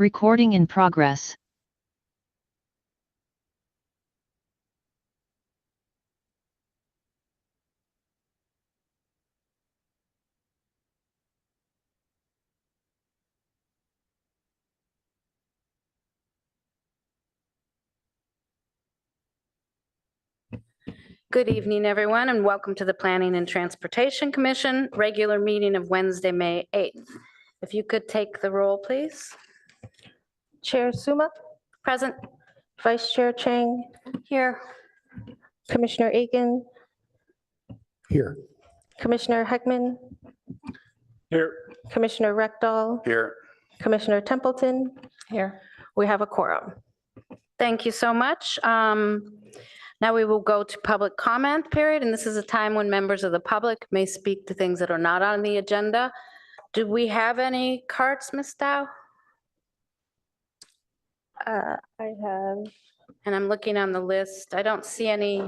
Recording in progress. Good evening, everyone, and welcome to the Planning and Transportation Commission regular meeting of Wednesday, May 8th. If you could take the roll, please. Chair Suma, Present. Vice Chair Chang, Here. Commissioner Aiken, Here. Commissioner Heckman, Here. Commissioner Reckdahl, Here. Commissioner Templeton. Here. We have a quorum. Thank you so much. Now we will go to public comment period, and this is a time when members of the public may speak to things that are not on the agenda. Do we have any cards, Ms. Dow? I have. And I'm looking on the list. I don't see any.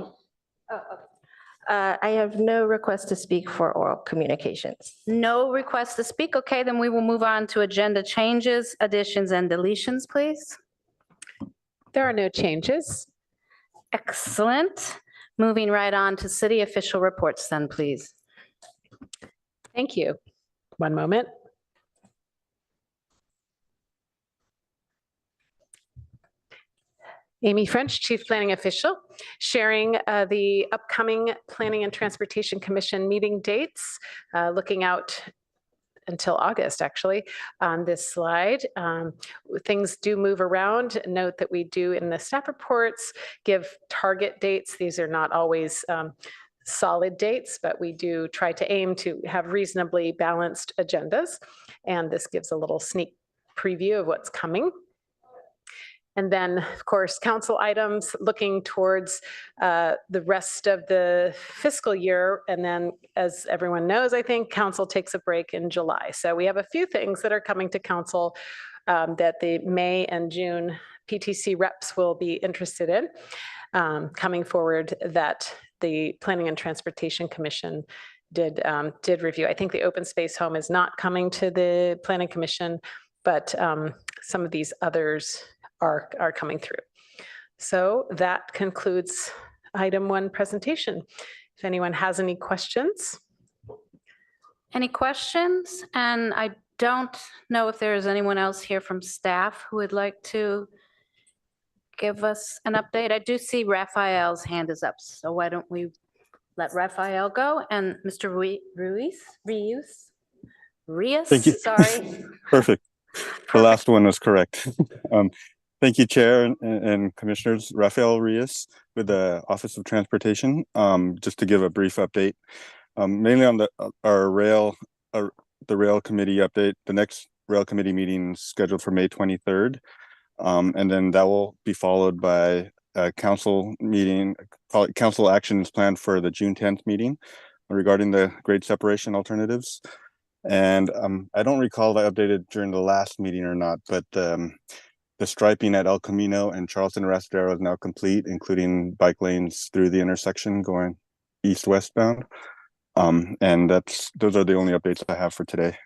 I have no request to speak for oral communications. No request to speak. Okay, then we will move on to agenda changes, additions, and deletions, please. There are no changes. Excellent. Moving right on to city official reports then, please. Thank you. One moment. Amy French, Chief Planning Official, sharing the upcoming Planning and Transportation Commission meeting dates, looking out until August, actually, on this slide. Things do move around. Note that we do in the staff reports give target dates. These are not always solid dates, but we do try to aim to have reasonably balanced agendas. And this gives a little sneak preview of what's coming. And then, of course, council items looking towards the rest of the fiscal year. And then, as everyone knows, I think council takes a break in July. So we have a few things that are coming to council that the May and June PTC reps will be interested in coming forward that the Planning and Transportation Commission did review. I think the open space home is not coming to the Planning Commission, but some of these others are coming through. So that concludes item 1 presentation. If anyone has any questions. Any questions? And I don't know if there is anyone else here from staff who would like to give us an update. I do see Raphael's hand is up, so why don't we let Raphael go? And Mr. Ruiz, Thank you. Sorry. Perfect. The last one was correct. Thank you, Chair and Commissioners. Rafael Rios with the Office of Transportation. Just to give a brief update, mainly on the rail committee update. The next rail committee meeting is scheduled for May 23rd, and then that will be followed by a council meeting. Council action is planned for the June 10th meeting regarding the grade separation alternatives. And I don't recall if I updated during the last meeting or not, but the striping at El Camino and Charleston Arrastero is now complete, including bike lanes through the intersection going east-westbound. And those are the only updates I have for today.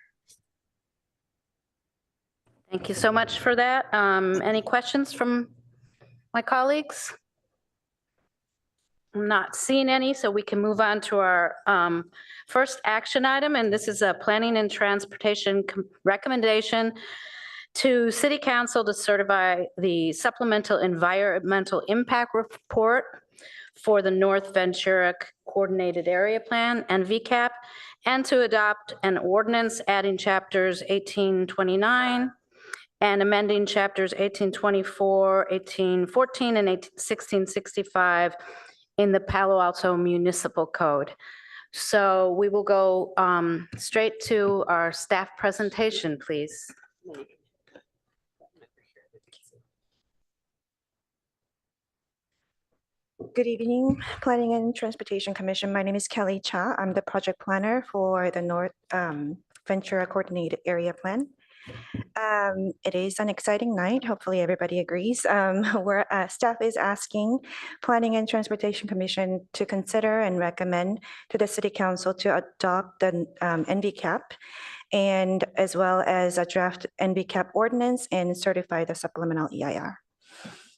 Thank you so much for that. Any questions from my colleagues? I'm not seeing any, so we can move on to our first action item, and this is a Planning and Transportation recommendation to City Council to certify the Supplemental Environmental Impact Report for the North Ventura Coordinated Area Plan and VCAP, and to adopt an ordinance adding chapters 1829 and amending chapters 1824, 1814, and 1665 in the Palo Alto Municipal Code. So we will go straight to our staff presentation, please. Good evening, Planning and Transportation Commission. My name is Kelly Cha. I'm the project planner for the North Ventura Coordinated Area Plan. It is an exciting night. Hopefully, everybody agrees. Where staff is asking Planning and Transportation Commission to consider and recommend to the City Council to adopt the NVCAP, and as well as a draft NVCAP ordinance and certify the supplemental EIR.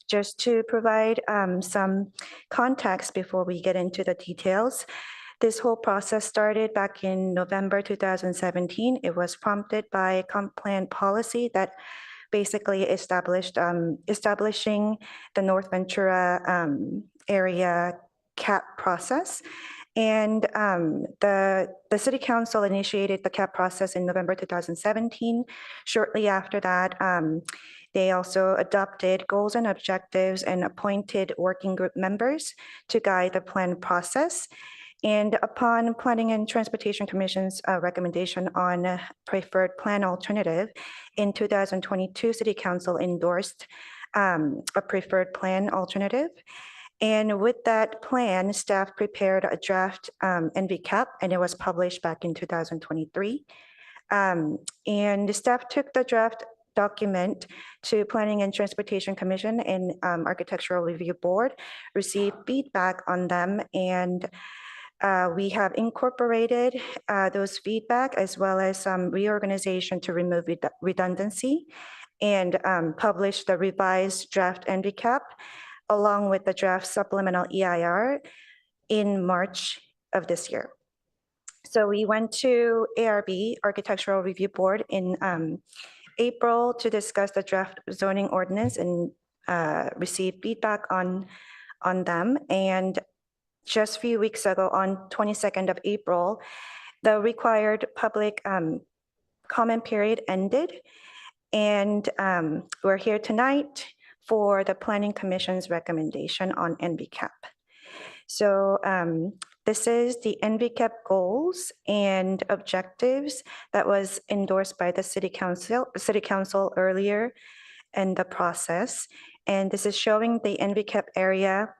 Just to provide some context before we get into the details, this whole process started back in November 2017. It was prompted by comp plan policy that basically establishing the North Ventura area CAP process. And the City Council initiated the CAP process in November 2017. Shortly after that, they also adopted goals and objectives and appointed working group members to guide the plan process. And upon Planning and Transportation Commission's recommendation on preferred plan alternative, in 2022, City Council endorsed a preferred plan alternative. And with that plan, staff prepared a draft NVCAP, and it was published back in 2023. And the staff took the draft document to Planning and Transportation Commission and Architectural Review Board, received feedback on them, and we have incorporated those feedback as well as some reorganization to remove redundancy, and published the revised draft NVCAP along with the draft supplemental EIR in March of this year. So we went to ARB, Architectural Review Board, in April to discuss the draft zoning ordinance and receive feedback on them. And just a few weeks ago, on 22nd of April, the required public comment period ended. And we're here tonight for the Planning Commission's recommendation on NVCAP. So this is the NVCAP goals and objectives that was endorsed by the City Council earlier in the process. And this is showing the NVCAP area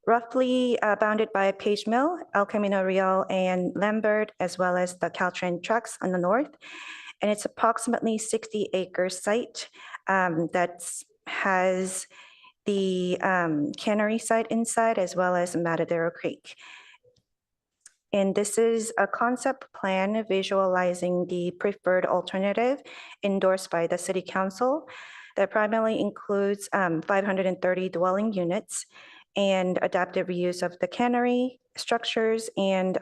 roughly bounded by Page Mill, El Camino Real, and Lambert, as well as the Caltrain tracks on the north. And it's approximately 60-acre site that has the cannery site inside, as well as Matadero Creek. And this is a concept plan visualizing the preferred alternative endorsed by the City Council that primarily includes 530 dwelling units and adaptive reuse of the cannery structures, and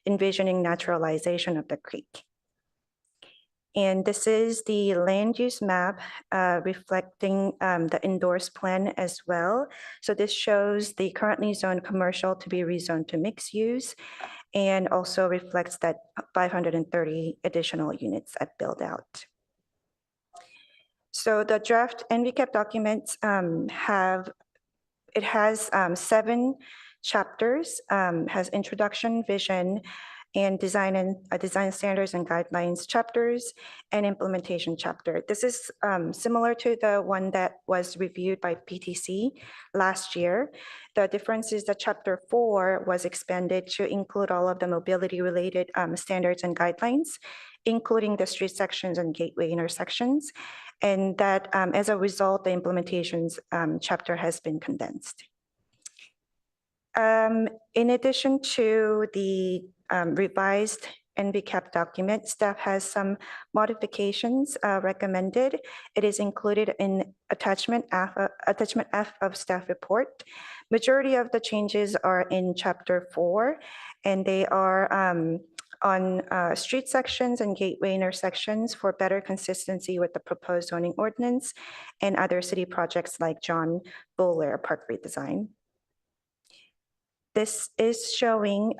envisioning naturalization of the creek. And this is the land use map reflecting the endorsed plan as well. So this shows the currently zoned commercial to be rezoned to mixed use, and also reflects that 530 additional units at build out. So the draft NVCAP documents has 7 chapters, has introduction, vision, and design standards and guidelines chapters, and implementation chapter. This is similar to the one that was reviewed by PTC last year. The difference is that chapter 4 was expanded to include all of the mobility related standards and guidelines, including the street sections and gateway intersections. And that as a result, the implementations chapter has been condensed. In addition to the revised NVCAP document, staff has some modifications recommended. It is included in attachment F of staff report. Majority of the changes are in chapter 4, and they are on street sections and gateway intersections for better consistency with the proposed zoning ordinance and other city projects like John Bowler Park redesign. This is showing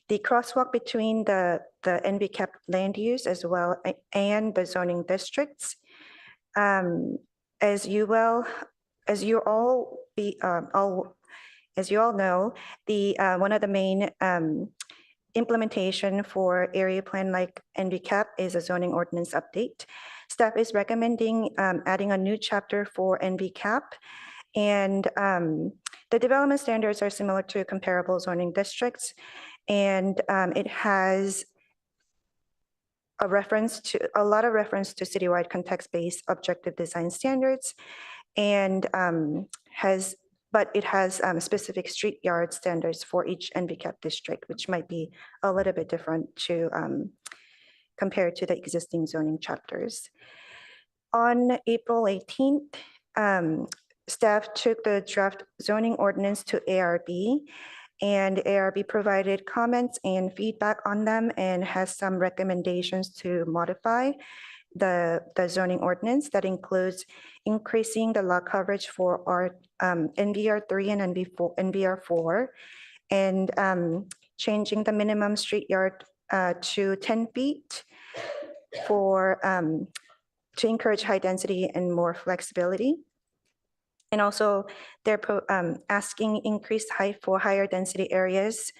the crosswalk between the NVCAP land use as well and the zoning districts. As you all know, the one of the main implementation for area plan like NVCAP is a zoning ordinance update. Staff is recommending adding a new chapter for NVCAP, and the development standards are similar to comparable zoning districts, and it has a lot of reference to citywide context-based objective design standards, and it has specific street yard standards for each NBCAP district, which might be a little bit different to compared to the existing zoning chapters. On April 18th, staff took the draft zoning ordinance to ARB, and ARB provided comments and feedback on them and has some recommendations to modify the zoning ordinance. That includes increasing the lot coverage for our NVR3 and NVR4, and changing the minimum street yard to 10 feet to encourage high density and more flexibility. And also they're asking increased height for higher density areas,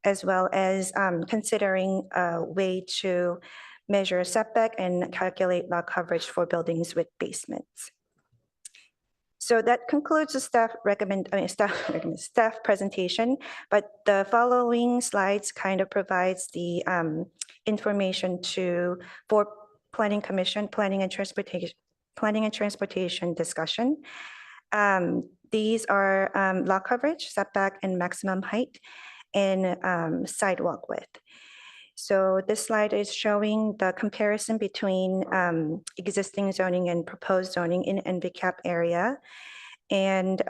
as well as considering a way to measure setback and calculate lot coverage for buildings with basements. So that concludes the staff presentation, but the following slides kind of provides the information for Planning Commission, Planning and Transportation discussion. These are lot coverage, setback, and maximum height, and sidewalk width. So this slide is showing the comparison between existing zoning and proposed zoning in NVCAP area. And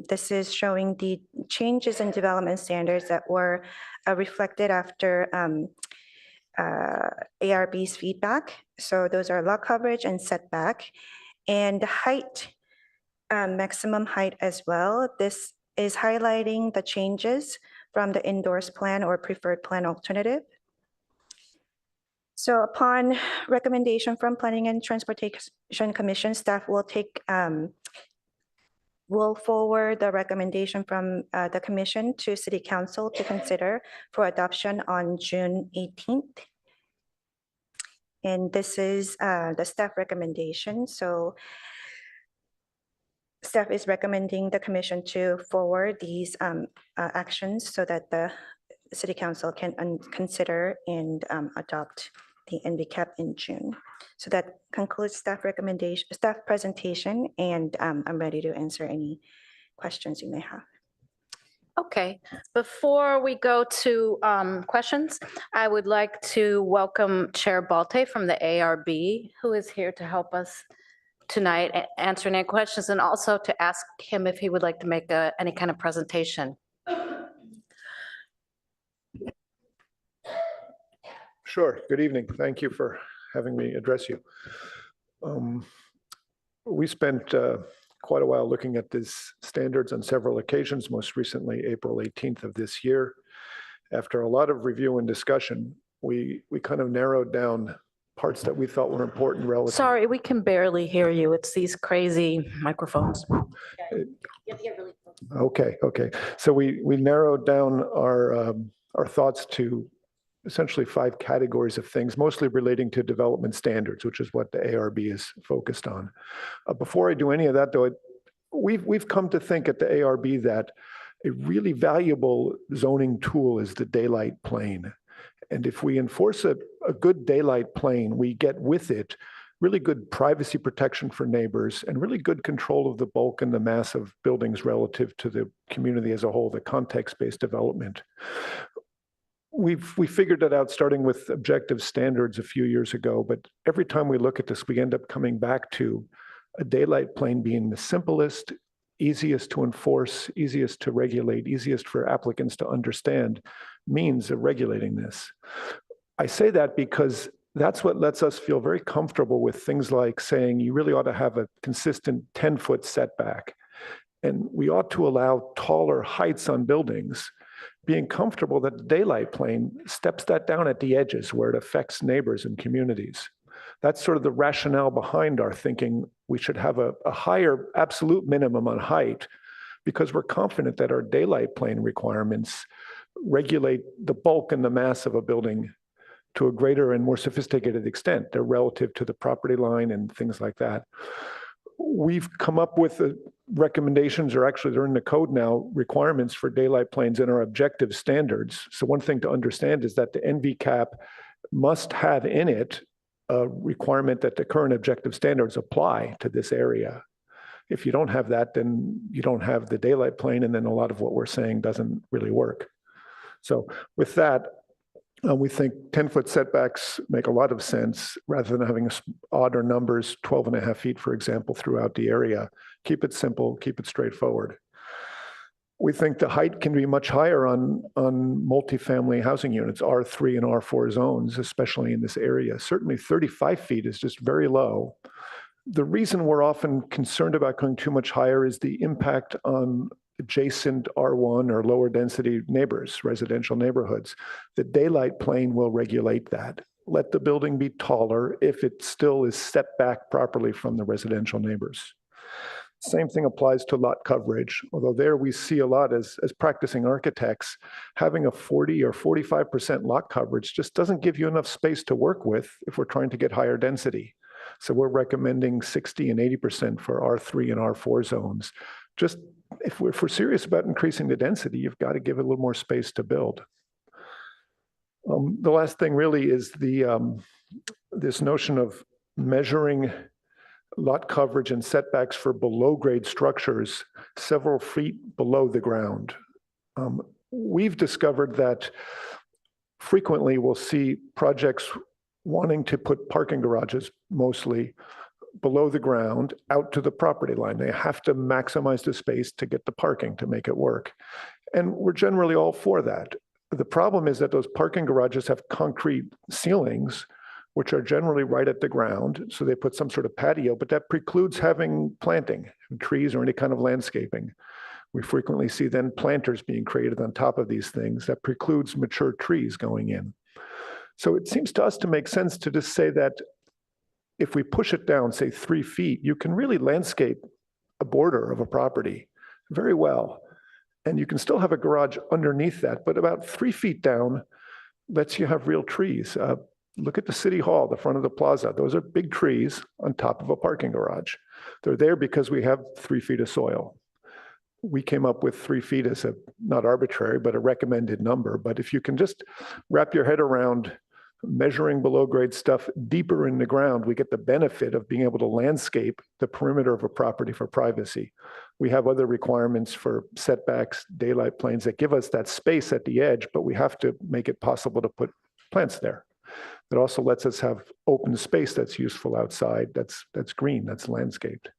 this is showing the changes in development standards that were reflected after ARB's feedback. So those are lot coverage and setback, and height, maximum height as well. This is highlighting the changes from the endorsed plan or preferred plan alternative. So upon recommendation from Planning and Transportation Commission, staff will forward the recommendation from the commission to City Council to consider for adoption on June 18th. And this is the staff recommendation. So staff is recommending the commission to forward these actions so that the City Council can consider and adopt the NBCAP in June. So that concludes staff presentation, and I'm ready to answer any questions you may have. Okay, before we go to questions, I would like to welcome Chair Balte from the ARB, who is here to help us tonight answering any questions, and also to ask him if he would like to make any kind of presentation. Sure. Good evening. Thank you for having me address you. We spent quite a while looking at these standards on several occasions, most recently April 18th of this year. After a lot of review and discussion, we kind of narrowed down parts that we thought were important relative. Sorry, we can barely hear you. It's these crazy microphones. Okay. So we narrowed down our thoughts to essentially 5 categories of things, mostly relating to development standards, which is what the ARB is focused on. Before I do any of that, though, we've come to think at the ARB that a really valuable zoning tool is the daylight plane. And if we enforce a good daylight plane, we get with it really good privacy protection for neighbors and really good control of the bulk and the mass of buildings relative to the community as a whole, the context-based development. We figured that out starting with objective standards a few years ago, but every time we look at this, we end up coming back to a daylight plane being the simplest, easiest to enforce, easiest to regulate, easiest for applicants to understand means of regulating this. I say that because that's what lets us feel very comfortable with things like saying you really ought to have a consistent 10-foot setback. And we ought to allow taller heights on buildings, being comfortable that the daylight plane steps that down at the edges where it affects neighbors and communities. That's sort of the rationale behind our thinking we should have a higher absolute minimum on height, because we're confident that our daylight plane requirements regulate the bulk and the mass of a building to a greater and more sophisticated extent. They're relative to the property line and things like that. We've come up with recommendations, or actually they're in the code now, requirements for daylight planes in our objective standards. So one thing to understand is that the NVCAP must have in it a requirement that the current objective standards apply to this area. If you don't have that, then you don't have the daylight plane, and then a lot of what we're saying doesn't really work. So with that, we think 10-foot setbacks make a lot of sense rather than having odder numbers, 12.5 feet, for example, throughout the area. Keep it simple, keep it straightforward. We think the height can be much higher on multifamily housing units, R3 and R4 zones, especially in this area. Certainly 35 feet is just very low. The reason we're often concerned about going too much higher is the impact on adjacent R1 or lower density neighbors, residential neighborhoods. The daylight plane will regulate that. Let the building be taller if it still is set back properly from the residential neighbors. Same thing applies to lot coverage, although there we see a lot as practicing architects, having a 40 or 45% lot coverage just doesn't give you enough space to work with if we're trying to get higher density. So we're recommending 60 and 80% for R3 and R4 zones. Just if we're serious about increasing the density, you've got to give it a little more space to build. The last thing really is this notion of measuring lot coverage and setbacks for below grade structures several feet below the ground. We've discovered that frequently we'll see projects wanting to put parking garages mostly below the ground out to the property line. They have to maximize the space to get the parking to make it work. And we're generally all for that. The problem is that those parking garages have concrete ceilings, which are generally right at the ground. So they put some sort of patio, but that precludes having planting, trees or any kind of landscaping. We frequently see then planters being created on top of these things that precludes mature trees going in. So it seems to us to make sense to just say that if we push it down, say 3 feet, you can really landscape a border of a property very well. And you can still have a garage underneath that, but about 3 feet down lets you have real trees. Look at the city hall, the front of the plaza. Those are big trees on top of a parking garage. They're there because we have 3 feet of soil. We came up with 3 feet as a, not arbitrary, but a recommended number. But if you can just wrap your head around measuring below grade stuff deeper in the ground, we get the benefit of being able to landscape the perimeter of a property for privacy. We have other requirements for setbacks, daylight planes that give us that space at the edge, but we have to make it possible to put plants there. It also lets us have open space that's useful outside, that's green, that's landscaped.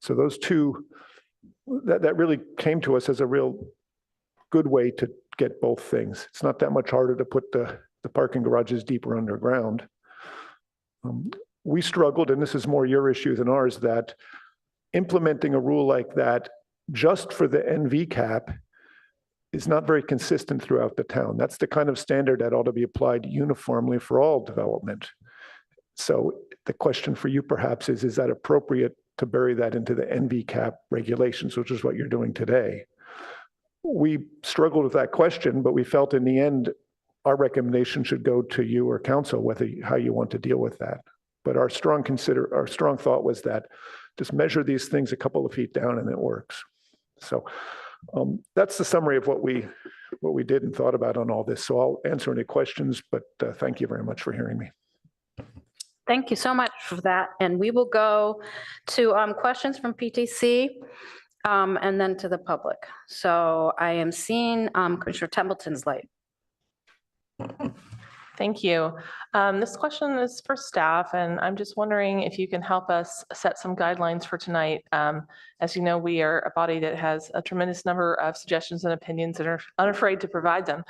So those two, that really came to us as a real good way to get both things. It's not that much harder to put the parking garages deeper underground. We struggled, and this is more your issue than ours, that implementing a rule like that just for the NV cap is not very consistent throughout the town. That's the kind of standard that ought to be applied uniformly for all development. So the question for you perhaps is that appropriate to bury that into the NV cap regulations, which is what you're doing today? We struggled with that question, but we felt in the end, our recommendation should go to you or council, how you want to deal with that. But our strong thought was that just measure these things a couple of feet down and it works. So that's the summary of what we did and thought about on all this. So I'll answer any questions, but thank you very much for hearing me. Thank you so much for that. And we will go to questions from PTC and then to the public. So I am seeing Commissioner Templeton's light. Thank you. This question is for staff, and I'm just wondering if you can help us set some guidelines for tonight. As you know, we are a body that has a tremendous number of suggestions and opinions and are unafraid to provide them.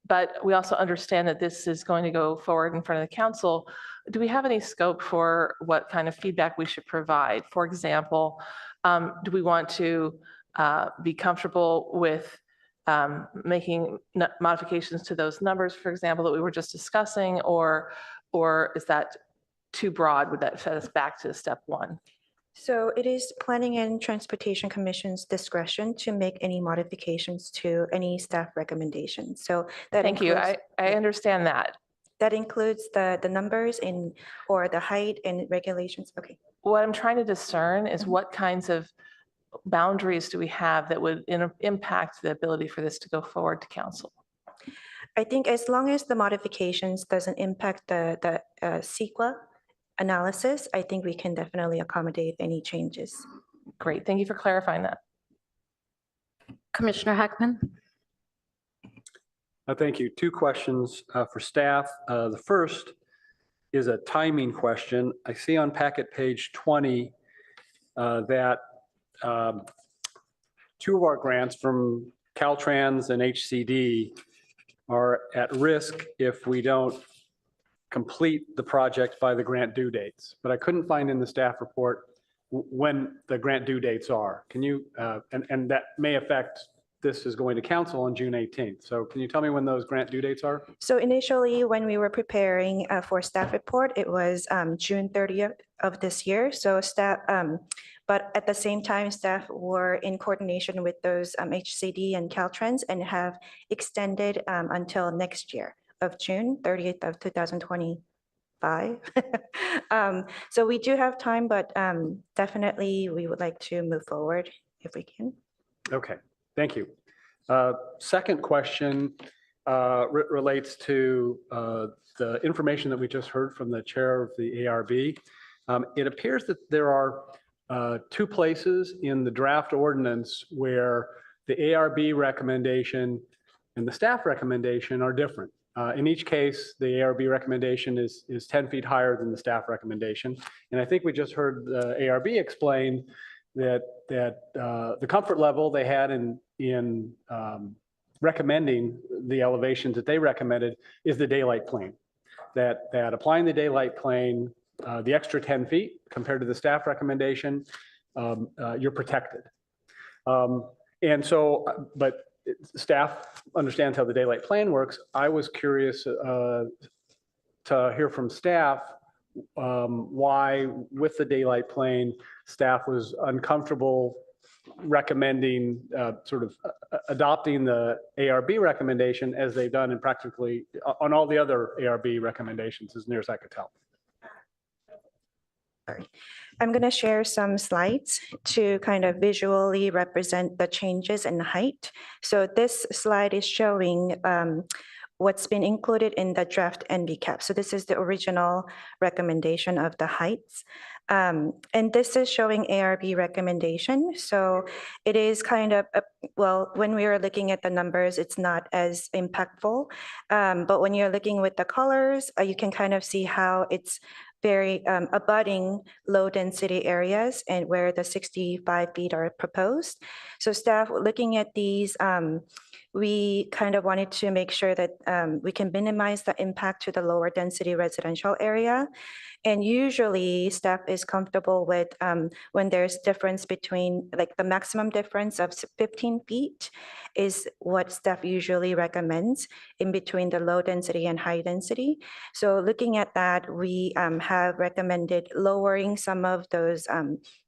But we also understand that this is going to go forward in front of the council. Do we have any scope for what kind of feedback we should provide? For example, do we want to be comfortable with making modifications to those numbers, for example, that we were just discussing, or is that too broad? Would that set us back to step one? So it is Planning and Transportation Commission's discretion to make any modifications to any staff recommendations. So that Thank you. includes, I understand that. that includes the numbers or the height and regulations. Okay. What I'm trying to discern is what kinds of boundaries do we have that would impact the ability for this to go forward to council? I think as long as the modifications doesn't impact the CEQA analysis, I think we can definitely accommodate any changes. Great, thank you for clarifying that. Commissioner Heckman? Thank you. Two questions for staff. The first is a timing question. I see on packet page 20 that two of our grants from Caltrans and HCD are at risk if we don't complete the project by the grant due dates. But I couldn't find in the staff report when the grant due dates are. Can you, and that may affect, this is going to council on June 18th. So can you tell me when those grant due dates are? So initially, when we were preparing for staff report, it was June 30th of this year. So staff, but at the same time, staff were in coordination with those HCD and Caltrans and have extended until next year of June 30th of 2025. So we do have time, but definitely we would like to move forward if we can. Okay, thank you. Second question relates to the information that we just heard from the chair of the ARB. It appears that there are two places in the draft ordinance where the ARB recommendation and the staff recommendation are different. In each case, the ARB recommendation is 10 feet higher than the staff recommendation. And I think we just heard the ARB explain that the comfort level they had in recommending the elevations that they recommended is the daylight plane. That applying the daylight plane, the extra 10 feet compared to the staff recommendation, you're protected. And so, but staff understands how the daylight plane works. I was curious to hear from staff why, with the daylight plane, staff was uncomfortable recommending, sort of adopting the ARB recommendation as they've done in practically on all the other ARB recommendations, as near as I could tell. I'm going to share some slides to kind of visually represent the changes in height. So this slide is showing what's been included in the draft NVCAP. So this is the original recommendation of the heights. And this is showing ARB recommendation. So it is kind of, well, when we are looking at the numbers, it's not as impactful. But when you're looking with the colors, you can kind of see how it's very abutting low density areas and where the 65 feet are proposed. So staff looking at these, we kind of wanted to make sure that we can minimize the impact to the lower density residential area. And usually staff is comfortable with when there's difference between, like the maximum difference of 15 feet is what staff usually recommends in between the low density and high density. So looking at that, we have recommended lowering some of those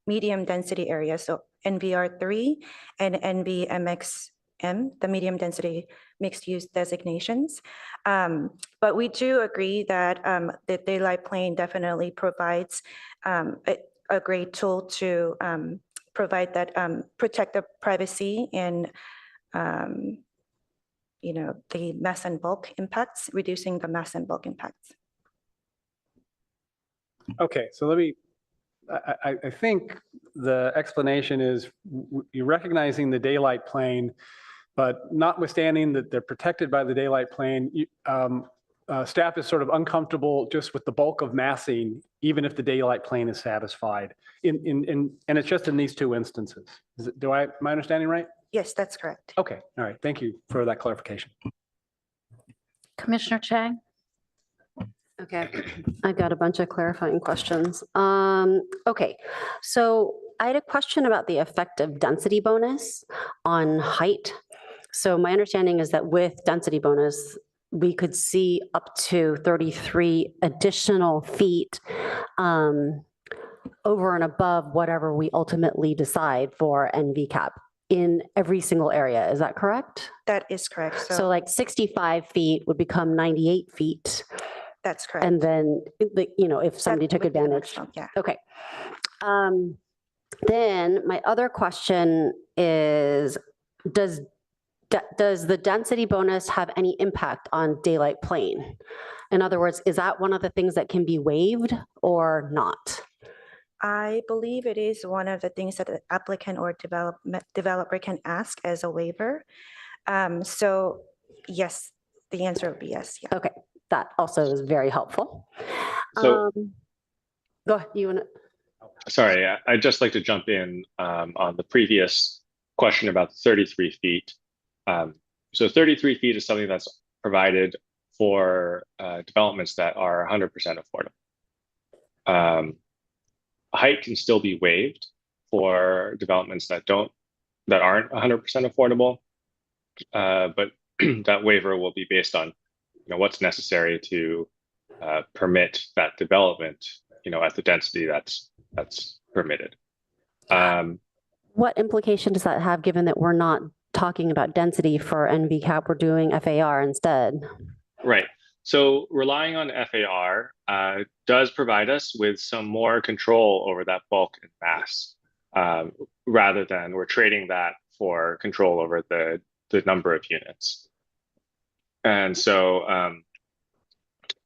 medium density areas. So NVR3 and NVMXM, the medium density mixed use designations. But we do agree that the daylight plane definitely provides a great tool to provide that, protect the privacy and you know, the mass and bulk impacts, reducing the mass and bulk impacts. Okay, so let me, I think the explanation is you're recognizing the daylight plane, but notwithstanding that they're protected by the daylight plane, staff is sort of uncomfortable just with the bulk of massing, even if the daylight plane is satisfied. And it's just in these two instances. Am I understanding right? Yes, that's correct. Okay, all right. Thank you for that clarification. Commissioner Chang? Okay, I've got a bunch of clarifying questions. Okay, so I had a question about the effective density bonus on height. So my understanding is that with density bonus, we could see up to 33 additional feet over and above whatever we ultimately decide for NVCAP in every single area. Is that correct? That is correct. So like 65 feet would become 98 feet. That's correct. And then, you know, if somebody took That would be the advantage. maximum, yeah. Okay. Then my other question is, does does the density bonus have any impact on daylight plane? In other words, is that one of the things that can be waived or not? I believe it is one of the things that the applicant or developer can ask as a waiver. So yes, the answer would be yes. Yeah. Okay, that also is very helpful. So- Go ahead, you want to? Sorry, I'd just like to jump in on the previous question about the 33 feet. So 33 feet is something that's provided for developments that are 100% affordable. Height can still be waived for developments that aren't 100% affordable, but that waiver will be based on what's necessary to permit that development at the density that's permitted. What implication does that have, given that we're not talking about density for NVCAP, we're doing FAR instead? Right. So relying on FAR does provide us with some more control over that bulk and mass, rather than we're trading that for control over the number of units. And so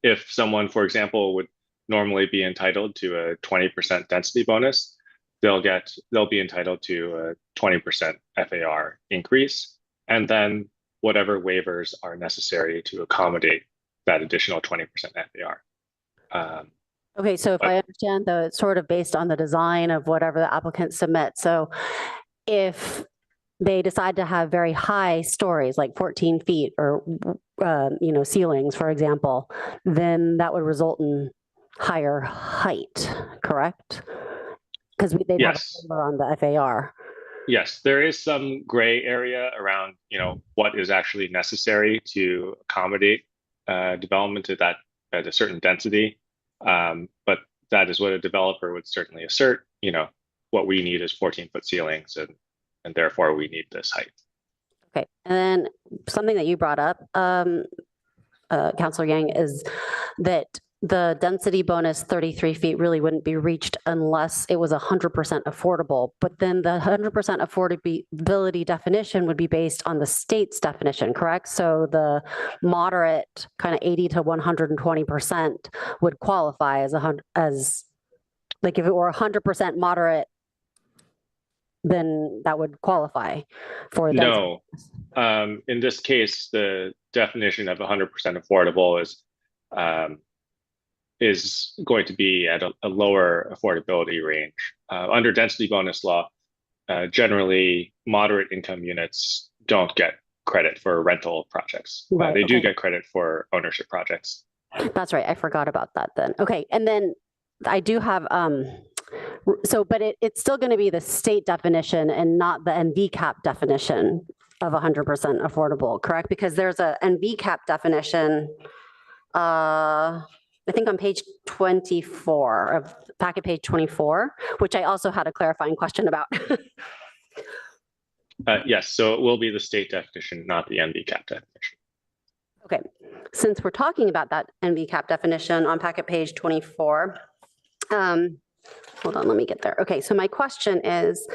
if someone, for example, would normally be entitled to a 20% density bonus, they'll be entitled to a 20% FAR increase, and then whatever waivers are necessary to accommodate that additional 20% FAR. Okay, so if I understand, though, it's sort of based on the design of whatever the applicant submits. So if they decide to have very high stories, like 14 feet or, ceilings, for example, then that would result in higher height, correct? Because they'd have a number on the FAR. Yes, there is some gray area around, what is actually necessary to accommodate development at a certain density. But that is what a developer would certainly assert. What we need is 14-foot ceilings, and therefore we need this height. Okay, and then something that you brought up, Councilor Yang, is that the density bonus 33 feet really wouldn't be reached unless it was 100% affordable. But then the 100% affordability definition would be based on the state's definition, correct? So the moderate kind of 80 to 120% would qualify as like if it were 100% moderate, then that would qualify for No. In this case, the definition of 100% affordable is going to be at a lower affordability range. Under density bonus law, generally moderate income units don't get credit for rental projects. Right, they do get credit for ownership projects. That's right. I forgot about that then. Okay, and then I do have, but it's still going to be the state definition and not the NVCAP definition of 100% affordable, correct? Because there's a NVCAP definition, I think on page 24 of packet page 24, which I also had a clarifying question about. Yes, so it will be the state definition, not the NVCAP definition. Okay, since we're talking about that NVCAP definition on packet page 24, hold on, let me get there. Okay, so my question is,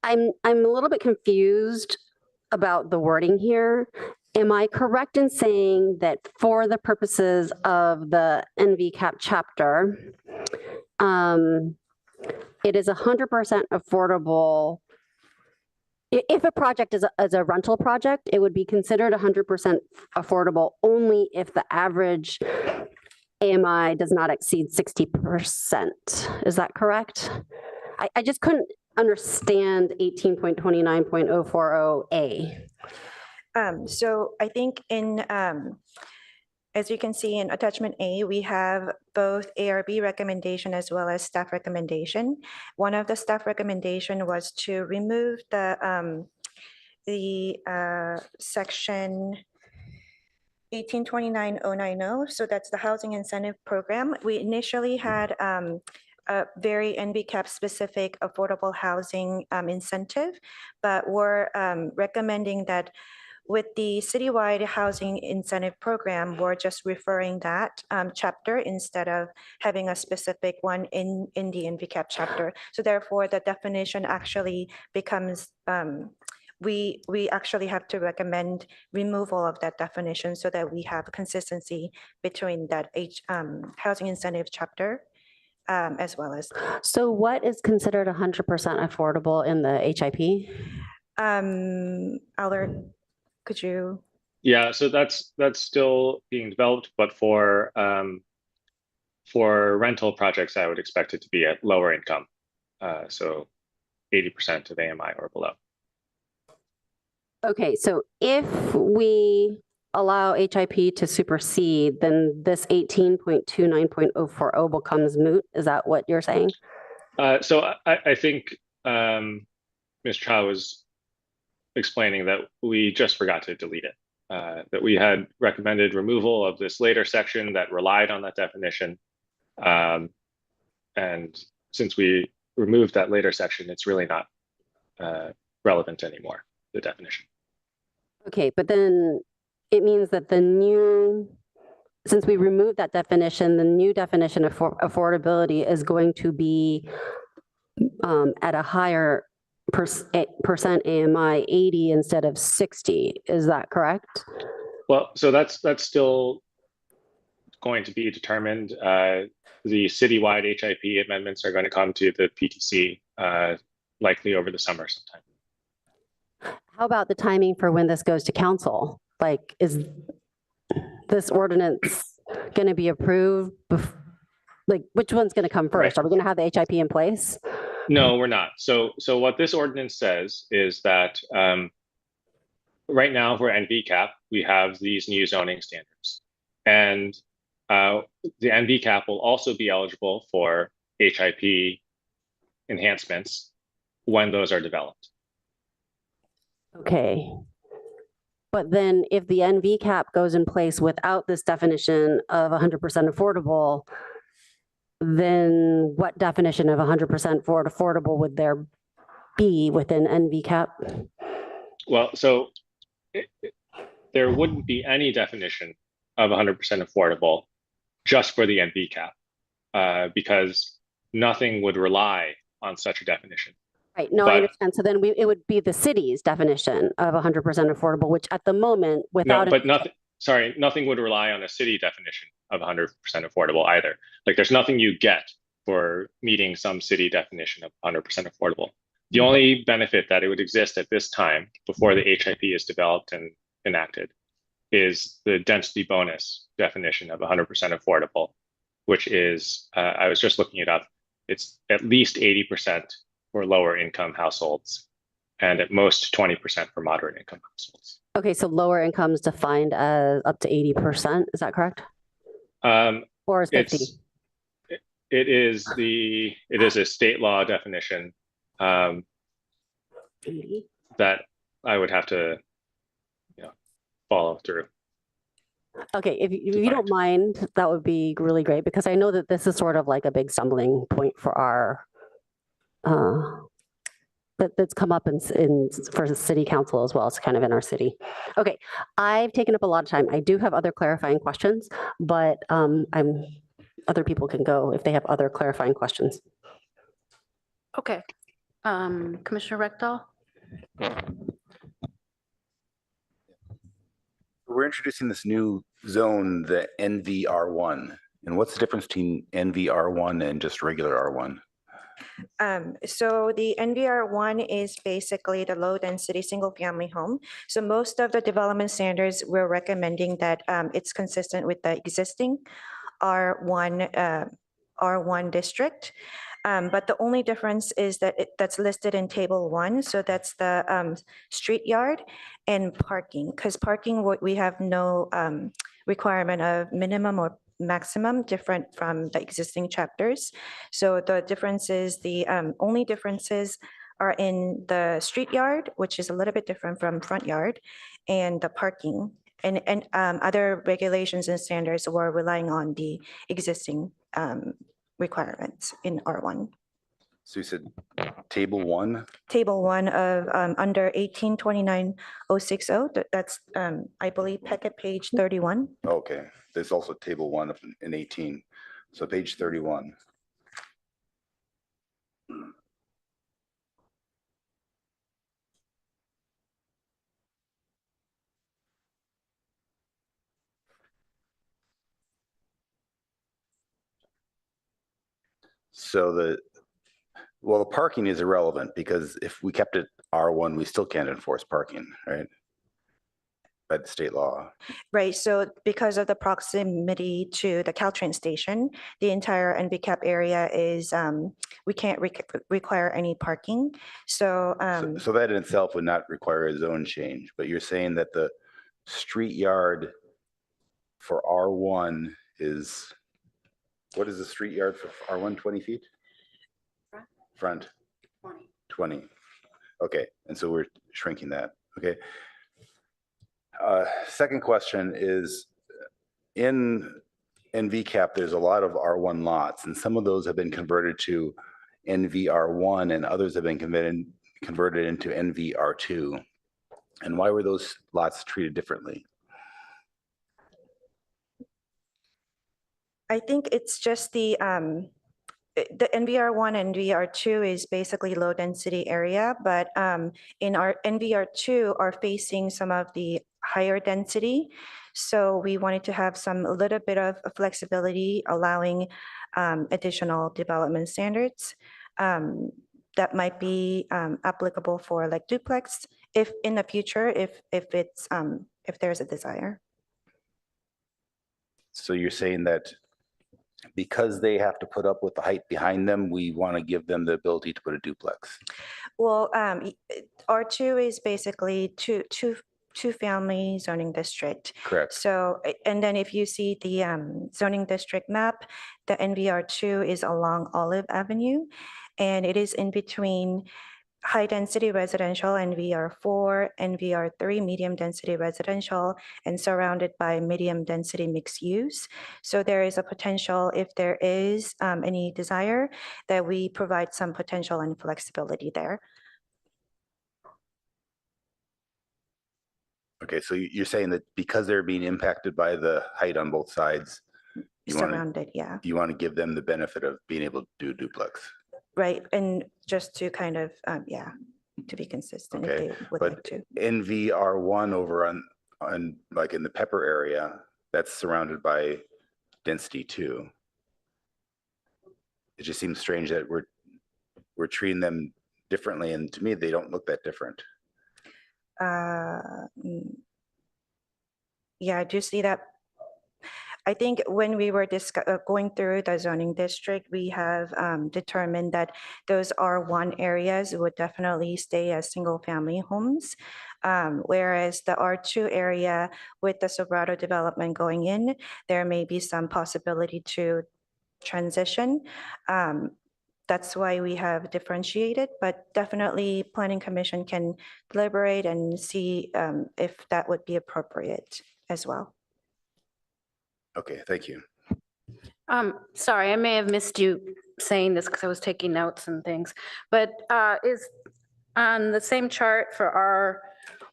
I'm a little bit confused about the wording here. Am I correct in saying that for the purposes of the NVCAP chapter, it is 100% affordable? If a project is a rental project, it would be considered 100% affordable only if the average AMI does not exceed 60%. Is that correct? I just couldn't understand 18.29.040A. So I think as you can see in attachment A, we have both ARB recommendation as well as staff recommendation. One of the staff recommendation was to remove the section 1829.090. So that's the housing incentive program. We initially had a very NVCAP specific affordable housing incentive, but we're recommending that with the citywide housing incentive program, we're just referring that chapter instead of having a specific one in the NVCAP chapter. So therefore, the definition actually becomes we actually have to recommend removal of that definition so that we have consistency between that housing incentive chapter as well as. So what is considered 100% affordable in the HIP? Allard, could you? Yeah, so that's still being developed, but for rental projects, I would expect it to be at lower income. So 80% of AMI or below. Okay, so if we allow HIP to supersede, then this 18.29.040 becomes moot. Is that what you're saying? So I think Ms. Chow was explaining that we just forgot to delete it. That we had recommended removal of this later section that relied on that definition. And since we removed that later section, it's really not relevant anymore, the definition. Okay, but then it means that since we removed that definition, the new definition of affordability is going to be at a higher percent AMI, 80 instead of 60. Is that correct? Well, so that's still going to be determined. The citywide HIP amendments are going to come to the PTC likely over the summer sometime. How about the timing for when this goes to council? Like, is this ordinance going to be approved? Like, which one's going to come first? Right. Are we going to have the HIP in place? No, we're not. So what this ordinance says is that right now for NVCAP, we have these new zoning standards. And the NVCAP will also be eligible for HIP enhancements when those are developed. Okay. But then if the NVCAP goes in place without this definition of 100% affordable, then what definition of 100% affordable would there be within NVCAP? Well, so there wouldn't be any definition of 100% affordable just for the NVCAP because nothing would rely on such a definition. Right. No, I understand. So then it would be the city's definition of 100% affordable, which at the moment, without. No, but nothing would rely on a city definition of 100% affordable either. Like there's nothing you get for meeting some city definition of 100% affordable. The only benefit that it would exist at this time before the HIP is developed and enacted is the density bonus definition of 100% affordable, which is, I was just looking it up, it's at least 80% for lower income households and at most 20% for moderate income households. Okay, so lower incomes defined as up to 80%, is that correct? Or is 50? It is a state law definition 80? that I would have to follow through. Okay, if you don't mind, that would be really great because I know that this is sort of like a big stumbling point for our that's come up for the city council as well. It's kind of in our city. Okay, I've taken up a lot of time. I do have other clarifying questions, but other people can go if they have other clarifying questions. Okay. Commissioner Rectal? We're introducing this new zone, the NVR1. And what's the difference between NVR1 and just regular R1? So the NVR1 is basically the low density single family home. So most of the development standards, we're recommending that it's consistent with the existing R1 district. But the only difference is that that's listed in table 1. So that's the street yard and parking, because parking, we have no requirement of minimum or maximum, different from the existing chapters. So the differences, the only differences are in the street yard, which is a little bit different from front yard, and the parking. And other regulations and standards were relying on the existing requirements in R1. So you said table 1? Table 1 of under 1829-060, that's, I believe, packet page 31. Okay, there's also table 1 in 18. So page 31. So well, the parking is irrelevant because if we kept it R1, we still can't enforce parking, right? By the state law. Right, so because of the proximity to the Caltrain station, the entire NV-cap area is, we can't require any parking. So, So that in itself would not require a zone change, but you're saying that the street yard for R1 is, what is the street yard for R1, 20 feet? Front? 20. Okay, and so we're shrinking that, okay. Second question is, in NV-cap, there's a lot of R1 lots, and some of those have been converted to NVR1, and others have been converted into NVR2. And why were those lots treated differently? I think it's just the NVR1 and NVR2 is basically low density area, but in our NVR2 are facing some of the higher density. So we wanted to have a little bit of flexibility, allowing additional development standards that might be applicable for like duplex if in the future, if there's a desire. So you're saying that because they have to put up with the height behind them, we want to give them the ability to put a duplex? Well, R2 is basically two family zoning district. Correct. So, and then if you see the zoning district map, the NVR2 is along Olive Avenue, and it is in between high density residential, NVR4, NVR3, medium density residential, and surrounded by medium density mixed use. So there is a potential, if there is any desire, that we provide some potential and flexibility there. Okay, so you're saying that because they're being impacted by the height on both sides, Surrounded, yeah. you want to give them the benefit of being able to do duplex? Right, and just to kind of, yeah, to be consistent if Okay, they would but like to. NVR1 over on like in the Pepper area, that's surrounded by density 2. It just seems strange that we're treating them differently, and to me, they don't look that different. Yeah, I do see that. I think when we were going through the zoning district, we have determined that those R1 areas would definitely stay as single family homes. Whereas the R2 area with the Sobrado development going in, there may be some possibility to transition. That's why we have differentiated, but definitely Planning Commission can deliberate and see if that would be appropriate as well. Okay, thank you. Sorry, I may have missed you saying this because I was taking notes and things, but is on the same chart for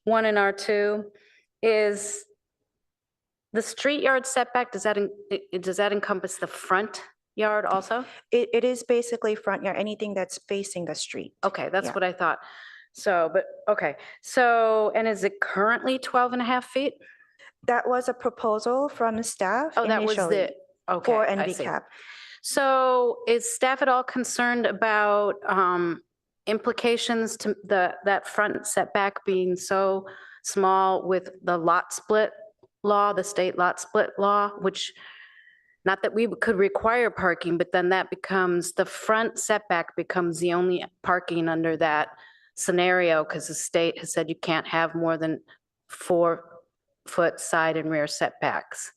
R1 and R2, is the street yard setback, does that encompass the front yard also? It is basically front yard, anything that's facing the street. Okay, that's Yeah. what I thought. So, but, okay. So, and is it currently 12.5 feet? That was a proposal from staff Oh, that was initially the, okay. for I see. NV-cap. So is staff at all concerned about implications to that front setback being so small with the lot split law, the state lot split law, which, not that we could require parking, but then that becomes, the front setback becomes the only parking under that scenario because the state has said you can't have more than 4-foot side and rear setbacks.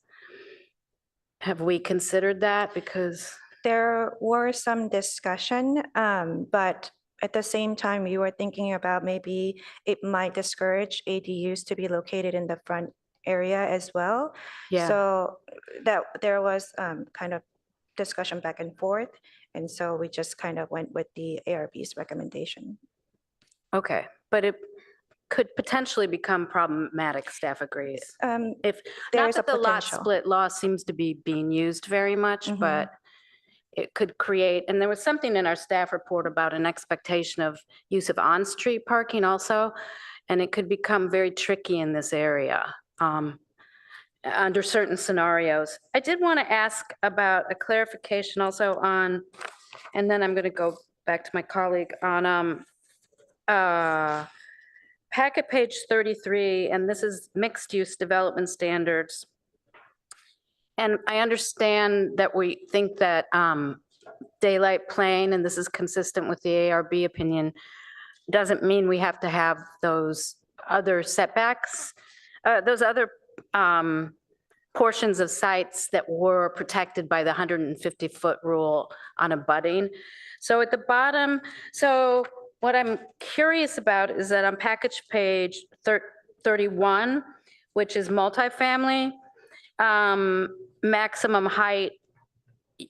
Have we considered that? Because There were some discussion, but at the same time, we were thinking about maybe it might discourage ADUs to be located in the front area as well. yeah, So that there was kind of discussion back and forth. And so we just kind of went with the ARB's recommendation. okay, but it could potentially become problematic, staff agrees. If, There not is a that the lot potential. split law seems to be being used very much, Mhm. but it could create, and there was something in our staff report about an expectation of use of on-street parking also, and it could become very tricky in this area under certain scenarios. I did want to ask about a clarification also on And then I'm going to go back to my colleague on packet page 33, and this is mixed-use development standards. And I understand that we think that daylight plane, and this is consistent with the ARB opinion, doesn't mean we have to have those other setbacks, those other portions of sites that were protected by the 150-foot rule on abutting. So at the bottom, so what I'm curious about is that on package page 31, which is multifamily, maximum height,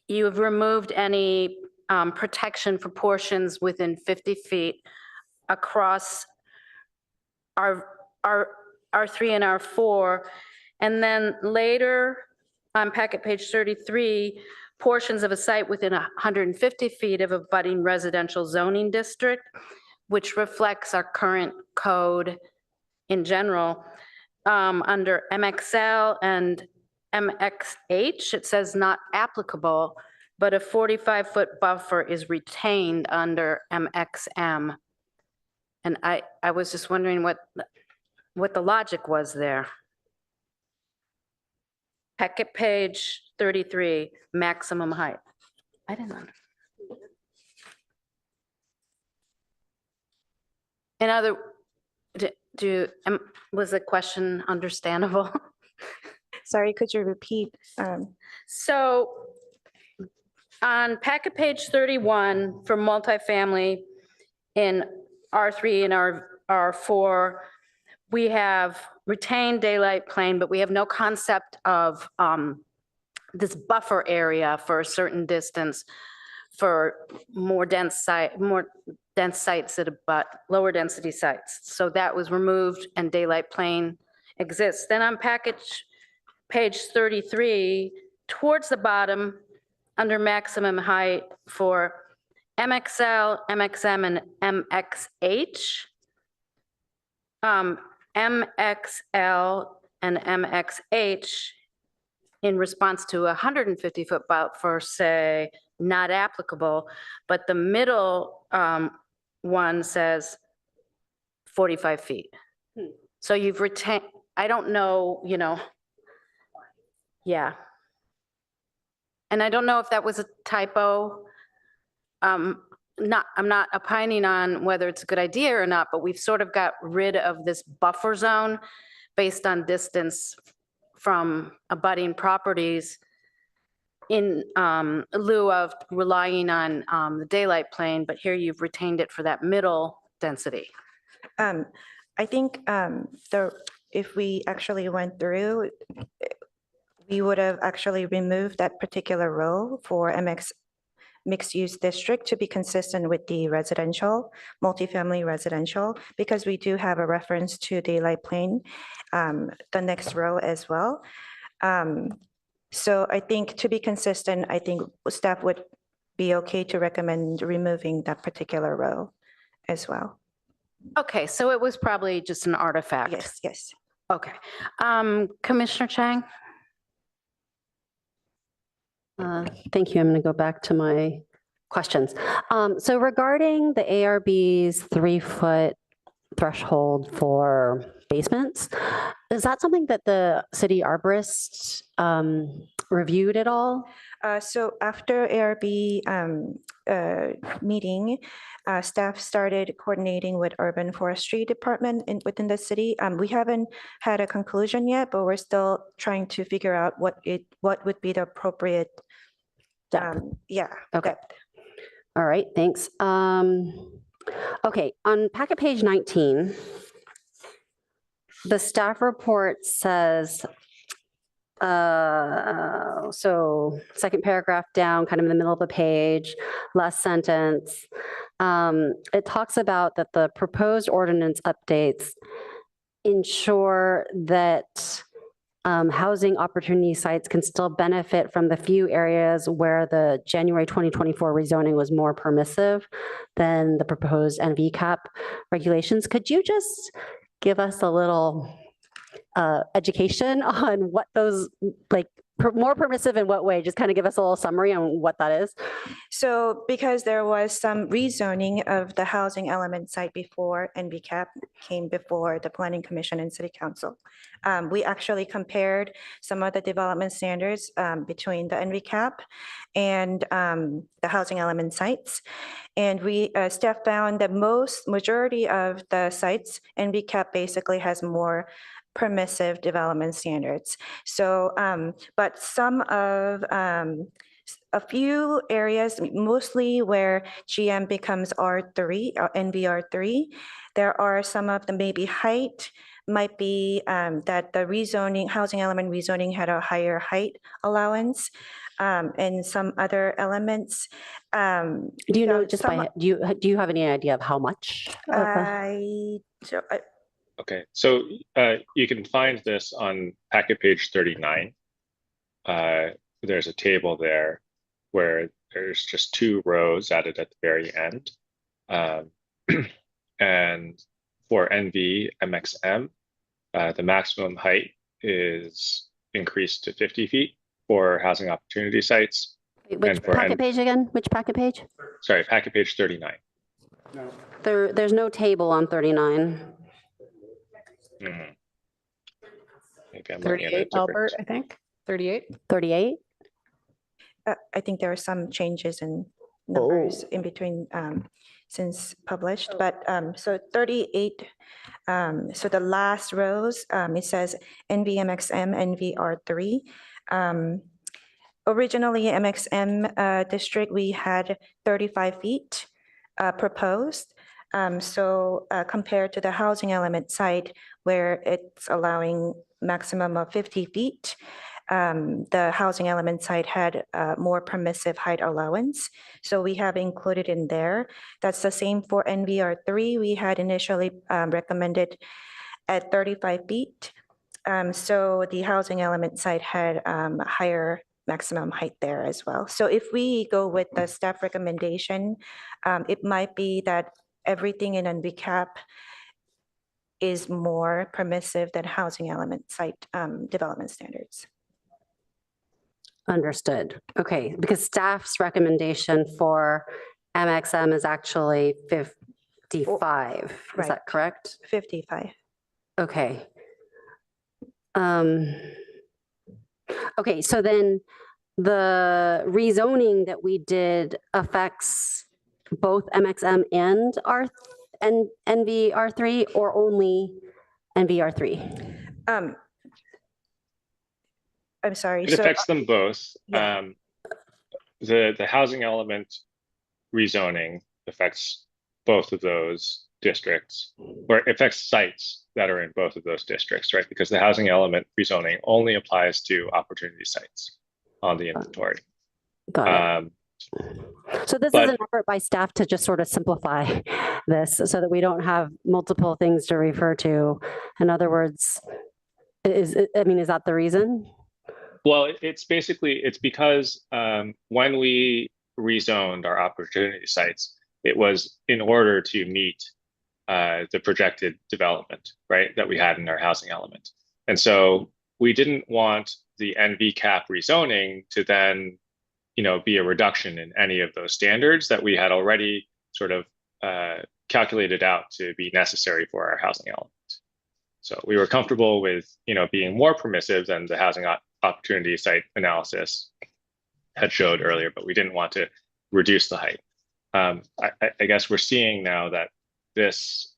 you've removed any protection for portions within 50 feet across R3 and R4. And then later on packet page 33, portions of a site within 150 feet of a budding residential zoning district, which reflects our current code in general. Under MXL and MXH, it says not applicable, but a 45-foot buffer is retained under MXM. And I was just wondering what the logic was there. Packet page 33, maximum height. I didn't know. In other, was the question understandable? Sorry, could you repeat? So on packet page 31 for multifamily in R3 and R4, we have retained daylight plane, but we have no concept of this buffer area for a certain distance for more dense sites that abut lower density sites. So that was removed and daylight plane exists. Then on package page 33, towards the bottom, under maximum height for MXL, MXM, and MXH, MXL and MXH, in response to a 150-foot buffer, say not applicable, but the middle one says 45 feet. So you've retained, I don't know, yeah. And I don't know if that was a typo. I'm not opining on whether it's a good idea or not, but we've sort of got rid of this buffer zone based on distance from abutting properties in lieu of relying on the daylight plane, but here you've retained it for that middle density. I think if we actually went through, we would have actually removed that particular row for MX mixed-use district to be consistent with the residential, multifamily residential, because we do have a reference to daylight plane, the next row as well. So I think to be consistent, I think staff would be okay to recommend removing that particular row as well. Okay, so it was probably just an artifact. Yes, yes. Okay. Commissioner Chang? Thank you. I'm going to go back to my questions. So regarding the ARB's 3-foot threshold for basements, is that something that the city arborist reviewed at all? So after ARB meeting, staff started coordinating with urban forestry department within the city. We haven't had a conclusion yet, but we're still trying to figure out what would be the appropriate depth. Yeah. Okay. Depth. All right. Thanks. Okay. On packet page 19, the staff report says, so second paragraph down, kind of in the middle of the page, last sentence, it talks about that the proposed ordinance updates ensure that housing opportunity sites can still benefit from the few areas where the January 2024 rezoning was more permissive than the proposed NVCAP regulations. Could you just give us a little education on what those, like, More permissive in what way? Just kind of give us a little summary on what that is. So because there was some rezoning of the housing element site before NVCAP came before the Planning Commission and City Council, we actually compared some of the development standards between the NVCAP and the housing element sites. And we, staff found that majority of the sites, NVCAP basically has more permissive development standards. So, but some of, a few areas, mostly where GM becomes R3, NVR3, there are some of the maybe height might be that the rezoning, housing element rezoning had a higher height allowance, and some other elements. Do you know just some- by, do you have any idea of how much? Okay, so you can find this on packet page 39. There's a table there where there's just 2 rows added at the very end. And for NV MXM, the maximum height is increased to 50 feet for housing opportunity sites. Which packet page again? Which packet page? Sorry, packet page 39. No. There's no table on 39. Mm-hmm. Maybe I'm looking at a 38, different. Albert, I think. 38. 38? I think there are some changes in numbers in between since published, but so 38, so the last rows, it says NVMXM, NVR3. Originally, MXM district, we had 35 feet proposed. So compared to the housing element site where it's allowing maximum of 50 feet, the housing element site had more permissive height allowance. So we have included in there. That's the same for NVR3. We had initially recommended at 35 feet. So the housing element site had higher maximum height there as well. So if we go with the staff recommendation, it might be that everything in NVCAP is more permissive than housing element site development standards. Understood. Okay, because staff's recommendation for MXM is actually 55. Is Right. that correct? 55. Okay. Okay, so then the rezoning that we did affects both MXM and NVR3 or only NVR3? I'm sorry. It affects them both. yeah. The housing element rezoning affects both of those districts, or affects sites that are in both of those districts, right? Because the housing element rezoning only applies to opportunity sites on the inventory. Got it. So this is an effort by staff to just sort of simplify this so that we don't have multiple things to refer to. In other words, is that the reason? Well, it's because when we rezoned our opportunity sites, it was in order to meet the projected development, right, that we had in our housing element. And so we didn't want the NVCAP rezoning to then, be a reduction in any of those standards that we had already sort of calculated out to be necessary for our housing element. So we were comfortable with, being more permissive than the housing opportunity site analysis had showed earlier, but we didn't want to reduce the height. I guess we're seeing now that this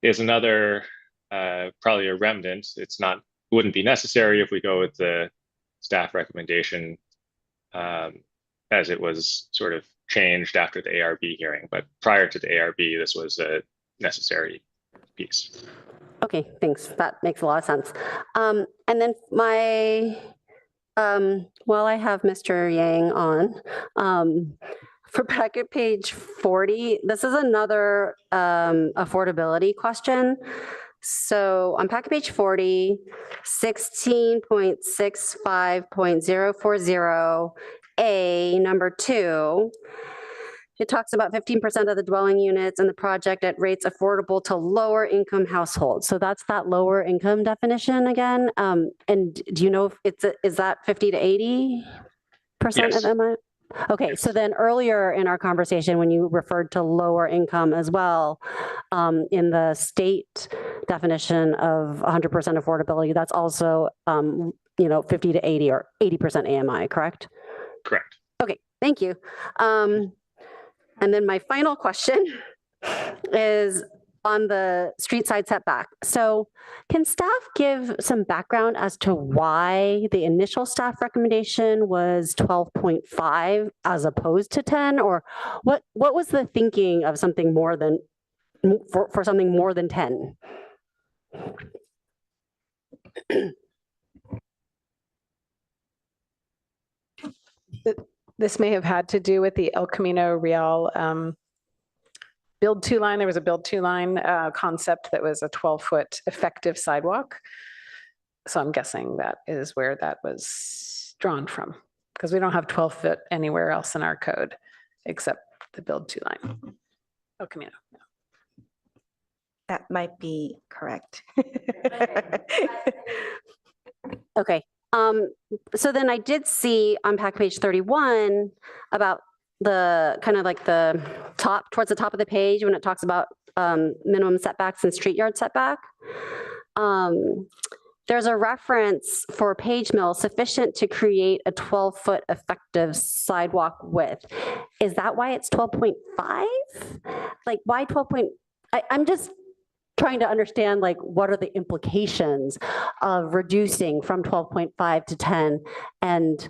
is another, probably a remnant. Wouldn't be necessary if we go with the staff recommendation as it was sort of changed after the ARB hearing. But prior to the ARB, this was a necessary piece. Okay, thanks. That makes a lot of sense. And then while I have Mr. Yang on, for packet page 40, this is another affordability question. So on packet page 40, 16.65.040, A, number 2, it talks about 15% of the dwelling units in the project at rates affordable to lower income households. So that's that lower income definition again. And do you know if is that 50 to 80% Yes. of MI? Okay, so then earlier in our conversation, when you referred to lower income as well, in the state definition of 100% affordability, that's also, 50 to 80 or 80% AMI, correct? Correct. Okay, thank you. And then my final question is on the street side setback. So can staff give some background as to why the initial staff recommendation was 12.5 as opposed to 10? Or what was the thinking of something more than, for something more than 10? This may have had to do with the El Camino Real build two line. There was a build two line concept that was a 12-foot effective sidewalk. So I'm guessing that is where that was drawn from, because we don't have 12-foot anywhere else in our code except the build two line. El Camino. That might be correct. Okay. So then I did see on page 31 about the kind of like the top, towards the top of the page when it talks about minimum setbacks and street yard setback. There's a reference for page mill sufficient to create a 12-foot effective sidewalk width. Is that why it's 12.5? Like why 12 point? I'm just trying to understand like what are the implications of reducing from 12.5 to 10. And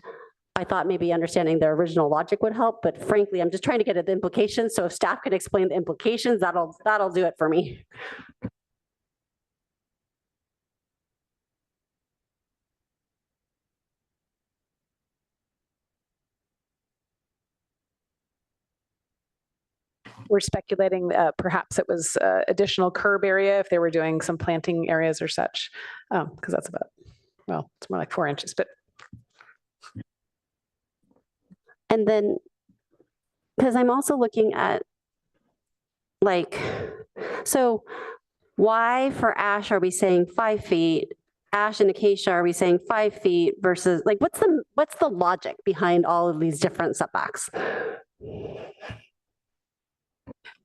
I thought maybe understanding the original logic would help, but frankly, I'm just trying to get at the implications. So if staff could explain the implications, that'll do it for me. We're speculating perhaps it was additional curb area if they were doing some planting areas or such, because that's about, well, it's more like 4 inches, but. And then, because I'm also looking at like, so why for ash are we saying 5 feet? Ash and acacia are we saying 5 feet versus like, what's the logic behind all of these different setbacks?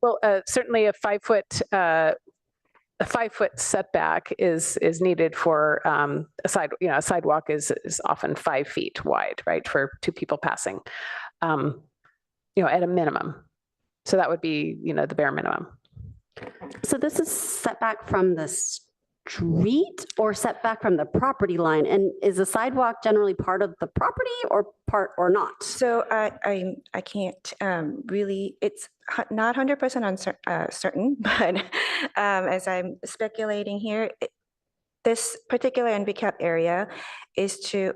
Well, certainly a 5-foot setback is needed for a sidewalk is often 5 feet wide, right, for 2 people passing, at a minimum. So that would be, the bare minimum. So this is setback from the street or setback from the property line? And is the sidewalk generally part of the property or not? So I can't really, it's not 100% certain, but as I'm speculating here, this particular NBCAP area is to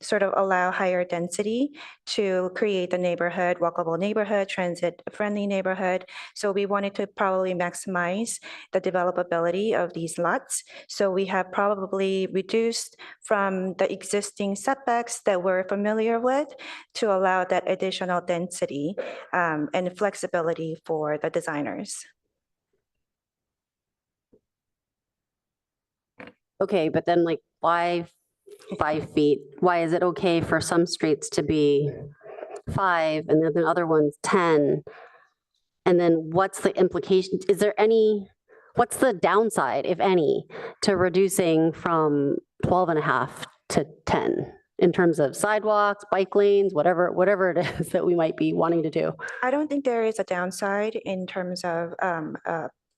sort of allow higher density to create the neighborhood, walkable neighborhood, transit-friendly neighborhood. So we wanted to probably maximize the developability of these lots. So we have probably reduced from the existing setbacks that we're familiar with to allow that additional density and flexibility for the designers. Okay, but then like why 5 feet? Why is it okay for some streets to be 5 and then the other ones 10? And then what's the implication? What's the downside, if any, to reducing from 12.5 to 10 in terms of sidewalks, bike lanes, whatever it is that we might be wanting to do? I don't think there is a downside in terms of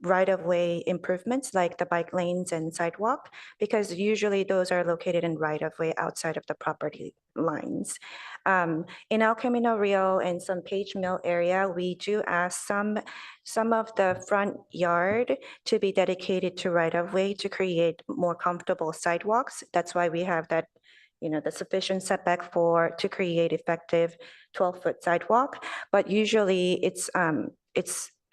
right-of-way improvements like the bike lanes and sidewalk, because usually those are located in right-of-way outside of the property lines. In El Camino Real and some Page Mill area, we do ask some of the front yard to be dedicated to right-of-way to create more comfortable sidewalks. That's why we have that, the sufficient setback to create effective 12-foot sidewalk. But usually it's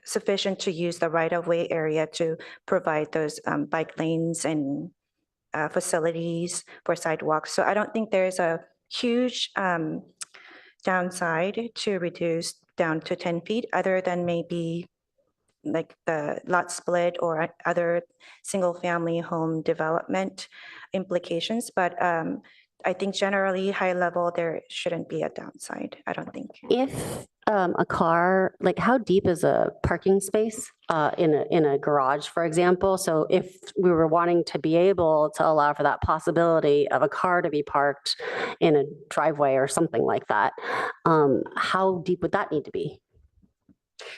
sufficient to use the right-of-way area to provide those bike lanes and facilities for sidewalks. So I don't think there's a huge downside to reduce down to 10 feet, other than maybe like the lot split or other single-family home development implications. But I think generally, high level, there shouldn't be a downside, I don't think. If a car, like how deep is a parking space in a garage, for example? So if we were wanting to be able to allow for that possibility of a car to be parked in a driveway or something like that, how deep would that need to be?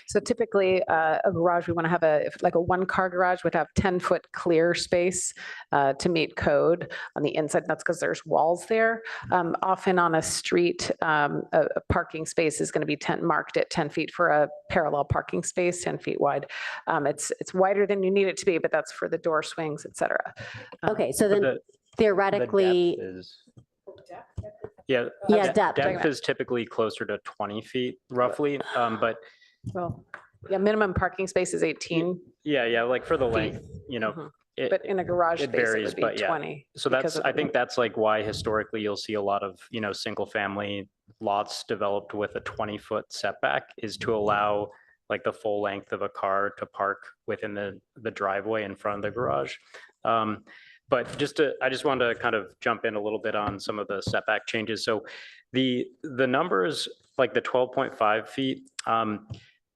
So typically, a garage, we want to have like a one-car garage would have 10-foot clear space to meet code on the inside. That's because there's walls there. Often on a street, a parking space is going to be marked at 10 feet for a parallel parking space, 10 feet wide. It's wider than you need it to be, but that's for the door swings, et cetera. Okay, so then theoretically, Yeah. Yeah, depth. Depth is typically closer to 20 feet roughly, but Well, yeah, minimum parking space is 18, yeah, like for the length, you know, Mhm. it, but in a garage it space, it varies, would be but yeah. 20. So because that's, of I the- think that's like why historically you'll see a lot of, you know, single family lots developed with a 20-foot setback is to allow like the full length of a car to park within the driveway in front of the garage. But I just wanted to kind of jump in a little bit on some of the setback changes. So the numbers, like the 12.5 feet,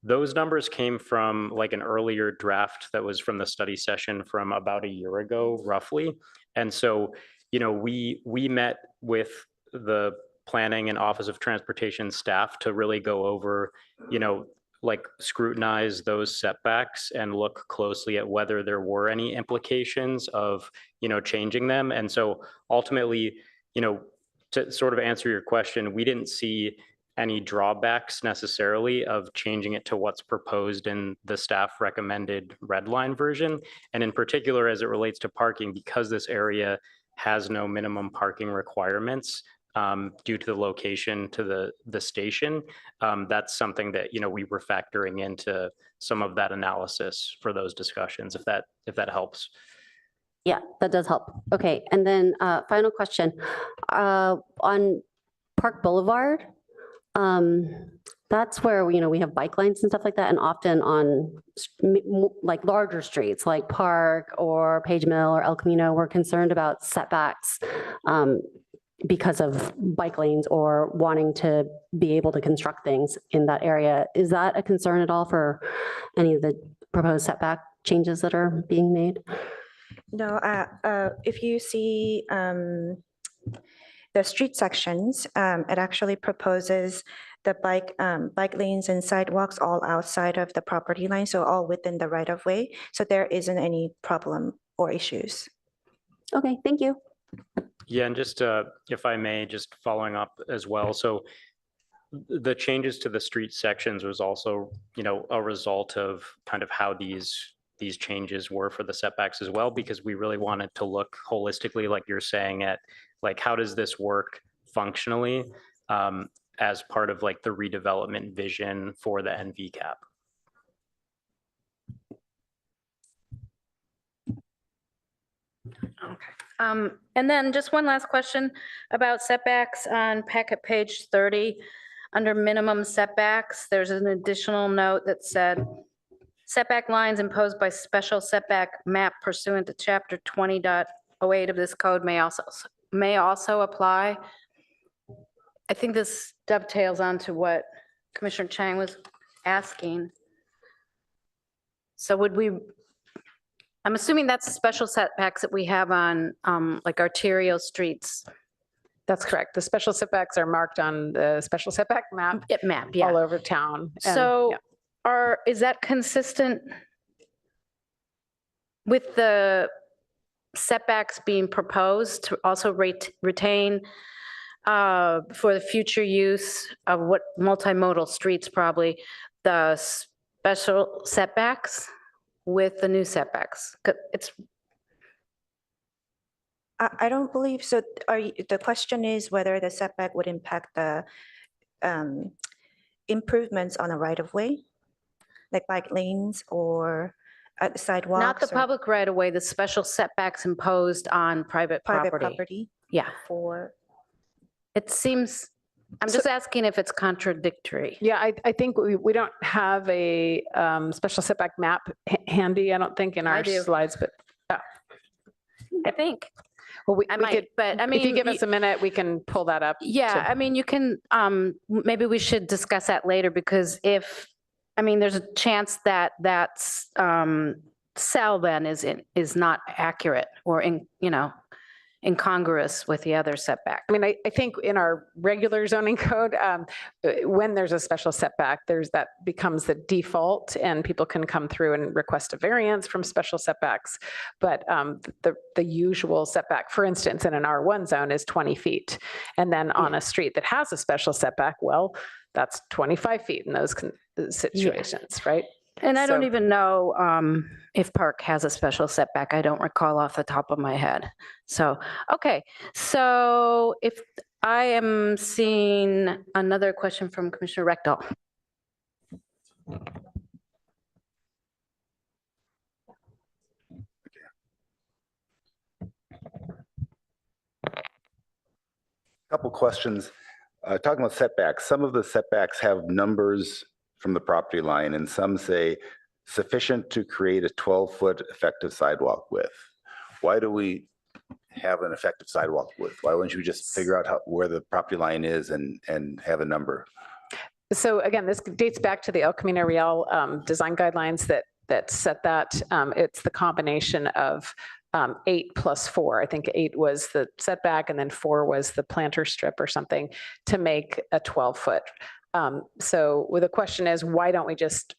those numbers came from like an earlier draft that was from the study session from about a year ago, roughly. And so, you know, we met with the planning and Office of Transportation staff to really go over, you know, like scrutinize those setbacks and look closely at whether there were any implications of, you know, changing them. And so ultimately, you know, to sort of answer your question, we didn't see any drawbacks necessarily of changing it to what's proposed in the staff recommended red line version. And in particular, as it relates to parking, because this area has no minimum parking requirements due to the location to the station, that's something that, you know, we were factoring into some of that analysis for those discussions, if that helps. yeah, that does help. Okay, and then final question. On Park Boulevard, that's where, you know, we have bike lanes and stuff like that, and often on like larger streets like Park or Page Mill or El Camino, we're concerned about setbacks because of bike lanes or wanting to be able to construct things in that area. Is that a concern at all for any of the proposed setback changes that are being made? No, if you see the street sections, it actually proposes the bike lanes and sidewalks all outside of the property line, so all within the right of way. So there isn't any problem or issues. Okay, thank you. Yeah, and just if I may, just following up as well. So the changes to the street sections was also, you know, a result of kind of how these changes were for the setbacks as well, because we really wanted to look holistically, like you're saying, at like, how does this work functionally as part of like the redevelopment vision for the NV cap. Okay. And then just one last question about setbacks on packet page 30. Under minimum setbacks, there's an additional note that said setback lines imposed by special setback map pursuant to chapter 20.08 of this code may also apply. I think this dovetails onto what Commissioner Chang was asking. So would we, I'm assuming that's the special setbacks that we have on like arterial streets. That's correct. The special setbacks are marked on the special setback map Yeah. all over town. And, So yeah. Is that consistent with the setbacks being proposed to also retain for the future use of what multimodal streets, probably the special setbacks with the new setbacks? It's I don't believe so. The question is whether the setback would impact the improvements on a right of way, like bike lanes or sidewalks. not the or public right of way, the special setbacks imposed on private private property. property. Yeah, For it seems I'm just asking if it's contradictory. Yeah, I think we don't have a special setback map handy, I don't think, in I our do. slides, but I think. well, I we might, could, but I mean. if you give us a minute, we can pull that up. Yeah, I mean, you can, maybe we should discuss that later because there's a chance that that's, cell then is not accurate or incongruous with the other setback. I mean, I think in our regular zoning code, when there's a special setback, that becomes the default and people can come through and request a variance from special setbacks. But the usual setback, for instance, in an R1 zone is 20 feet. And then on a street that has a special setback, well, that's 25 feet in those situations, right? And I don't So- even know if Park has a special setback. I don't recall off the top of my head. So, okay. So if I am seeing another question from Commissioner Rectal. Couple questions. Talking about setbacks, some of the setbacks have numbers from the property line and some say sufficient to create a 12-foot effective sidewalk width. Why do we have an effective sidewalk width? Why wouldn't you just figure out where the property line is and have a number? So again, this dates back to the El Camino Real design guidelines that set that. It's the combination of 8 plus 4. I think 8 was the setback and then 4 was the planter strip or something to make a 12-foot. So the question is, why don't we just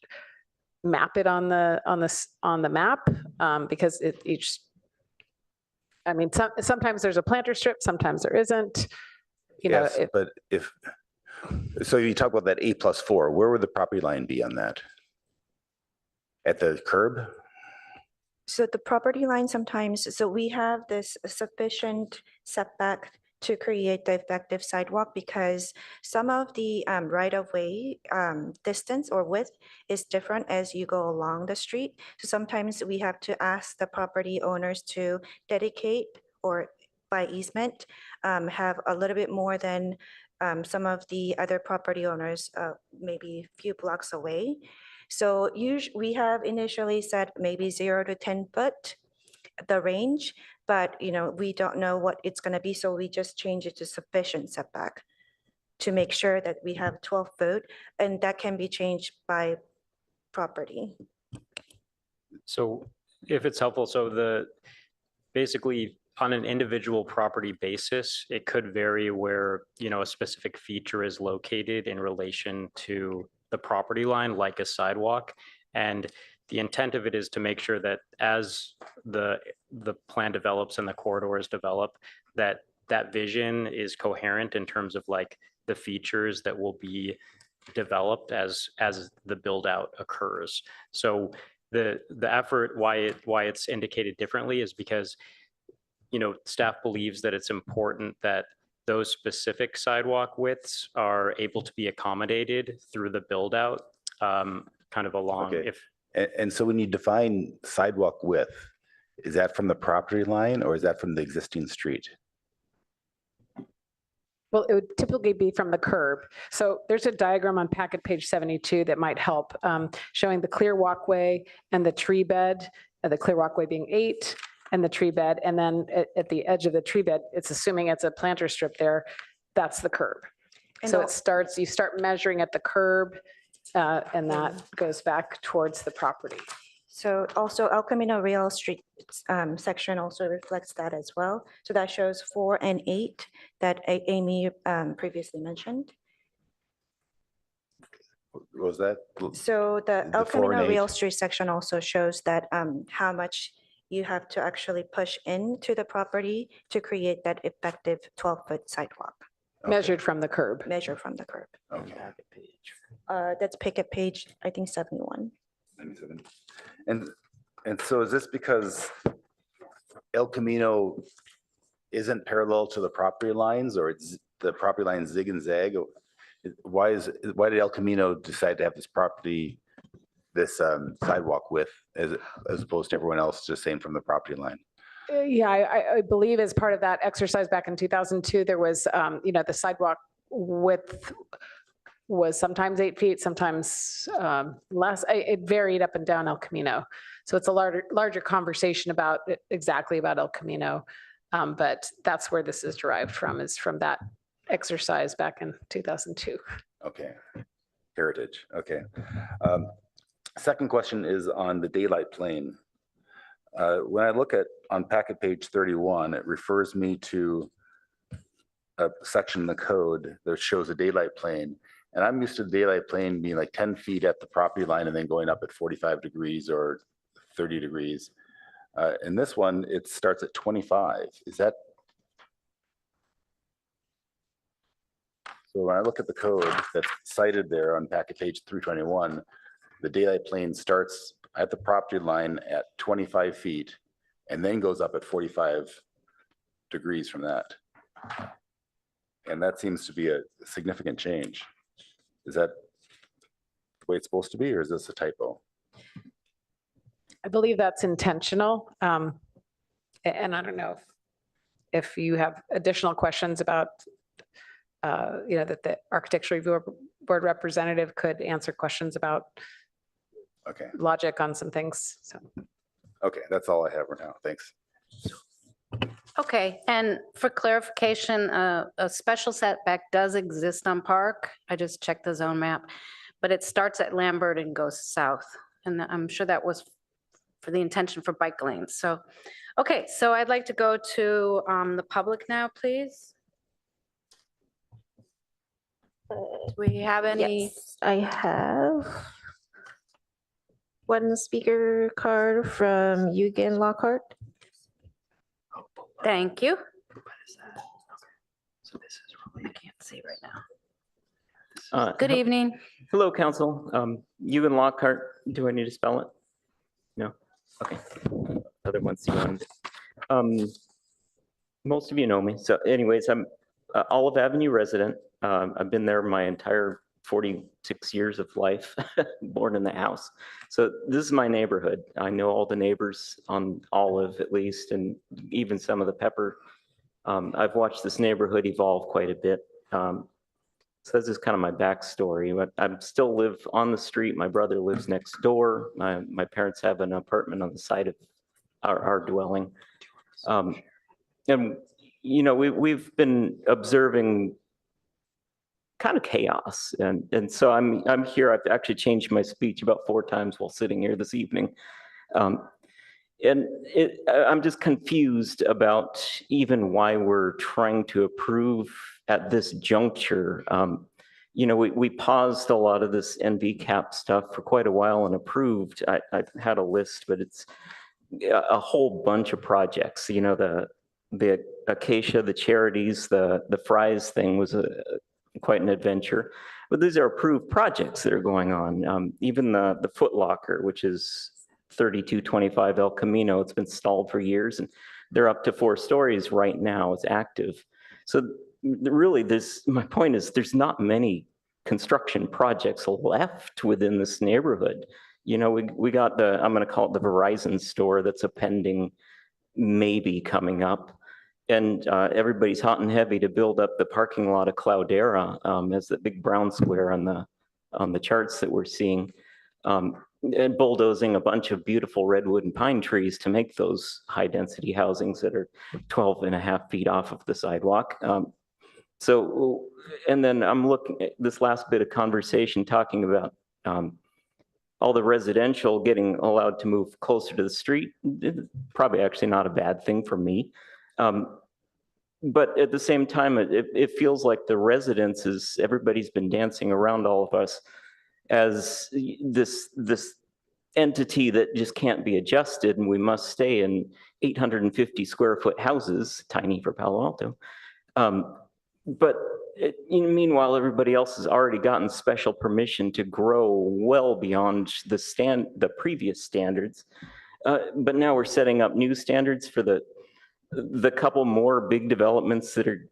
map it on the map? Because sometimes there's a planter strip, sometimes there isn't. Yes, but so you talk about that 8 plus 4, where would the property line be on that? At the curb? So the property line sometimes, so we have this sufficient setback to create the effective sidewalk because some of the right-of-way distance or width is different as you go along the street. So sometimes we have to ask the property owners to dedicate or by easement have a little bit more than some of the other property owners, maybe a few blocks away. So we have initially said maybe 0 to 10 foot, the range, but we don't know what it's going to be. So we just change it to sufficient setback to make sure that we have 12 foot, and that can be changed by property. So if it's helpful, so basically on an individual property basis, it could vary where, a specific feature is located in relation to the property line, like a sidewalk. And the intent of it is to make sure that as the plan develops and the corridors develop, that vision is coherent in terms of like the features that will be developed as the build out occurs. So the effort, why it's indicated differently is because, staff believes that it's important that those specific sidewalk widths are able to be accommodated through the build out kind of along. Okay. And so when you define sidewalk width, is that from the property line or is that from the existing street? Well, it would typically be from the curb. So there's a diagram on packet page 72 that might help, showing the clear walkway and the tree bed, the clear walkway being 8 and the tree bed. And then at the edge of the tree bed, it's assuming it's a planter strip there, that's the curb. And So you start measuring at the curb and that goes back towards the property. So also El Camino Real Street section also reflects that as well. So that shows 4 and 8 that Amy previously mentioned. What was that? So the The El 4 and Camino Real 8. Street section also shows that how much you have to actually push into the property to create that effective 12-foot sidewalk, Measured from the curb. measure from the curb. Okay. That's picket page, I think 71. 97. And so is this because El Camino isn't parallel to the property lines, or it's the property lines zig and zag? Why did El Camino decide to have this sidewalk width as opposed to everyone else just saying from the property line? Yeah, I believe as part of that exercise back in 2002, there was, the sidewalk width was sometimes 8 feet, sometimes less. It varied up and down El Camino. So it's a larger conversation about exactly about El Camino. But that's where this is derived from, is from that exercise back in 2002. Okay, heritage, okay. Second question is on the daylight plane. When I look at on packet page 31, it refers me to a section in the code that shows a daylight plane. And I'm used to the daylight plane being like 10 feet at the property line and then going up at 45 degrees or 30 degrees. In this one, it starts at 25. Is that? So when I look at the code that's cited there on packet page 321, the daylight plane starts at the property line at 25 feet and then goes up at 45 degrees from that. And that seems to be a significant change. Is that the way it's supposed to be, or is this a typo? I believe that's intentional. And I don't know if you have additional questions about, that the Architecture Review Board representative could answer questions about Okay, logic on some things. So, okay, that's all I have for now. Thanks. Okay, and for clarification, a special setback does exist on Park. I just checked the zone map, but it starts at Lambert and goes south. And I'm sure that was for the intention for bike lanes. So, okay, so I'd like to go to the public now, please. Do we have any? Yes, I have one speaker card from Eugen Lockhart. Thank you. I can't see right now. Good evening. Hello, Council. Eugen Lockhart. Do I need to spell it? No? Okay. Other ones you wanted. Most of you know me. So anyways, I'm Olive Avenue resident. I've been there my entire 46 years of life, born in the house. So this is my neighborhood. I know all the neighbors on Olive at least, and even some of the Pepper. I've watched this neighborhood evolve quite a bit. So this is kind of my backstory. But I still live on the street. My brother lives next door. My parents have an apartment on the side of our dwelling. And, we've been observing kind of chaos. And so I'm here. I've actually changed my speech about 4 times while sitting here this evening. I'm just confused about even why we're trying to approve at this juncture. We paused a lot of this NVCAP stuff for quite a while and approved. I had a list, but it's a whole bunch of projects. The Acacia, the charities, the Fries thing was quite an adventure. But these are approved projects that are going on. Even the Foot Locker, which is 3225 El Camino, it's been stalled for years, and they're up to 4 stories right now. It's active. So really, my point is there's not many construction projects left within this neighborhood. We got I'm going to call it the Verizon store that's a pending maybe coming up. And everybody's hot and heavy to build up the parking lot of Cloudera as the big brown square on the charts that we're seeing, and bulldozing a bunch of beautiful redwood and pine trees to make those high density housings that are 12.5 feet off of the sidewalk. And then I'm looking at this last bit of conversation talking about all the residential getting allowed to move closer to the street. Probably actually not a bad thing for me. But at the same time, it feels like the residents everybody's been dancing around all of us as this entity that just can't be adjusted, and we must stay in 850 square foot houses, tiny for Palo Alto. But meanwhile, everybody else has already gotten special permission to grow well beyond the previous standards. But now we're setting up new standards for the couple more big developments that are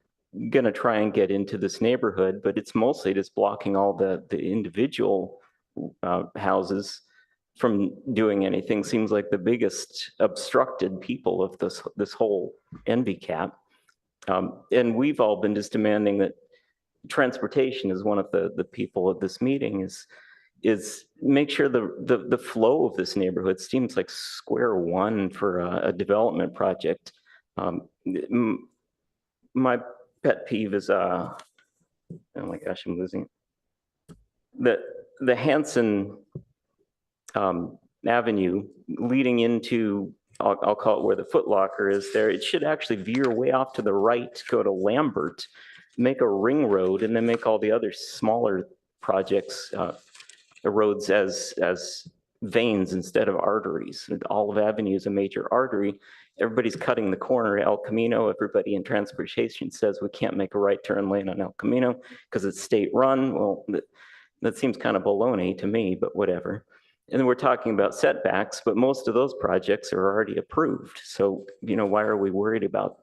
going to try and get into this neighborhood, but it's mostly just blocking all the individual houses from doing anything. Seems like the biggest obstructed people of this whole NVCAP. And we've all been just demanding that transportation is one of the people at this meeting is make sure the flow of this neighborhood seems like square one for a development project. My pet peeve is, oh my gosh, I'm losing it. The Hanson Avenue leading into, I'll call it where the Foot Locker is there, it should actually veer way off to the right, go to Lambert, make a ring road, and then make all the other smaller projects, the roads as veins instead of arteries. And Olive Avenue is a major artery. Everybody's cutting the corner at El Camino. Everybody in transportation says we can't make a right turn lane on El Camino because it's state run. Well, that seems kind of baloney to me, but whatever. And then we're talking about setbacks, but most of those projects are already approved. So, why are we worried about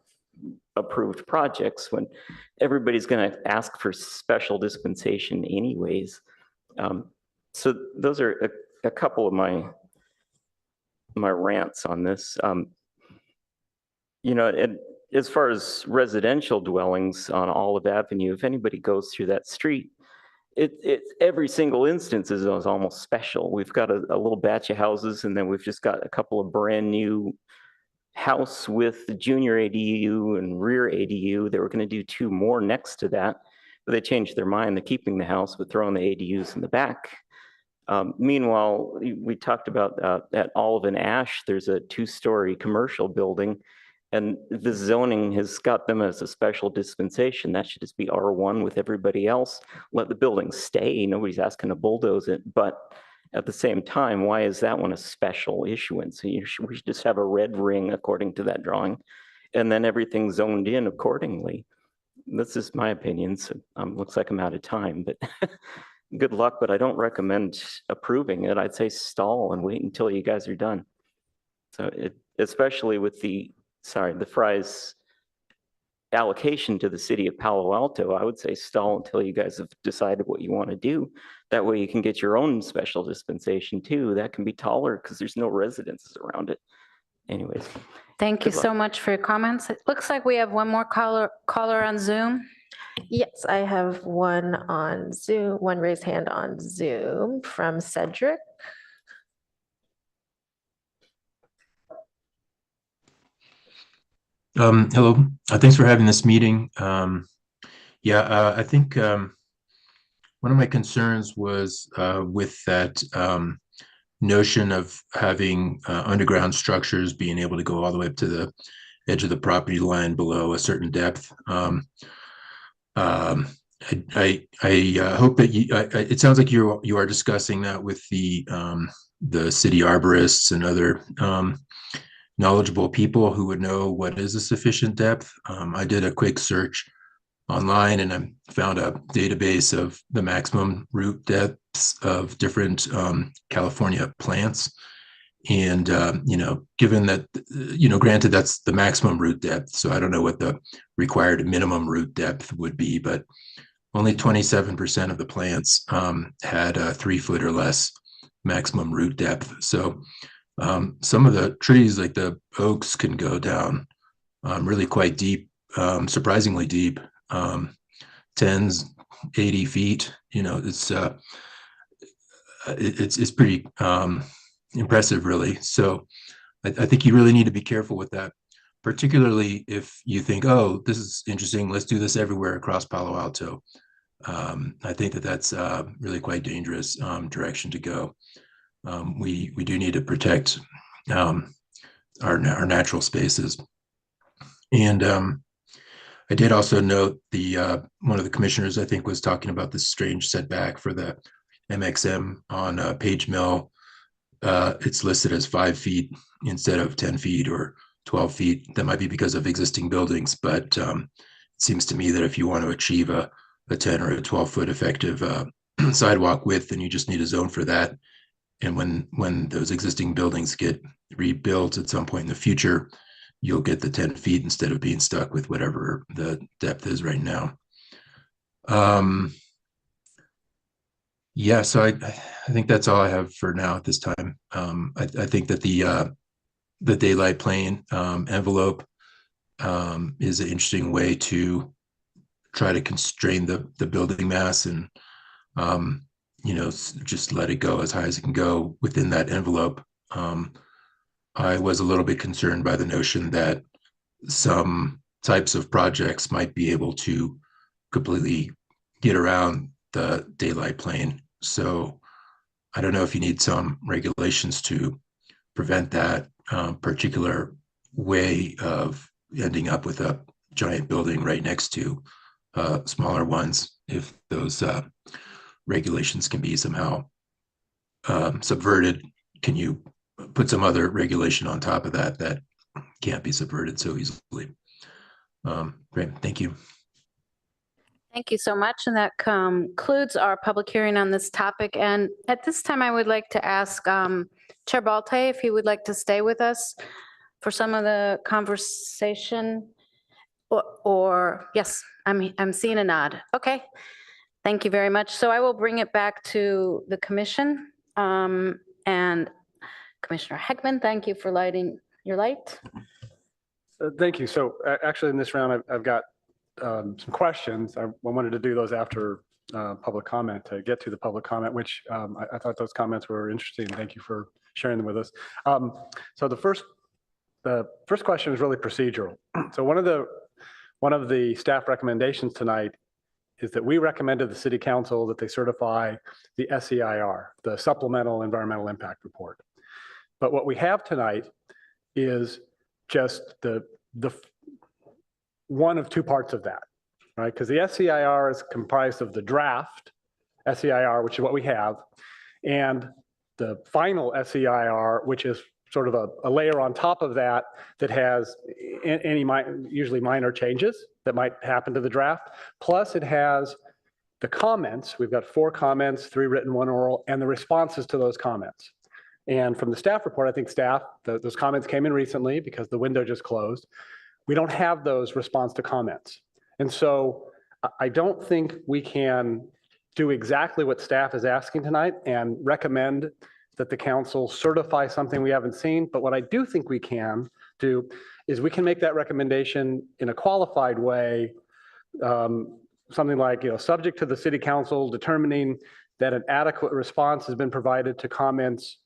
approved projects when everybody's going to ask for special dispensation anyways? So those are a couple of my rants on this. And as far as residential dwellings on Olive Avenue, if anybody goes through that street, every single instance is almost special. We've got a little batch of houses, and then we've just got a couple of brand new house with the junior ADU and rear ADU. They were going to do 2 more next to that, but they changed their mind. They're keeping the house, but throwing the ADUs in the back. Meanwhile, we talked about at Olive and Ash, there's a 2-story commercial building, and the zoning has got them as a special dispensation. That should just be R1 with everybody else. Let the building stay. Nobody's asking to bulldoze it. But at the same time, why is that one a special issuance? We should just have a red ring according to that drawing, and then everything zoned in accordingly. This is my opinion. So looks like I'm out of time, but good luck. But I don't recommend approving it. I'd say stall and wait until you guys are done. So especially with the Fry's allocation to the city of Palo Alto, I would say stall until you guys have decided what you want to do. That way you can get your own special dispensation too. That can be taller because there's no residences around it. Anyways. Thank you so much for your comments. It looks like we have one more caller on Zoom. Yes, I have one on Zoom, one raised hand on Zoom from Cedric. Hello, thanks for having this meeting. I think one of my concerns was with that notion of having underground structures being able to go all the way up to the edge of the property line below a certain depth. I hope that it sounds like you are discussing that with the city arborists and other knowledgeable people who would know what is a sufficient depth. I did a quick search online and I found a database of the maximum root depths of different California plants. And, given that, granted that's the maximum root depth, so I don't know what the required minimum root depth would be, but only 27% of the plants had a 3 foot or less maximum root depth. So some of the trees like the oaks can go down really quite deep, surprisingly deep, 10s, 80 feet. It's pretty impressive, really. So I think you really need to be careful with that, particularly if you think, oh, this is interesting, let's do this everywhere across Palo Alto. I think that's really quite dangerous direction to go. We do need to protect our natural spaces. And I did also note one of the commissioners, I think, was talking about this strange setback for the MXM on Page Mill. It's listed as 5 feet instead of 10 feet or 12 feet. That might be because of existing buildings, but it seems to me that if you want to achieve a 10 or a 12-foot effective sidewalk width, then you just need a zone for that. And when those existing buildings get rebuilt at some point in the future, you'll get the 10 feet instead of being stuck with whatever the depth is right now. So I think that's all I have for now at this time. I think that the daylight plane envelope is an interesting way to try to constrain the building mass and, just let it go as high as it can go within that envelope. I was a little bit concerned by the notion that some types of projects might be able to completely get around the daylight plane. So I don't know if you need some regulations to prevent that particular way of ending up with a giant building right next to smaller ones, if those regulations can be somehow subverted. Can you put some other regulation on top of that that can't be subverted so easily? Great, thank you. Thank you so much. And that concludes our public hearing on this topic. And at this time, I would like to ask Chair Balte if he would like to stay with us for some of the conversation. Or yes, I'm seeing a nod. Okay. Thank you very much. So I will bring it back to the commission. And Commissioner Heckman, thank you for lighting your light. Thank you. So actually in this round, I've got some questions. I wanted to do those after public comment to get to the public comment, which I thought those comments were interesting. Thank you for sharing them with us. So the first question is really procedural. So one of the staff recommendations tonight is that we recommended the City Council that they certify the SEIR, the Supplemental Environmental Impact Report. But what we have tonight is just the one of two parts of that, right? Because the SEIR is comprised of the draft SEIR, which is what we have, and the final SEIR, which is sort of a layer on top of that that has usually minor changes that might happen to the draft. Plus it has the comments. We've got 4 comments, 3 written, 1 oral, and the responses to those comments. And from the staff report, I think staff, those comments came in recently because the window just closed. We don't have those response to comments. And so I don't think we can do exactly what staff is asking tonight and recommend that the council certify something we haven't seen. But what I do think we can do is we can make that recommendation in a qualified way, something like, subject to the City Council determining that an adequate response has been provided to comments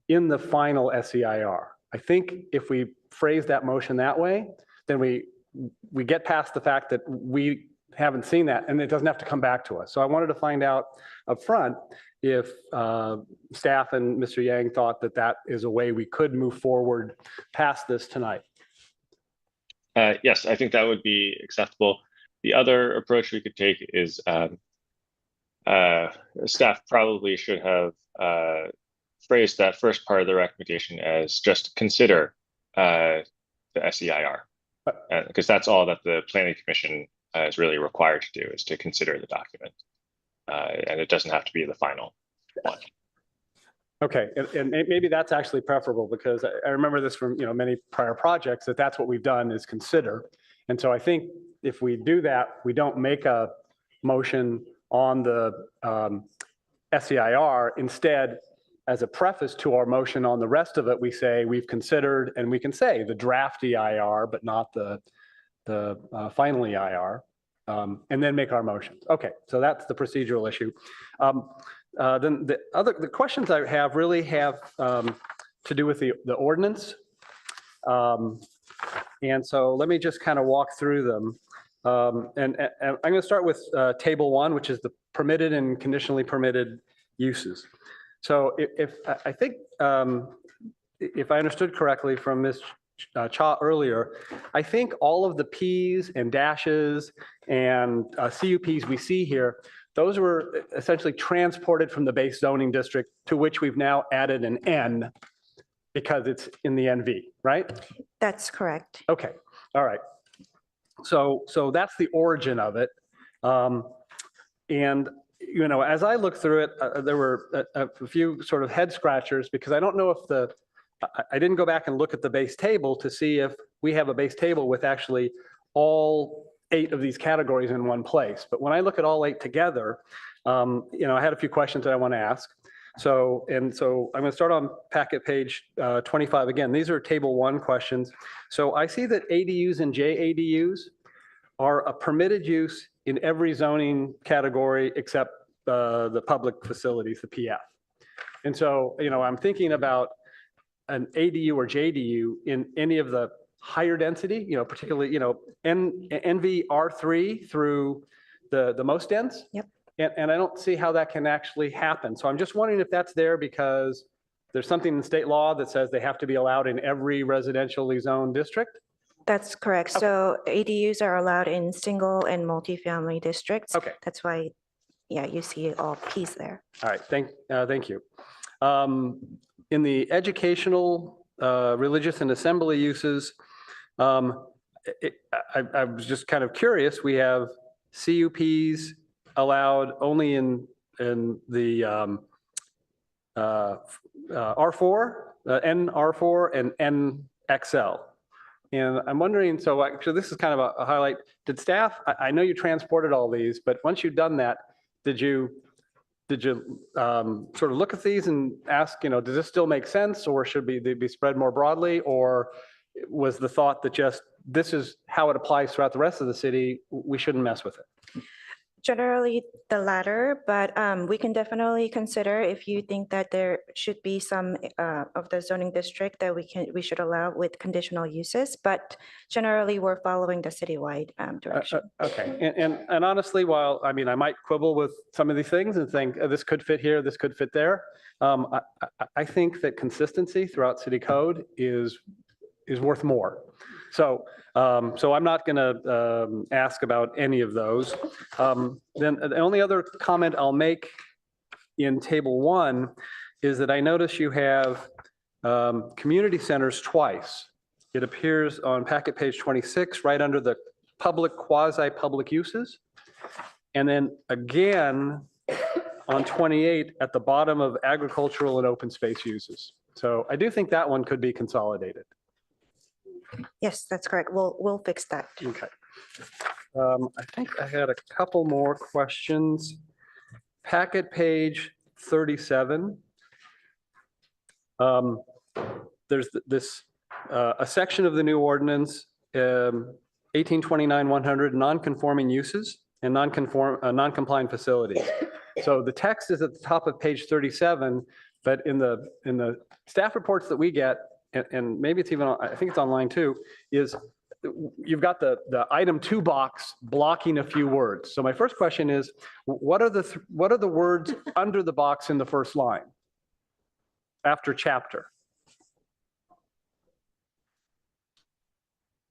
in the final SEIR. I think if we phrase that motion that way, then we get past the fact that we haven't seen that and it doesn't have to come back to us. So I wanted to find out up front if staff and Mr. Yang thought that that is a way we could move forward past this tonight. Yes, I think that would be acceptable. The other approach we could take is staff probably should have phrased that first part of the recommendation as just consider the SEIR, because that's all that the Planning Commission is really required to do, is to consider the document, and it doesn't have to be the final one. Okay, and maybe that's actually preferable, because I remember this from many prior projects that's what we've done is consider. And so I think if we do that, we don't make a motion on the SEIR. Instead, as a preface to our motion on the rest of it, we say we've considered, and we can say the draft EIR, but not the final EIR, and then make our motions. Okay, so that's the procedural issue. Then the questions I have really have to do with the ordinance. And so let me just kind of walk through them. And I'm going to start with table 1, which is the permitted and conditionally permitted uses. So if I think, if I understood correctly from Ms. Cha earlier, I think all of the Ps and dashes and CUPs we see here, those were essentially transported from the base zoning district, to which we've now added an N because it's in the NV, right? That's correct. Okay, all right. So that's the origin of it. And as I looked through it, there were a few sort of head scratchers, because I don't know if I didn't go back and look at the base table to see if we have a base table with actually all 8 of these categories in one place. But when I look at all 8 together, I had a few questions that I want to ask. So I'm going to start on packet page 25 again. These are table 1 questions. So I see that ADUs and JADUs are a permitted use in every zoning category except the public facilities, the PF. And so, I'm thinking about an ADU or JDU in any of the higher density, particularly, NV R3 through the most dense. Yep. And I don't see how that can actually happen. So I'm just wondering if that's there because there's something in state law that says they have to be allowed in every residentially zoned district. That's correct. So ADUs are allowed in single and multifamily districts. Okay. That's why, yeah, you see all Ps there. All right, thank you. In the educational, religious and assembly uses, I was just kind of curious. We have CUPs allowed only in the R4, NR4, and NXL. And I'm wondering, so actually this is kind of a highlight. Did staff, I know you transported all these, but once you've done that, did you sort of look at these and ask, does this still make sense, or should they be spread more broadly? Or was the thought that just this is how it applies throughout the rest of the city, we shouldn't mess with it? Generally the latter, but we can definitely consider if you think that there should be some of the zoning district that we should allow with conditional uses, but generally we're following the citywide direction. Okay, and honestly, while I might quibble with some of these things and think this could fit here, this could fit there, I think that consistency throughout city code is worth more. So I'm not going to ask about any of those. Then the only other comment I'll make in table 1 is that I notice you have community centers twice. It appears on packet page 26, right under the public, quasi-public uses. And then again on 28 at the bottom of agricultural and open space uses. So I do think that one could be consolidated. Yes, that's correct. We'll fix that. Okay. I think I had a couple more questions. Packet page 37. There's this, a section of the new ordinance, 1829-100, non-conforming uses and non-compliant facilities. So the text is at the top of page 37, but in the staff reports that we get, and maybe it's even, I think it's online too, is you've got the item 2 box blocking a few words. So my first question is, what are the words under the box in the first line after chapter?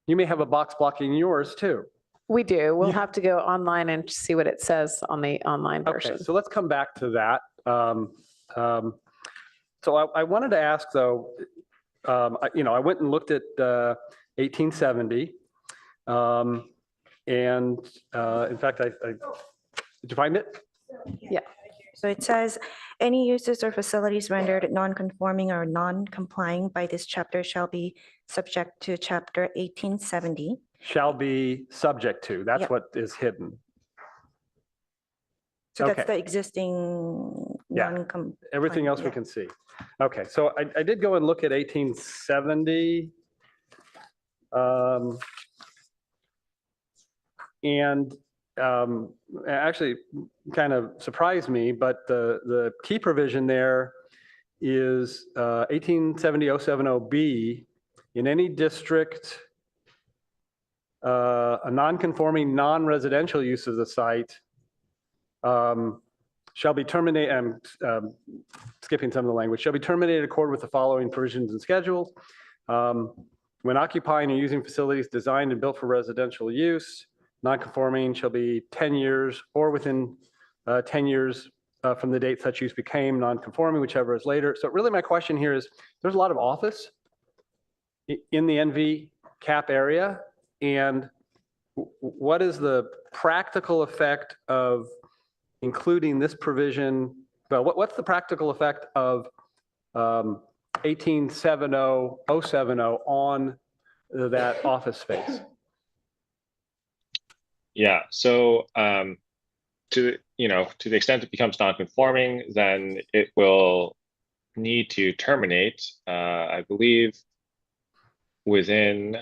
You may have a box blocking yours too. We do. We'll have to go online and see what it says on the online version. Okay, so let's come back to that. So I wanted to ask though, I went and looked at 1870. And in fact, did you find it? Yeah. So it says, any uses or facilities rendered non-conforming or non-complying by this chapter shall be subject to chapter 1870. Shall be subject to, that's Yep. what is hidden. So that's Okay. the existing Yeah. non-com. Everything else we yeah. can see. Okay, so I did go and look at 1870. And actually kind of surprised me, but the key provision there is 1870-070B. In any district, a non-conforming non-residential use of the site shall be terminated, I'm skipping some of the language, shall be terminated in accord with the following provisions and schedules. When occupying or using facilities designed and built for residential use, non-conforming shall be 10 years or within 10 years from the date such use became non-conforming, whichever is later. So really my question here is, there's a lot of office in the NV cap area, and what is the practical effect of including this provision? Well, what's the practical effect of 1870-070 on that office space? Yeah, so to the extent it becomes non-conforming, then it will need to terminate, I believe, within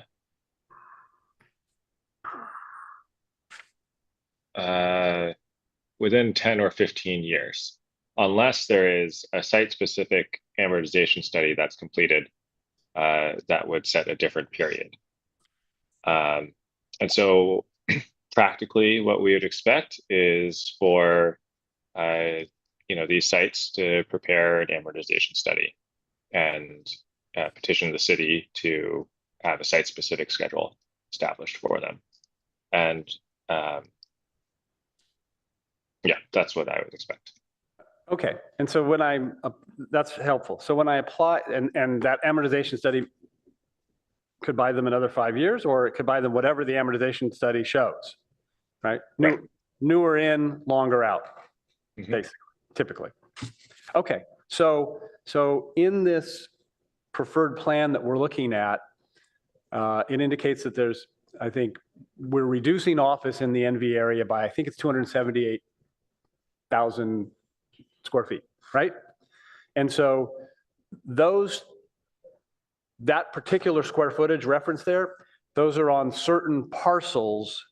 within 10 or 15 years, unless there is a site-specific amortization study that's completed that would set a different period. And so practically what we would expect is for these sites to prepare an amortization study and petition the city to have a site-specific schedule established for them. And yeah, that's what I would expect. Okay, and so when that's helpful. So when I apply, and that amortization study could buy them another 5 years, or it could buy them whatever the amortization study shows, right? Newer in, longer out, basically, typically. Okay, so in this preferred plan that we're looking at, it indicates that I think we're reducing office in the NV area by, I think it's 278,000 square feet, right? And so that particular square footage reference there, those are on certain parcels.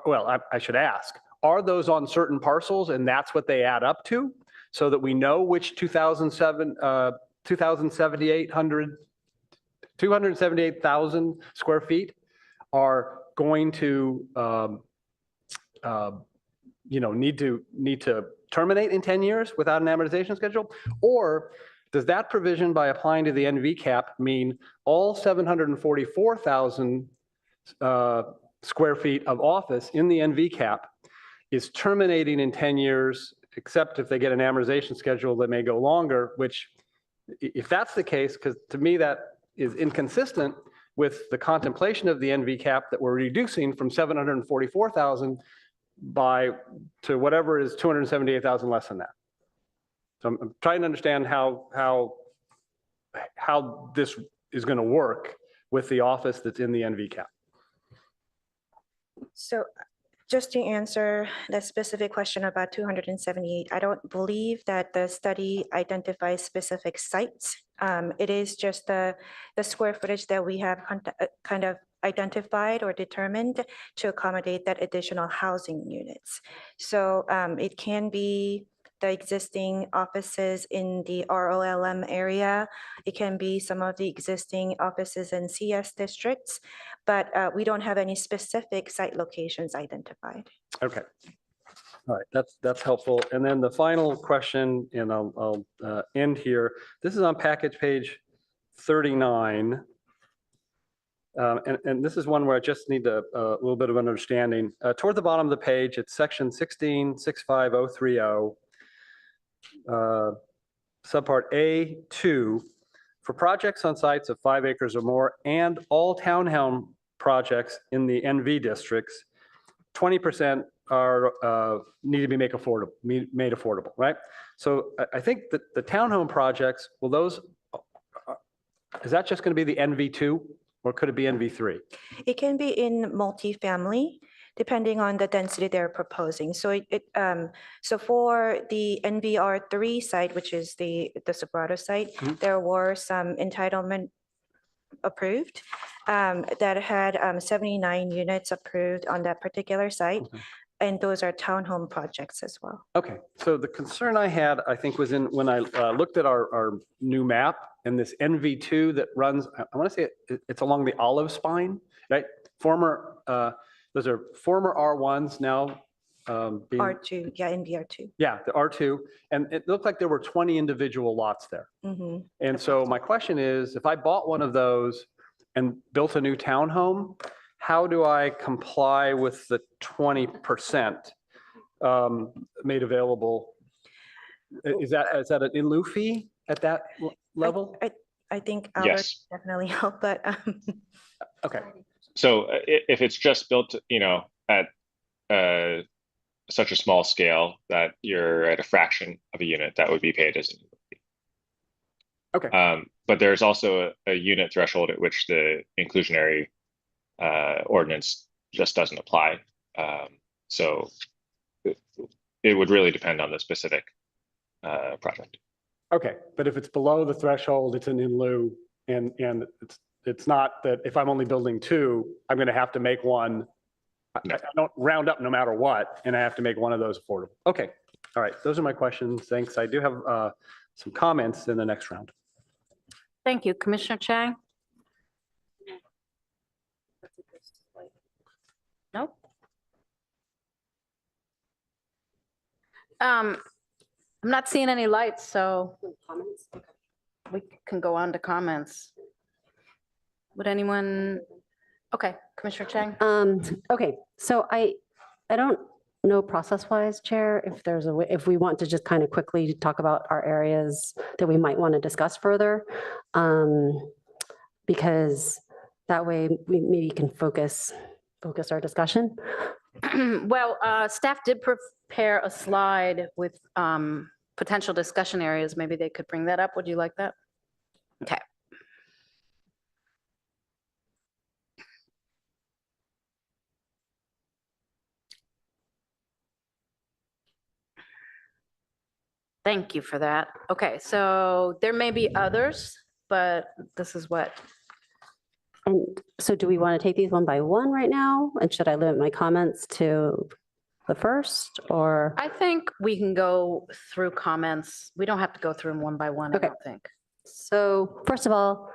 Well, I should ask, are those on certain parcels and that's what they add up to? So that we know which 278,000 square feet are going to, need to terminate in 10 years without an amortization schedule? Or does that provision, by applying to the NV cap, mean all 744,000 square feet of office in the NV cap is terminating in 10 years, except if they get an amortization schedule that may go longer, which, if that's the case, because to me that is inconsistent with the contemplation of the NV cap that we're reducing from 744,000 to whatever is 278,000 less than that. So I'm trying to understand how this is going to work with the office that's in the NV cap. So just to answer that specific question about 278, I don't believe that the study identifies specific sites. It is just the square footage that we have kind of identified or determined to accommodate that additional housing units. So it can be the existing offices in the ROLM area. It can be some of the existing offices in CS districts, but we don't have any specific site locations identified. Okay. All right, that's helpful. And then the final question, and I'll end here. This is on package page 39. And this is one where I just need a little bit of an understanding. Toward the bottom of the page, it's section 16-65030, subpart A2, for projects on sites of 5 acres or more and all townhome projects in the NV districts, 20% need to be made affordable, right? So I think that the townhome projects, is that just going to be the NV2? Or could it be NV3? It can be in multifamily, depending on the density they're proposing. So so for the NVR3 site, which is the Sobrato site, there were some entitlement approved that had 79 units approved on that particular site. And those are townhome projects as well. Okay, so the concern I had, I think, was when I looked at our new map and this NV2 that runs, I want to say it's along the olive spine, right? Those are former R1s now. R2, yeah, NVR2. Yeah, the R2. And it looked like there were 20 individual lots there. And so my question is, if I bought one of those and built a new townhome, how do I comply with the 20% made available? Is that an in lieu fee at that level? I think Albert definitely help, but okay. So if it's just built, at such a small scale that you're at a fraction of a unit, that would be paid as an in lieu fee. Okay. But there's also a unit threshold at which the inclusionary ordinance just doesn't apply. So it would really depend on the specific project. Okay, but if it's below the threshold, it's an in lieu, and it's not that if I'm only building 2, I'm going to have to make one I don't round up no matter what, and I have to make one of those affordable. Okay, all right, those are my questions. Thanks. I do have some comments in the next round. Thank you. Commissioner Chang? Nope. I'm not seeing any lights, so we can go on to comments. Would anyone? Okay, Commissioner Chang? Okay, so I don't know process-wise, Chair, if there's a way, if we want to just kind of quickly talk about our areas that we might want to discuss further, because that way we maybe can focus our discussion. Well, staff did prepare a slide with potential discussion areas. Maybe they could bring that up. Would you like that? Okay. Thank you for that. Okay, so there may be others, but this is what. And so do we want to take these one by one right now? And should I limit my comments to the first, or? I think we can go through comments. We don't have to go through them one by one, Okay. I don't think. So first of all,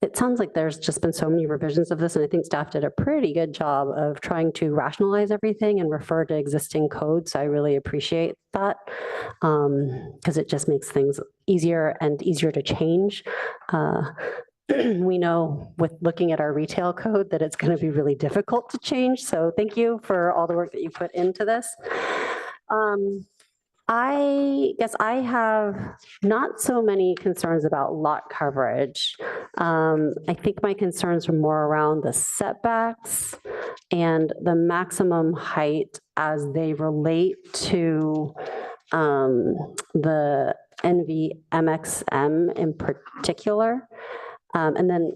it sounds like there's just been so many revisions of this, and I think staff did a pretty good job of trying to rationalize everything and refer to existing codes. So I really appreciate that, because it just makes things easier and easier to change. We know with looking at our retail code that it's going to be really difficult to change. So thank you for all the work that you put into this. I guess I have not so many concerns about lot coverage. I think my concerns are more around the setbacks and the maximum height as they relate to the NVMXM in particular. And then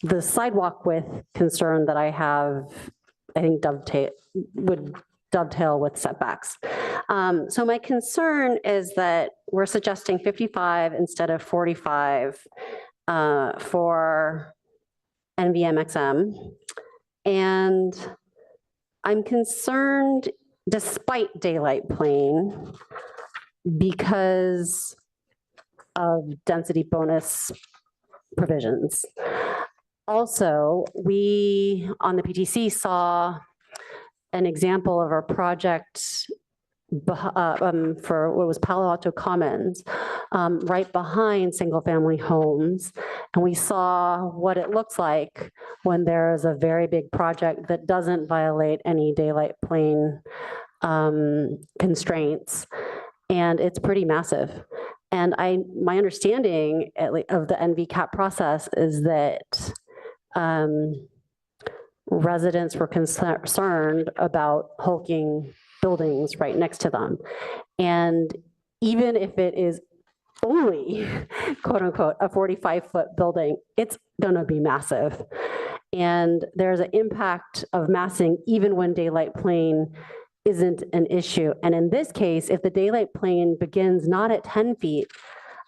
the sidewalk width concern that I have, I think would dovetail with setbacks. So my concern is that we're suggesting 55 instead of 45 for NVMXM. And I'm concerned despite daylight plane because of density bonus provisions. Also, we on the PTC saw an example of our project for what was Palo Alto Commons, right behind single-family homes. And we saw what it looks like when there is a very big project that doesn't violate any daylight plane constraints. And it's pretty massive. And my understanding of the NVCAP process is that residents were concerned about hulking buildings right next to them. And even if it is only, quote unquote, a 45-foot building, it's going to be massive. And there's an impact of massing even when daylight plane isn't an issue. And in this case, if the daylight plane begins not at 10 feet,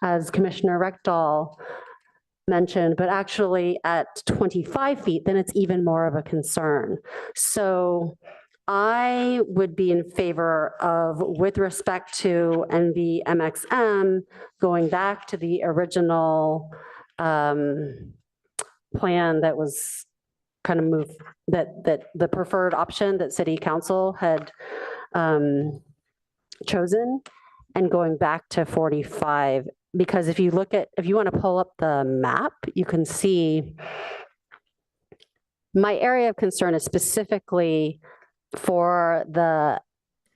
as Commissioner Reckdahl mentioned, but actually at 25 feet, then it's even more of a concern. So I would be in favor of, with respect to NVMXM, going back to the original plan that was kind of moved, that the preferred option that City Council had chosen, and going back to 45. Because if you want to pull up the map, you can see my area of concern is specifically for the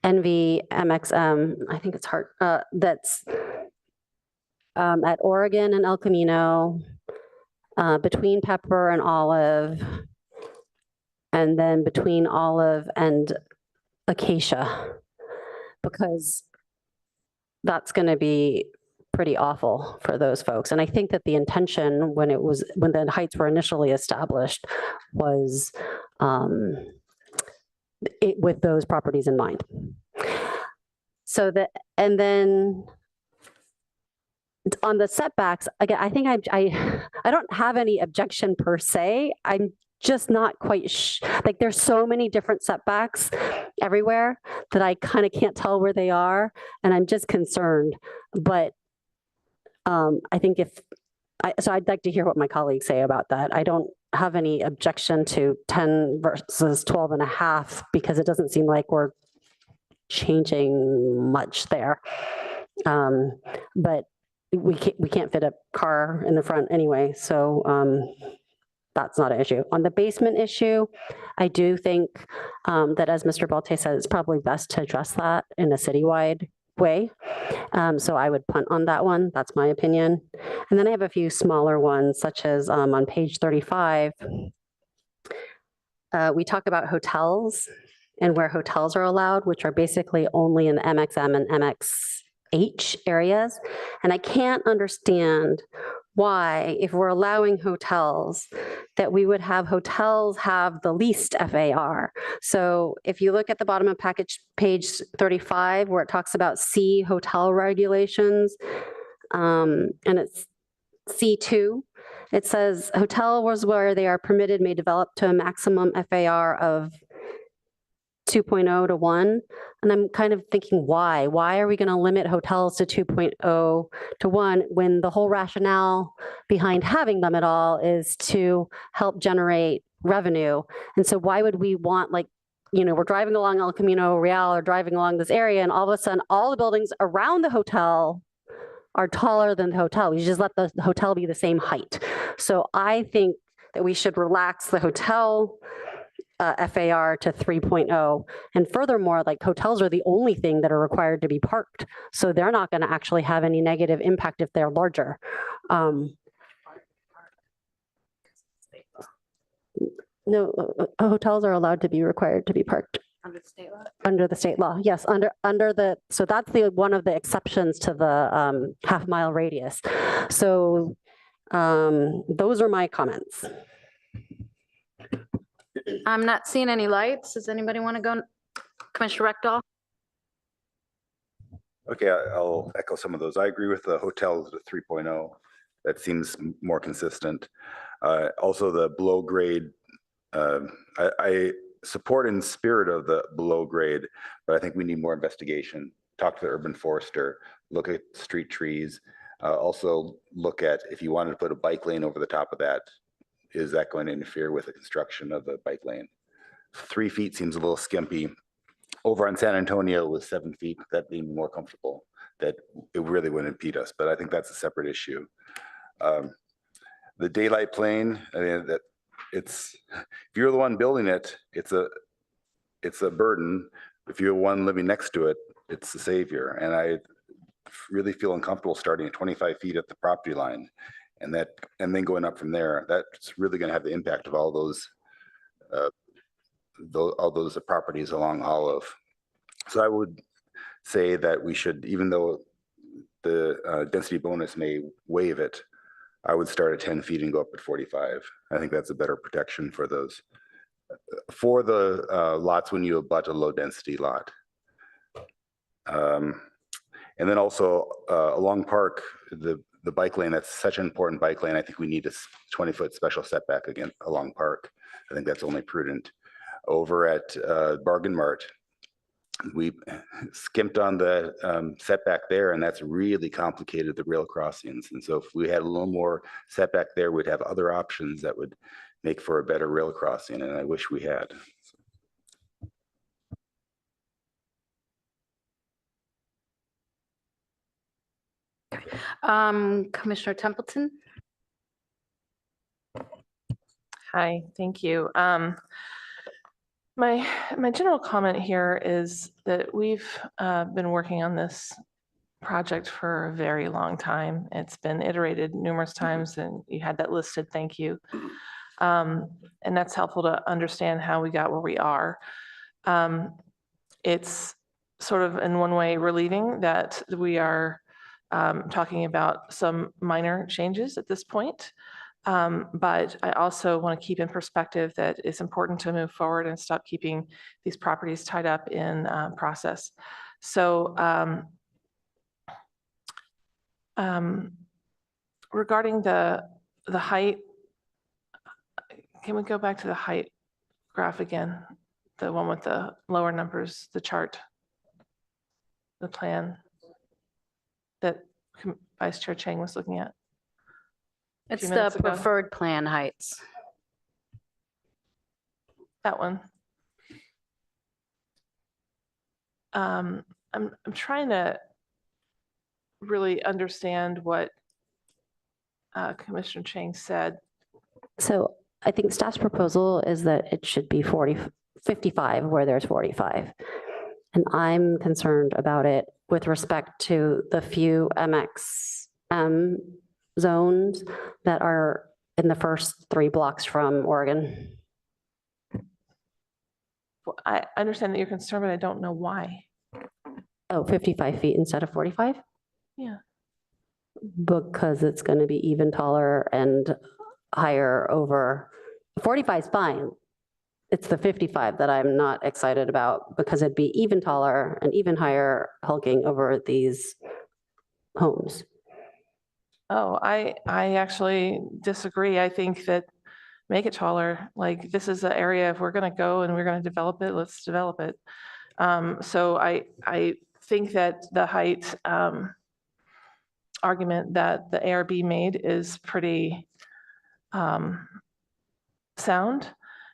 NVMXM, I think it's hard, that's at Oregon and El Camino, between Pepper and Olive, and then between Olive and Acacia, because that's going to be pretty awful for those folks. And I think that the intention when the heights were initially established was with those properties in mind. So and then on the setbacks, again, I think I don't have any objection per se. I'm just not quite like there's so many different setbacks everywhere that I kind of can't tell where they are, and I'm just concerned. But I think so I'd like to hear what my colleagues say about that. I don't have any objection to 10 versus 12 and a half because it doesn't seem like we're changing much there. But we can't fit a car in the front anyway, so that's not an issue. On the basement issue, I do think that, as Mr. Balte said, it's probably best to address that in a citywide way. So I would punt on that one. That's my opinion. And then I have a few smaller ones, such as on page 35, we talk about hotels and where hotels are allowed, which are basically only in the MXM and MXH areas. And I can't understand why, if we're allowing hotels, that we would have hotels have the least FAR. So if you look at the bottom of page 35, where it talks about C hotel regulations, and it's C2, it says hotels where they are permitted may develop to a maximum FAR of 2.0 to 1. And I'm kind of thinking, why? Why are we going to limit hotels to 2.0 to 1 when the whole rationale behind having them at all is to help generate revenue? And so why would we want, like, you know, we're driving along El Camino Real or driving along this area, and all of a sudden all the buildings around the hotel are taller than the hotel. We just let the hotel be the same height. So I think that we should relax the hotel FAR to 3.0. And furthermore, like, hotels are the only thing that are required to be parked. So they're not going to actually have any negative impact if they're larger. No, hotels are allowed to be required to be parked. Under the state law? Under the state law, yes, under the, so that's one of the exceptions to the half-mile radius. So those are my comments. I'm not seeing any lights. Does anybody want to go? Commissioner Rectal? Okay, I'll echo some of those. I agree with the hotels at 3.0. That seems more consistent. Also, the below grade, I support in spirit of the below grade, but I think we need more investigation. Talk to the urban forester, look at street trees. Also look at, if you wanted to put a bike lane over the top of that, is that going to interfere with the construction of the bike lane? 3 feet seems a little skimpy. Over on San Antonio with 7 feet, that'd be more comfortable. That it really wouldn't impede us, but I think that's a separate issue. The daylight plane, I mean, that it's, if you're the one building it, it's a burden. If you're the one living next to it, it's the savior. And I really feel uncomfortable starting at 25 feet at the property line, and then going up from there. That's really going to have the impact of all those properties along Olive. So I would say that we should, even though the density bonus may waive it, I would start at 10 feet and go up at 45. I think that's a better protection for those, for the lots when you abut a low density lot. And then also along Park, the bike lane, that's such an important bike lane. I think we need a 20-foot special setback again along Park. I think that's only prudent. Over at Bargain Mart, we skimped on the setback there, and that's really complicated the rail crossings. And so if we had a little more setback there, we'd have other options that would make for a better rail crossing, and I wish we had. Commissioner Templeton? Hi, thank you. My general comment here is that we've been working on this project for a very long time. It's been iterated numerous times, and you had that listed, thank you. And that's helpful to understand how we got where we are. It's sort of in one way relieving that we are talking about some minor changes at this point. But I also want to keep in perspective that it's important to move forward and stop keeping these properties tied up in process. So Regarding the height, can we go back to the height graph again? The one with the lower numbers, the chart, the plan that Vice Chair Chang was looking at. It's the minutes ago. preferred plan heights. That one. I'm trying to really understand what Commissioner Chang said. So I think staff's proposal is that it should be 55 where there's 45. And I'm concerned about it with respect to the few MXM zones that are in the first 3 blocks from Oregon. Well, I understand that you're concerned, but I don't know why. Oh, 55 feet instead of 45? Yeah. Because it's going to be even taller and higher over. 45 is fine. It's the 55 that I'm not excited about because it'd be even taller and even higher hulking over these homes. Oh, I actually disagree. I think that make it taller. Like this is an area, if we're going to go and we're going to develop it, let's develop it. So I think that the height argument that the ARB made is pretty sound.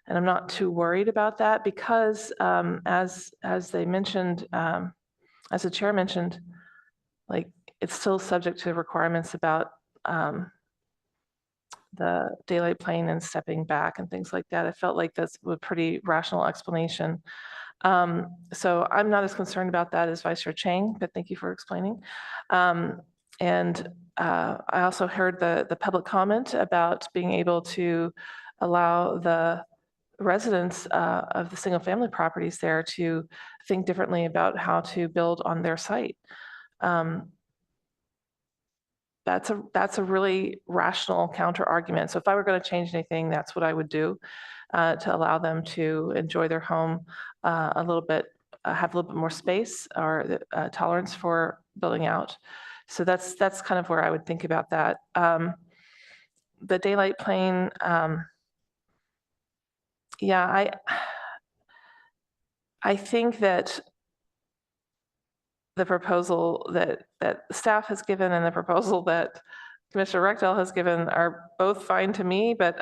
And I'm not too worried about that because as they mentioned, as the chair mentioned, like it's still subject to requirements about the daylight plane and stepping back and things like that. I felt like that's a pretty rational explanation. So I'm not as concerned about that as Vice Chair Chang, but thank you for explaining. And I also heard the public comment about being able to allow the residents of the single family properties there to think differently about how to build on their site. That's a really rational counter argument. So if I were going to change anything, that's what I would do to allow them to enjoy their home a little bit, have a little bit more space or tolerance for building out. So that's kind of where I would think about that. The daylight plane, yeah, I think that the proposal that staff has given and the proposal that Commissioner Rechtel has given are both fine to me, but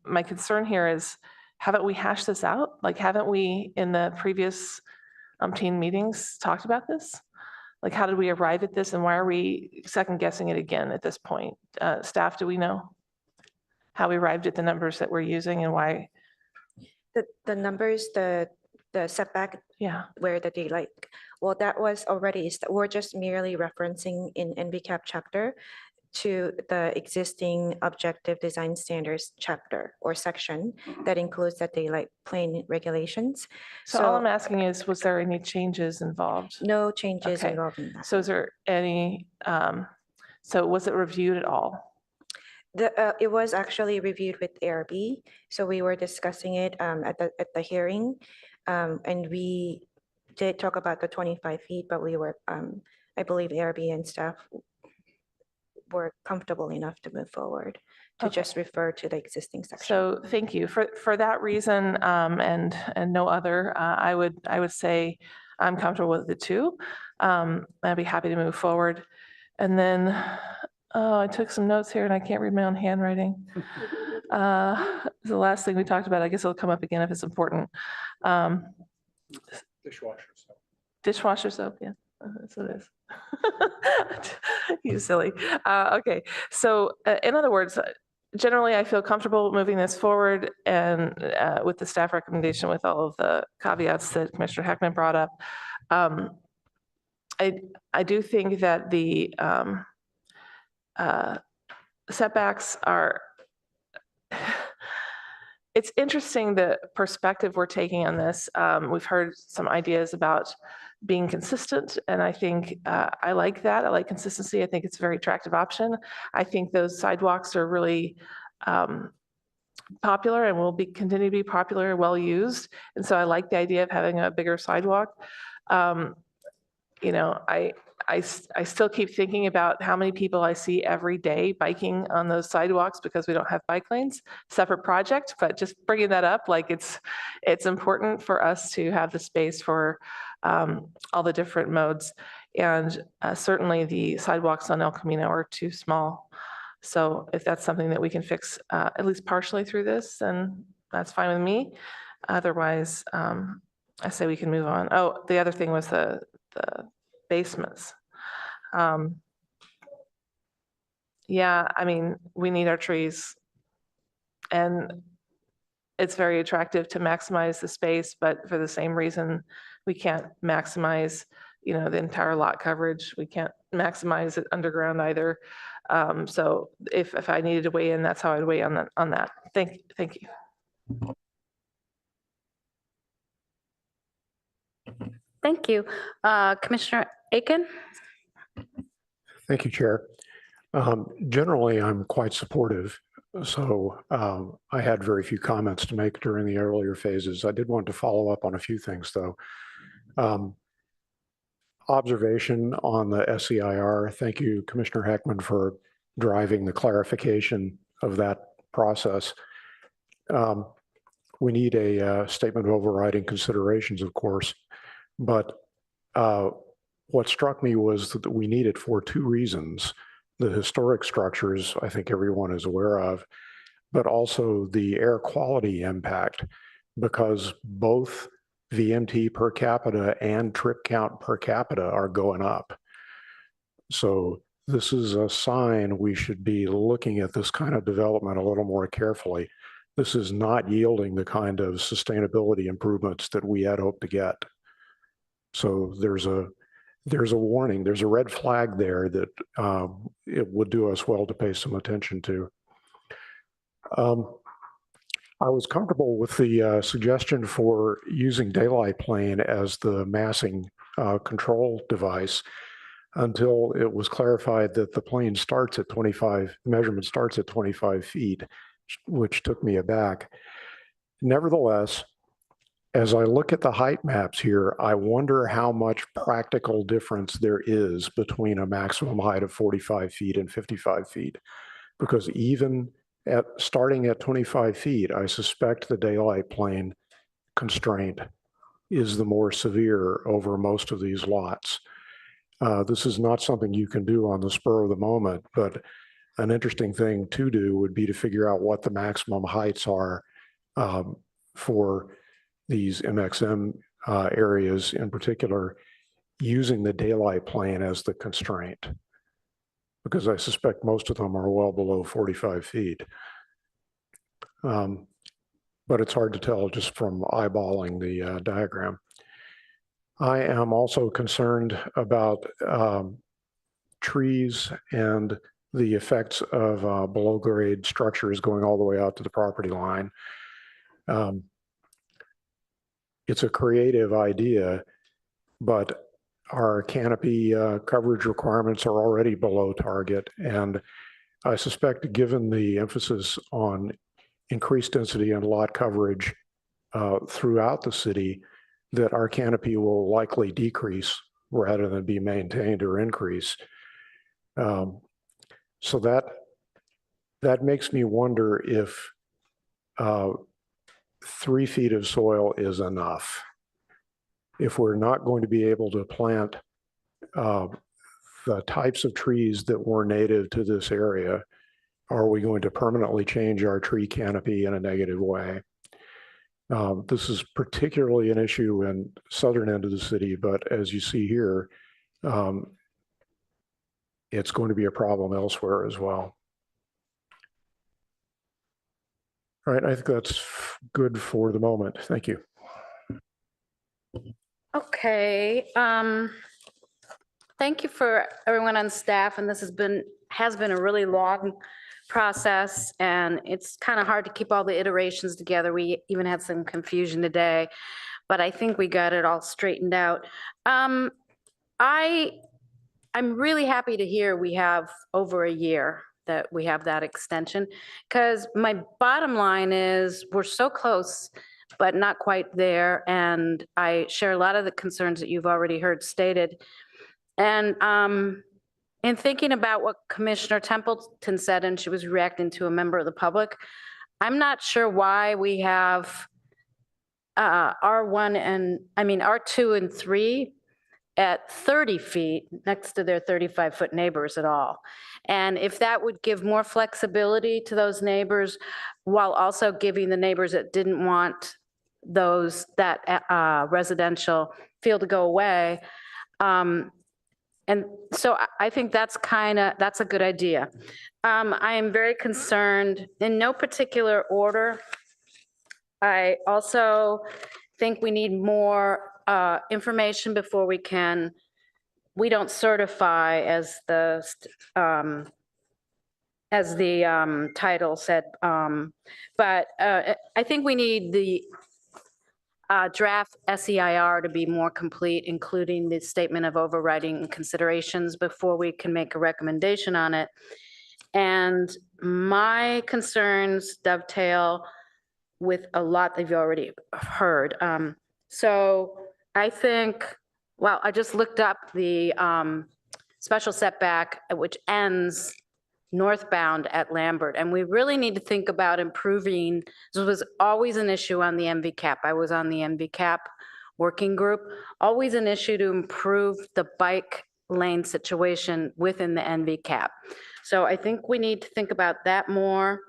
my concern here is, haven't we hashed this out? Like, haven't we in the previous umpteen meetings talked about this? Like, how did we arrive at this and why are we second guessing it again at this point? Staff, do we know how we arrived at the numbers that we're using and why? The numbers, the setback, Yeah. where the daylight, well, that was already, we're just merely referencing in NBCAP chapter to the existing objective design standards chapter or section that includes the daylight plane regulations. So all I'm asking is, was there any changes involved? No changes Okay. involved in that. So is there any, so was it reviewed at all? It was actually reviewed with ARB. So we were discussing it at the hearing. And we did talk about the 25 feet, but we were, I believe ARB and staff were comfortable enough to move forward to just refer to the existing section. So thank you for that reason and no other. I would say I'm comfortable with the two. I'd be happy to move forward. And then, oh, I took some notes here and I can't read my own handwriting. The last thing we talked about, I guess it'll come up again if it's important. Dishwasher soap. Dishwasher soap, yeah, that's what it is. You silly. Okay, so in other words, generally I feel comfortable moving this forward and with the staff recommendation with all of the caveats that Commissioner Heckman brought up. I do think that the setbacks are, it's interesting the perspective we're taking on this. We've heard some ideas about being consistent, and I think I like that. I like consistency. I think it's a very attractive option. I think those sidewalks are really popular and will continue to be popular, well used. And so I like the idea of having a bigger sidewalk. You know, I still keep thinking about how many people I see every day biking on those sidewalks because we don't have bike lanes, separate project, but just bringing that up, like it's important for us to have the space for all the different modes. And certainly the sidewalks on El Camino are too small. So if that's something that we can fix at least partially through this, then that's fine with me. Otherwise, I say we can move on. Oh, the other thing was the basements. Yeah, I mean, we need our trees. And it's very attractive to maximize the space, but for the same reason, we can't maximize, the entire lot coverage. We can't maximize it underground either. So if I needed to weigh in, that's how I'd weigh on that. Thank you. Thank you. Commissioner Aiken? Thank you, Chair. Generally, I'm quite supportive. So I had very few comments to make during the earlier phases. I did want to follow up on a few things, though. Observation on the SEIR. Thank you, Commissioner Heckman, for driving the clarification of that process. We need a statement of overriding considerations, of course, but what struck me was that we need it for two reasons. The historic structures, I think everyone is aware of, but also the air quality impact, because both VMT per capita and trip count per capita are going up. So this is a sign we should be looking at this kind of development a little more carefully. This is not yielding the kind of sustainability improvements that we had hoped to get. So there's a warning, there's a red flag there that it would do us well to pay some attention to. I was comfortable with the suggestion for using daylight plane as the massing control device until it was clarified that the plane starts at 25, measurement starts at 25 feet, which took me aback. Nevertheless, as I look at the height maps here, I wonder how much practical difference there is between a maximum height of 45 feet and 55 feet. Because even starting at 25 feet, I suspect the daylight plane constraint is the more severe over most of these lots. This is not something you can do on the spur of the moment, but an interesting thing to do would be to figure out what the maximum heights are for these MXM areas in particular, using the daylight plane as the constraint, because I suspect most of them are well below 45 feet. But it's hard to tell just from eyeballing the diagram. I am also concerned about trees and the effects of below grade structures going all the way out to the property line. It's a creative idea, but our canopy coverage requirements are already below target. And I suspect, given the emphasis on increased density and lot coverage throughout the city, that our canopy will likely decrease rather than be maintained or increase. So that makes me wonder if 3 feet of soil is enough. If we're not going to be able to plant the types of trees that were native to this area, are we going to permanently change our tree canopy in a negative way? This is particularly an issue in southern end of the city, but as you see here, it's going to be a problem elsewhere as well. All right, I think that's good for the moment. Thank you. Okay. Thank you for everyone on staff, and this has been a really long process, and it's kind of hard to keep all the iterations together. We even had some confusion today, but I think we got it all straightened out. I'm really happy to hear we have over a year that we have that extension, because my bottom line is we're so close, but not quite there. And I share a lot of the concerns that you've already heard stated. And in thinking about what Commissioner Templeton said, and she was reacting to a member of the public, I'm not sure why we have R1 and, I mean, R2 and 3 at 30 feet next to their 35-foot neighbors at all. And if that would give more flexibility to those neighbors while also giving the neighbors that didn't want that residential field to go away. And so I think that's a good idea. I am very concerned, in no particular order. I also think we need more information before we don't certify, as the title said. But I think we need the draft SEIR to be more complete, including the statement of overriding considerations before we can make a recommendation on it. And my concerns dovetail with a lot that you've already heard. So I think, well, I just looked up the special setback, which ends northbound at Lambert, and we really need to think about improving. This was always an issue on the MVCAP. I was on the MVCAP working group, always an issue to improve the bike lane situation within the NVCAP. So I think we need to think about that more.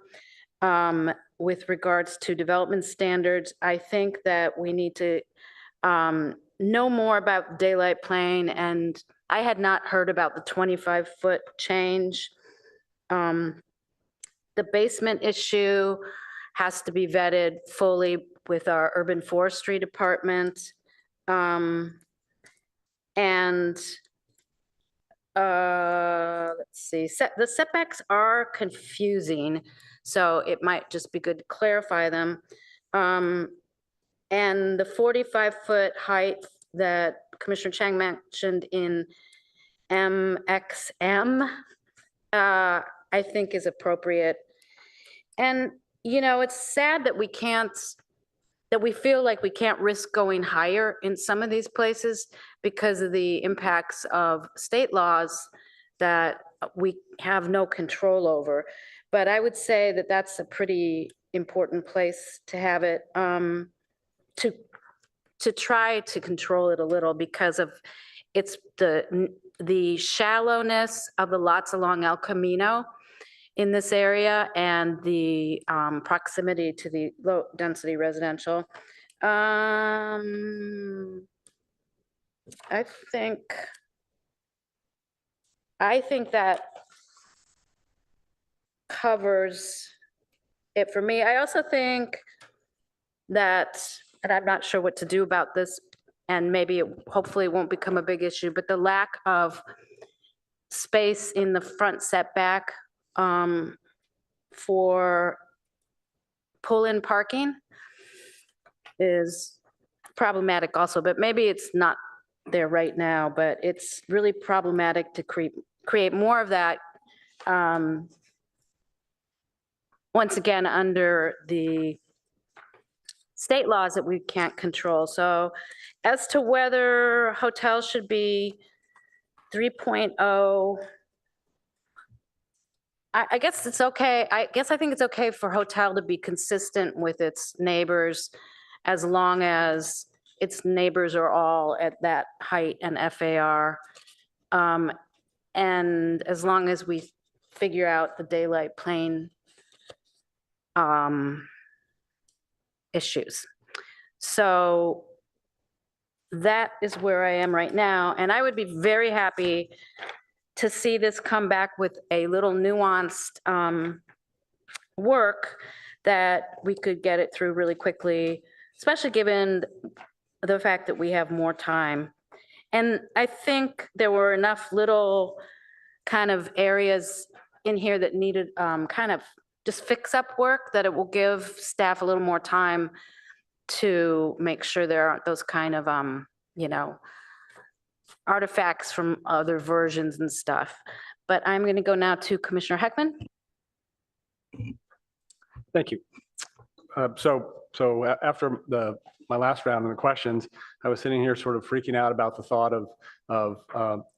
With regards to development standards, I think that we need to know more about daylight plane, and I had not heard about the 25-foot change. The basement issue has to be vetted fully with our urban forestry department. Let's see, the setbacks are confusing, so it might just be good to clarify them. And the 45-foot height that Commissioner Chang mentioned in MXM, I think is appropriate. And, you know, it's sad that we feel like we can't risk going higher in some of these places because of the impacts of state laws that we have no control over. But I would say that that's a pretty important place to have it, to try to control it a little, because of it's the shallowness of the lots along El Camino in this area and the proximity to the low density residential. I think that covers it for me. I also think that, and I'm not sure what to do about this, and maybe hopefully it won't become a big issue, but the lack of space in the front setback for pull-in parking is problematic also, but maybe it's not there right now, but it's really problematic to create more of that, once again, under the state laws that we can't control. So as to whether hotels should be 3.0, I guess it's okay. I think it's okay for hotel to be consistent with its neighbors, as long as its neighbors are all at that height and FAR. And as long as we figure out the daylight plane issues. So that is where I am right now. And I would be very happy to see this come back with a little nuanced work that we could get it through really quickly, especially given the fact that we have more time. And I think there were enough little kind of areas in here that needed kind of just fix up work that it will give staff a little more time to make sure there aren't those kind of, you know, artifacts from other versions and stuff. But I'm going to go now to Commissioner Heckman. Thank you. So after the my last round of the questions, I was sitting here sort of freaking out about the thought of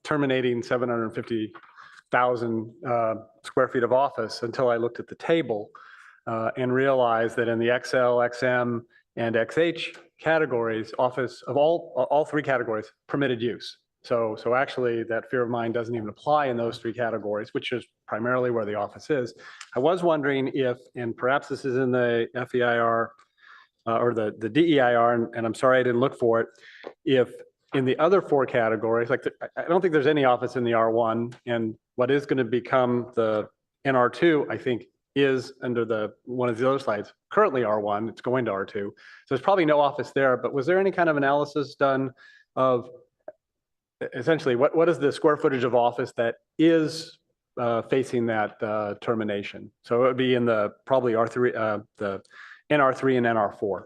terminating 750,000 square feet of office until I looked at the table and realized that in the XL, XM, and XH categories, office of all three categories permitted use. So actually that fear of mine doesn't even apply in those three categories, which is primarily where the office is. I was wondering if, and perhaps this is in the FEIR or the DEIR, and I'm sorry I didn't look for it, if in the other four categories, like I don't think there's any office in the R1, and what is going to become the NR2, I think, is under one of the other slides, currently R1, it's going to R2. So there's probably no office there, but was there any kind of analysis done of essentially what is the square footage of office that is facing that termination? So it would be in the probably R3, the NR3 and NR4.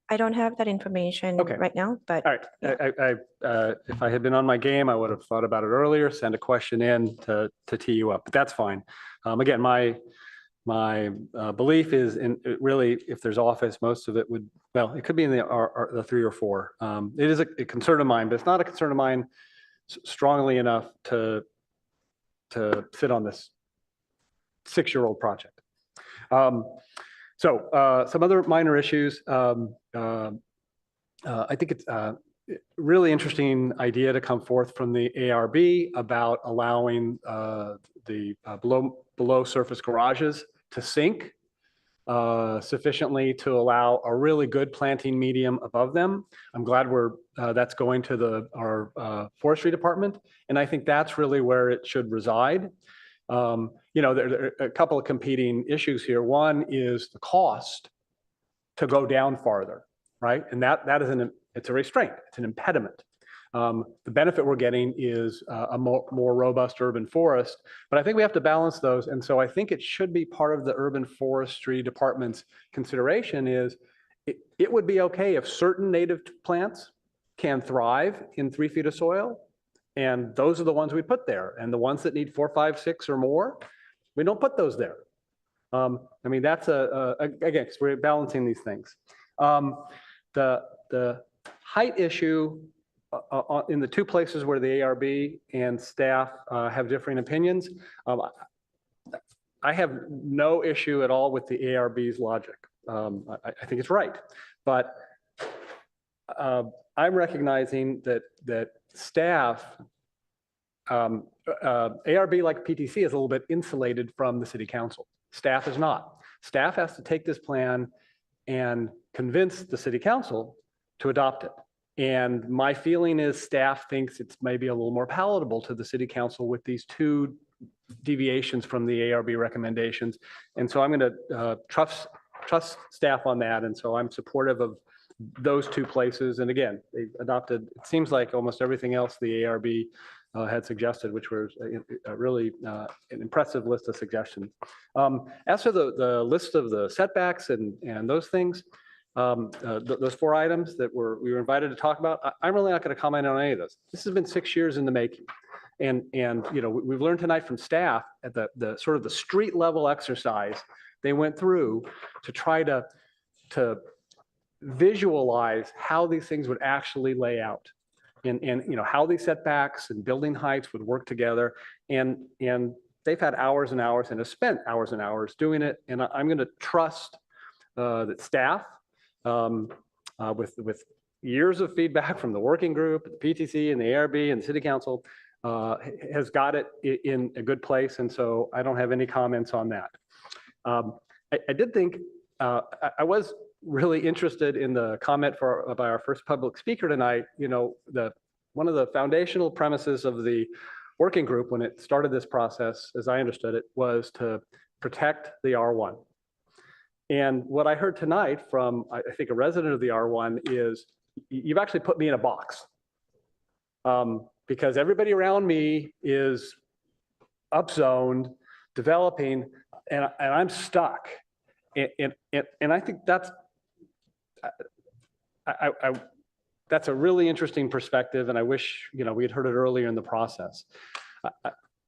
I don't have that information Okay. right now, but All right. yeah. If I had been on my game, I would have thought about it earlier, send a question in to tee you up, but that's fine. Again, my belief is really, if there's office, most of it would, well, it could be in the 3 or 4. It is a concern of mine, but it's not a concern of mine strongly enough to sit on this 6-year-old project. So some other minor issues. I think it's a really interesting idea to come forth from the ARB about allowing the below surface garages to sink sufficiently to allow a really good planting medium above them. I'm glad that's going to our forestry department, and I think that's really where it should reside. You know, there are a couple of competing issues here. One is the cost to go down farther, right? And that is it's a restraint, it's an impediment. The benefit we're getting is a more robust urban forest, but I think we have to balance those. And so I think it should be part of the urban forestry department's consideration is it would be okay if certain native plants can thrive in 3 feet of soil. And those are the ones we put there. And the ones that need 4, 5, 6 or more, we don't put those there. I mean, that's again, because we're balancing these things. The height issue in the 2 places where the ARB and staff have differing opinions, I have no issue at all with the ARB's logic. I think it's right, but I'm recognizing that staff, ARB like PTC is a little bit insulated from the city council. Staff is not. Staff has to take this plan and convince the city council to adopt it. And my feeling is staff thinks it's maybe a little more palatable to the city council with these 2 deviations from the ARB recommendations. And so I'm going to trust staff on that. And so I'm supportive of those 2 places. And again, they adopted, it seems like almost everything else the ARB had suggested, which was really an impressive list of suggestions. As for the list of the setbacks and those things, those 4 items that we were invited to talk about, I'm really not going to comment on any of those. This has been 6 years in the making. And you know, we've learned tonight from staff at the sort of the street level exercise they went through to try to visualize how these things would actually lay out. And you know, how these setbacks and building heights would work together. And they've had hours and hours and have spent hours and hours doing it. And I'm going to trust that staff, with years of feedback from the working group, the PTC and the ARB and the city council, has got it in a good place. And so I don't have any comments on that. I did think, I was really interested in the comment by our first public speaker tonight. You know, one of the foundational premises of the working group when it started this process, as I understood it, was to protect the R1. And what I heard tonight from, I think, a resident of the R1 is, you've actually put me in a box. Because everybody around me is upzoned, developing, and I'm stuck. And I think that's, that's a really interesting perspective, and I wish, we had heard it earlier in the process.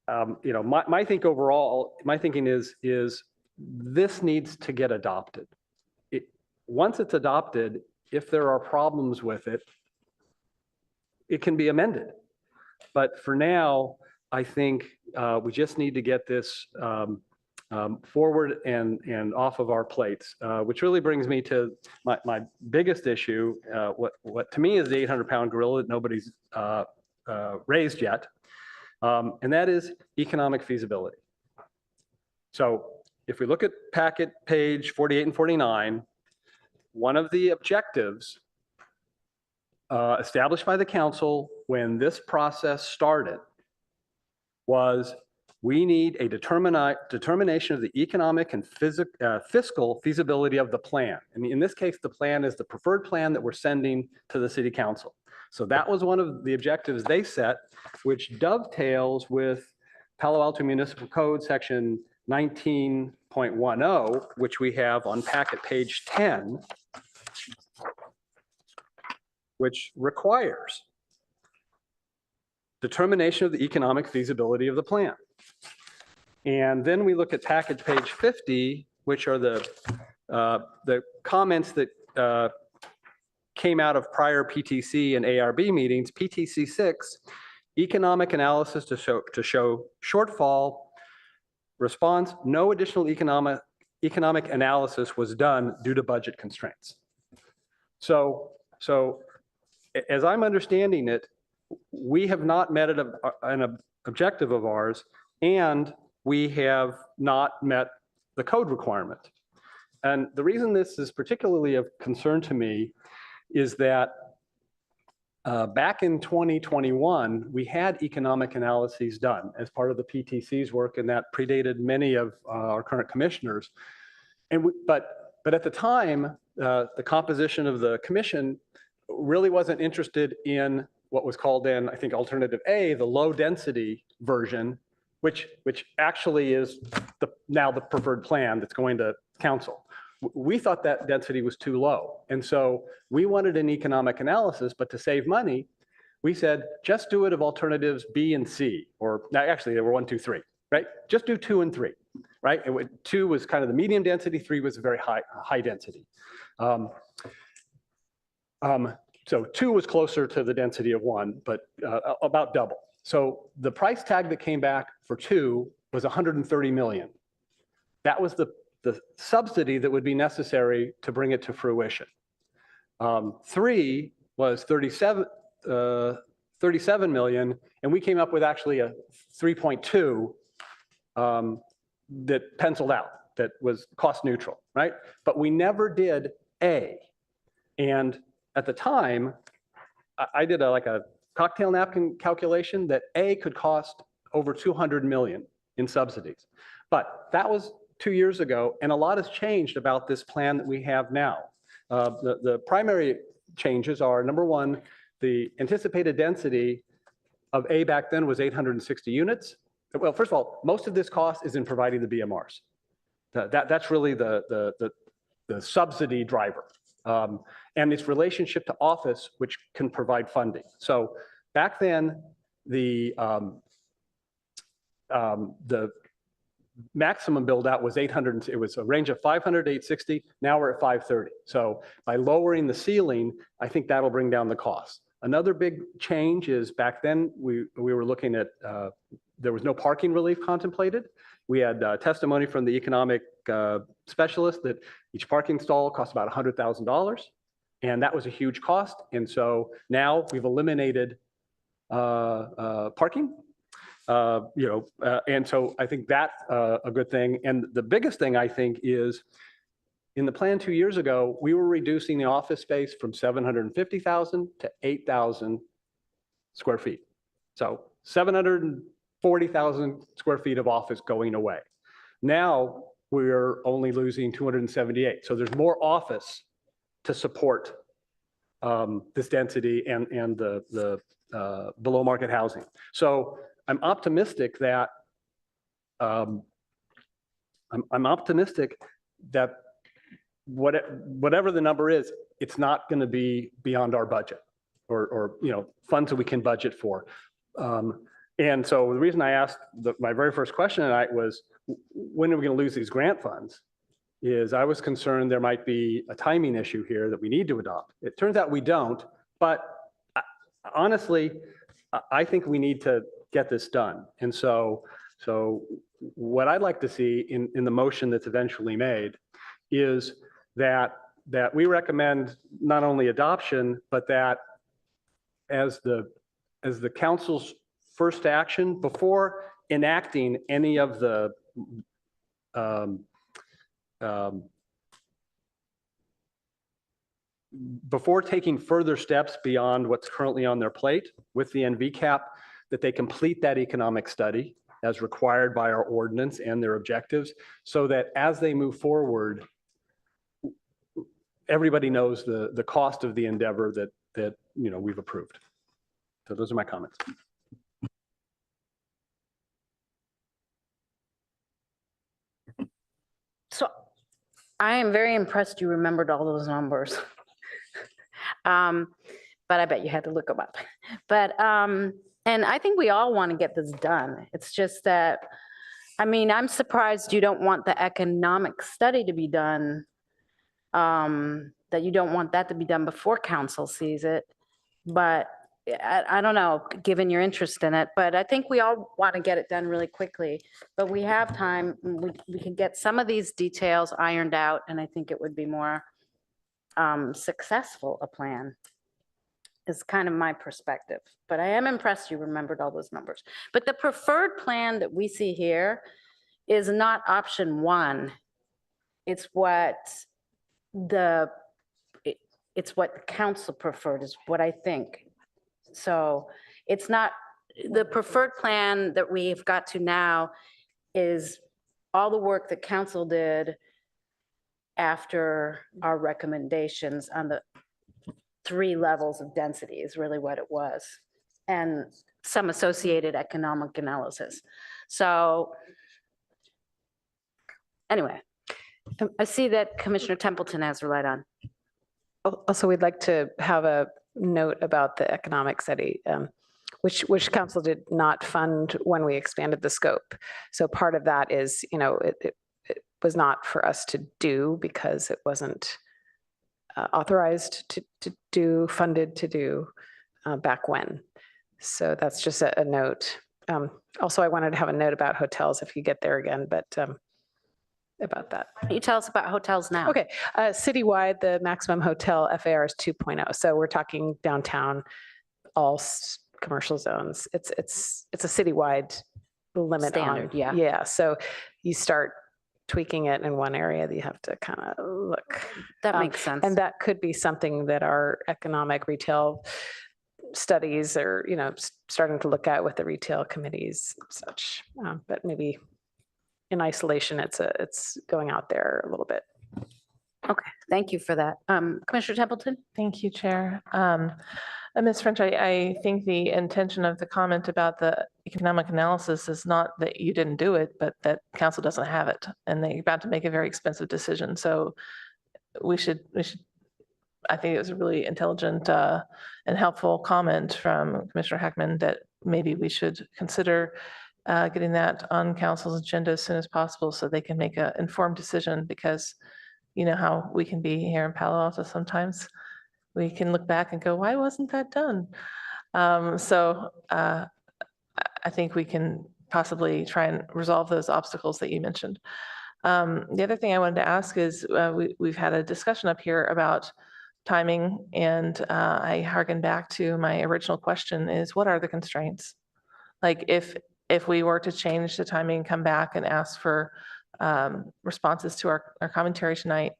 My thinking is this needs to get adopted. Once it's adopted, if there are problems with it, it can be amended. But for now, I think we just need to get this forward and off of our plates, which really brings me to my biggest issue, what to me is the 800-pound gorilla that nobody's raised yet, and that is economic feasibility. So if we look at packet page 48 and 49, one of the objectives established by the council when this process started was we need a determination of the economic and fiscal feasibility of the plan. And in this case, the plan is the preferred plan that we're sending to the city council. So that was one of the objectives they set, which dovetails with Palo Alto Municipal Code section 19.10, which we have on packet page 10, which requires determination of the economic feasibility of the plan. And then we look at package page 50, which are the comments that came out of prior PTC and ARB meetings. PTC 6, economic analysis to show shortfall. Response, no additional economic analysis was done due to budget constraints. So as I'm understanding it, we have not met an objective of ours, and we have not met the code requirement. And the reason this is particularly of concern to me is that back in 2021, we had economic analyses done as part of the PTC's work, and that predated many of our current commissioners. But at the time, the composition of the commission really wasn't interested in what was called then, I think, alternative A, the low density version, which actually is now the preferred plan that's going to council. We thought that density was too low. And so we wanted an economic analysis, but to save money, we said, just do it of alternatives B and C, or actually there were 1, 2, 3, right? Just do 2 and 3, right? And 2 was kind of the medium density, 3 was very high density. So 2 was closer to the density of 1, but about double. So the price tag that came back for 2 was 130 million. That was the subsidy that would be necessary to bring it to fruition. 3 was 37 million, and we came up with actually a 3.2 that penciled out, that was cost neutral, right? But we never did A. And at the time, I did a cocktail napkin calculation that A could cost over 200 million in subsidies. But that was 2 years ago, and a lot has changed about this plan that we have now. The primary changes are, number one, the anticipated density of A back then was 860 units. Well, first of all, most of this cost is in providing the BMRs. That's really the subsidy driver. And its relationship to office, which can provide funding. So back then, the maximum build out was 800. It was a range of 500 to 860. Now we're at 530. So by lowering the ceiling, I think that'll bring down the cost. Another big change is back then we were looking at there was no parking relief contemplated. We had testimony from the economic specialist that each parking stall cost about $100,000, and that was a huge cost. And so now we've eliminated parking. And so I think that's a good thing. And the biggest thing I think is in the plan 2 years ago, we were reducing the office space from 750,000 to 8,000 square feet. So 740,000 square feet of office going away. Now we're only losing 278. So there's more office to support this density and the below market housing. So I'm optimistic that whatever the number is, it's not going to be beyond our budget. or funds that we can budget for. And so the reason I asked my very first question tonight was, when are we going to lose these grant funds? Is I was concerned there might be a timing issue here that we need to adopt. It turns out we don't, but honestly, I think we need to get this done. And so what I'd like to see in the motion that's eventually made is that we recommend not only adoption, but that as the council's first action before enacting any of the before taking further steps beyond what's currently on their plate with the NVCAP, that they complete that economic study as required by our ordinance and their objectives, so that as they move forward, everybody knows the cost of the endeavor that we've approved. So those are my comments. So I am very impressed you remembered all those numbers. But I bet you had to look them up. But, and I think we all want to get this done. It's just that, I mean, I'm surprised you don't want the economic study to be done, that you don't want that to be done before council sees it. But I don't know, given your interest in it, but I think we all want to get it done really quickly. But we have time, we can get some of these details ironed out, and I think it would be more successful a plan, is kind of my perspective. But I am impressed you remembered all those numbers. But the preferred plan that we see here is not option one. It's what the council preferred, is what I think. So it's not, the preferred plan that we've got to now is all the work that council did after our recommendations on the 3 levels of density is really what it was, and some associated economic analysis. So anyway, I see that Commissioner Templeton has her light on. Also, we'd like to have a note about the economic study, which council did not fund when we expanded the scope. So part of that is, it was not for us to do because it wasn't authorized to do, funded to do back when. So that's just a note. Also, I wanted to have a note about hotels if you get there again, but about that. Why don't you tell us about hotels now? Okay, citywide, the maximum hotel FAR is 2.0. So we're talking downtown, all commercial zones. It's a citywide limit. Standard, yeah. Yeah, so you start tweaking it in one area, you have to kind of look. That makes sense. And that could be something that our economic retail studies are, starting to look at with the retail committees and such. But maybe in isolation, it's going out there a little bit. Okay, thank you for that. Commissioner Templeton? Thank you, Chair. Ms. French, I think the intention of the comment about the economic analysis is not that you didn't do it, but that council doesn't have it, and they're about to make a very expensive decision. So we should. I think it was a really intelligent and helpful comment from Commissioner Heckman that maybe we should consider getting that on council's agenda as soon as possible so they can make an informed decision, because you know how we can be here in Palo Alto sometimes. We can look back and go, why wasn't that done? So I think we can possibly try and resolve those obstacles that you mentioned. The other thing I wanted to ask is we've had a discussion up here about timing, and I harken back to my original question is, what are the constraints? Like if we were to change the timing, come back and ask for responses to our commentary tonight,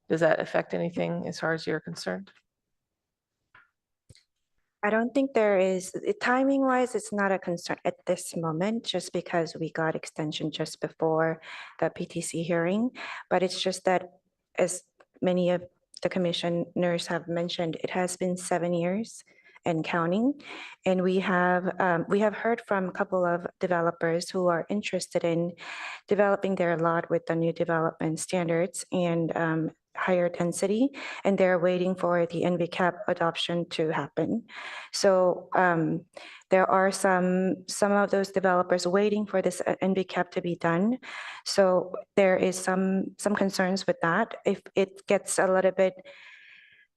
does that affect anything as far as you're concerned? I don't think there is, timing wise, it's not a concern at this moment, just because we got extension just before the PTC hearing. But it's just that, as many of the commissioners have mentioned, it has been 7 years and counting. And we have heard from a couple of developers who are interested in developing their lot with the new development standards. And higher density, and they're waiting for the NVCAP adoption to happen. So there are some of those developers waiting for this NVCAP to be done. So there is some concerns with that. If it gets a little bit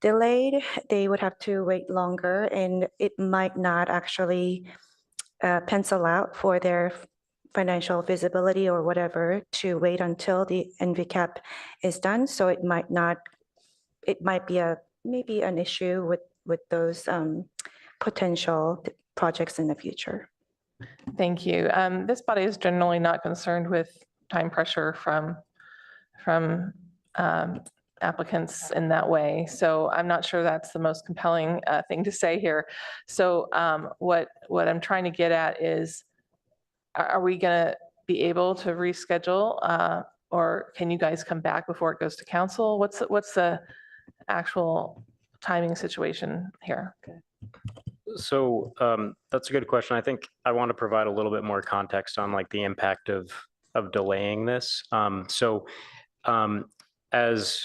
delayed, they would have to wait longer, and it might not actually pencil out for their financial visibility or whatever to wait until the NVCAP is done. So it might be maybe an issue with those potential projects in the future. Thank you. This body is generally not concerned with time pressure from applicants in that way. So I'm not sure that's the most compelling thing to say here. So what I'm trying to get at is, are we going to be able to reschedule, or can you guys come back before it goes to council? What's the actual timing situation here? So that's a good question. I think I want to provide a little bit more context on like the impact of delaying this. As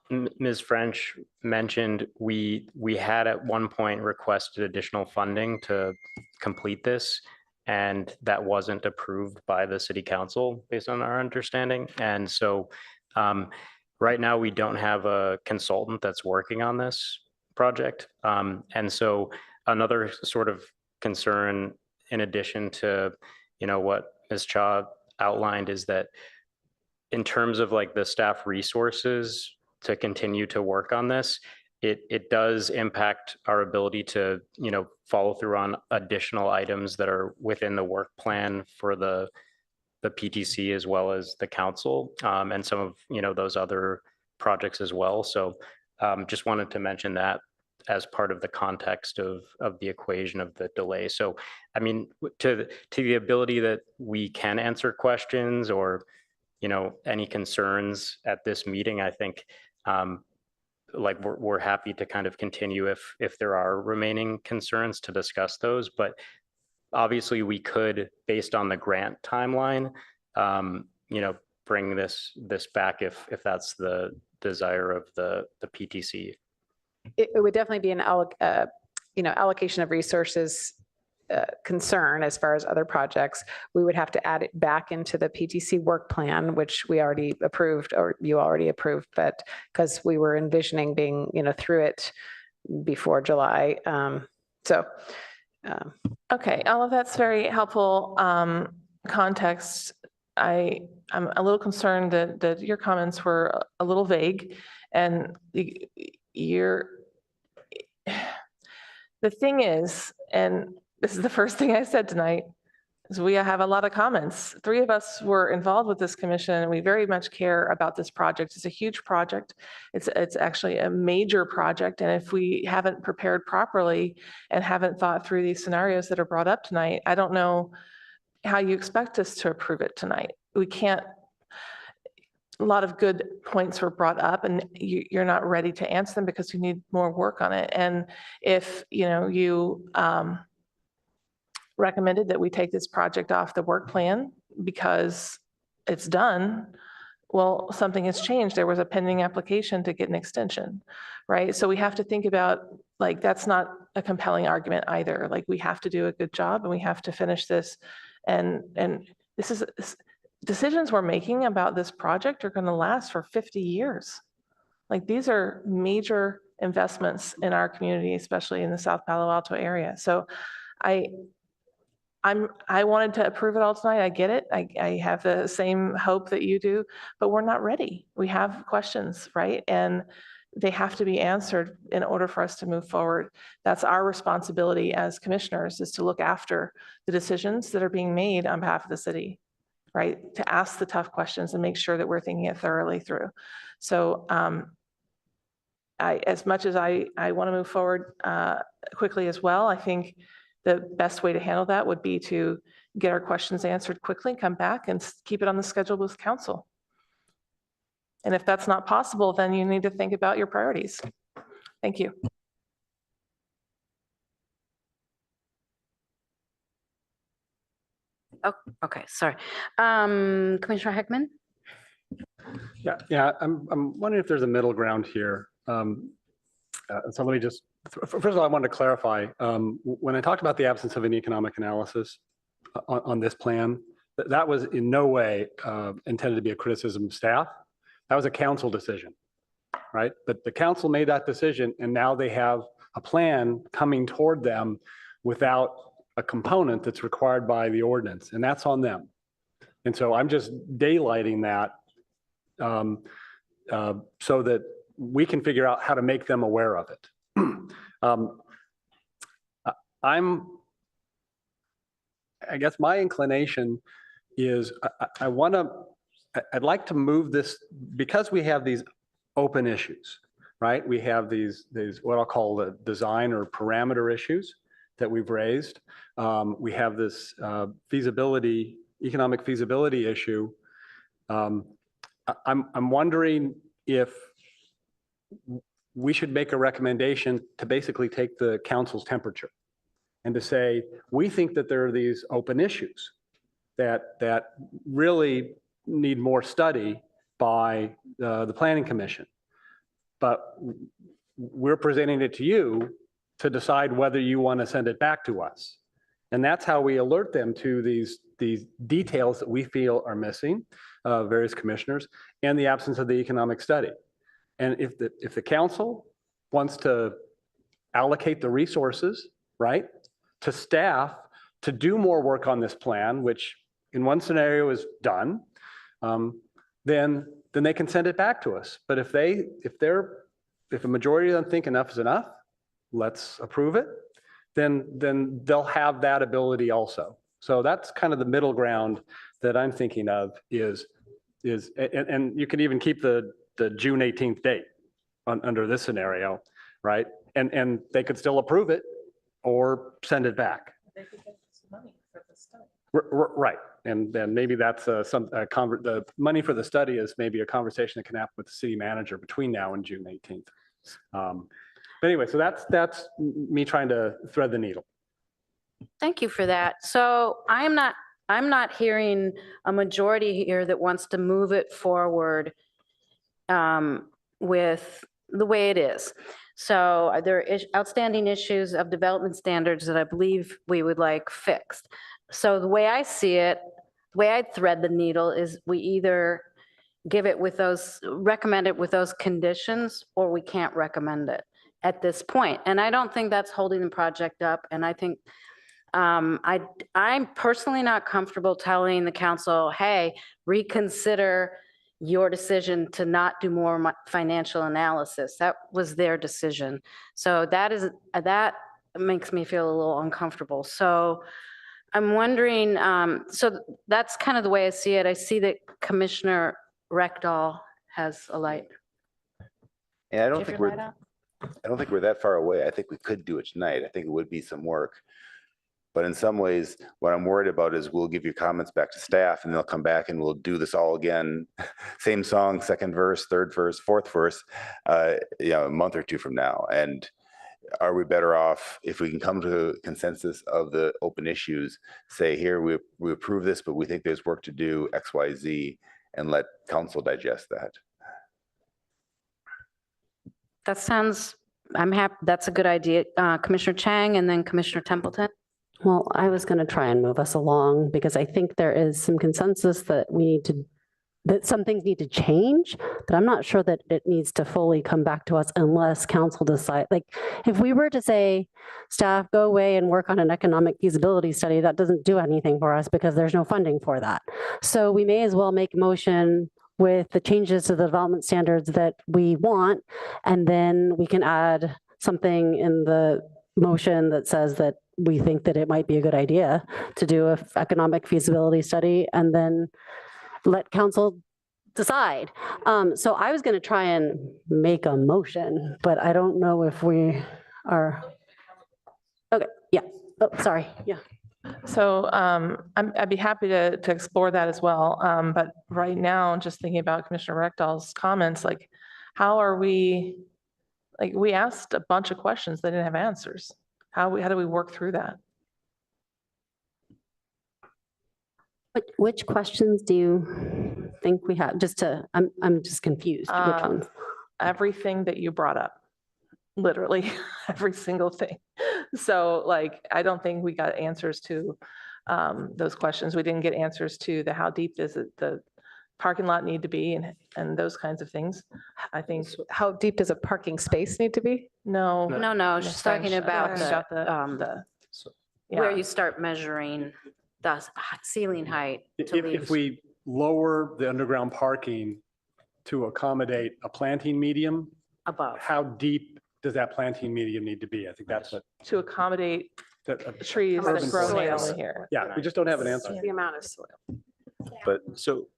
Ms. French mentioned, we had at one point requested additional funding to complete this, and that wasn't approved by the city council based on our understanding. And so right now we don't have a consultant that's working on this project. And so another sort of concern, in addition to, what Ms. Cha outlined, is that in terms of like the staff resources to continue to work on this, it does impact our ability to, follow through on additional items that are within the work plan for the PTC as well as the council, and some of, those other projects as well. So just wanted to mention that as part of the context of the equation of the delay. So, I mean, to the ability that we can answer questions or, any concerns at this meeting, I think like we're happy to kind of continue if there are remaining concerns to discuss those. But obviously we could, based on the grant timeline, bring this back if that's the desire of the PTC. It would definitely be an allocation of resources concern as far as other projects. We would have to add it back into the PTC work plan, which we already approved, or you already approved, but because we were envisioning being, through it before July. Okay, all of that's very helpful context. I'm a little concerned that your comments were a little vague, and the thing is, and this is the first thing I said tonight, is we have a lot of comments. 3 of us were involved with this commission, and we very much care about this project. It's a huge project. It's actually a major project. And if we haven't prepared properly and haven't thought through these scenarios that are brought up tonight, I don't know how you expect us to approve it tonight. We can't. A lot of good points were brought up, and you're not ready to answer them because you need more work on it. And if you recommended that we take this project off the work plan because it's done, well, something has changed. There was a pending application to get an extension, right? So we have to think about, like, that's not a compelling argument either. Like, we have to do a good job and we have to finish this. And this is decisions we're making about this project are going to last for 50 years. Like, these are major investments in our community, especially in the South Palo Alto area. So I wanted to approve it all tonight. I get it. I have the same hope that you do, but we're not ready. We have questions, right? And they have to be answered in order for us to move forward. That's our responsibility as commissioners, is to look after the decisions that are being made on behalf of the city, right? To ask the tough questions and make sure that we're thinking it thoroughly through. So as much as I want to move forward quickly as well, I think the best way to handle that would be to get our questions answered quickly, come back and keep it on the schedule with council. And if that's not possible, then you need to think about your priorities. Thank you. Oh, okay, sorry. Commissioner Heckman? Yeah. I'm wondering if there's a middle ground here. So let me just, first of all, I wanted to clarify, when I talked about the absence of an economic analysis on this plan, that was in no way intended to be a criticism of staff. That was a council decision, right? But the council made that decision, and now they have a plan coming toward them without a component that's required by the ordinance, and that's on them. And so I'm just daylighting that so that we can figure out how to make them aware of it. I guess my inclination is I'd like to move this, because we have these open issues, right? We have these what I'll call the design or parameter issues that we've raised. We have this economic feasibility issue. I'm wondering if we should make a recommendation to basically take the council's temperature and to say, we think that there are these open issues that really need more study by the Planning Commission. But we're presenting it to you to decide whether you want to send it back to us. And that's how we alert them to these details that we feel are missing, various commissioners, and the absence of the economic study. And if the council wants to allocate the resources, right, to staff to do more work on this plan, which in one scenario is done, then they can send it back to us. But if a majority of them think enough is enough, let's approve it, then they'll have that ability also. So that's kind of the middle ground that I'm thinking of is and you can even keep the June 18th date under this scenario, right? And they could still approve it or send it back. They could get some money for the study. Right. And then maybe that's the money for the study is maybe a conversation that can happen with the city manager between now and June 18th. But anyway, so that's me trying to thread the needle. Thank you for that. So I'm not hearing a majority here that wants to move it forward with the way it is. So there are outstanding issues of development standards that I believe we would like fixed. So the way I see it, the way I thread the needle is we either recommend it with those conditions, or we can't recommend it at this point. And I don't think that's holding the project up. And I think I'm personally not comfortable telling the council, hey, reconsider your decision to not do more financial analysis. That was their decision. So that makes me feel a little uncomfortable. So I'm wondering, so that's kind of the way I see it. I see that Commissioner Reckdahl has a light. And I don't think we're that far away. I think we could do it tonight. I think it would be some work. But in some ways, what I'm worried about is we'll give your comments back to staff and they'll come back and we'll do this all again. Same song, second verse, third verse, fourth verse, a month or two from now. And are we better off if we can come to a consensus of the open issues, say here, we approve this, but we think there's work to do X, Y, Z, and let council digest that. That sounds, I'm happy. That's a good idea. Commissioner Chang and then Commissioner Templeton. Well, I was going to try and move us along because I think there is some consensus that that some things need to change, but I'm not sure that it needs to fully come back to us unless council decide. Like if we were to say, staff, go away and work on an economic feasibility study, that doesn't do anything for us because there's no funding for that. So we may as well make a motion with the changes to the development standards that we want, and then we can add something in the motion that says that we think that it might be a good idea to do an economic feasibility study and then let council decide. So I was going to try and make a motion, but I don't know if we are. Okay, yeah. Oh, sorry. Yeah. So I'd be happy to explore that as well. But right now, just thinking about Commissioner Reckdahl's comments, like how are we, like we asked a bunch of questions that didn't have answers. How do we work through that? Which questions do you? think we have, I'm just confused. Which ones? Everything that you brought up, literally every single thing. So like, I don't think we got answers to those questions. We didn't get answers to the how deep does the parking lot need to be and those kinds of things. I think, How deep does a parking space need to be? no. No, she's talking about where Yeah. you start measuring the ceiling height to leave. If we lower the underground parking to accommodate a planting medium, Above. how deep does that planting medium need to be? I think that's what. To accommodate that- trees that urban grow soil. naturally here. Yeah, we just don't have an answer. The amount of soil. But so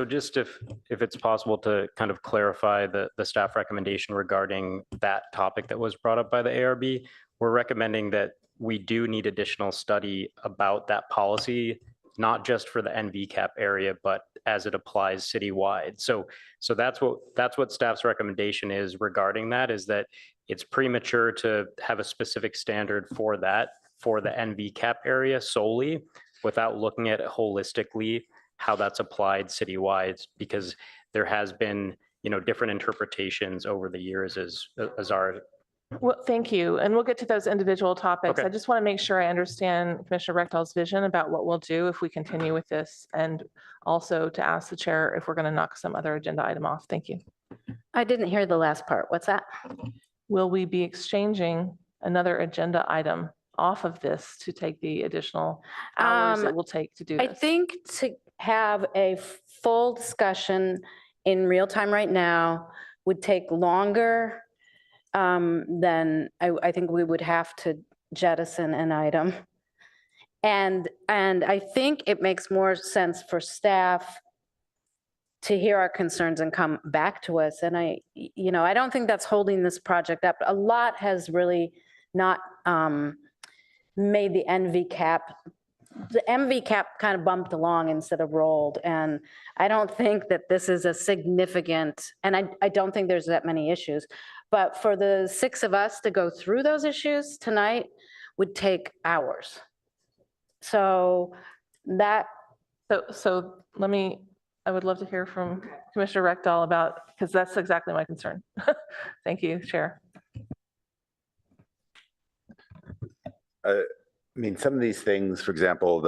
just if it's possible to kind of clarify the staff recommendation regarding that topic that was brought up by the ARB, we're recommending that we do need additional study about that policy, not just for the NVCAP area, but as it applies citywide. So that's what staff's recommendation is regarding that, is that it's premature to have a specific standard for that, for the NVCAP area solely, without looking at it holistically, how that's applied citywide, because there has been, different interpretations over the years as our. Well, thank you. And we'll get to those individual topics. Okay. I just want to make sure I understand Commissioner Rechthal's vision about what we'll do if we continue with this, and also to ask the chair if we're going to knock some other agenda item off. Thank you. I didn't hear the last part. What's that? Will we be exchanging another agenda item off of this to take the additional hours it will take to do this? I think to have a full discussion in real time right now would take longer then I think we would have to jettison an item. And I think it makes more sense for staff to hear our concerns and come back to us. And I don't think that's holding this project up. A lot has really not made the NVCAP. The MVCAP kind of bumped along instead of rolled. And I don't think that this is a significant, and I don't think there's that many issues. But for the 6 of us to go through those issues tonight would take hours. So that. So I would love to hear from Commissioner Rechdahl about, because that's exactly my concern. Thank you, Chair. Some of these things, for example,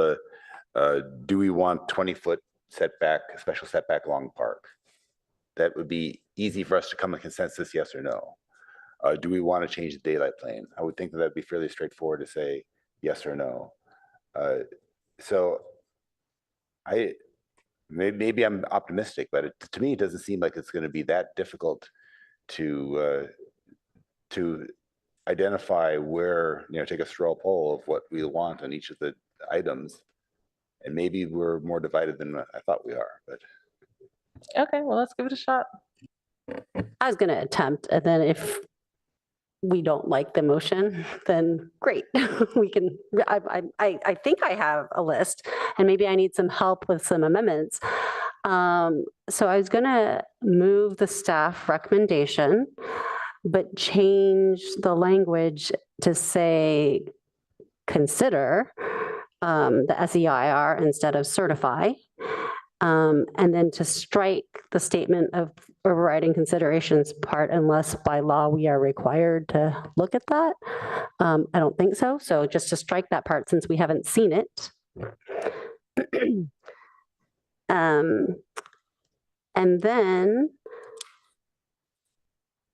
do we want 20-foot setback, special setback along park? That would be easy for us to come to consensus, yes or no. Do we want to change the daylight plane? I would think that that'd be fairly straightforward to say yes or no. So maybe I'm optimistic, but to me, it doesn't seem like it's going to be that difficult to identify where, take a straw poll of what we want on each of the items. And maybe we're more divided than I thought we are, but. Okay, well, let's give it a shot. I was going to attempt, and then if we don't like the motion, then great. We can, I think I have a list, and maybe I need some help with some amendments. So I was going to move the staff recommendation, but change the language to say consider the SEIR instead of certify. And then to strike the statement of overriding considerations part, unless by law we are required to look at that. I don't think so. So just to strike that part since we haven't seen it. And then,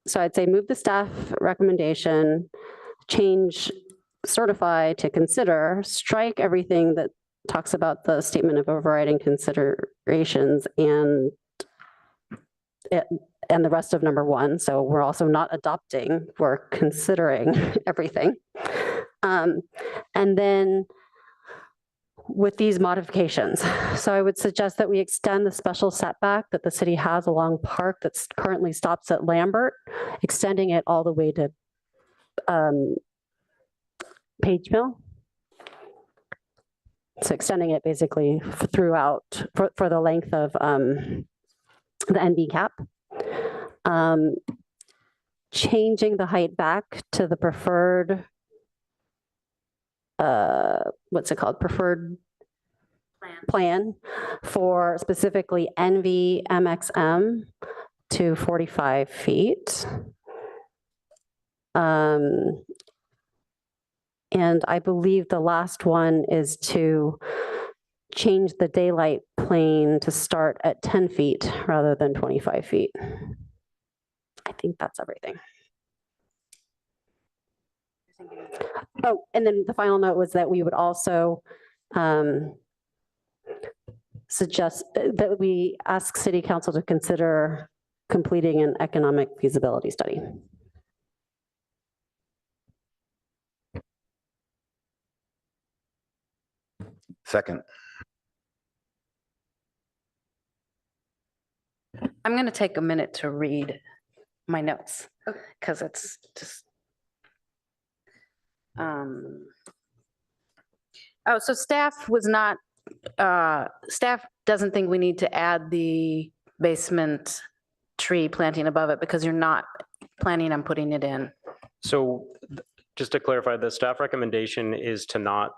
so I'd say move the staff recommendation, change certify to consider, strike everything that talks about the statement of overriding considerations and the rest of number 1. So we're also not adopting, we're considering everything. And then with these modifications, so I would suggest that we extend the special setback that the city has along Park that currently stops at Lambert, extending it all the way to Page Mill. So extending it basically throughout for the length of the NVCAP. Changing the height back to the preferred, what's it called? Preferred plan. plan for specifically NV MXM to 45 feet. And I believe the last one is to change the daylight plane to start at 10 feet rather than 25 feet. I think that's everything. Oh, and then the final note was that we would also suggest that we ask City Council to consider completing an economic feasibility study. Second. I'm going to take a minute to read my notes because it's just. Oh, so staff was not, staff doesn't think we need to add the basement tree planting above it because you're not planning on putting it in. So just to clarify, the staff recommendation is to not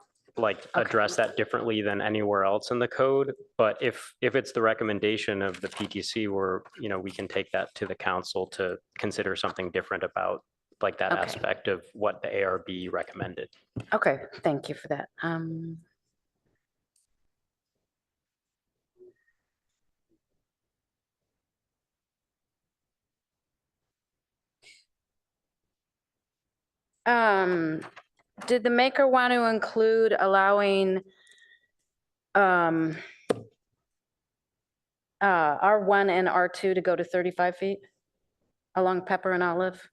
address that differently than anywhere else in the code. But if it's the recommendation of the PTC, we can take that to the council to consider something different about that aspect of what the ARB recommended. Okay, thank you for that. Did the maker want to include allowing R1 and R2 to go to 35 feet along Pepper and Olive?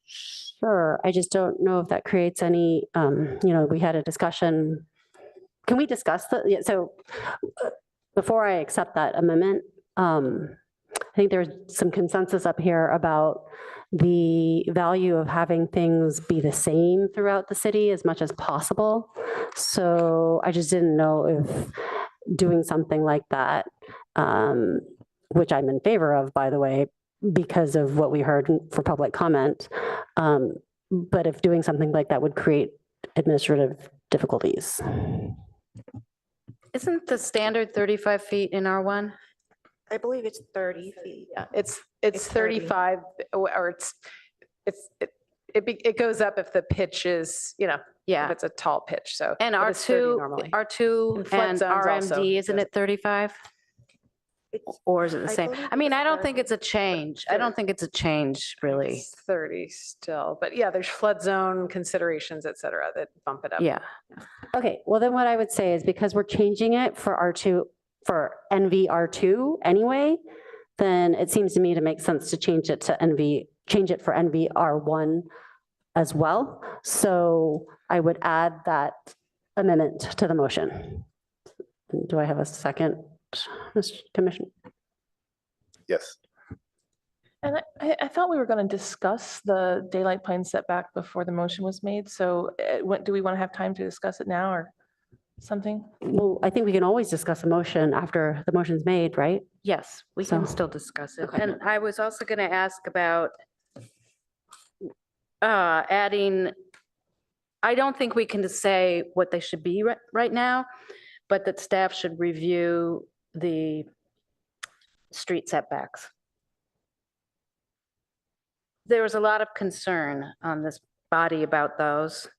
Sure. I just don't know if that creates any, we had a discussion. Can we discuss that? Yeah, so before I accept that amendment, I think there's some consensus up here about the value of having things be the same throughout the city as much as possible. So I just didn't know if doing something like that, which I'm in favor of, by the way, because of what we heard for public comment. But if doing something like that would create administrative difficulties. Isn't the standard 35 feet in R1? I believe it's 30 feet. Yeah, it's 35 or it goes up if the pitch is, if it's a tall pitch. So and but it's 30 R2 normally. R2 flood and zones also RMD, isn't it 35? Or is it the same? believe I mean, it's I don't think it's a change. I don't think it's a change, really. It's 30 still, but yeah, there's flood zone considerations, et cetera, that bump it up. Yeah. Okay, well then what I would say is because we're changing it for R2, for NVR2 anyway, then it seems to me to make sense to change it for NVR1 as well. So I would add that amendment to the motion. Do I have a second, Mr. Commissioner? Yes. And I thought we were going to discuss the daylight plane setback before the motion was made. So do we want to have time to discuss it now or something? Well, I think we can always discuss a motion after the motion's made, right? Yes, we can So- still discuss it. Okay. And I was also going to ask about adding, I don't think we can say what they should be right now, but that staff should review the street setbacks. There was a lot of concern on this body about those.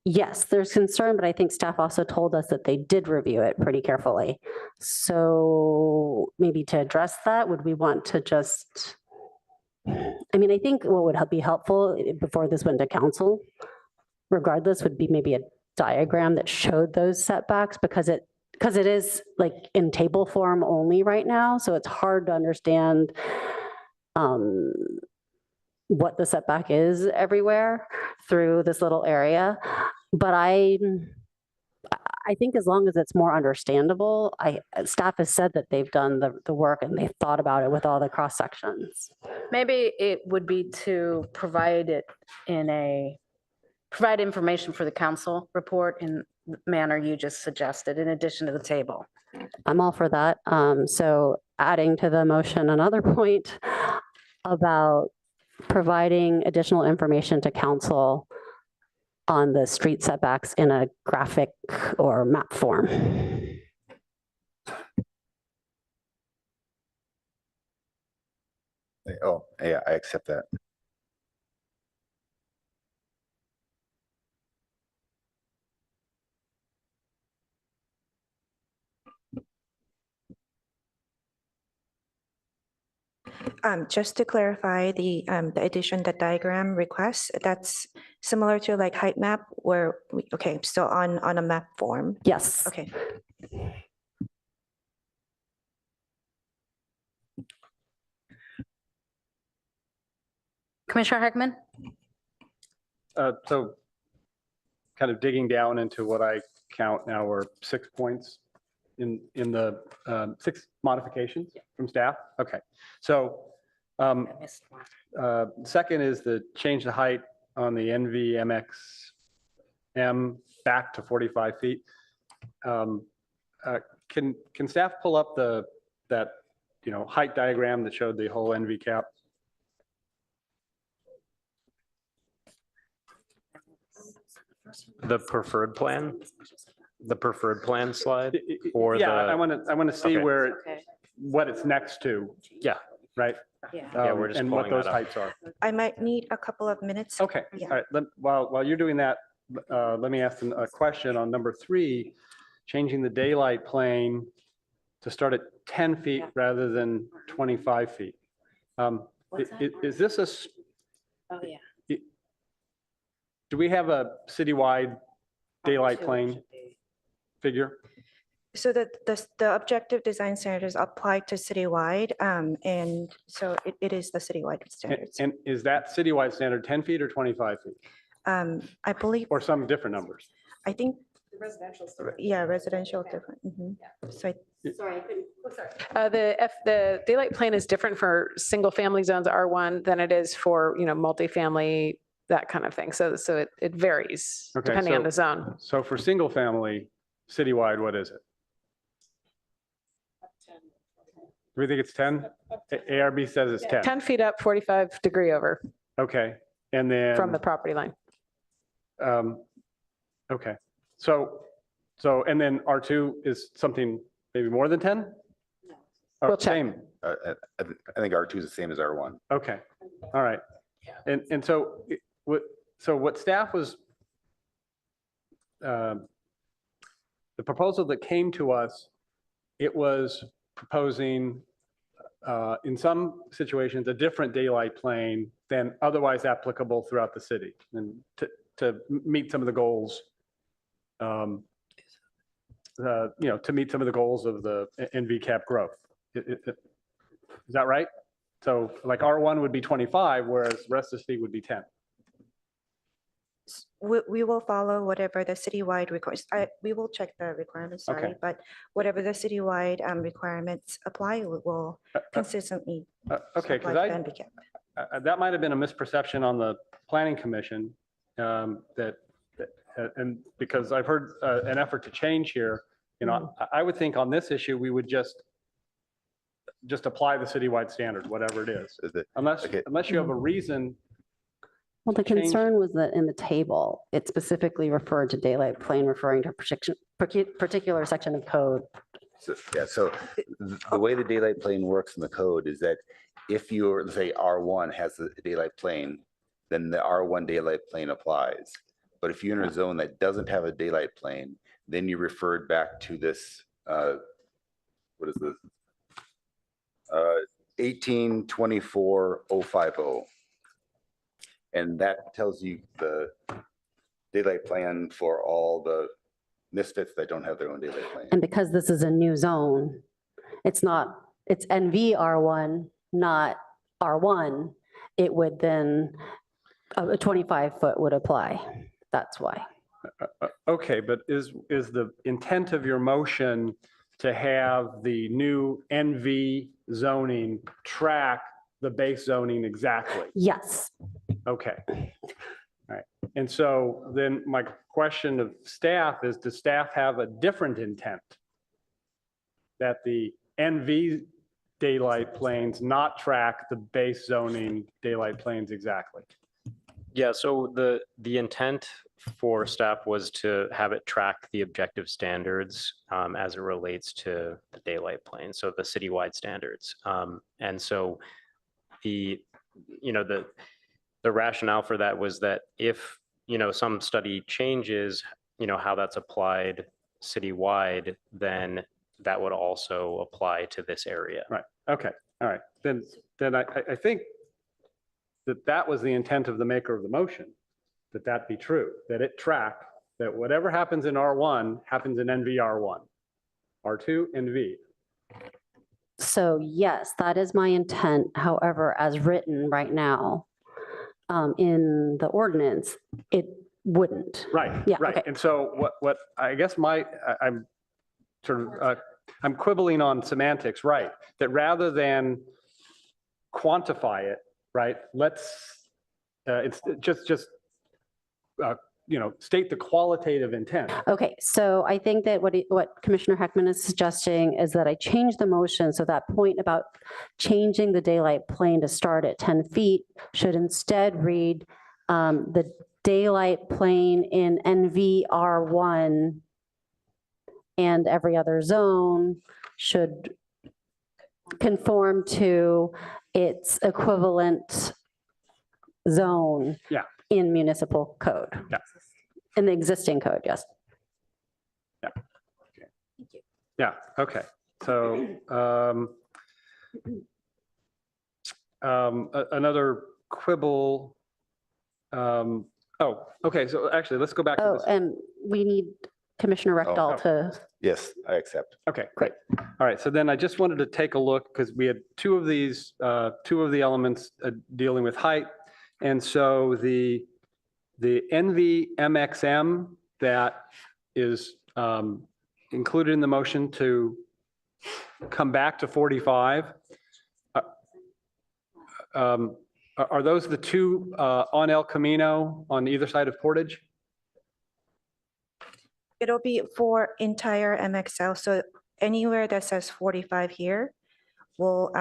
Yes, there's concern, but I think staff also told us that they did review it pretty carefully. So maybe to address that, would we want to just, I mean, I think what would be helpful before this went to council, regardless, would be maybe a diagram that showed those setbacks because it is like in table form only right now. So it's hard to understand what the setback is everywhere through this little area. But I think as long as it's more understandable, staff has said that they've done the work and they've thought about it with all the cross sections. Maybe it would be to provide it provide information for the council report in the manner you just suggested, in addition to the table. I'm all for that. So adding to the motion, another point about providing additional information to council on the street setbacks in a graphic or map form. Oh, yeah, I accept that. Just to clarify, the addition, the diagram request, that's similar to like height map where, okay, so on a map form. Yes. Okay. Commissioner Heckman? So kind of digging down into what I count now are 6 points in the 6 modifications from staff. Okay. So second is the change the height on the NVMXM back to 45 feet. Can staff pull up that height diagram that showed the whole NV cap? The preferred plan slide, or Yeah, the, I want to see Okay. where what it's next to, yeah, right? Yeah, we're just and what pulling those that up. heights are. I might need a couple of minutes. Okay, Yeah. all right. While you're doing that, let me ask a question on number 3, changing the daylight plane to start at 10 feet rather than 25 feet. Is this Oh, yeah. do we have a citywide daylight plane figure? So the objective design standards apply to citywide, and so it is the citywide standards. And is that citywide standard 10 feet or 25 feet? I believe, Or some different numbers? I think. Yeah, residential different. So Sorry, I couldn't. Oh, sorry. The daylight plane is different for single family zones R1 than it is for, multifamily, that kind of thing. So it varies Okay, depending on so- the zone. So for single family citywide, what is it? Do we think it's 10? ARB says it's 10. 10 feet up, 45 degree over Okay, and then. from the property line. Okay, so, and then R2 is something maybe more than 10? We'll check. Same, I think R2 is the same as R1. okay, all right. And so, what staff was, the proposal that came to us, it was proposing, in some situations, a different daylight plane than otherwise applicable throughout the city, and to meet some of the goals, to meet some of the goals of the NVCAP growth. Is that right? So like R1 would be 25, whereas the rest of the city would be 10. we will follow whatever the citywide requires. We will check the requirements, sorry, Okay. but whatever the citywide requirements apply, we will consistently. Okay, apply because to the handicap. that might have been a misperception on the planning commission, and because I've heard an effort to change here, I would think on this issue, we would just apply the citywide standard, whatever it is. Unless you have a reason. Well, the change- concern was that in the table, it specifically referred to daylight plane, referring to a particular section of code. So the way the daylight plane works in the code is that if you're, let's say R1 has a daylight plane, then the R1 daylight plane applies. But if you're in a zone that doesn't have a daylight plane, then you referred back to this, what is this? 1824-050. And that tells you the daylight plan for all the misfits that don't have their own daylight plan. And because this is a new zone, it's NVR1, not R1, it would then, a 25-foot would apply. That's why. Okay, but is the intent of your motion to have the new NV zoning track the base zoning exactly? Yes. Okay. All right. And so then my question of staff is, does staff have a different intent? That the NV daylight planes not track the base zoning daylight planes exactly? Yeah, so the intent for staff was to have it track the objective standards as it relates to the daylight plane, so the citywide standards. And so the, you know, the rationale for that was that if, you know, some study changes, you know, how that's applied citywide, then that would also apply to this area. Right. Okay. All right. Then I think that was the intent of the maker of the motion, that be true, that it track that whatever happens in R1 happens in NVR1, R2, NV. So yes, that is my intent. However, as written right now in the ordinance, it wouldn't. Right. Yeah, Right. okay. And so what I guess I'm sort of I'm quibbling on semantics, right? That rather than quantify it, right? Let's it's just you know, state the qualitative intent. Okay, so I think that what Commissioner Heckman is suggesting is that I change the motion, so that point about changing the daylight plane to start at 10 feet should instead read the daylight plane in NVR1 and every other zone should conform to its equivalent zone Yeah. in municipal code. Yeah. In the existing code, yes. Yeah. Okay. Thank you. Yeah. Okay. So another quibble. Oh, okay. So actually, let's go back to this. And we need Commissioner Rectal to. Yes, I accept. Okay, great. All right. So then I just wanted to take a look because we had two of these, two of the elements dealing with height. And so the NVMXM that is included in the motion to come back to 45, are those the two on El Camino on either side of Portage? It'll be for entire MXL. So anywhere that says 45 here will,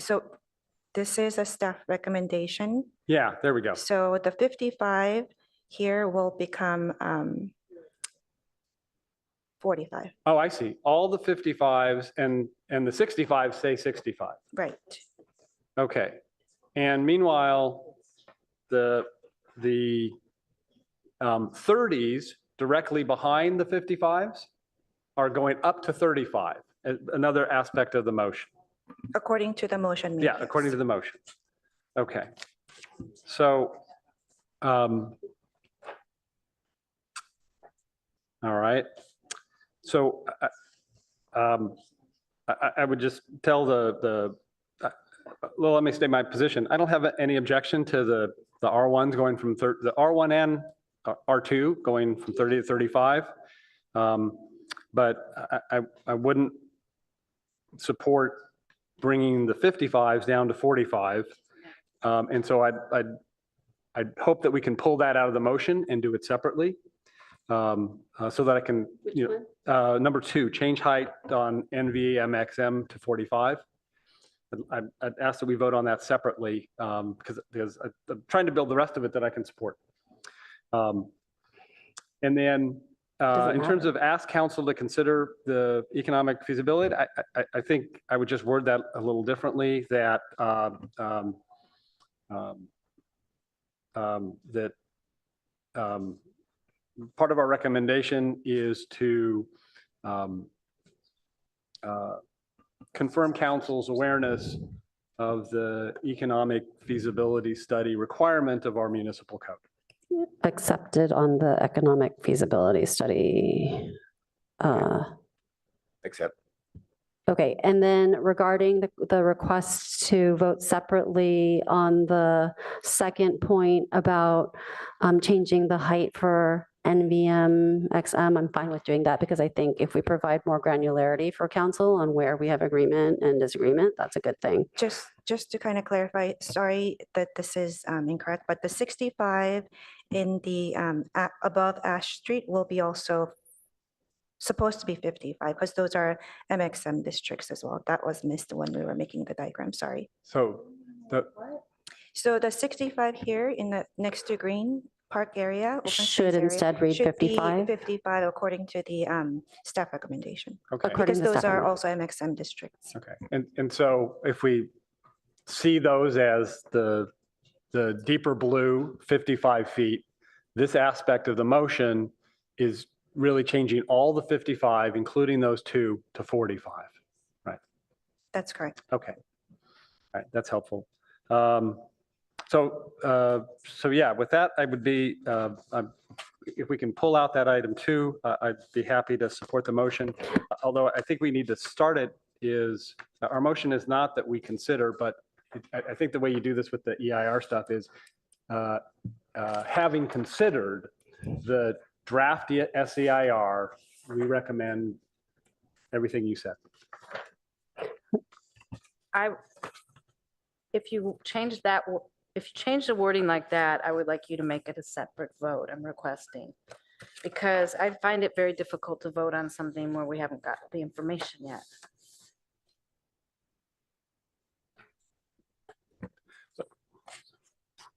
so this is a staff recommendation. Yeah, there we go. So the 55 here will become 45. Oh, I see. All the 55s and the 65s say 65. Right. Okay. And meanwhile, the 30s directly behind the 55s are going up to 35. Another aspect of the motion. According to the motion. Yeah, according to the motion. Okay. So, all right. So I would just tell well, let me state my position. I don't have any objection to the R1s going from the R1 and R2 going from 30 to 35. But I wouldn't support bringing the 55s down to 45. And so I'd hope that we can pull that out of the motion and do it separately. So that I can, you know, number 2, change height on NVMXM to 45. I'd ask that we vote on that separately because I'm trying to build the rest of it that I can support. And then in terms of ask council to consider the economic feasibility, I think I would just word that a little differently, that part of our recommendation is to confirm council's awareness of the economic feasibility study requirement of our municipal code. Accepted on the economic feasibility study. Accept. Okay, and then regarding the request to vote separately on the second point about changing the height for NVM XM, I'm fine with doing that because I think if we provide more granularity for council on where we have agreement and disagreement, that's a good thing. Just to kind of clarify, sorry that this is incorrect, but the 65 in the above Ash Street will be also supposed to be 55 because those are MXM districts as well. That was missed when we were making the diagram, sorry. So So the 65 here in the next to green park area. open space Should area, instead read should be 55? 55 according to the staff recommendation. Okay, According Because to the those staff are recommendation. also MXM districts. okay. And so if we see those as the deeper blue, 55 feet, this aspect of the motion is really changing all the 55, including those two, to 45. That's correct. Okay. All right, that's helpful. So yeah, with that, I would be, if we can pull out that item 2, I'd be happy to support the motion. Although I think we need to start it is, our motion is not that we consider, but I think the way you do this with the EIR stuff is having considered the draft SEIR, we recommend everything you said. If you change that, if you change the wording like that, I would like you to make it a separate vote. I'm requesting. Because I find it very difficult to vote on something where we haven't got the information yet.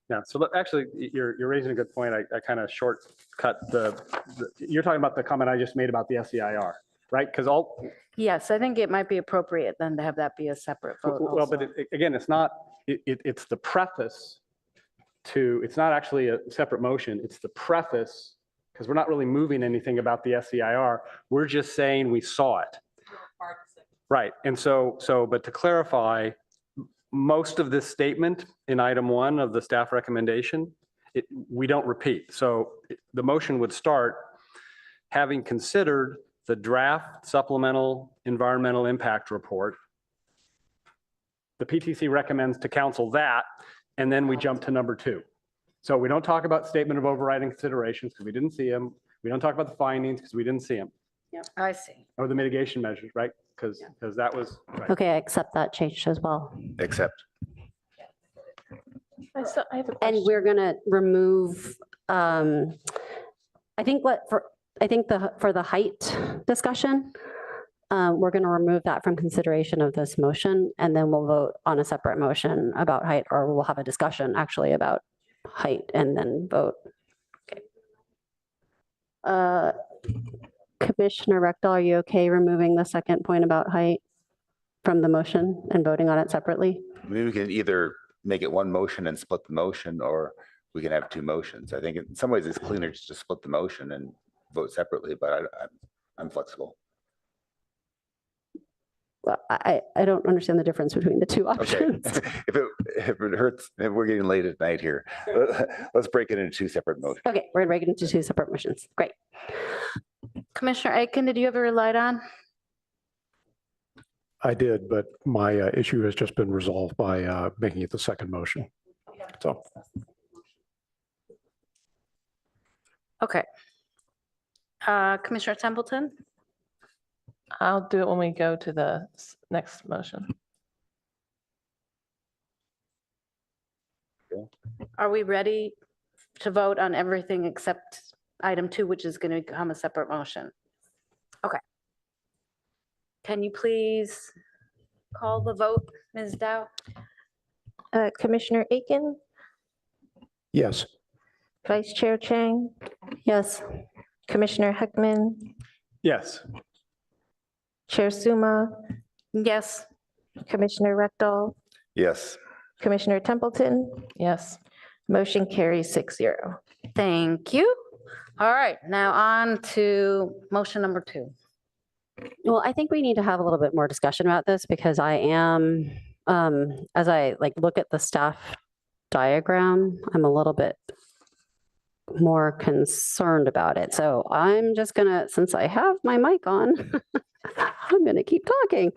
Yeah, so actually, you're raising a good point. I kind of shortcut you're talking about the comment I just made about the SEIR, right? Because Yes, I think it might be appropriate then to have that be a separate vote. well, but also. again, it's not, it's the preface to, it's not actually a separate motion. It's the preface, because we're not really moving anything about the SEIR. We're just saying we saw it. Right. And but to clarify, most of this statement in item 1 of the staff recommendation, we don't repeat. So the motion would start, having considered the draft supplemental environmental impact report, the PTC recommends to council that, and then we jump to number 2. So we don't talk about statement of overriding considerations because we didn't see them. We don't talk about the findings because we didn't see them. Yeah, I see. Or the mitigation measures, right? Because that was, right. Okay, I accept that change as well. Except. I have a And question. we're going to remove, I think for the height discussion, we're going to remove that from consideration of this motion, and then we'll vote on a separate motion about height, or we'll have a discussion actually about height and then vote. Okay. Commissioner Rectal, are you okay removing the second point about height from the motion and voting on it separately? Maybe we can either make it one motion and split the motion, or we can have 2 motions. I think in some ways it's cleaner just to split the motion and vote separately, but I'm flexible. Well, I don't understand the difference between the 2 Okay. options. If it hurts, if we're getting late at night here, let's break it into 2 separate motions. Okay, we're going to break it into 2 separate motions. Great. Commissioner Aiken, did you ever relied on? I did, but my issue has just been resolved by making it the second motion. So. Okay. Commissioner Templeton? I'll do it when we go to the next motion. Are we ready to vote on everything except item 2, which is going to become a separate motion? Okay. Can you please call the vote, Ms. Dow? Commissioner Aiken, Yes. Vice Chair Chang, Yes. Commissioner Heckman, Yes. Chair Suma, Yes. Commissioner Rectal, Yes. Commissioner Templeton, Yes. motion carries 6-0. Thank you. All right, now on to motion number 2. Well, I think we need to have a little bit more discussion about this because I am, as I look at the staff diagram, I'm a little bit more concerned about it. So I'm just gonna, since I have my mic on, I'm gonna keep talking.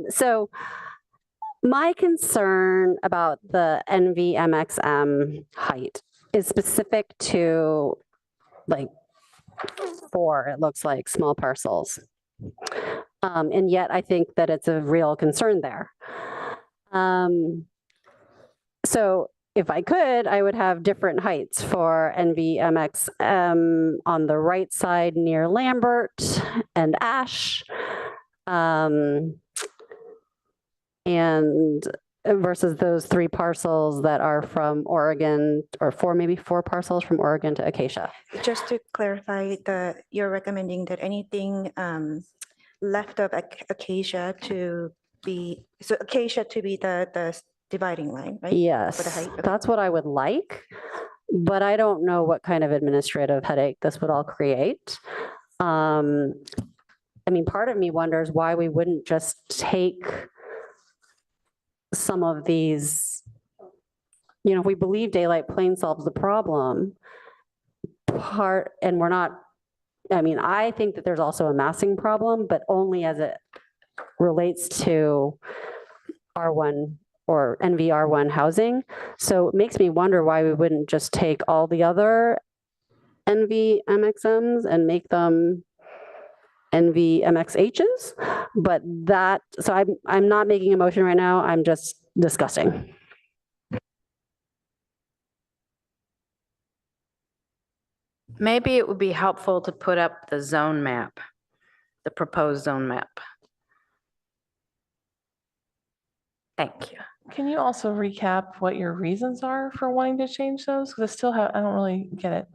So my concern about the NVMXM height is specific to 4, it looks like, small parcels. And yet I think that it's a real concern there. So if I could, I would have different heights for NVMXM on the right side near Lambert and Ash. And versus those 3 parcels that are from Oregon, or 4, maybe 4 parcels from Oregon to Acacia. Just to clarify, you're recommending that anything left of Acacia to be, so Acacia to be the dividing line, right? For the Yes, height, okay. that's what I would like, but I don't know what kind of administrative headache this would all create. I mean, part of me wonders why we wouldn't just take some of these, if we believe daylight plane solves the problem, and we're not, I mean, I think that there's also a massing problem, but only as it relates to R1 or NVR1 housing. So it makes me wonder why we wouldn't just take all the other NVMXMs and make them NVMXHs, but so I'm not making a motion right now, I'm just discussing. Maybe it would be helpful to put up the zone map, the proposed zone map. Thank you. Can you also recap what your reasons are for wanting to change those? Because I don't really get it.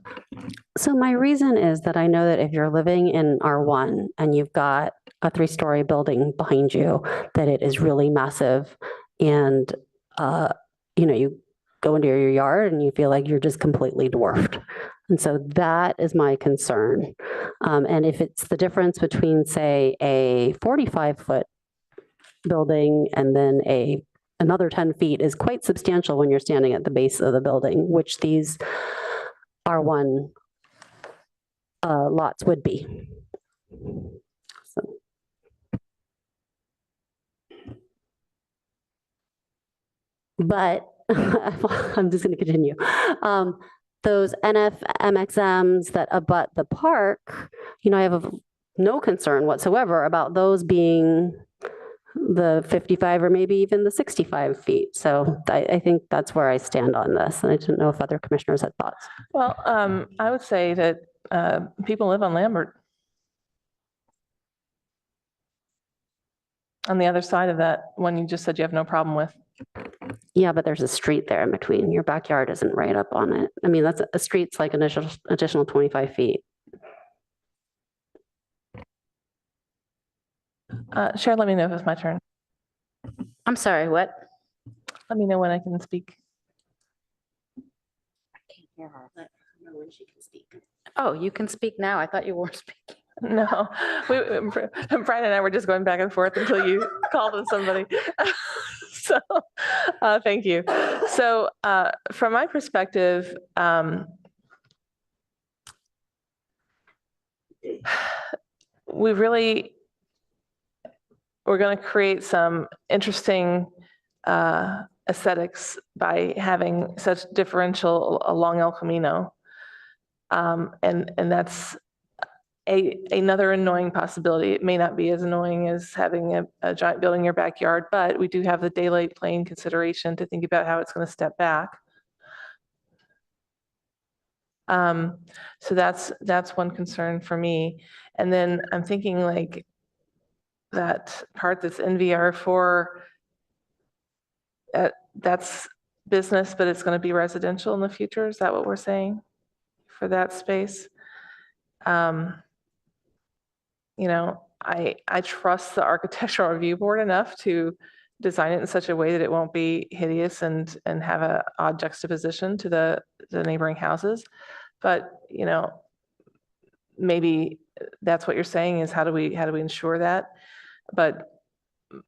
So my reason is that I know that if you're living in R1 and you've got a 3-story building behind you, that it is really massive. And, you go into your yard and you feel like you're just completely dwarfed. And so that is my concern. And if it's the difference between, say, a 45-foot building and then another 10 feet is quite substantial when you're standing at the base of the building, which these R1 lots would be. So. But I'm just going to continue. Those NFMXMs that abut the park, I have no concern whatsoever about those being the 55 or maybe even the 65 feet. So I think that's where I stand on this. And I didn't know if other commissioners had thoughts. Well, I would say that people live on Lambert. On the other side of that one you just said you have no problem with. Yeah, but there's a street there in between. Your backyard isn't right up on it. I mean, that's a street's like an additional 25 feet. Sharon, let me know if it's my turn. I'm sorry, what? Let me know when I can speak. I can't hear her. Let her know when she can speak. Oh, you can speak now. I thought you weren't speaking. No, Brian and I were just going back and forth until you called on somebody. So thank you. So from my perspective, we're going to create some interesting aesthetics by having such differential along El Camino. And that's another annoying possibility. It may not be as annoying as having a giant building in your backyard, but we do have the daylight plane consideration to think about how it's going to step back. So that's one concern for me. And then I'm thinking like that part that's NVR4, that's business, but it's going to be residential in the future. Is that what we're saying for that space? I trust the Architectural Review Board enough to design it in such a way that it won't be hideous and have an odd juxtaposition to the neighboring houses. But, maybe that's what you're saying is how do we ensure that? But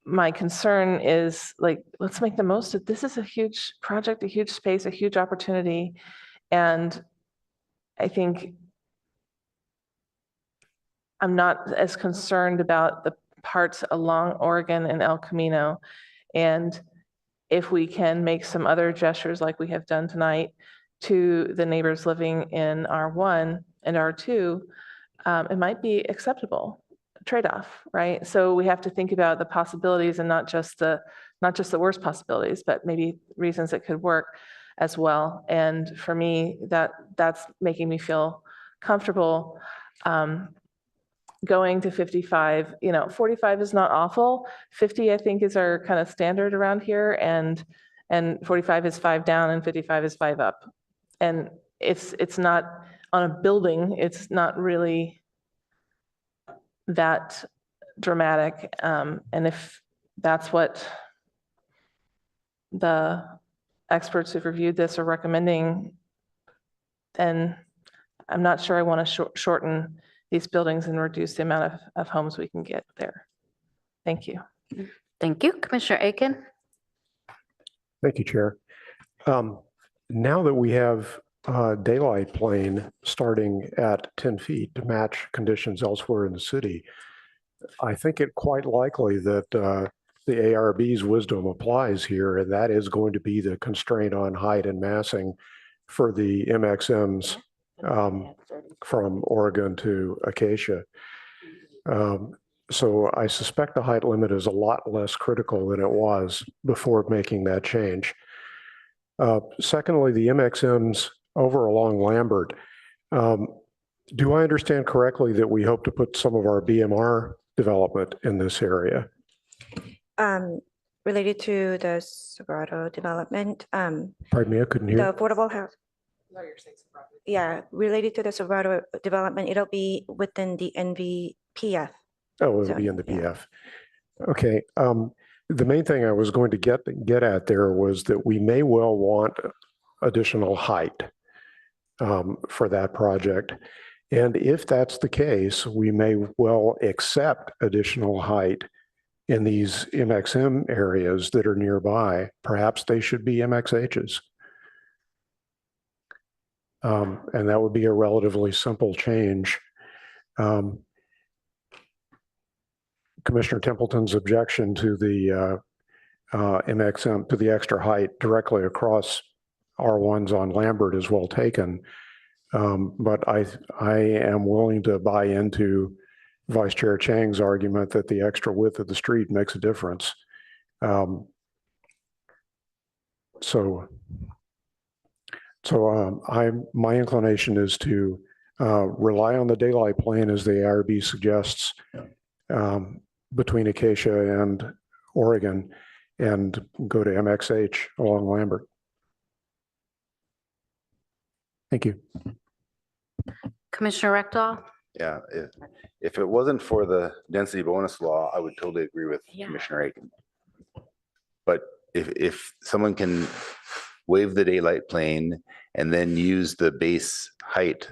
my concern is like, let's make the most of this. Is a huge project, a huge space, a huge opportunity. And I think I'm not as concerned about the parts along Oregon and El Camino. And if we can make some other gestures like we have done tonight to the neighbors living in R1 and R2, it might be acceptable trade-off, right? So we have to think about the possibilities and not just the worst possibilities, but maybe reasons that could work as well. And for me, that's making me feel comfortable. going to 55, 45 is not awful. 50, I think, is our kind of standard around here, and 45 is 5 down and 55 is 5 up. And it's not on a building, it's not really that dramatic. And if that's what the experts who've reviewed this are recommending, then I'm not sure I want to shorten these buildings and reduce the amount of homes we can get there. Thank you. Thank you. Commissioner Aiken? Thank you, Chair. Now that we have daylight plane starting at 10 feet to match conditions elsewhere in the city, I think it quite likely that the ARB's wisdom applies here, and that is going to be the constraint on height and massing for the MXMs from Oregon to Acacia. So I suspect the height limit is a lot less critical than it was before making that change. Secondly, the MXMs over along Lambert. Do I understand correctly that we hope to put some of our BMR development in this area? Related to the Silverado development, Pardon me, I couldn't hear. the affordable house. Yeah, related to the Silverado development, it'll be within the NVPF. Oh, it'll be in the yeah. PF. Okay. The main thing I was going to get at there was that we may well want additional height for that project. And if that's the case, we may well accept additional height in these MXM areas that are nearby. Perhaps they should be MXHs. And that would be a relatively simple change. Commissioner Templeton's objection to the MXM, to the extra height directly across R1s on Lambert is well taken. But I am willing to buy into Vice Chair Chang's argument that the extra width of the street makes a difference. My inclination is to rely on the daylight plane as the ARB suggests between Acacia and Oregon, and go to MXH along Lambert. Thank you. Commissioner Rectal? Yeah, if it wasn't for the density bonus law, I would totally agree with Commissioner Aiken. But if someone can waive the daylight plane and then use the base height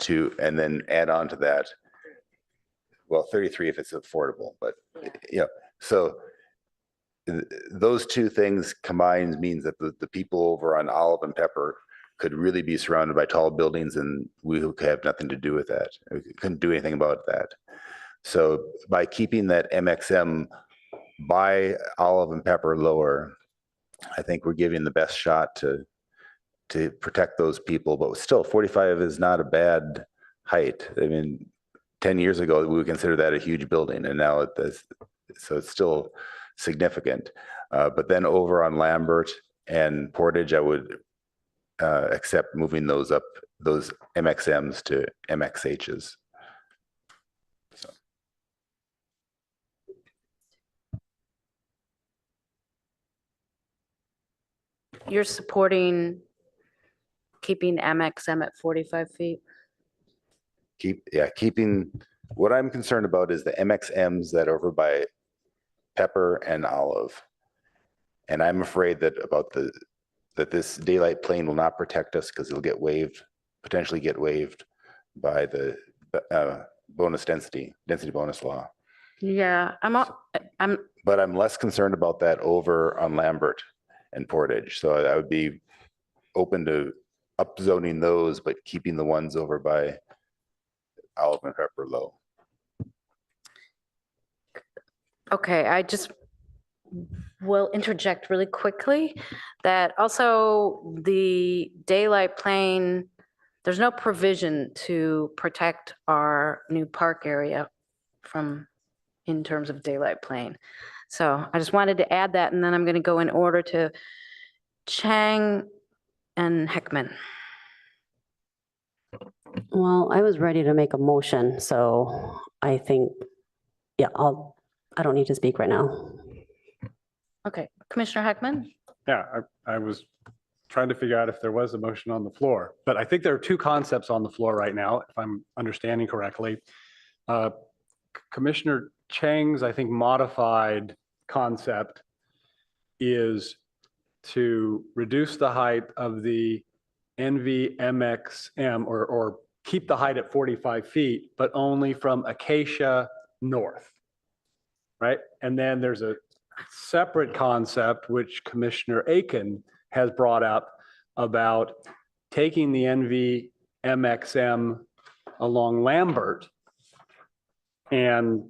and then add on to that, well, 33 if it's affordable, but so those two things combined means that the people over on Olive and Pepper could really be surrounded by tall buildings, and we could have nothing to do with that. We couldn't do anything about that. So by keeping that MXM by Olive and Pepper lower, I think we're giving the best shot to protect those people. But still, 45 is not a bad height. I mean, 10 years ago, we would consider that a huge building, and now so it's still significant. But then over on Lambert and Portage, I would accept moving those up, those MXMs to MXHs. So. You're supporting keeping MXM at 45 feet? Keeping, what I'm concerned about is the MXMs that are over by Pepper and Olive. And I'm afraid that this daylight plane will not protect us because it'll get waived, potentially get waived by the density bonus law. Yeah, But I'm less concerned about that over on Lambert and Portage. So I would be open to upzoning those, but keeping the ones over by Olive and Pepper low. Okay, I just will interject really quickly that also the daylight plane, there's no provision to protect our new park area in terms of daylight plane. So I just wanted to add that, and then I'm going to go in order to Chang and Heckman. Well, I was ready to make a motion, so I think, yeah, I don't need to speak right now. Okay, Commissioner Heckman? Yeah, I was trying to figure out if there was a motion on the floor, but I think there are two concepts on the floor right now, if I'm understanding correctly. Commissioner Chang's, I think, modified concept is to reduce the height of the NVMXM or keep the height at 45 feet, but only from Acacia north, right? And then there's a separate concept which Commissioner Aiken has brought up about taking the NVMXM along Lambert and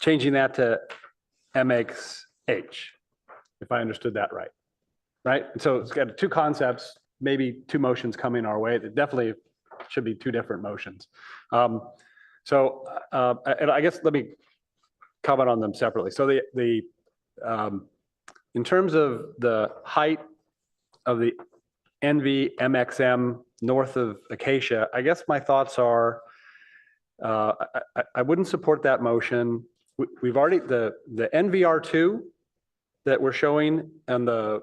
changing that to MXH, if I understood that right. Right? So it's got two concepts, maybe two motions coming our way. That definitely should be two different motions. And I guess let me comment on them separately. So in terms of the height of the NVMXM north of Acacia, I guess my thoughts are I wouldn't support that motion. We've already, the NVR2 that we're showing on the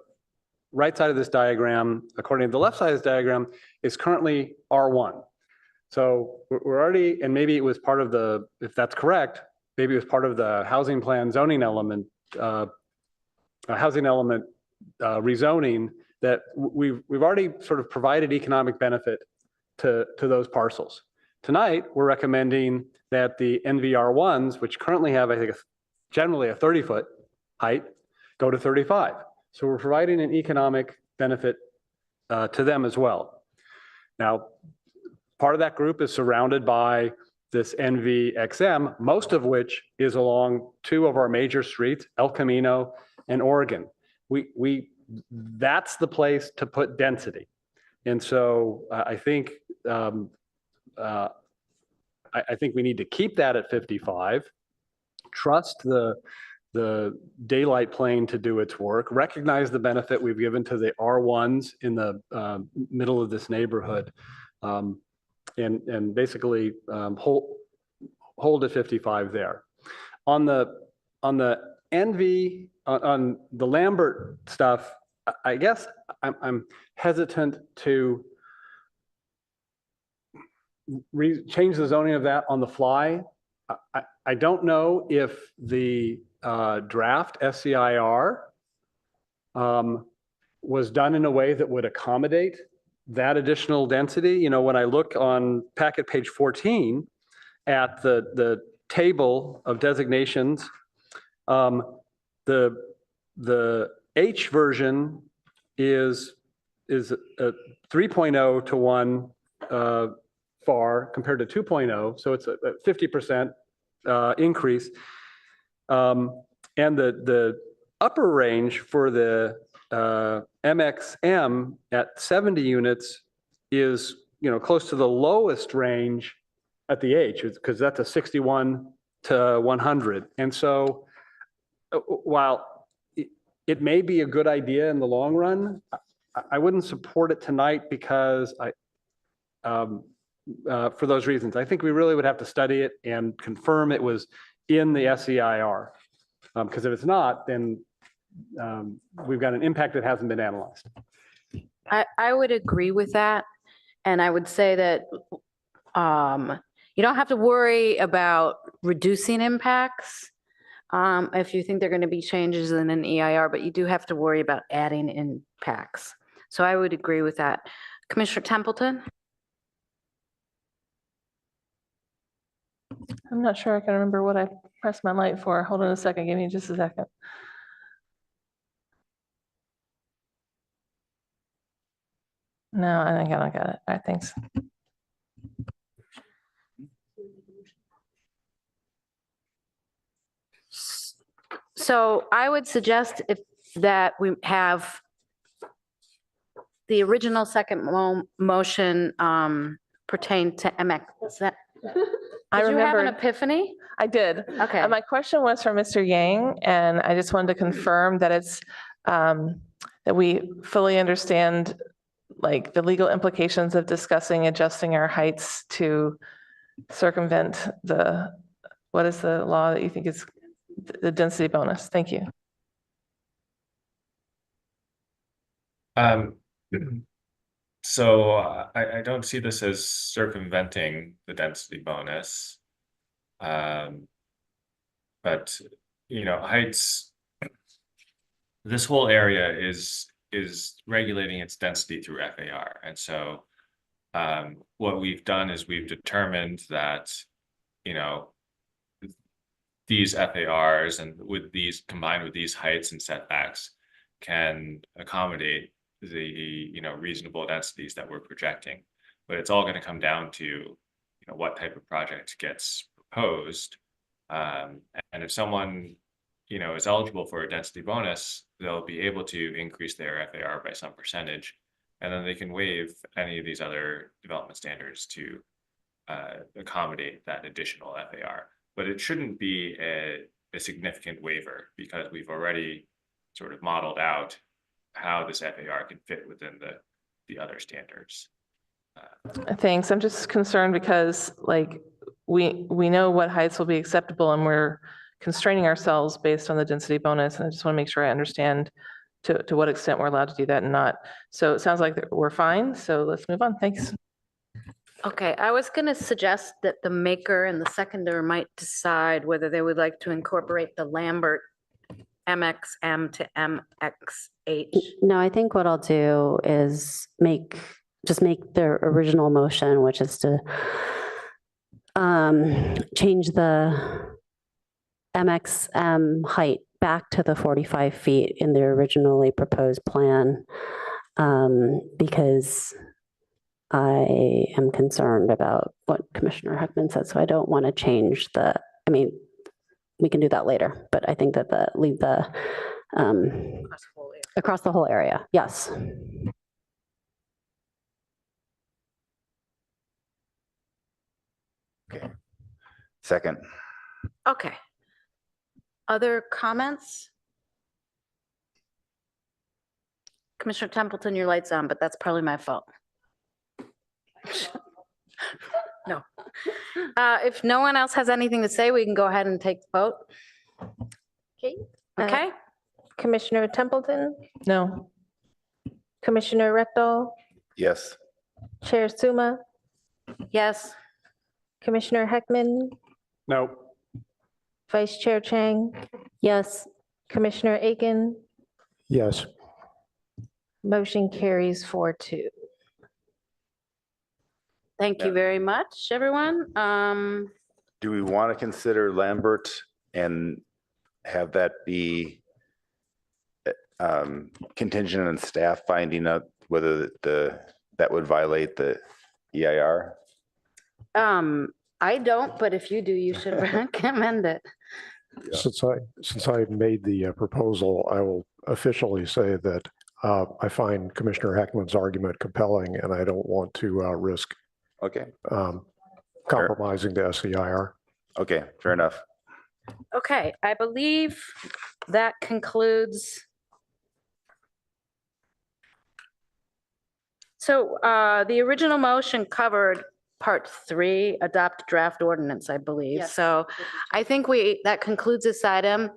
right side of this diagram, according to the left side of this diagram, is currently R1. So we're already, and maybe it was part of the, if that's correct, maybe it was part of the housing plan zoning element, rezoning that we've already sort of provided economic benefit to those parcels. Tonight, we're recommending that the NVR1s, which currently have, I think, generally a 30-foot height, go to 35. So we're providing an economic benefit to them as well. Now, part of that group is surrounded by this NVXM, most of which is along two of our major streets, El Camino and Oregon. That's the place to put density. And so I think we need to keep that at 55, trust the daylight plane to do its work, recognize the benefit we've given to the R1s in the middle of this neighborhood, and basically hold at 55 there. On the NV, on the Lambert stuff, I guess I'm hesitant to change the zoning of that on the fly. I don't know if the draft SCIR was done in a way that would accommodate that additional density. You know, when I look on packet page 14 at the table of designations, the H version is a 3.0 to 1 FAR compared to 2.0, so it's a 50% increase. And the upper range for the MXM at 70 units is, you know, close to the lowest range at the H, because that's a 61 to 100. And so while it may be a good idea in the long run, I wouldn't support it tonight because for those reasons. I think we really would have to study it and confirm it was in the SCIR. Because if it's not, then we've got an impact that hasn't been analyzed. I would agree with that. And I would say that you don't have to worry about reducing impacts if you think there are going to be changes in an EIR, but you do have to worry about adding impacts. So I would agree with that. Commissioner Templeton? I'm not sure I can remember what I pressed my light for. Hold on a second. Give me just a second. No, I think I don't got it. All right, thanks. So I would suggest that we have the original second motion pertain to MX. Is that? I Did you have an remember. epiphany? I did. Okay. My question was for Mr. Yang, and I just wanted to confirm that it's that we fully understand like the legal implications of discussing adjusting our heights to circumvent what is the law that you think is the density bonus? Thank you. So I don't see this as circumventing the density bonus. But heights, this whole area is regulating its density through FAR. And so what we've done is we've determined that, these FARs and combined with these heights and setbacks can accommodate the, reasonable densities that we're projecting. But it's all going to come down to, what type of project gets proposed. And if someone, is eligible for a density bonus, they'll be able to increase their FAR by some percentage, and then they can waive any of these other development standards to accommodate that additional FAR. But it shouldn't be a significant waiver because we've already sort of modeled out how this FAR can fit within the other standards. Thanks. I'm just concerned because we know what heights will be acceptable and we're constraining ourselves based on the density bonus. And I just want to make sure I understand to what extent we're allowed to do that and not. So it sounds like we're fine. So let's move on. Thanks. Okay, I was going to suggest that the maker and the seconder might decide whether they would like to incorporate the Lambert MXM to MXH. No, I think what I'll do is just make the original motion, which is to change the MXM height back to the 45 feet in the originally proposed plan, because I am concerned about what Commissioner Heckman said, so I don't want to change we can do that later, but I think that leave the across the whole area. Yes. Okay. Second. Okay. Other comments? Commissioner Templeton, your light's on, but that's probably my fault. No. If no one else has anything to say, we can go ahead and take the vote. Okay. Okay. Commissioner Templeton, No. Commissioner Rectal, Yes. Chair Suma, Yes. Commissioner Heckman, No. Vice Chair Chang, Yes. Commissioner Aiken, Yes. motion carries 4-2. Thank you very much, everyone. Do we want to consider Lambert and have that be contingent on staff finding out whether that would violate the EIR? I don't, but if you do, you should recommend it. Since I made the proposal, I will officially say that I find Commissioner Heckman's argument compelling, and I don't want to risk compromising the SEIR. Okay, fair enough. Okay, I believe that concludes. So the original motion covered part 3, adopt draft ordinance, I believe. Yes. So I think that concludes this item.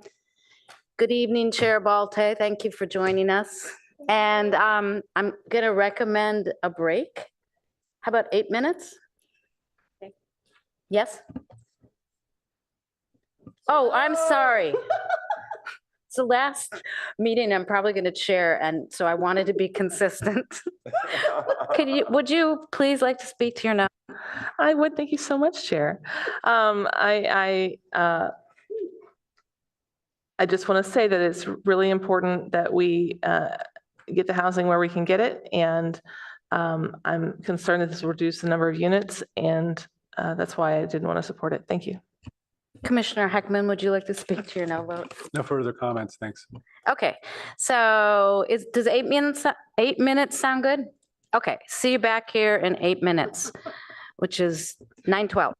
Good evening, Chair Balte. Thank you for joining us. And I'm going to recommend a break. How about 8 minutes? Okay. Yes? Oh, I'm sorry. It's the last meeting I'm probably going to chair, and so I wanted to be consistent. Would you please like to speak to your note? I would. Thank you so much, Chair. I just want to say that it's really important that we get the housing where we can get it, and I'm concerned that this will reduce the number of units, and that's why I didn't want to support it. Thank you. Commissioner Heckman, would you like to speak to your no vote? No further comments, thanks. Okay, so does 8 minutes sound good? Okay, see you back here in 8 minutes, which is 9:12.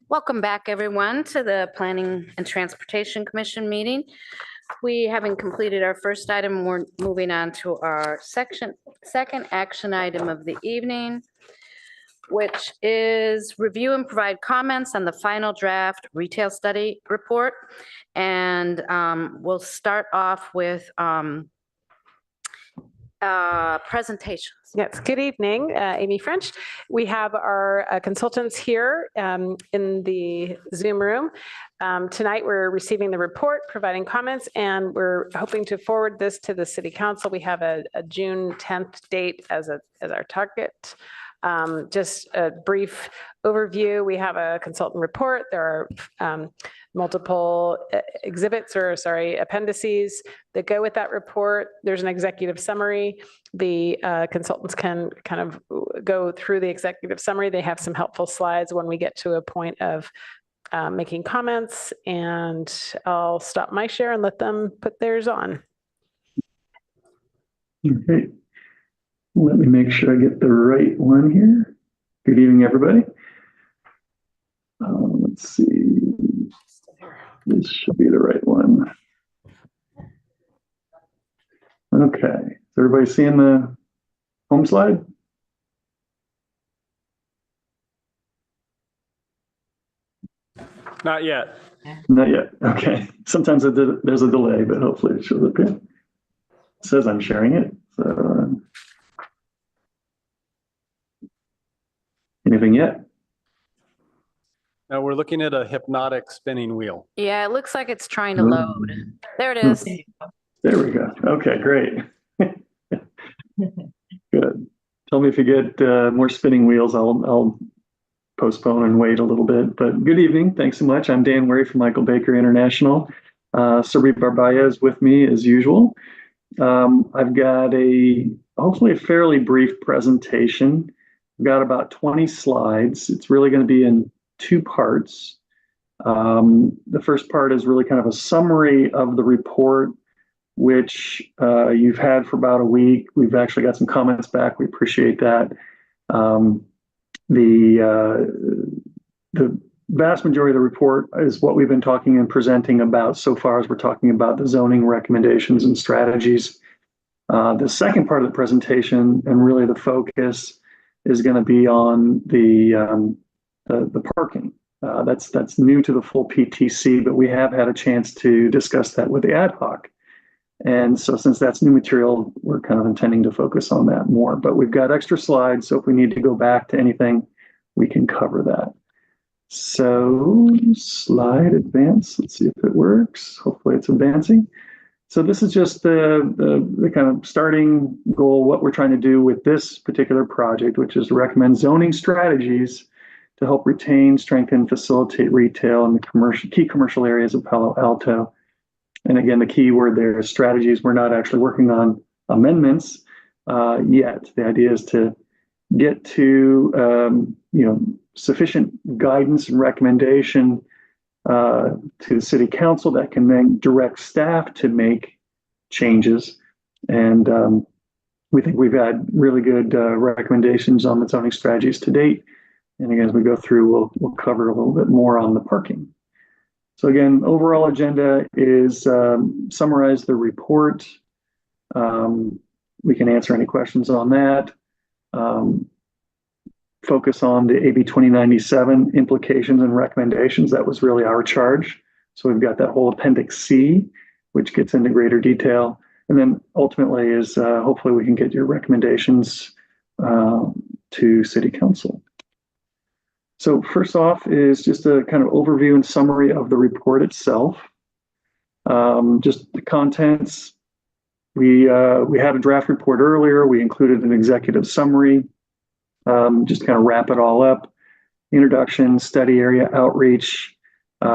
Welcome back, everyone, to the Planning and Transportation Commission meeting. We, having completed our first item, we're moving on to our second action item of the evening, which is review and provide comments on the final draft retail study report. And we'll start off with presentations. Yes, good evening, Amy French. We have our consultants here in the Zoom room. Tonight, we're receiving the report, providing comments, and we're hoping to forward this to the City Council. We have a June 10th date as our target. Just a brief overview. We have a consultant report. There are multiple appendices that go with that report. There's an executive summary. The consultants can kind of go through the executive summary. They have some helpful slides when we get to a point of making comments, and I'll stop my share and let them put theirs on. Okay. Let me make sure I get the right one here. Good evening, everybody. Let's see. This should be the right one. Okay. Is everybody seeing the home slide? Not yet. Not yet. Okay. Sometimes there's a delay, but hopefully it shows up here. It says I'm sharing it. So, anything yet? Now we're looking at a hypnotic spinning wheel. Yeah, it looks like it's trying to load. There it is. There we go. Okay, great. Good. Tell me if you get more spinning wheels. I'll postpone and wait a little bit. But good evening. Thanks so much. I'm Dan Wary from Michael Baker International. Sabri Barbaya is with me as usual. I've got hopefully a fairly brief presentation. I've got about 20 slides. It's really going to be in two parts. The first part is really kind of a summary of the report, which you've had for about a week. We've actually got some comments back. We appreciate that. The vast majority of the report is what we've been talking and presenting about so far as we're talking about the zoning recommendations and strategies. The second part of the presentation, and really the focus, is going to be on the parking. That's new to the full PTC, but we have had a chance to discuss that with the ad hoc. And so since that's new material, we're kind of intending to focus on that more. But we've got extra slides, so if we need to go back to anything, we can cover that. So slide advance. Let's see if it works. Hopefully it's advancing. So this is just the kind of starting goal, what we're trying to do with this particular project, which is to recommend zoning strategies to help retain, strengthen, facilitate retail in the key commercial areas of Palo Alto. And again, the key word there is strategies. We're not actually working on amendments yet. The idea is to get to sufficient guidance and recommendation to the City Council that can then direct staff to make changes. And we think we've had really good recommendations on the zoning strategies to date. And again, as we go through, we'll cover a little bit more on the parking. So again, overall agenda is summarize the report. We can answer any questions on that. Focus on the AB 2097 implications and recommendations. That was really our charge. So we've got that whole Appendix C, which gets into greater detail. And then ultimately is hopefully we can get your recommendations to City Council. So first off is just a kind of overview and summary of the report itself. Just the contents. We had a draft report earlier. We included an executive summary. Just kind of wrap it all up. Introduction, study area, outreach.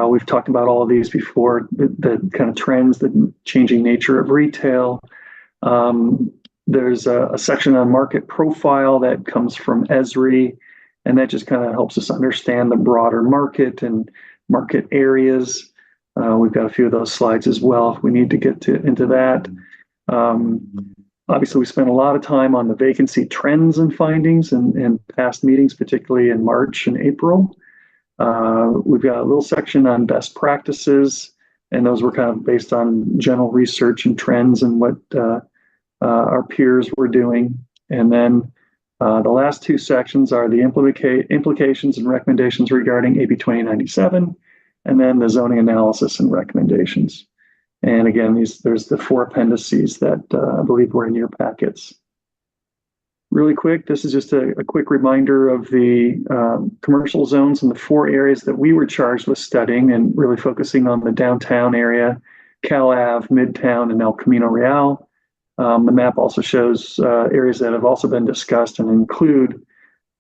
We've talked about all of these before, the kind of trends, the changing nature of retail. There's a section on market profile that comes from Esri, and that just kind of helps us understand the broader market and market areas. We've got a few of those slides as well if we need to get into that. Obviously, we spent a lot of time on the vacancy trends and findings in past meetings, particularly in March and April. We've got a little section on best practices, and those were kind of based on general research and trends and what our peers were doing. And then the last two sections are the implications and recommendations regarding AB 2097, and then the zoning analysis and recommendations. And again, there's the 4 appendices that I believe were in your packets. Really quick, this is just a quick reminder of the commercial zones in the 4 areas that we were charged with studying, and really focusing on the downtown area, Cal Ave, Midtown, and El Camino Real. The map also shows areas that have also been discussed and include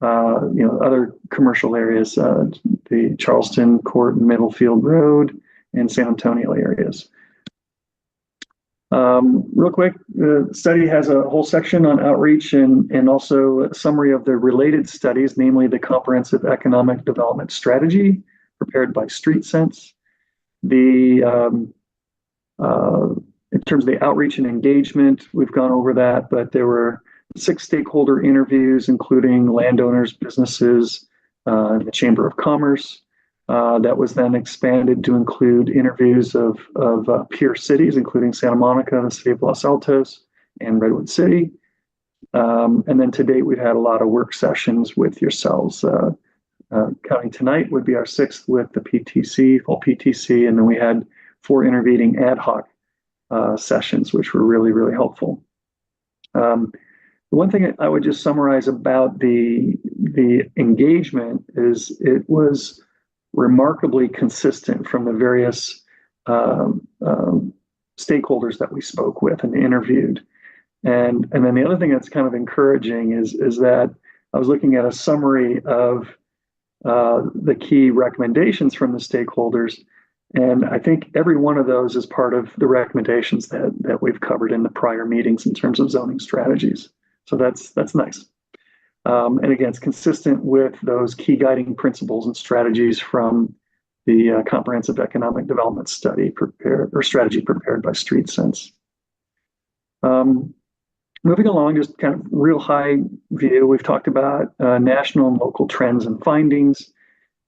other commercial areas, the Charleston Court and Middlefield Road and San Antonio areas. Real quick, the study has a whole section on outreach and also a summary of the related studies, namely the Comprehensive Economic Development Strategy prepared by StreetSense. In terms of the outreach and engagement, we've gone over that, but there were 6 stakeholder interviews, including landowners, businesses, the Chamber of Commerce. That was then expanded to include interviews of peer cities, including Santa Monica, the city of Los Altos, and Redwood City. And then to date, we've had a lot of work sessions with yourselves. Counting tonight would be our 6th with the PTC, full PTC, and then we had 4 intervening ad hoc sessions, which were really, really helpful. The one thing I would just summarize about the engagement is it was remarkably consistent from the various stakeholders that we spoke with and interviewed. And then the other thing that's kind of encouraging is that I was looking at a summary of the key recommendations from the stakeholders. And I think every one of those is part of the recommendations that we've covered in the prior meetings in terms of zoning strategies. So that's nice. And again, it's consistent with those key guiding principles and strategies from the Comprehensive Economic Development Strategy prepared by StreetSense. Moving along, just kind of real high view, we've talked about national and local trends and findings.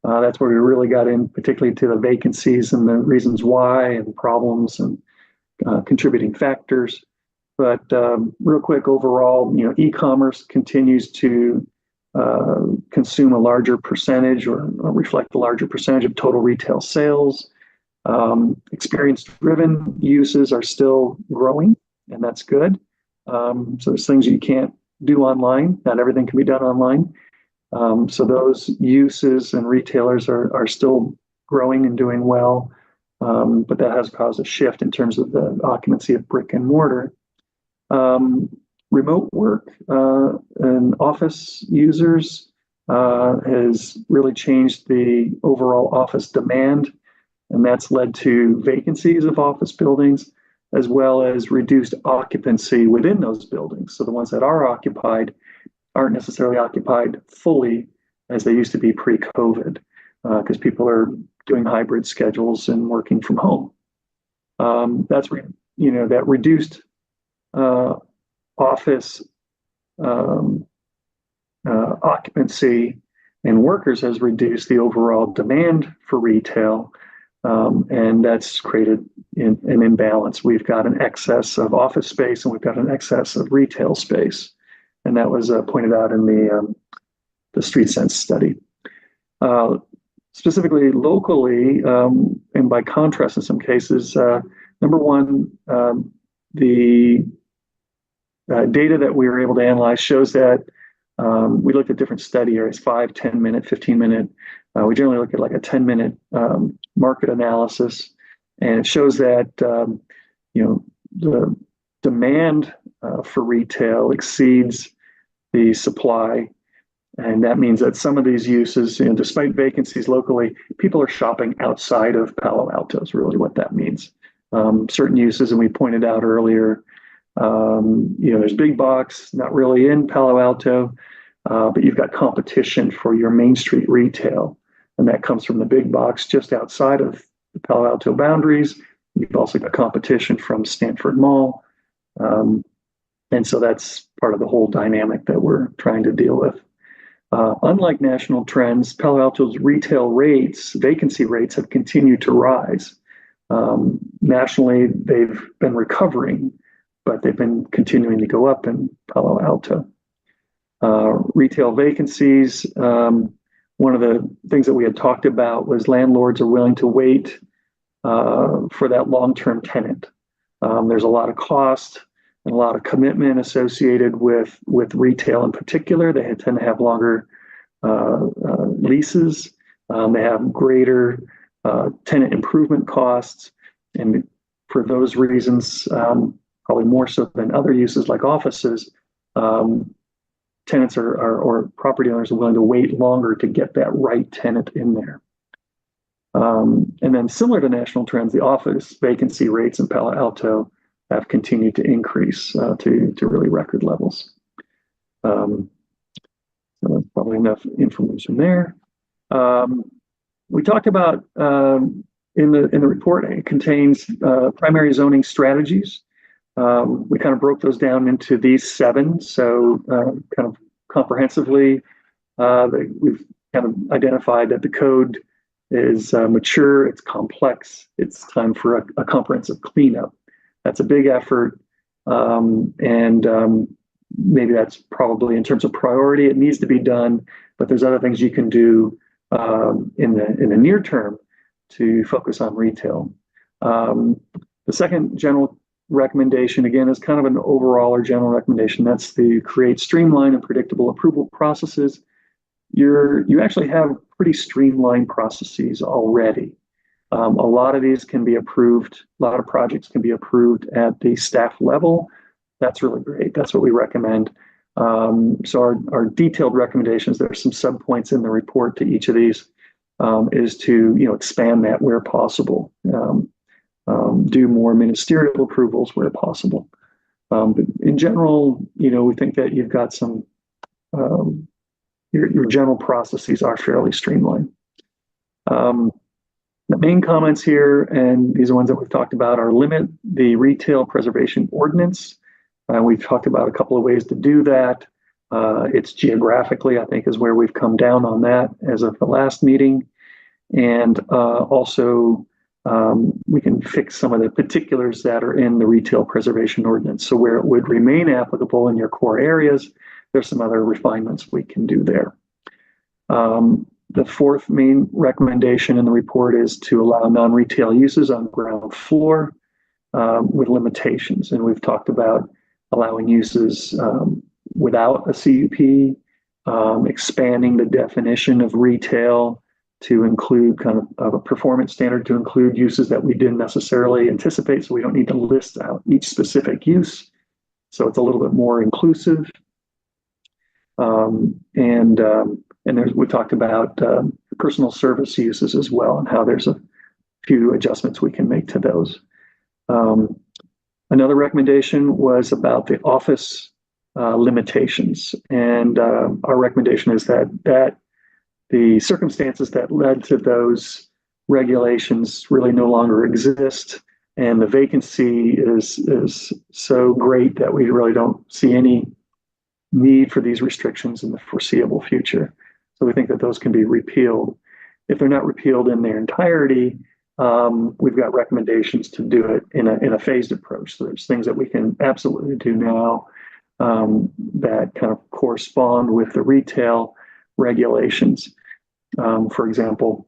That's where we really got in, particularly to the vacancies and the reasons why and problems and contributing factors. But real quick, overall, e-commerce continues to consume a larger percentage or reflect a larger percentage of total retail sales. Experience-driven uses are still growing, and that's good. So there's things you can't do online. Not everything can be done online. So those uses and retailers are still growing and doing well, but that has caused a shift in terms of the occupancy of brick and mortar. Remote work and office users has really changed the overall office demand, and that's led to vacancies of office buildings, as well as reduced occupancy within those buildings. So the ones that are occupied aren't necessarily occupied fully as they used to be pre-COVID, because people are doing hybrid schedules and working from home. That reduced office occupancy and workers has reduced the overall demand for retail, and that's created an imbalance. We've got an excess of office space and we've got an excess of retail space. And that was pointed out in the StreetSense study. Specifically locally, and by contrast in some cases, number one, the data that we were able to analyze shows that we looked at different study areas, 5, 10 minute, 15 minute. We generally look at like a 10-minute market analysis, and it shows that the demand for retail exceeds the supply. And that means that some of these uses, despite vacancies locally, people are shopping outside of Palo Alto is really what that means. Certain uses, and we pointed out earlier, there's big box, not really in Palo Alto, but you've got competition for your Main Street retail. And that comes from the big box just outside of the Palo Alto boundaries. You've also got competition from Stanford Mall. And so that's part of the whole dynamic that we're trying to deal with. Unlike national trends, Palo Alto's retail rates, vacancy rates, have continued to rise. Nationally, they've been recovering, but they've been continuing to go up in Palo Alto. Retail vacancies, one of the things that we had talked about was landlords are willing to wait for that long-term tenant. There's a lot of cost and a lot of commitment associated with retail in particular. They tend to have longer leases. They have greater tenant improvement costs. And for those reasons, probably more so than other uses like offices, tenants or property owners are willing to wait longer to get that right tenant in there. And then similar to national trends, the office vacancy rates in Palo Alto have continued to increase to really record levels. So that's probably enough information there. We talked about in the report, it contains primary zoning strategies. We kind of broke those down into these 7. So kind of comprehensively, we've kind of identified that the code is mature, it's complex, it's time for a comprehensive cleanup. That's a big effort, and maybe that's probably in terms of priority, it needs to be done, but there's other things you can do in the near term to focus on retail. The second general recommendation, again, is kind of an overall or general recommendation. That's to create streamlined and predictable approval processes. You actually have pretty streamlined processes already. A lot of these can be approved. A lot of projects can be approved at the staff level. That's really great. That's what we recommend. So our detailed recommendations, there are some subpoints in the report to each of these, is to expand that where possible. Do more ministerial approvals where possible. But in general, we think that you've got some, your general processes are fairly streamlined. The main comments here, and these are ones that we've talked about, are limit the retail preservation ordinance. We've talked about a couple of ways to do that. It's geographically, I think, is where we've come down on that as of the last meeting. And also, we can fix some of the particulars that are in the retail preservation ordinance. So where it would remain applicable in your core areas, there's some other refinements we can do there. The fourth main recommendation in the report is to allow non-retail uses on ground floor with limitations. And we've talked about allowing uses without a CUP, expanding the definition of retail to include kind of a performance standard to include uses that we didn't necessarily anticipate. So we don't need to list out each specific use. So it's a little bit more inclusive. And we talked about personal service uses as well, and how there's a few adjustments we can make to those. Another recommendation was about the office limitations. And our recommendation is that the circumstances that led to those regulations really no longer exist. And the vacancy is so great that we really don't see any need for these restrictions in the foreseeable future. So we think that those can be repealed. If they're not repealed in their entirety, we've got recommendations to do it in a phased approach. So there's things that we can absolutely do now that kind of correspond with the retail regulations. For example,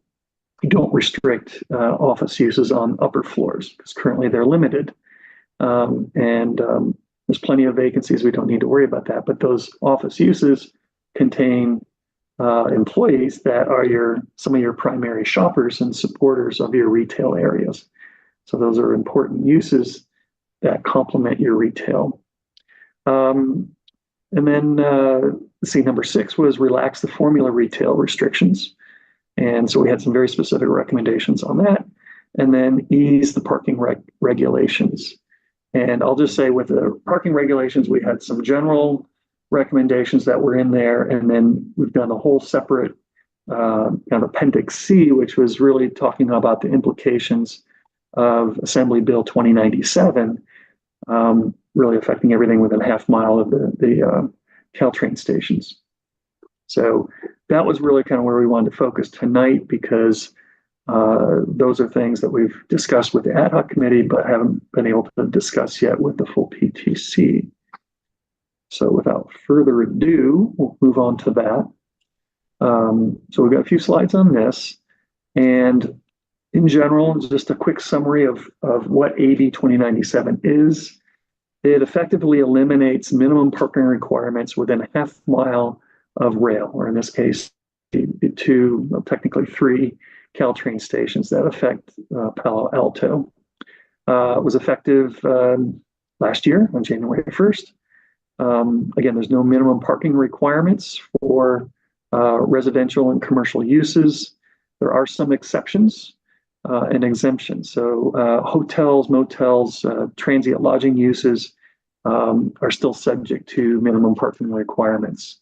you don't restrict office uses on upper floors because currently they're limited. There's plenty of vacancies. We don't need to worry about that. But those office uses contain employees that are some of your primary shoppers and supporters of your retail areas. So those are important uses that complement your retail. And then number 6 was relax the formula retail restrictions. And so we had some very specific recommendations on that. And then ease the parking regulations. And I'll just say with the parking regulations, we had some general recommendations that were in there. And then we've done a whole separate kind of Appendix C, which was really talking about the implications of Assembly Bill 2097, really affecting everything within a half mile of the Caltrain stations. So that was really kind of where we wanted to focus tonight, because those are things that we've discussed with the ad hoc committee, but haven't been able to discuss yet with the full PTC. So without further ado, we'll move on to that. So we've got a few slides on this, and in general, just a quick summary of what AB 2097 is. It effectively eliminates minimum parking requirements within a half mile of rail, or in this case, technically 3 Caltrain stations that affect Palo Alto. It was effective last year on January 1st. Again, there's no minimum parking requirements for residential and commercial uses. There are some exceptions and exemptions. So hotels, motels, transient lodging uses are still subject to minimum parking requirements.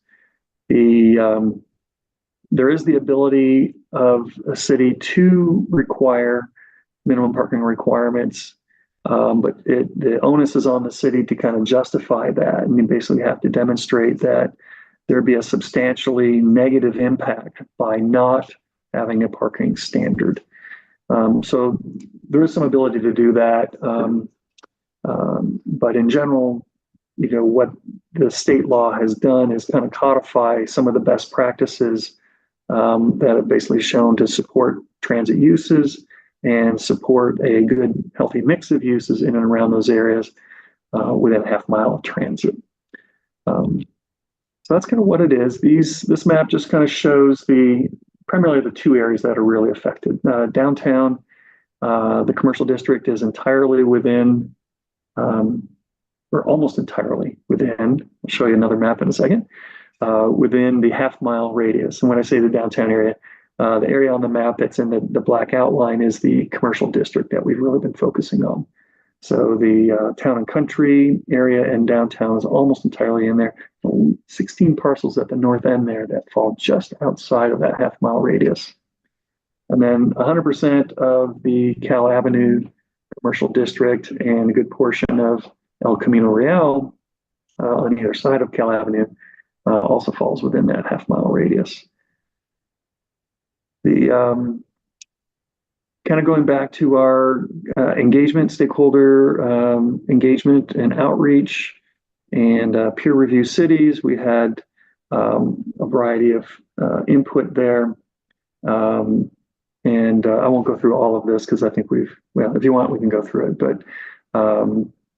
There is the ability of a city to require minimum parking requirements, but the onus is on the city to kind of justify that. And you basically have to demonstrate that there'd be a substantially negative impact by not having a parking standard. So there is some ability to do that. But in general, what the state law has done is kind of codify some of the best practices that have basically shown to support transit uses and support a good, healthy mix of uses in and around those areas within a half mile of transit. So that's kind of what it is. This map just kind of shows primarily the 2 areas that are really affected. Downtown, the commercial district is entirely within, or almost entirely within, I'll show you another map in a second, within the half mile radius. And when I say the downtown area, the area on the map that's in the black outline is the commercial district that we've really been focusing on. So the town and country area and downtown is almost entirely in there. 16 parcels at the north end there that fall just outside of that half mile radius. And then 100% of the Cal Avenue commercial district and a good portion of El Camino Real on either side of Cal Avenue also falls within that half mile radius. The kind of going back to our stakeholder engagement and outreach and peer review cities, we had a variety of input there. And I won't go through all of this because I think if you want, we can go through it. But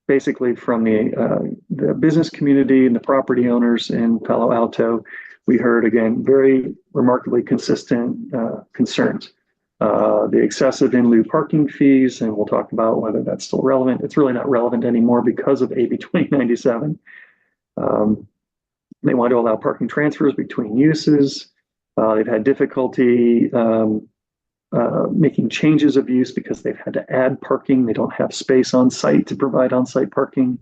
basically from the business community and the property owners in Palo Alto, we heard, again, very remarkably consistent concerns. The excessive in lieu parking fees, and we'll talk about whether that's still relevant. It's really not relevant anymore because of AB 2097. They want to allow parking transfers between uses. They've had difficulty making changes of use because they've had to add parking. They don't have space on site to provide on-site parking.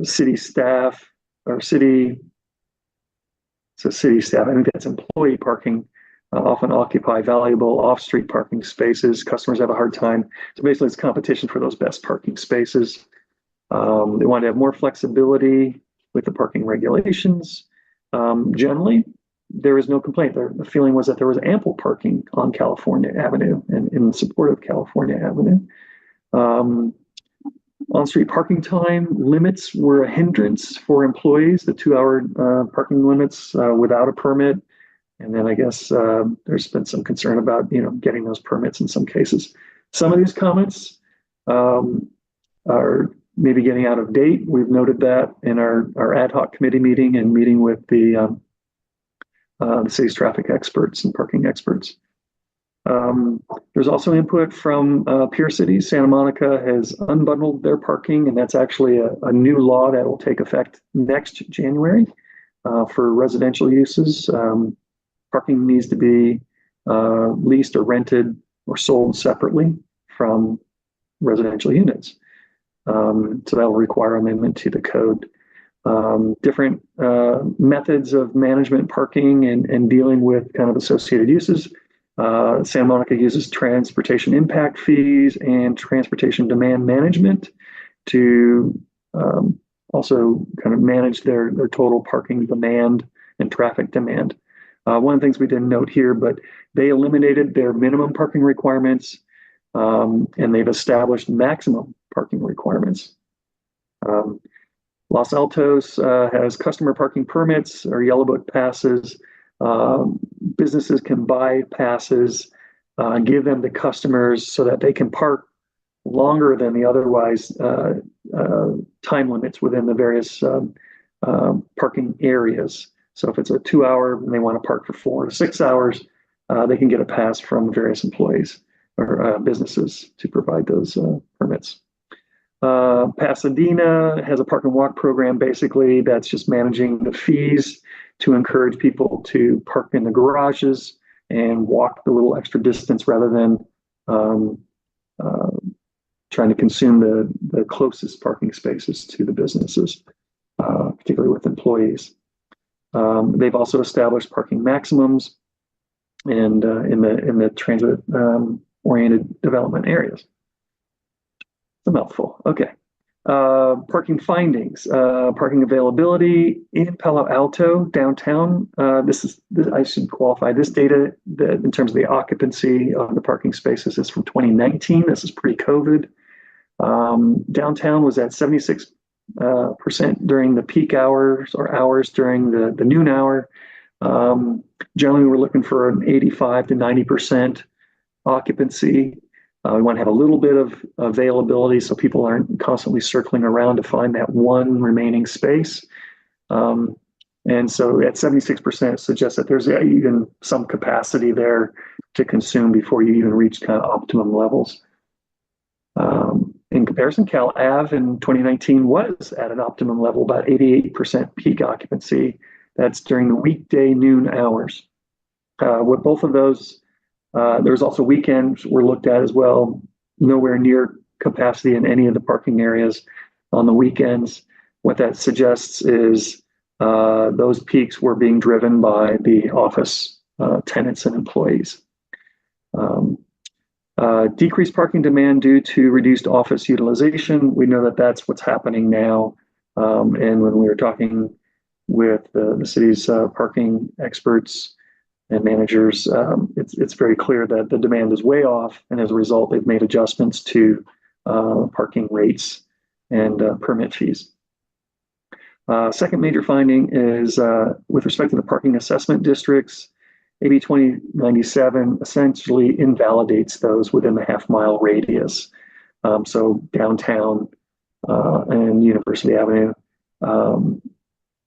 City staff or city staff, I think that's employee parking, often occupy valuable off-street parking spaces. Customers have a hard time. So basically it's competition for those best parking spaces. They want to have more flexibility with the parking regulations. Generally, there is no complaint. The feeling was that there was ample parking on California Avenue and in support of California Avenue. On-street parking time limits were a hindrance for employees, the 2-hour parking limits without a permit. And then I guess there's been some concern about, getting those permits in some cases. Some of these comments are maybe getting out of date. We've noted that in our ad hoc committee meeting and meeting with the city's traffic experts and parking experts. There's also input from peer cities. Santa Monica has unbundled their parking, and that's actually a new law that will take effect next January for residential uses. Parking needs to be leased or rented or sold separately from residential units. So that will require amendment to the code. Different methods of management parking and dealing with kind of associated uses. Santa Monica uses transportation impact fees and transportation demand management to also kind of manage their total parking demand and traffic demand. One of the things we didn't note here, but they eliminated their minimum parking requirements, and they've established maximum parking requirements. Los Altos has customer parking permits or yellow book passes. Businesses can buy passes, give them to customers so that they can park longer than the otherwise time limits within the various parking areas. So if it's a 2 hour and they want to park for 4 to 6 hours, they can get a pass from various employees or businesses to provide those permits. Pasadena has a park and walk program, basically, that's just managing the fees to encourage people to park in the garages and walk the little extra distance rather than trying to consume the closest parking spaces to the businesses, particularly with employees. They've also established parking maximums and in the transit oriented development areas. It's a mouthful. Okay. Parking findings, parking availability in Palo Alto downtown. This I should qualify this data that in terms of the occupancy of the parking spaces is from 2019. This is pre-COVID. Downtown was at 76% during the peak hours or hours during the noon hour. Generally, we're looking for an 85 to 90% occupancy. We want to have a little bit of availability so people aren't constantly circling around to find that one remaining space. And so at 76% suggests that there's even some capacity there to consume before you even reach kind of optimum levels. In comparison, Cal Ave in 2019 was at an optimum level, about 88% peak occupancy. That's during the weekday noon hours. With both of those, there's also weekends were looked at as well, nowhere near capacity in any of the parking areas on the weekends. What that suggests is those peaks were being driven by the office tenants and employees. Decreased parking demand due to reduced office utilization. We know that that's what's happening now. And when we were talking with the city's parking experts and managers, it's very clear that the demand is way off. And as a result, they've made adjustments to parking rates and permit fees. Second major finding is with respect to the parking assessment districts, AB 2097 essentially invalidates those within the half-mile radius. So downtown and University Avenue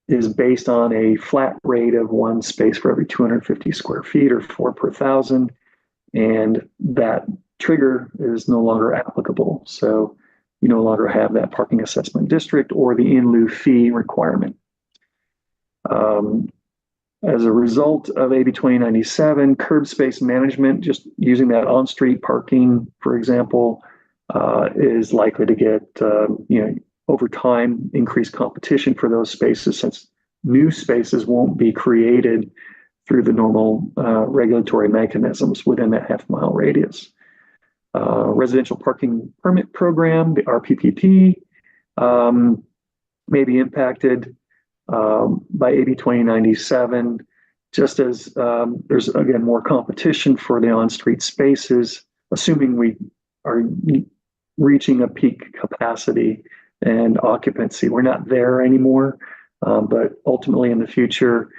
is based on a flat rate of 1 space for every 250 square feet or 4 per 1,000. And that trigger is no longer applicable. So you no longer have that parking assessment district or the in lieu fee requirement. As a result of AB 2097, curb space management, just using that on-street parking, for example, is likely to get, over time, increased competition for those spaces since new spaces won't be created through the normal regulatory mechanisms within that half-mile radius. Residential parking permit program, the RPPP, may be impacted by AB 2097, just as there's, again, more competition for the on-street spaces, assuming we are reaching a peak capacity and occupancy. We're not there anymore, but ultimately in the future,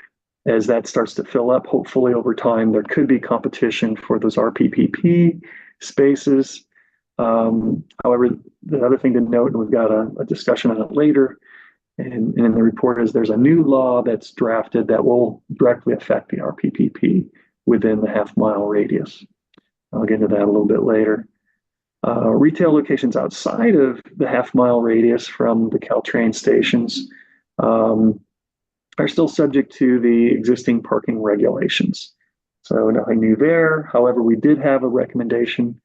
as that starts to fill up, hopefully over time, there could be competition for those RPPP spaces. However, the other thing to note, and we've got a discussion on it later, and in the report is there's a new law that's drafted that will directly affect the RPPP within the half-mile radius. I'll get into that a little bit later. Retail locations outside of the half-mile radius from the Caltrain stations are still subject to the existing parking regulations. So nothing new there. However, we did have a recommendation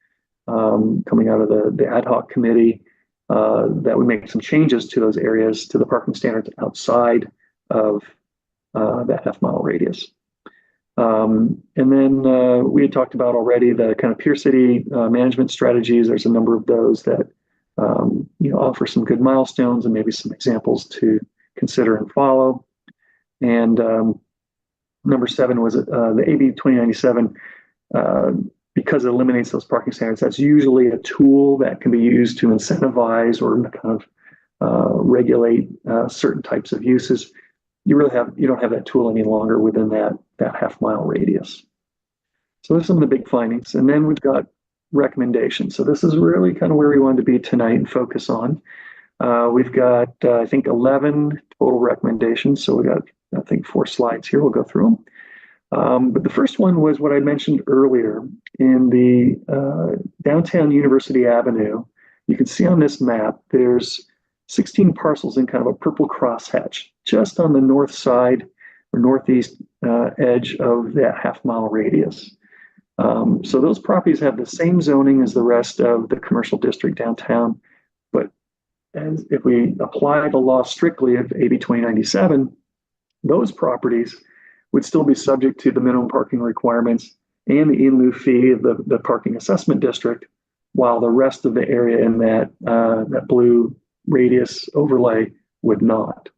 coming out of the ad hoc committee that we make some changes to those areas, to the parking standards outside of that half-mile radius. And then we had talked about already the kind of peer city management strategies. There's a number of those that offer some good milestones and maybe some examples to consider and follow. And number 7 was the AB 2097. Because it eliminates those parking standards, that's usually a tool that can be used to incentivize or kind of regulate certain types of uses. You don't have that tool any longer within that half-mile radius. So those are some of the big findings. And then we've got recommendations. So this is really kind of where we wanted to be tonight and focus on. We've got, I think, 11 total recommendations. So we got, I think, 4 slides here. We'll go through them. But the first one was what I mentioned earlier in the downtown University Avenue. You can see on this map, there's 16 parcels in kind of a purple crosshatch just on the north side or northeast edge of that half-mile radius. So those properties have the same zoning as the rest of the commercial district downtown. But as if we apply the law strictly of AB 2097, those properties would still be subject to the minimum parking requirements and the in lieu fee of the parking assessment district, while the rest of the area in that blue radius overlay would not.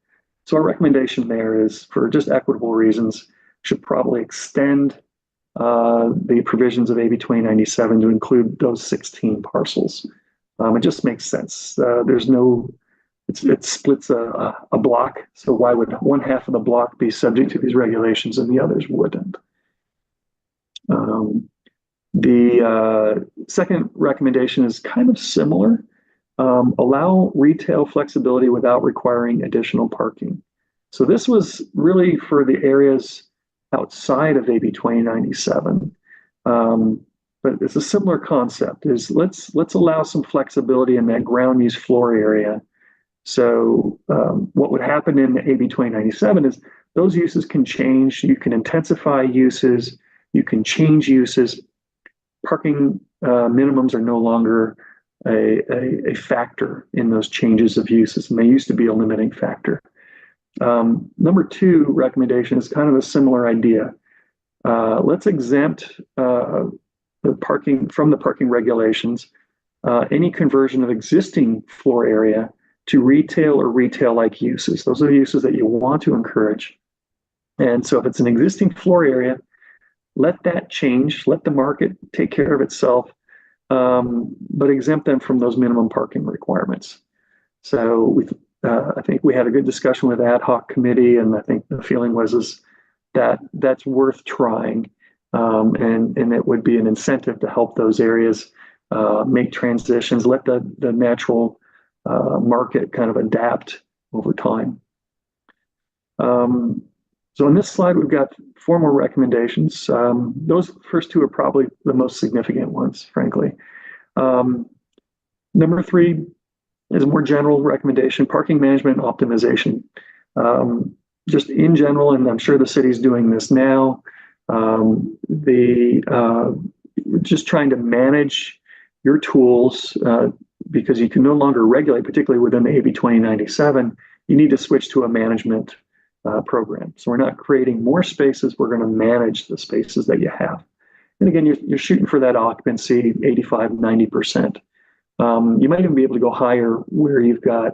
So our recommendation there is, for just equitable reasons, should probably extend the provisions of AB 2097 to include those 16 parcels. It just makes sense. It splits a block, so why would one half of the block be subject to these regulations and the others wouldn't? The second recommendation is kind of similar. Allow retail flexibility without requiring additional parking. So this was really for the areas outside of AB 2097. But it's a similar concept, is let's allow some flexibility in that ground use floor area. So what would happen in AB 2097 is those uses can change. You can intensify uses. You can change uses. Parking minimums are no longer a factor in those changes of uses, and they used to be a limiting factor. Number 2 recommendation is kind of a similar idea. Let's exempt the parking from the parking regulations, any conversion of existing floor area to retail or retail-like uses. Those are the uses that you want to encourage. And so if it's an existing floor area, let that change, let the market take care of itself, but exempt them from those minimum parking requirements. So I think we had a good discussion with the ad hoc committee, and I think the feeling was that that's worth trying, and it would be an incentive to help those areas make transitions, let the natural market kind of adapt over time. So on this slide, we've got 4 more recommendations. Those first 2 are probably the most significant ones, frankly. Number 3 is a more general recommendation, parking management optimization. Just in general, and I'm sure the city's doing this now, just trying to manage your tools, because you can no longer regulate, particularly within the AB 2097, you need to switch to a management program. So we're not creating more spaces, we're going to manage the spaces that you have. And again, you're shooting for that occupancy, 85, 90%. You might even be able to go higher where you've got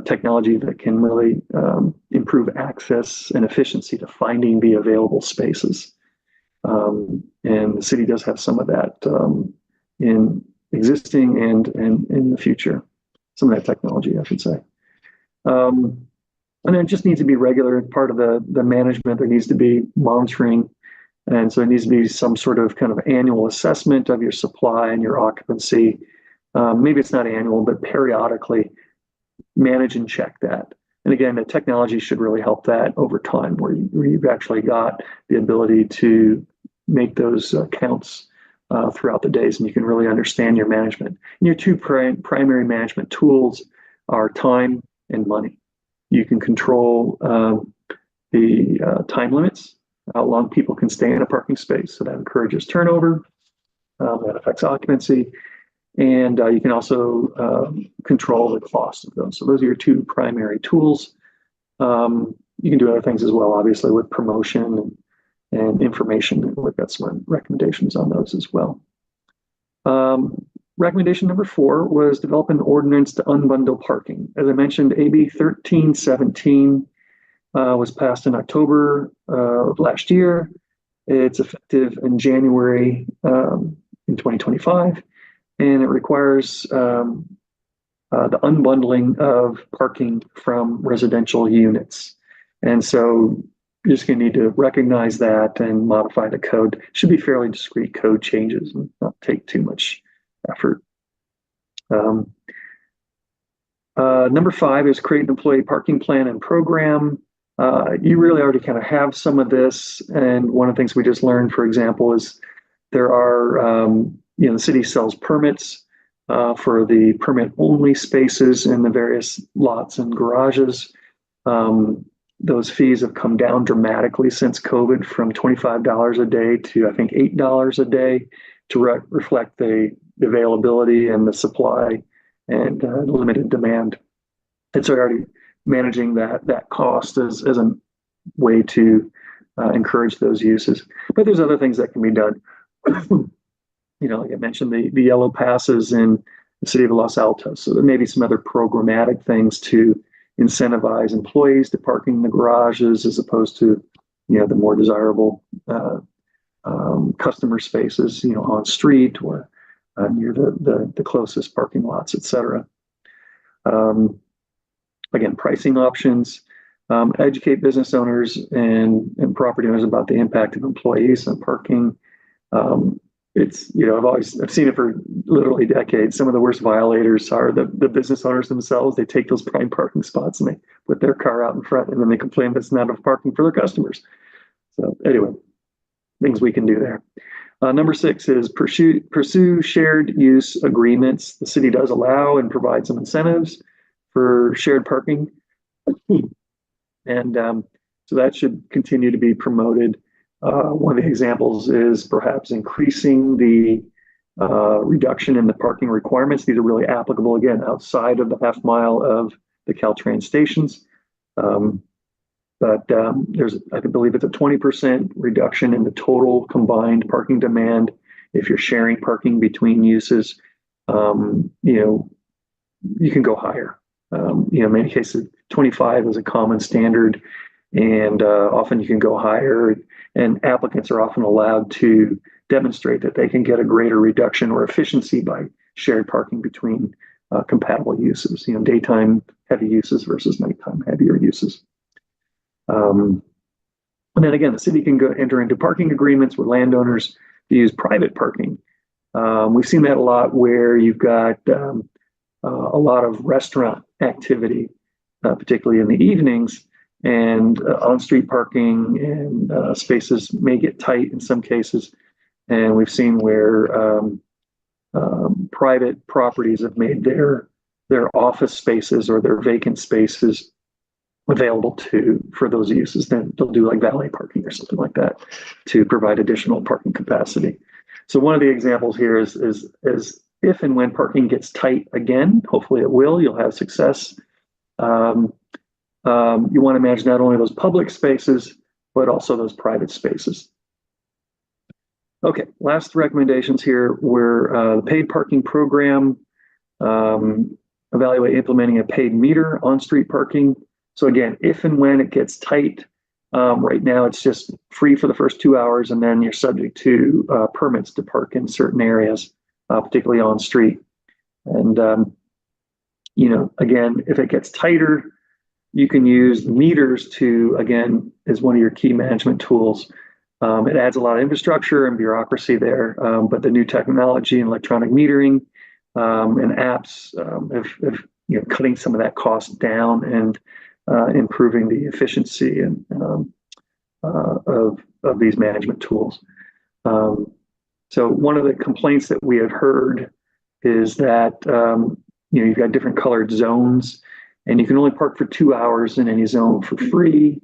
technology that can really improve access and efficiency to finding the available spaces. And the city does have some of that in existing and in the future, some of that technology, I should say. And it just needs to be regular part of the management. There needs to be monitoring. And so it needs to be some sort of kind of annual assessment of your supply and your occupancy. Maybe it's not annual, but periodically manage and check that. And again, the technology should really help that over time, where you've actually got the ability to make those counts throughout the days, and you can really understand your management. And your 2 primary management tools are time and money. You can control the time limits, how long people can stay in a parking space. So that encourages turnover, that affects occupancy. And you can also control the cost of those. So those are your 2 primary tools. You can do other things as well, obviously, with promotion and information. We've got some recommendations on those as well. Recommendation number 4 was develop an ordinance to unbundle parking. As I mentioned, AB 1317 was passed in October of last year. It's effective in January in 2025, and it requires the unbundling of parking from residential units. And so you're just going to need to recognize that and modify the code. Should be fairly discrete code changes and not take too much effort. Number 5 is create an employee parking plan and program. You really already kind of have some of this. And one of the things we just learned, for example, is there are, the city sells permits for the permit only spaces in the various lots and garages. Those fees have come down dramatically since COVID, from $25 a day to I think $8 a day, to reflect the availability and the supply and limited demand. And so already managing that cost as a way to encourage those uses. But there's other things that can be done. Like I mentioned, the yellow passes in the city of Los Altos. So there may be some other programmatic things to incentivize employees to parking in the garages, as opposed to, the more desirable customer spaces, on street or near the closest parking lots, et cetera. Again, pricing options, educate business owners and property owners about the impact of employees on parking. It's, I've seen it for literally decades. Some of the worst violators are the business owners themselves. They take those prime parking spots and they put their car out in front, and then they complain that's not enough parking for their customers. So anyway, things we can do there. Number 6 is pursue shared use agreements. The city does allow and provide some incentives for shared parking. And so that should continue to be promoted. One of the examples is perhaps increasing the reduction in the parking requirements. These are really applicable, again, outside of the half mile of the Caltrans stations. But there's, I believe it's a 20% reduction in the total combined parking demand if you're sharing parking between uses. You can go higher. In many cases, 25 is a common standard, and often you can go higher. And applicants are often allowed to demonstrate that they can get a greater reduction or efficiency by shared parking between compatible uses. Daytime heavy uses versus nighttime heavier uses. And then again, the city can enter into parking agreements with landowners to use private parking. We've seen that a lot where you've got a lot of restaurant activity, particularly in the evenings, and on-street parking and spaces may get tight in some cases. And we've seen where private properties have made their office spaces or their vacant spaces available for those uses. Then they'll do like valet parking or something like that to provide additional parking capacity. So one of the examples here is if and when parking gets tight again, hopefully it will, you'll have success. You want to manage not only those public spaces, but also those private spaces. Okay, last recommendations here were the paid parking program, evaluate implementing a paid meter on street parking. So again, if and when it gets tight, right now it's just free for the first 2 hours, and then you're subject to permits to park in certain areas, particularly on street. And, again, if it gets tighter, you can use meters again, as one of your key management tools. It adds a lot of infrastructure and bureaucracy there, but the new technology and electronic metering and apps have cutting some of that cost down and improving the efficiency and of these management tools. So one of the complaints that we have heard is that you've got different colored zones, and you can only park for 2 hours in any zone for free.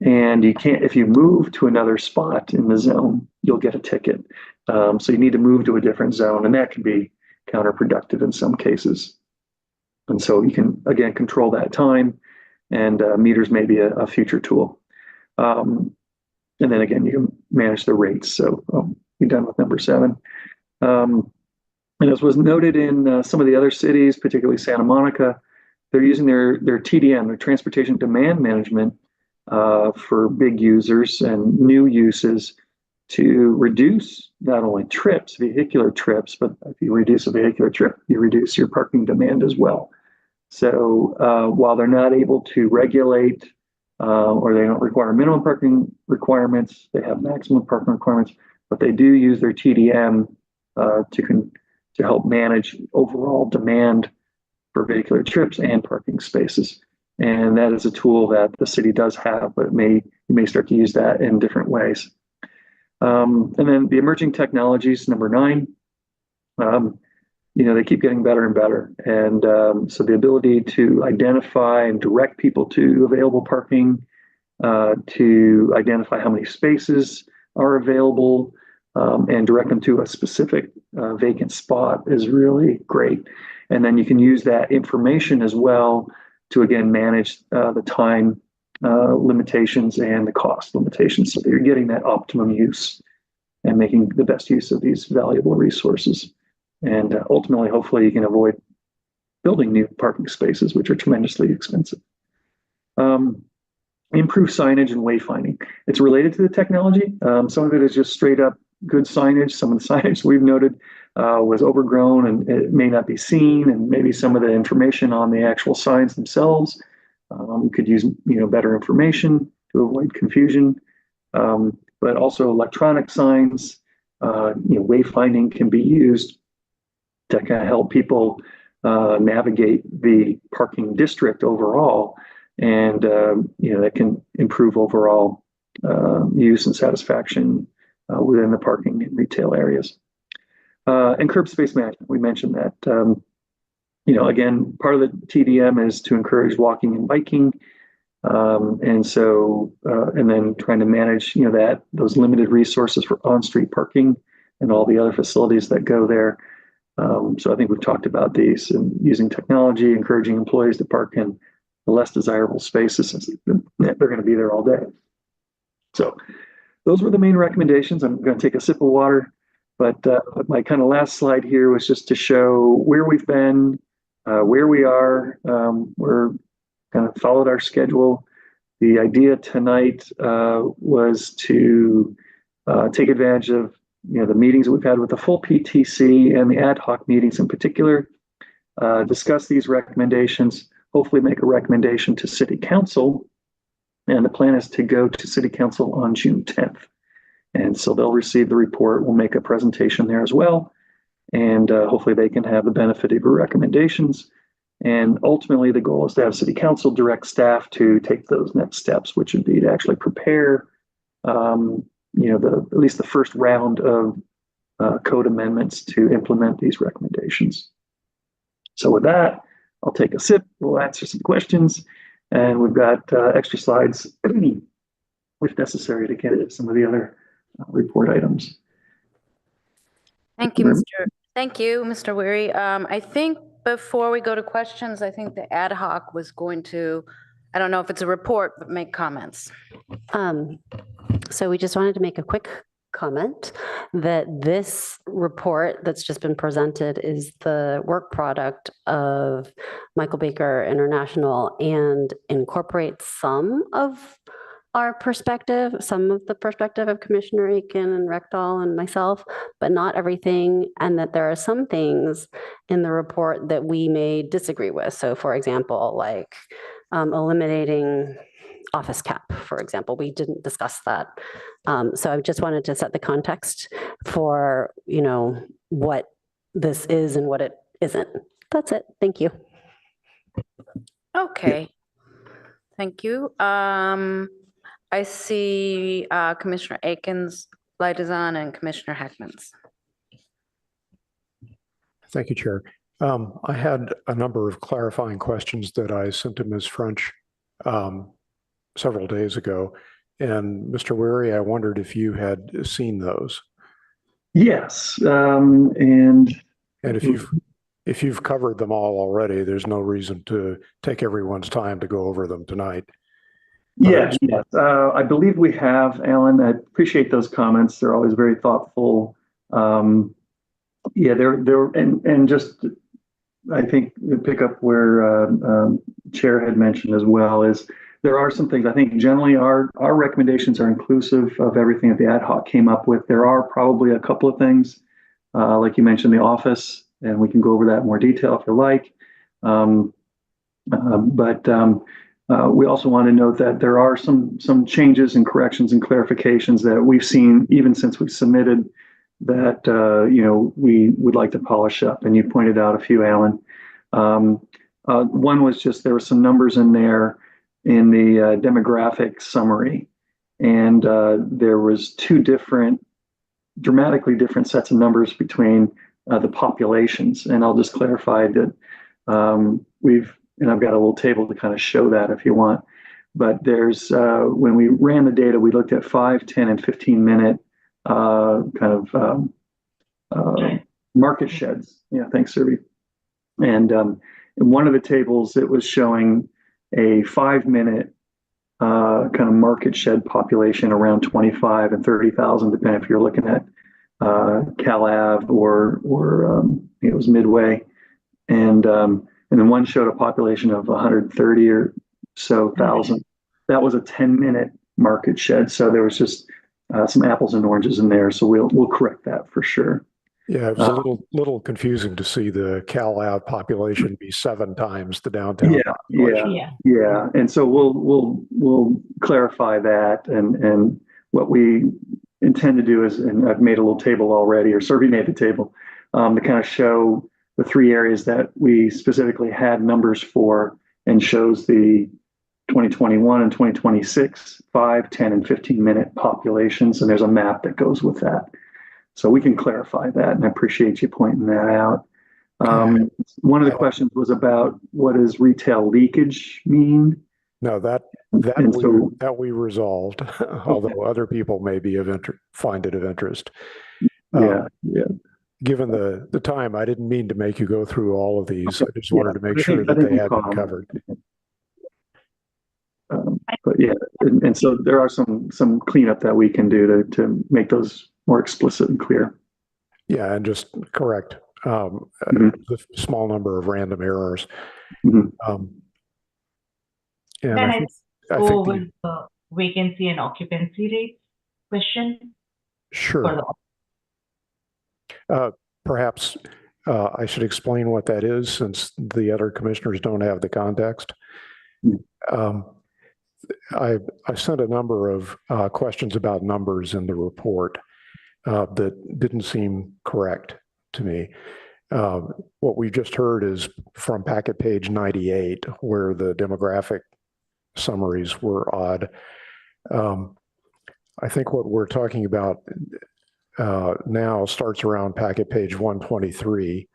And you can't, if you move to another spot in the zone, you'll get a ticket. So you need to move to a different zone, and that can be counterproductive in some cases. And so you can, again, control that time, and meters may be a future tool. And then again, you can manage the rates. So be done with number 7. And And as was noted in some of the other cities, particularly Santa Monica, they're using their TDM, their transportation demand management, for big users and new uses to reduce not only trips, vehicular trips, but if you reduce a vehicular trip, you reduce your parking demand as well. So while they're not able to regulate or they don't require minimum parking requirements, they have maximum parking requirements, but they do use their TDM to help manage overall demand for vehicular trips and parking spaces. And that is a tool that the city does have, but you may start to use that in different ways. And then the emerging technologies, number 9, they keep getting better and better. And so the ability to identify and direct people to available parking, to identify how many spaces are available, and direct them to a specific vacant spot is really great. And then you can use that information as well to, again, manage the time limitations and the cost limitations so that you're getting that optimum use and making the best use of these valuable resources. And ultimately, hopefully, you can avoid building new parking spaces, which are tremendously expensive. Improve signage and wayfinding. It's related to the technology. Some of it is just straight up good signage. Some of the signage we've noted was overgrown and it may not be seen, and maybe some of the information on the actual signs themselves. We could use better information to avoid confusion, but also electronic signs. Wayfinding can be used to kind of help people navigate the parking district overall, and that can improve overall use and satisfaction within the parking and retail areas. And curb space management, we mentioned that. Again, part of the TDM is to encourage walking and biking, and then trying to manage those limited resources for on-street parking and all the other facilities that go there. So I think we've talked about these and using technology, encouraging employees to park in the less desirable spaces since they're going to be there all day. So those were the main recommendations. I'm going to take a sip of water, but my kind of last slide here was just to show where we've been, where we are. We're kind of followed our schedule. The idea tonight was to take advantage of the meetings that we've had with the full PTC and the ad hoc meetings in particular, discuss these recommendations, hopefully make a recommendation to City Council. And the plan is to go to City Council on June 10th. And so they'll receive the report. We'll make a presentation there as well. And hopefully they can have the benefit of your recommendations. And ultimately, the goal is to have City Council direct staff to take those next steps, which would be to actually prepare at least the first round of code amendments to implement these recommendations. So with that, I'll take a sip. We'll answer some questions. And we've got extra slides, if necessary, to get into some of the other report items. Thank you, Mr. Weary. I think before we go to questions, I think the ad hoc was going to, I don't know if it's a report, but make comments. So we just wanted to make a quick comment that this report that's just been presented is the work product of Michael Baker International and incorporates some of our perspective, some of the perspective of Commissioner Aiken and Rectal and myself, but not everything, and that there are some things in the report that we may disagree with. So for example, like eliminating office cap, for example, we didn't discuss that. So I just wanted to set the context for, what this is and what it isn't. That's it. Thank you. Okay. Thank you. I see Commissioner Aiken's light is on and Commissioner Heckman's. Thank you, Chair. I had a number of clarifying questions that I sent to Ms. French several days ago. And Mr. Weary, I wondered if you had seen those. Yes. And if you've covered them all already, there's no reason to take everyone's time to go over them tonight. Yes. I believe we have, Alan. I appreciate those comments. They're always very thoughtful. Yeah, and just, I think pick up where Chair had mentioned as well is there are some things, I think generally our recommendations are inclusive of everything that the ad hoc came up with. There are probably a couple of things, like you mentioned, the office, and we can go over that in more detail if you like. We also want to note that there are some changes and corrections and clarifications that we've seen even since we submitted that we would like to polish up. And you pointed out a few, Alan. One was just there were some numbers in there in the demographic summary, and there was two dramatically different sets of numbers between the populations. And I'll just clarify that and I've got a little table to kind of show that if you want. But there's, when we ran the data, we looked at 5, 10, and 15-minute market sheds. Yeah, thanks, Serby. And in one of the tables, it was showing a 5-minute kind of market shed population around 25 and 30,000, depending if you're looking at Cal Ave or it was Midway. And then one showed a population of 130 or so thousand. That was a 10-minute market shed. So there was just some apples and oranges in there. So we'll correct that for sure. Yeah, it was a little confusing to see the Cal Ave population be 7 times the downtown population. Yeah. And so we'll clarify that. And what we intend to do is, and I've made a little table already, or Serby made the table, to kind of show the 3 areas that we specifically had numbers for, and shows the 2021 and 2026, 5, 10, and 15-minute populations. And there's a map that goes with that. So we can clarify that, and I appreciate you pointing that out. One of the questions was about what does retail leakage mean? No, that we resolved, although other people may be find it of interest. Yeah. Given the time, I didn't mean to make you go through all of these. I just wanted to make sure that they had been covered. But yeah, and so there are some cleanup that we can do to make those more explicit and clear. Yeah, and just correct the small number of random errors. And I think the vacancy and occupancy rate question. Sure. Perhaps I should explain what that is, since the other commissioners don't have the context. I sent a number of questions about numbers in the report that didn't seem correct to me. What we just heard is from packet page 98, where the demographic summaries were odd. I think what we're talking about now starts around packet page 123,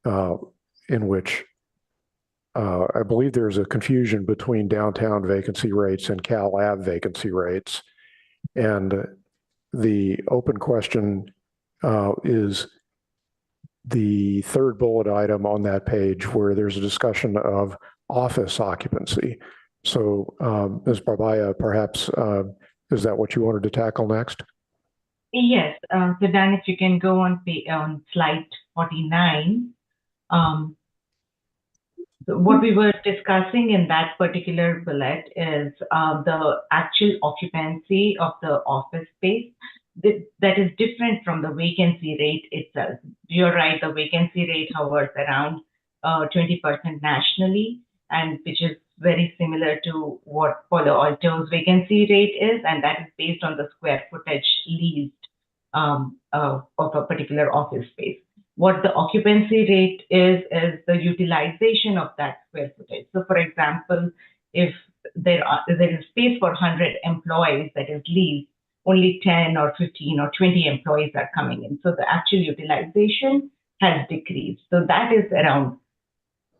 in which I believe there's a confusion between downtown vacancy rates and Cal Ave vacancy rates. And the open question is the third bullet item on that page, where there's a discussion of office occupancy. So Ms. Barbaya, perhaps, is that what you wanted to tackle next? Yes. So Dan, if you can go on slide 49. What we were discussing in that particular bullet is the actual occupancy of the office space that is different from the vacancy rate itself. You're right, the vacancy rate hovers around 20% nationally, and which is very similar to what Palo Alto's vacancy rate is, and that is based on the square footage leased of a particular office space. What the occupancy rate is the utilization of that square footage. So for example, if there is space for 100 employees that is leased, only 10 or 15 or 20 employees are coming in. So the actual utilization has decreased. So that is around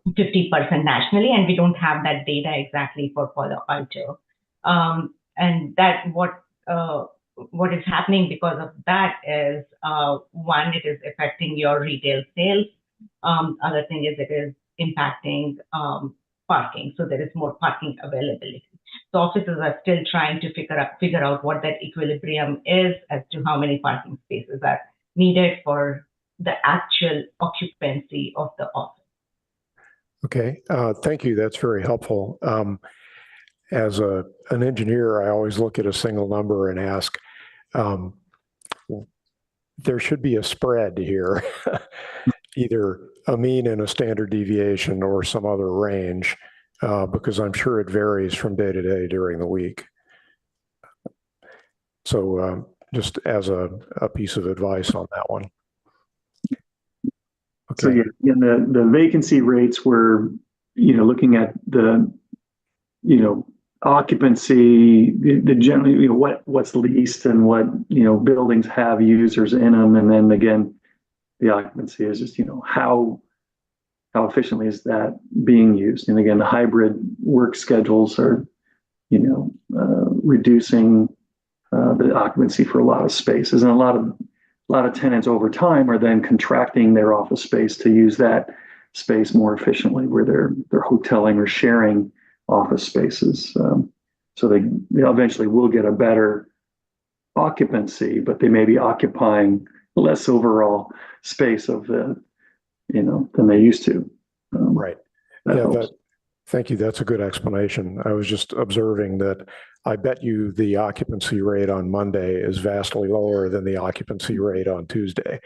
50% nationally, and we don't have that data exactly for Palo Alto. And that what is happening because of that is, one, it is affecting your retail sales. Other thing is it is impacting parking. So there is more parking availability. So offices are still trying to figure out what that equilibrium is as to how many parking spaces are needed for the actual occupancy of the office. Okay, thank you. That's very helpful. As an engineer, I always look at a single number and ask, there should be a spread here, either a mean and a standard deviation or some other range, because I'm sure it varies from day to day during the week. So just as a piece of advice on that one. Okay. So yeah, the vacancy rates were, looking at the, occupancy, the generally, what's leased and what, buildings have users in them. And then again, the occupancy is just, how efficiently is that being used? And again, the hybrid work schedules are, reducing the occupancy for a lot of spaces, and a lot of tenants over time are then contracting their office space to use that space more efficiently, where they're hoteling or sharing office spaces. So they eventually will get a better occupancy, but they may be occupying less overall space of the, than they used to. Right. Thank you. That's a good explanation. I was just observing that I bet you the occupancy rate on Monday is vastly lower than the occupancy rate on Tuesday.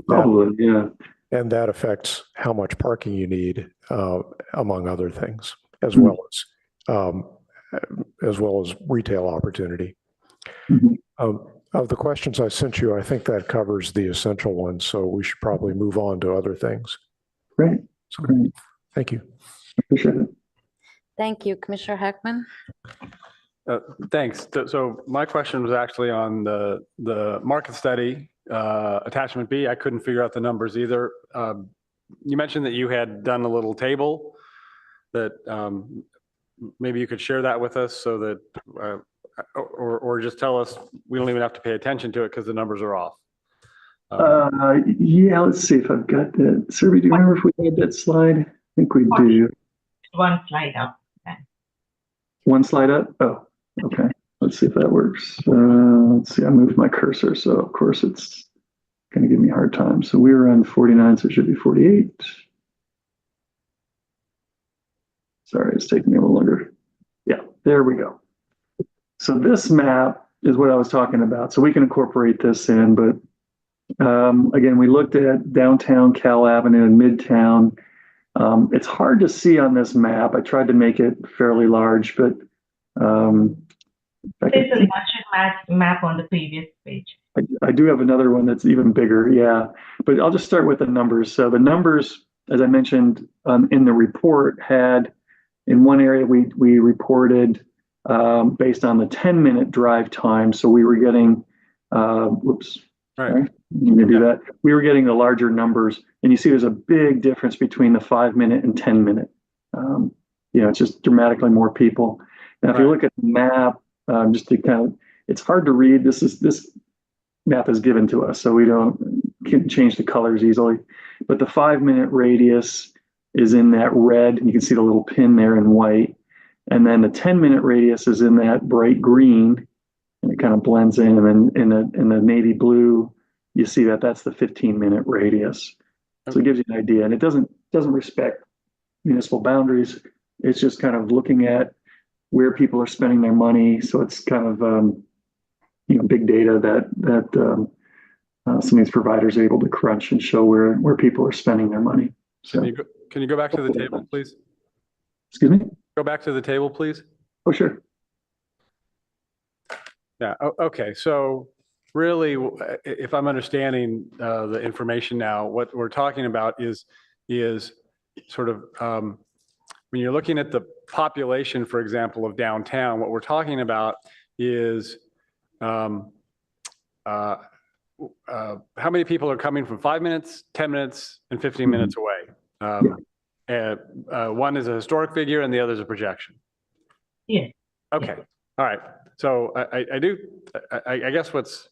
Probably, yeah. And that affects how much parking you need, among other things, as well as retail opportunity. Of the questions I sent you, I think that covers the essential ones. So we should probably move on to other things. Great. Great. Thank you. Appreciate it. Thank you, Commissioner Heckman. Thanks. So my question was actually on the market study, attachment B. I couldn't figure out the numbers either. You mentioned that you had done a little table that maybe you could share that with us so that, or just tell us we don't even have to pay attention to it because the numbers are off. Yeah, let's see if I've got that. Survey, do you remember if we had that slide? I think we do. One slide up. One slide up? Oh, okay. Let's see if that works. Let's see, I moved my cursor, so of course it's going to give me a hard time. So we were on 49, so it should be 48. Sorry, it's taking me a little longer. Yeah, there we go. So this map is what I was talking about. So we can incorporate this in, but again, we looked at downtown Cal Avenue and Midtown. It's hard to see on this map. I tried to make it fairly large, but there's a larger map on the previous page. I do have another one that's even bigger, yeah. But I'll just start with the numbers. So the numbers, as I mentioned in the report, had in one area we reported based on the 10-minute drive time. So we were getting, whoops, sorry, I'm gonna do that. We were getting the larger numbers, and you see there's a big difference between the 5-minute and 10-minute. It's just dramatically more people. Now, if you look at the map, just to kind of, it's hard to read. This map is given to us, so we can't change the colors easily. But the 5-minute radius is in that red, and you can see the little pin there in white. And then the 10-minute radius is in that bright green, and it kind of blends in. And then in the navy blue, you see that's the 15-minute radius. So it gives you an idea, and it doesn't respect municipal boundaries. It's just kind of looking at where people are spending their money. So it's kind of big data that some of these providers are able to crunch and show where people are spending their money. So Can you go back to the table, please? Excuse me? Go back to the table, please. Oh, sure. Yeah. Okay. So really, if I'm understanding the information now, what we're talking about is sort of when you're looking at the population, for example, of downtown, what we're talking about is how many people are coming from 5 minutes, 10 minutes, and 15 minutes away. One is a historic figure and the other is a projection. Yeah. Okay. All right. So I guess what's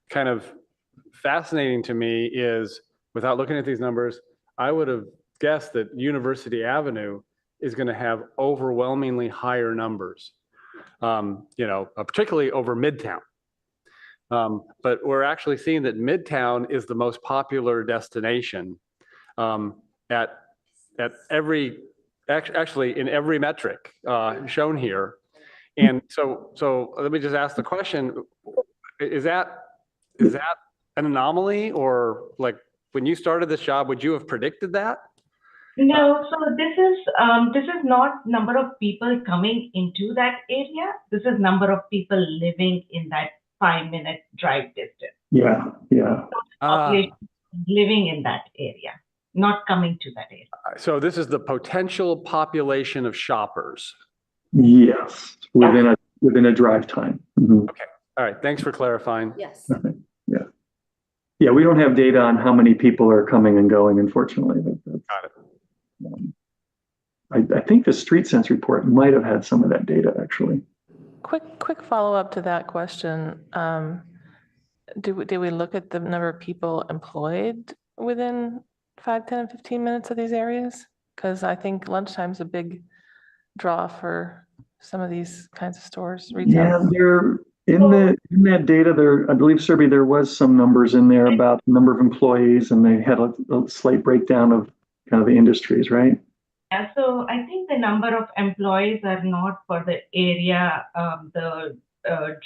kind of fascinating to me is, without looking at these numbers, I would have guessed that University Avenue is going to have overwhelmingly higher numbers, particularly over Midtown. But we're actually seeing that Midtown is the most popular destination at every, actually in every metric shown here. And so let me just ask the question, is that an anomaly, or like when you started this job, would you have predicted that? No, so this is not number of people coming into that area. This is number of people living in that 5-minute drive distance. Yeah, yeah. Population living in that area, not coming to that area. So this is the potential population of shoppers. Yes, within a drive time. Mhm. Okay. All right. Thanks for clarifying. Yes. Yeah. Yeah, we don't have data on how many people are coming and going, unfortunately. Got it. I think the street sense report might have had some of that data, actually. Quick follow-up to that question. Did we look at the number of people employed within 5, 10, and 15 minutes of these areas? Because I think lunchtime's a big draw for some of these kinds of stores, retail. Yeah, there in that data there, I believe, Serby, there was some numbers in there about the number of employees, and they had a slight breakdown of kind of the industries, right? Yeah, so I think the number of employees are not for the area, the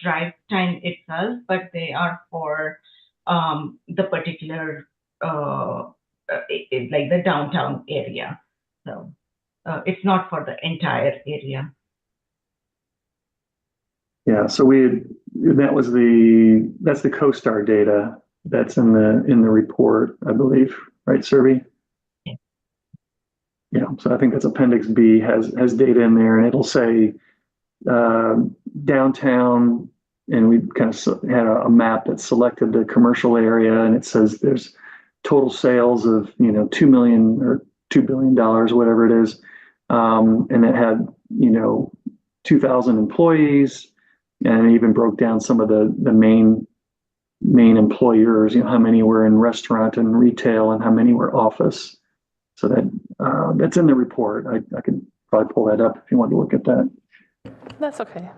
drive time itself, but they are for the particular, like the downtown area. So it's not for the entire area. Yeah, so that's the CoStar data that's in the report, I believe, right, Serby? Yeah, so I think that's Appendix B has data in there, and it'll say downtown, and we kind of had a map that selected the commercial area, and it says there's total sales of $2 million or $2 billion, whatever it is, and it had 2,000 employees, and it even broke down some of the main employers, how many were in restaurant and retail, and how many were office. So that's in the report. I could probably pull that up if you want to look at that. That's okay.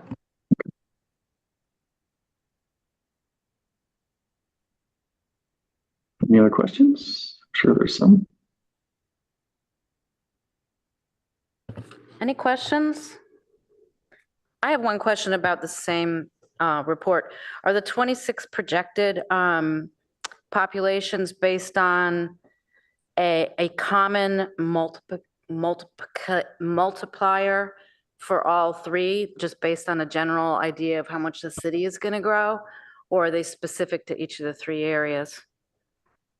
Any other questions? I'm sure there's some. Any questions? I have one question about the same report. Are the 26 projected populations based on a common multiplier for all three, just based on a general idea of how much the city is going to grow, or are they specific to each of the three areas?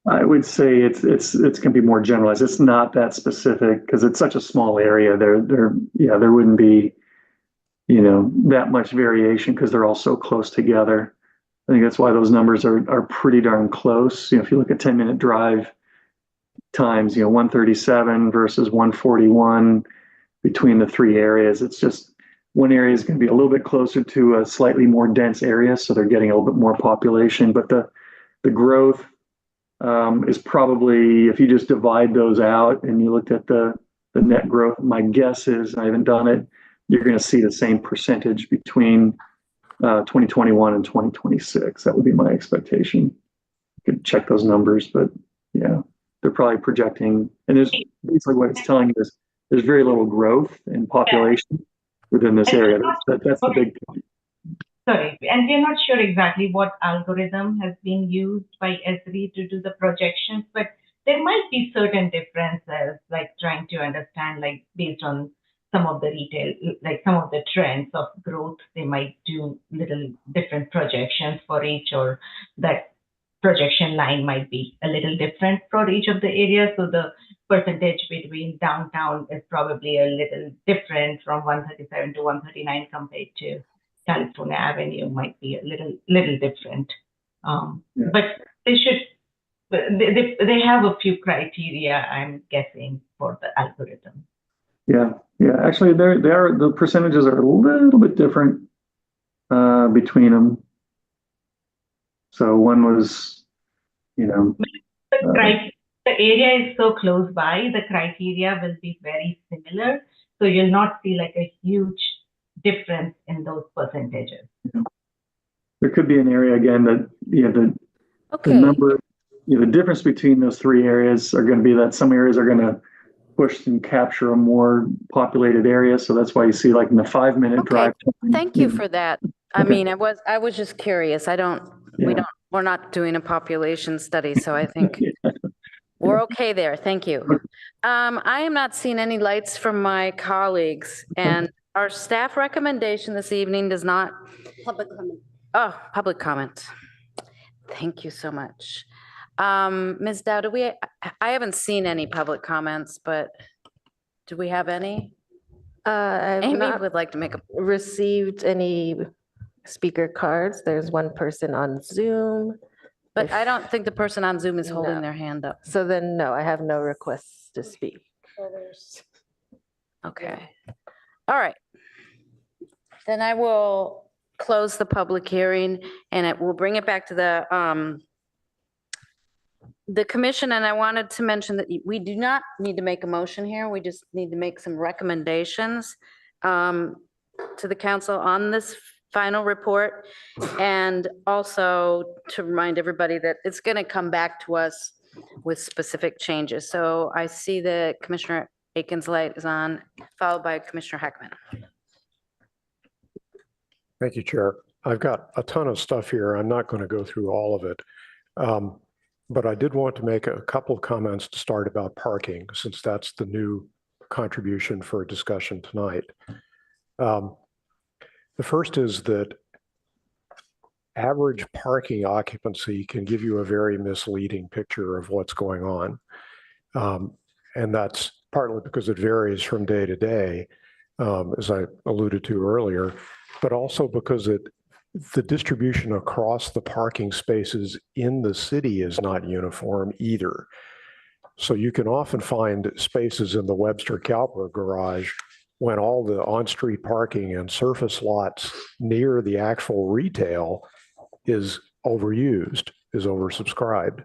I would say it's going to be more generalized. It's not that specific because it's such a small area. There wouldn't be that much variation because they're all so close together. I think that's why those numbers are pretty darn close. If you look at 10-minute drive times, 137 versus 141 between the three areas, it's just one area is going to be a little bit closer to a slightly more dense area, so they're getting a little bit more population. But the growth is probably, if you just divide those out and you looked at the net growth, my guess is, I haven't done it, you're going to see the same percentage between 2021 and 2026. That would be my expectation. You could check those numbers, but yeah, they're probably projecting, and there's basically what it's telling you is there's very little growth in population within this area. That's the big point. Sorry, and we're not sure exactly what algorithm has been used by Esri to do the projections, but there might be certain differences, like trying to understand, like based on some of the retail, like some of the trends of growth, they might do little different projections for each, or that projection line might be a little different for each of the areas. So the percentage between downtown is probably a little different from 137 to 139 compared to California Avenue might be a little different. But they have a few criteria, I'm guessing, for the algorithm. Yeah. Actually, the percentages are a little bit different between them. So one was, the area is so close by, the criteria will be very similar. So you'll not see like a huge difference in those percentages. there could be an area again that, the Okay, number, the difference between those three areas are going to be that some areas are going to push and capture a more populated area. So that's why you see like in the 5-minute okay. drive time. Thank you for that. I Okay. mean, I was just curious. Yeah. We're not doing a population study, so I think we're okay there. Thank you. I am not seeing any lights from my colleagues, and our staff recommendation this evening does not. Public comment. Oh, public comment. Thank you so much. Ms. Dow, I haven't seen any public comments, but do we have any? I've Amy not would like to make a, received any speaker cards. There's one person on Zoom. but I don't think the person on Zoom is holding No. their hand up. So then, no, I have no requests to speak. Okay. All right. Then I will close the public hearing and it will bring it back to the commission. And I wanted to mention that we do not need to make a motion here. We just need to make some recommendations to the council on this final report. And also to remind everybody that it's going to come back to us with specific changes. So I see that Commissioner Aiken's light is on, followed by Commissioner Heckman. Thank you, Chair. I've got a ton of stuff here. I'm not going to go through all of it. But I did want to make a couple of comments to start about parking, since that's the new contribution for discussion tonight. The first is that average parking occupancy can give you a very misleading picture of what's going on. And that's partly because it varies from day to day, as I alluded to earlier, but also because the distribution across the parking spaces in the city is not uniform either. So you can often find spaces in the Webster Cowper garage when all the on-street parking and surface lots near the actual retail is overused, is oversubscribed.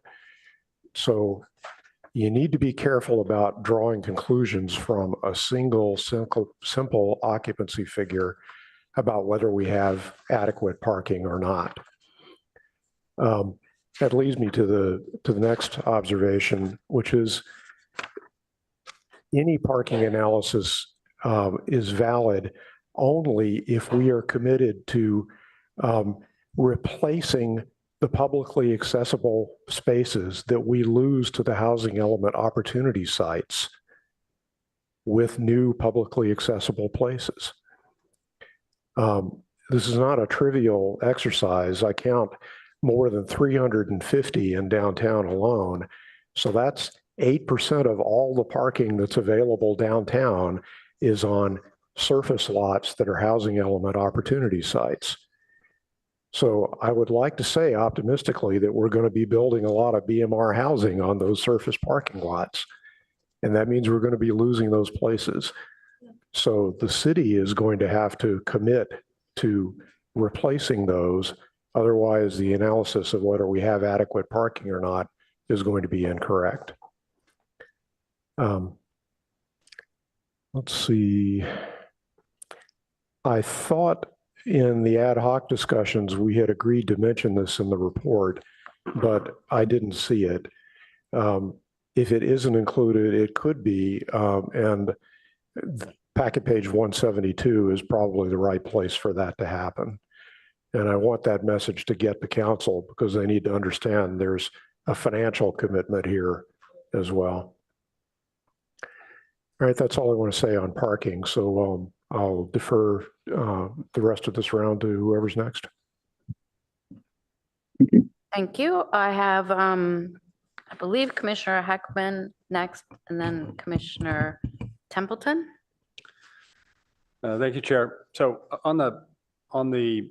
So you need to be careful about drawing conclusions from a simple occupancy figure about whether we have adequate parking or not. That leads me to the next observation, which is any parking analysis is valid only if we are committed to replacing the publicly accessible spaces that we lose to the housing element opportunity sites with new publicly accessible places. This is not a trivial exercise. I count more than 350 in downtown alone. So that's 8% of all the parking that's available downtown is on surface lots that are housing element opportunity sites. So I would like to say optimistically that we're going to be building a lot of BMR housing on those surface parking lots. And that means we're going to be losing those places. So the city is going to have to commit to replacing those. Otherwise, the analysis of whether we have adequate parking or not is going to be incorrect. Let's see. I thought in the ad hoc discussions, we had agreed to mention this in the report, but I didn't see it. If it isn't included, it could be, and packet page 172 is probably the right place for that to happen. And I want that message to get to council because they need to understand there's a financial commitment here as well. All right, that's all I want to say on parking. So I'll defer the rest of this round to whoever's next. Thank you. I have, I believe Commissioner Heckman next, and then Commissioner Templeton. Thank you, Chair. So on the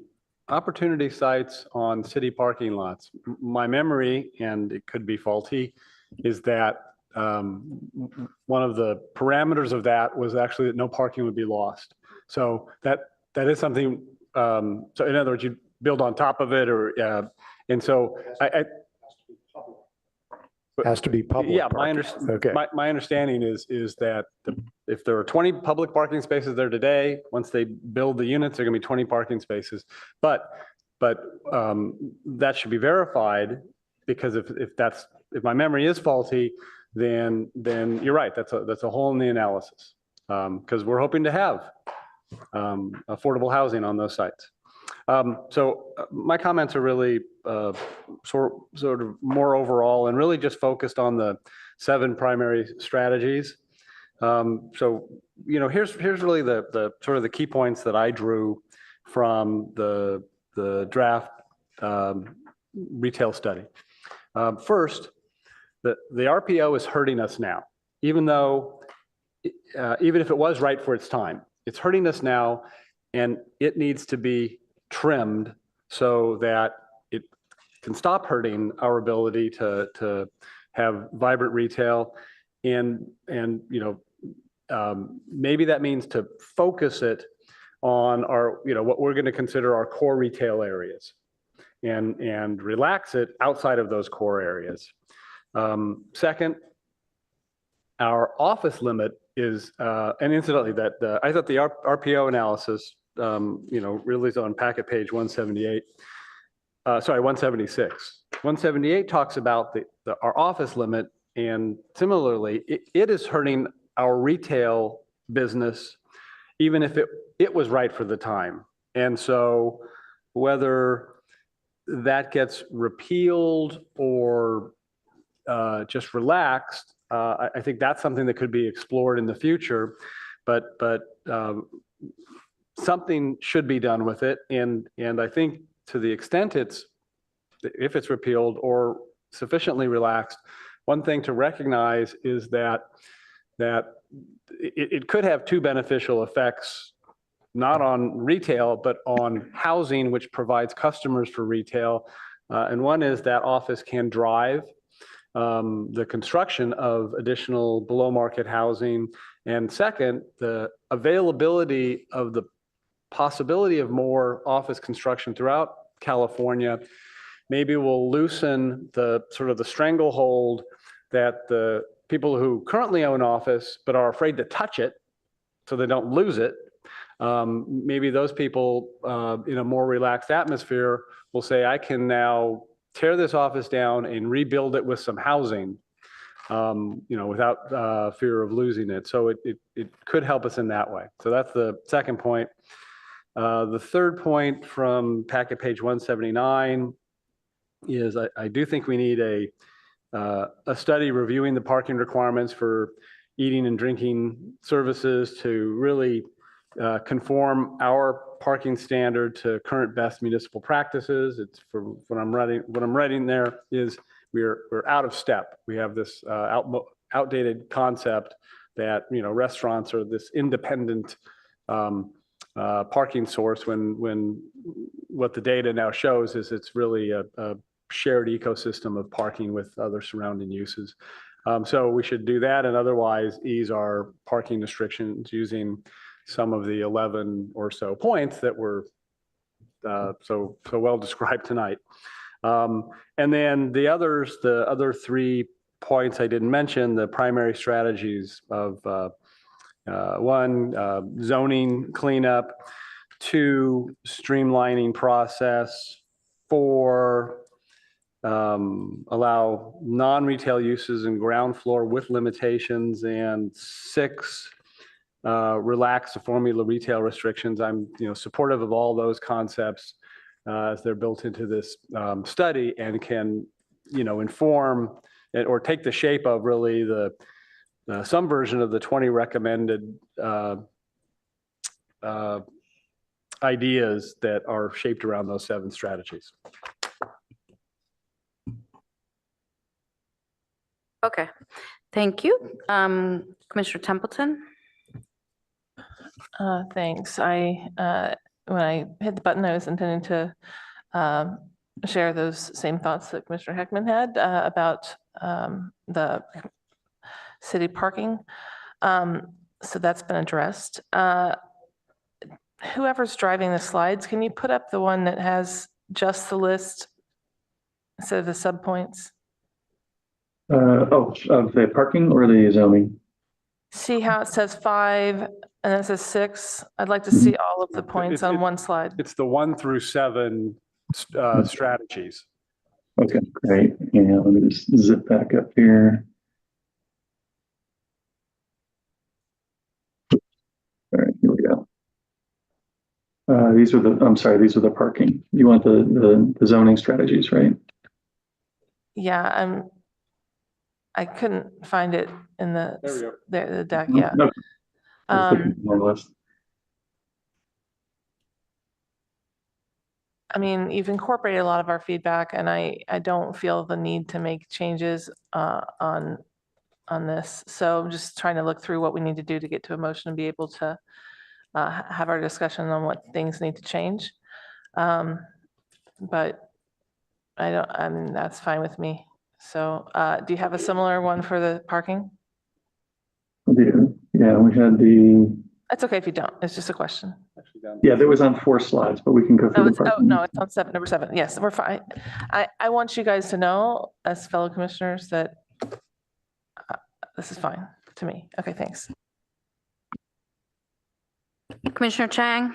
opportunity sites on city parking lots, my memory, and it could be faulty, is that one of the parameters of that was actually that no parking would be lost. So that is something. So in other words, you build on top of it, or and so has to be public. Yeah, okay. My understanding is that if there are 20 public parking spaces there today, once they build the units, there are going to be 20 parking spaces. But But that should be verified, because if my memory is faulty, then you're right. That's a hole in the analysis, because we're hoping to have affordable housing on those sites. So my comments are really sort of more overall and really just focused on the 7 primary strategies. So, here's really the sort of the key points that I drew from the draft retail study. First, the RPO is hurting us now, even if it was right for its time. It's hurting us now, and it needs to be trimmed so that it can stop hurting our ability to have vibrant retail. And maybe that means to focus it on what we're going to consider our core retail areas, and relax it outside of those core areas. Second, our office limit is, and incidentally, I thought the RPO analysis, really is on packet page 178. 176. 178 talks about our office limit, and similarly, it is hurting our retail business, even if it was right for the time. And so whether that gets repealed or just relaxed, I think that's something that could be explored in the future, but something should be done with it. And I think to the extent if it's repealed or sufficiently relaxed, one thing to recognize is that it could have 2 beneficial effects, not on retail, but on housing, which provides customers for retail. And one is that office can drive the construction of additional below market housing. And second, the availability of the possibility of more office construction throughout California maybe will loosen the sort of the stranglehold that the people who currently own office but are afraid to touch it so they don't lose it. Maybe those people in a more relaxed atmosphere will say, I can now tear this office down and rebuild it with some housing, without fear of losing it. So it could help us in that way. So that's the second point. The third point from packet page 179 is I do think we need a study reviewing the parking requirements for eating and drinking services to really conform our parking standard to current best municipal practices. It's for what I'm writing there is we're out of step. We have this outdated concept that restaurants are this independent parking source when what the data now shows is it's really a shared ecosystem of parking with other surrounding uses. So we should do that, and otherwise ease our parking restrictions using some of the 11 or so points that were so well described tonight. And then the other 3 points I didn't mention, the primary strategies of 1, zoning cleanup, 2, streamlining process, 4, allow non-retail uses in ground floor with limitations, and 6, relax the formula retail restrictions. I'm supportive of all those concepts as they're built into this study, and can inform or take the shape of really some version of the 20 recommended ideas that are shaped around those 7 strategies. Okay, thank you. Commissioner Templeton? Thanks. When I hit the button, I was intending to share those same thoughts that Commissioner Heckman had about the city parking. So that's been addressed. Whoever's driving the slides, can you put up the one that has just the list instead of the subpoints? Of the parking or the zoning? See how it says 5 and then it says 6? I'd like to see all of the points on one slide. It's the 1 through 7 strategies. Okay, great. Yeah, let me just zip back up here. All right, here we go. These are the parking. You want the zoning strategies, right? Yeah, I couldn't find it in There we go. the deck. Yeah. Okay. My list. I mean, you've incorporated a lot of our feedback, and I don't feel the need to make changes on this. So I'm just trying to look through what we need to do to get to a motion and be able to have our discussion on what things need to change. But I mean, that's fine with me. So do you have a similar one for the parking? Yeah, we had the. That's okay if you don't. It's just a question. Yeah, that was on 4 slides, but we can go through the parking. No, it's on number 7. Yes, we're fine. I want you guys to know, as fellow commissioners, that this is fine to me. Okay, thanks. Commissioner Chang?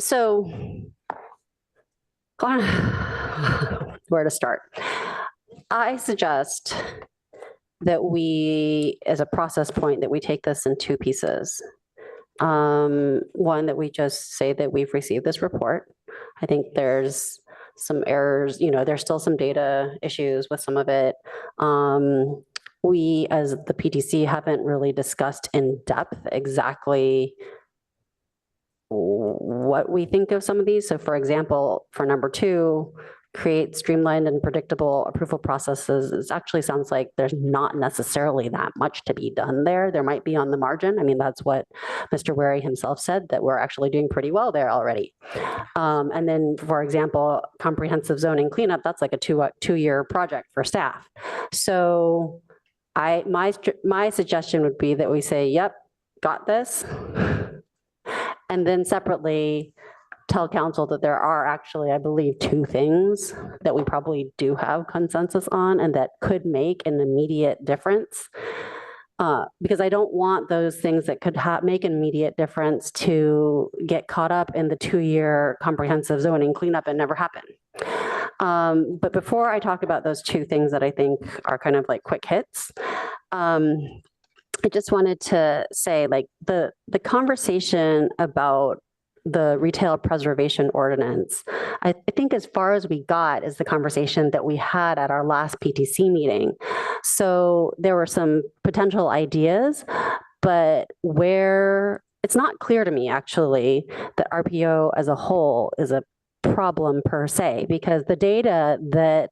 So where to start? I suggest that we, as a process point, that we take this in 2 pieces. One, that we just say that we've received this report. I think there's some errors, there's still some data issues with some of it. We, as the PTC, haven't really discussed in depth exactly what we think of some of these. So for example, for number 2, create streamlined and predictable approval processes. It actually sounds like there's not necessarily that much to be done there. There might be on the margin. I mean, that's what Mr. Wary himself said, that we're actually doing pretty well there already. And then, for example, comprehensive zoning cleanup, that's like a two-year project for staff. So my suggestion would be that we say, yep, got this. And then separately, tell council that there are actually, I believe, 2 things that we probably do have consensus on and that could make an immediate difference. Because I don't want those things that could make an immediate difference to get caught up in the 2-year comprehensive zoning cleanup and never happen. But before I talk about those 2 things that I think are kind of like quick hits, I just wanted to say, like, the conversation about the retail preservation ordinance, I think as far as we got is the conversation that we had at our last PTC meeting. So there were some potential ideas, but where it's not clear to me actually that RPO as a whole is a problem per se, because the data that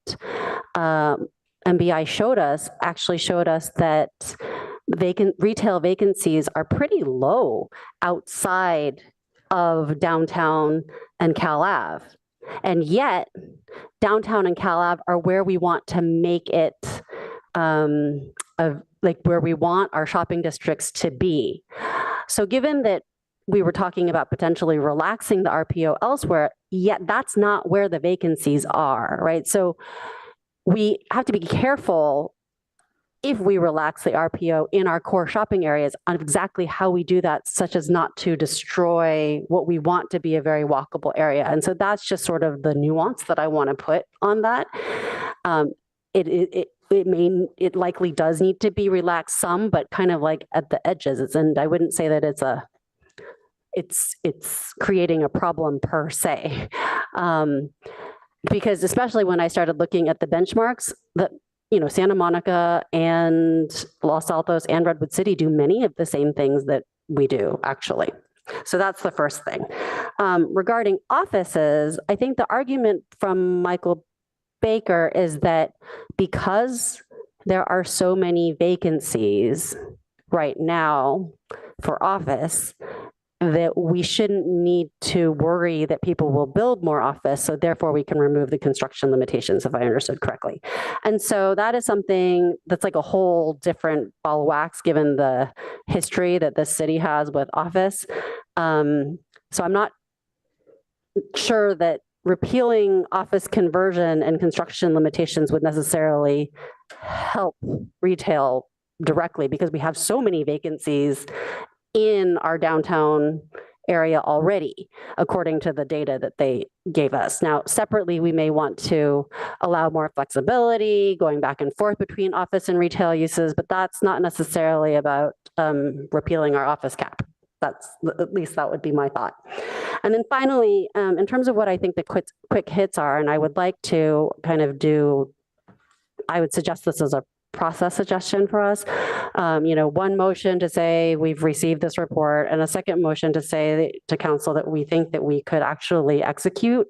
MBI showed us actually showed us that retail vacancies are pretty low outside of downtown and Cal Ave. And yet downtown and Cal Ave are where we want to make it, like where we want our shopping districts to be. So given that we were talking about potentially relaxing the RPO elsewhere, yet that's not where the vacancies are, right? So we have to be careful if we relax the RPO in our core shopping areas on exactly how we do that, such as not to destroy what we want to be a very walkable area. And so that's just sort of the nuance that I want to put on that. It likely does need to be relaxed some, but kind of like at the edges. And I wouldn't say that it's creating a problem per se. Because especially when I started looking at the benchmarks, Santa Monica and Los Altos and Redwood City do many of the same things that we do, actually. So that's the first thing. Regarding offices, I think the argument from Michael Baker is that because there are so many vacancies right now for office, that we shouldn't need to worry that people will build more office, so therefore we can remove the construction limitations, if I understood correctly. And so that is something that's like a whole different ball of wax, given the history that the city has with office. So I'm not sure that repealing office conversion and construction limitations would necessarily help retail directly, because we have so many vacancies in our downtown area already, according to the data that they gave us. Now, separately, we may want to allow more flexibility, going back and forth between office and retail uses, but that's not necessarily about repealing our office cap. That's, at least that would be my thought. And then finally, in terms of what I think the quick hits are, and I would like to kind of do, I would suggest this as a process suggestion for us. One motion to say we've received this report, and a second motion to say to council that we think that we could actually execute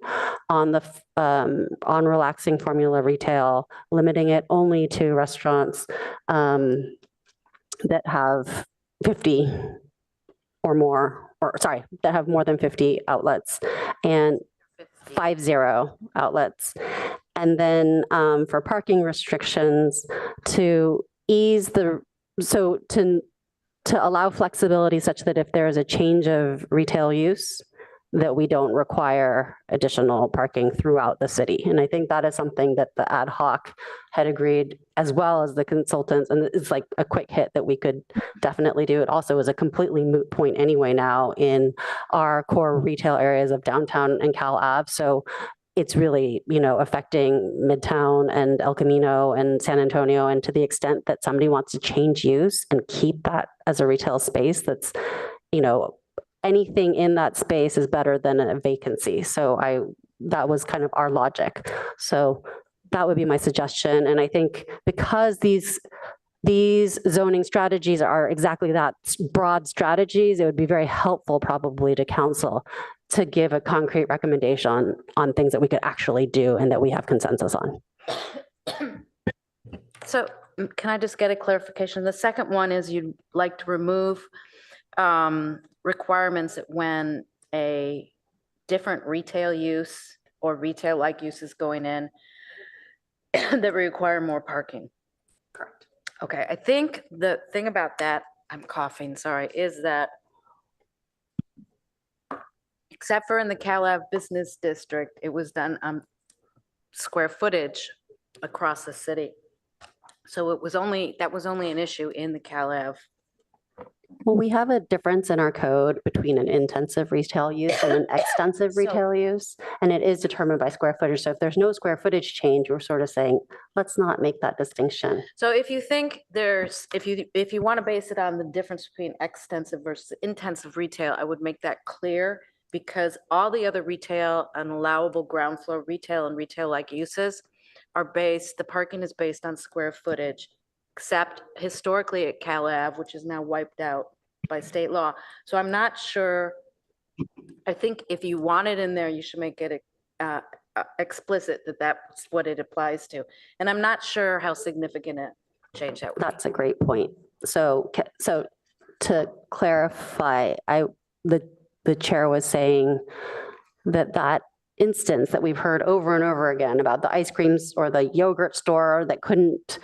on the on relaxing formula retail, limiting it only to restaurants that have 50 or more, or sorry, that have more than 50 outlets and 50 outlets. And then for parking restrictions, to ease to allow flexibility such that if there is a change of retail use, that we don't require additional parking throughout the city. And I think that is something that the ad hoc had agreed, as well as the consultants, and it's like a quick hit that we could definitely do. It also is a completely moot point anyway now in our core retail areas of downtown and Cal Ave. So it's really, affecting Midtown and El Camino and San Antonio. And to the extent that somebody wants to change use and keep that as a retail space, that's, anything in that space is better than a vacancy. So that was kind of our logic. So that would be my suggestion. And I think because these zoning strategies are exactly that, broad strategies, it would be very helpful probably to council to give a concrete recommendation on things that we could actually do and that we have consensus on. So can I just get a clarification? The second one is you'd like to remove requirements that when a different retail use or retail-like use is going in that require more parking. Correct. Okay, I think the thing about that, I'm coughing, sorry, is that except for in the Cal Ave Business District, it was done on square footage across the city. So that was only an issue in the Cal Ave. Well, we have a difference in our code between an intensive retail use and an extensive retail use, and it is determined by square footage. So if there's no square footage change, we're sort of saying, let's not make that distinction. So if you think if you want to base it on the difference between extensive versus intensive retail, I would make that clear, because all the other retail and allowable ground floor retail and retail-like uses are the parking is based on square footage, except historically at Cal Ave, which is now wiped out by state law. So I'm not sure, I think if you want it in there, you should make it explicit that that's what it applies to. And I'm not sure how significant a change that would be. That's a great point. So to clarify, the chair was saying that instance that we've heard over and over again about the ice creams or the yogurt store that couldn't,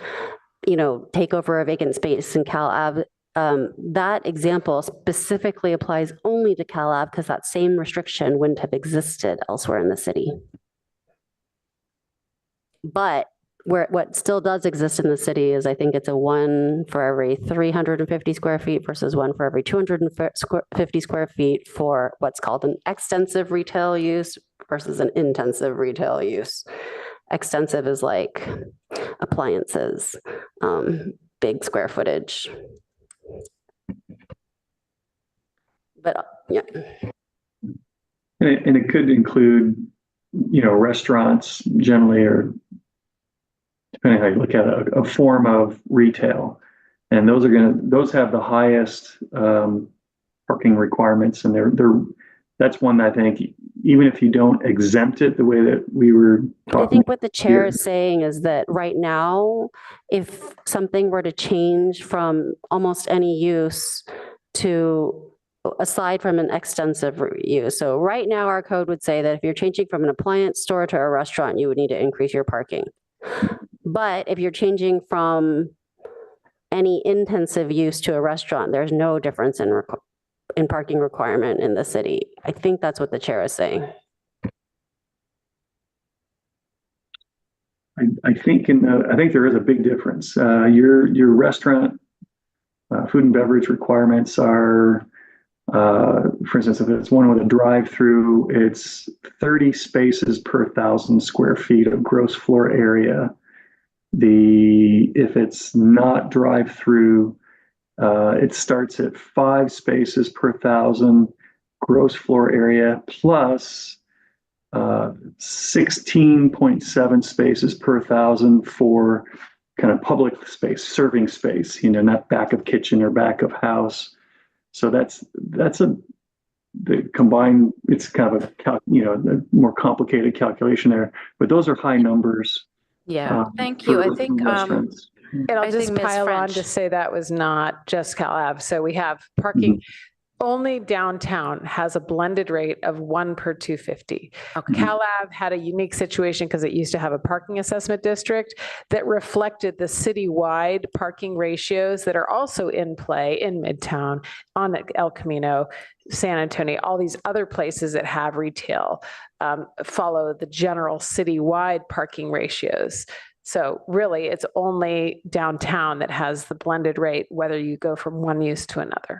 take over a vacant space in Cal Ave, that example specifically applies only to Cal Ave because that same restriction wouldn't have existed elsewhere in the city. But what still does exist in the city is, I think it's a 1 for every 350 square feet versus 1 for every 250 square feet for what's called an extensive retail use versus an intensive retail use. Extensive is like appliances, big square footage. But yeah. And it could include, restaurants generally, or depending how you look at it, a form of retail. And those have the highest parking requirements. And that's one that I think, even if you don't exempt it the way that we were talking. I think what the chair is saying is that right now, if something were to change from almost any use to, aside from an extensive use. So right now our code would say that if you're changing from an appliance store to a restaurant, you would need to increase your parking. But if you're changing from any intensive use to a restaurant, there's no difference in parking requirement in the city. I think that's what the chair is saying. I think there is a big difference. Your restaurant food and beverage requirements are For instance, if it's one with a drive-through, it's 30 spaces per 1,000 square feet of gross floor area. If it's not drive-through, it starts at 5 spaces per 1,000 gross floor area plus 16.7 spaces per 1,000 for kind of public space, serving space, not back of kitchen or back of house. So that's the combined, it's kind of a more complicated calculation there, but those are high numbers. Yeah, thank you. I think, restaurants. And I'll I just think Ms. pile on French. to say that was not just Cal Ave. So we have parking. Only downtown has a blended rate of 1 per 250. Okay. Cal Ave had a unique situation because it used to have a parking assessment district that reflected the citywide parking ratios that are also in play in Midtown, on El Camino, San Antonio, all these other places that have retail follow the general citywide parking ratios. So really, it's only downtown that has the blended rate, whether you go from one use to another.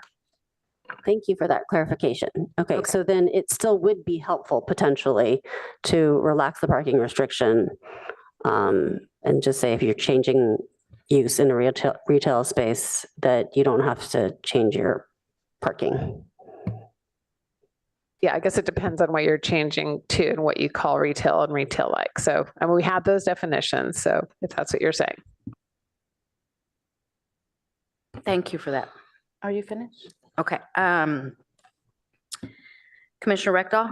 Thank you for that clarification. Okay, so then it still would be helpful potentially to relax the parking restriction and just say if you're changing use in a retail space that you don't have to change your parking. Yeah, I guess it depends on what you're changing to and what you call retail and retail like. So, and we have those definitions. So if that's what you're saying. Thank you for that. Are you finished? Okay. Commissioner Rectal?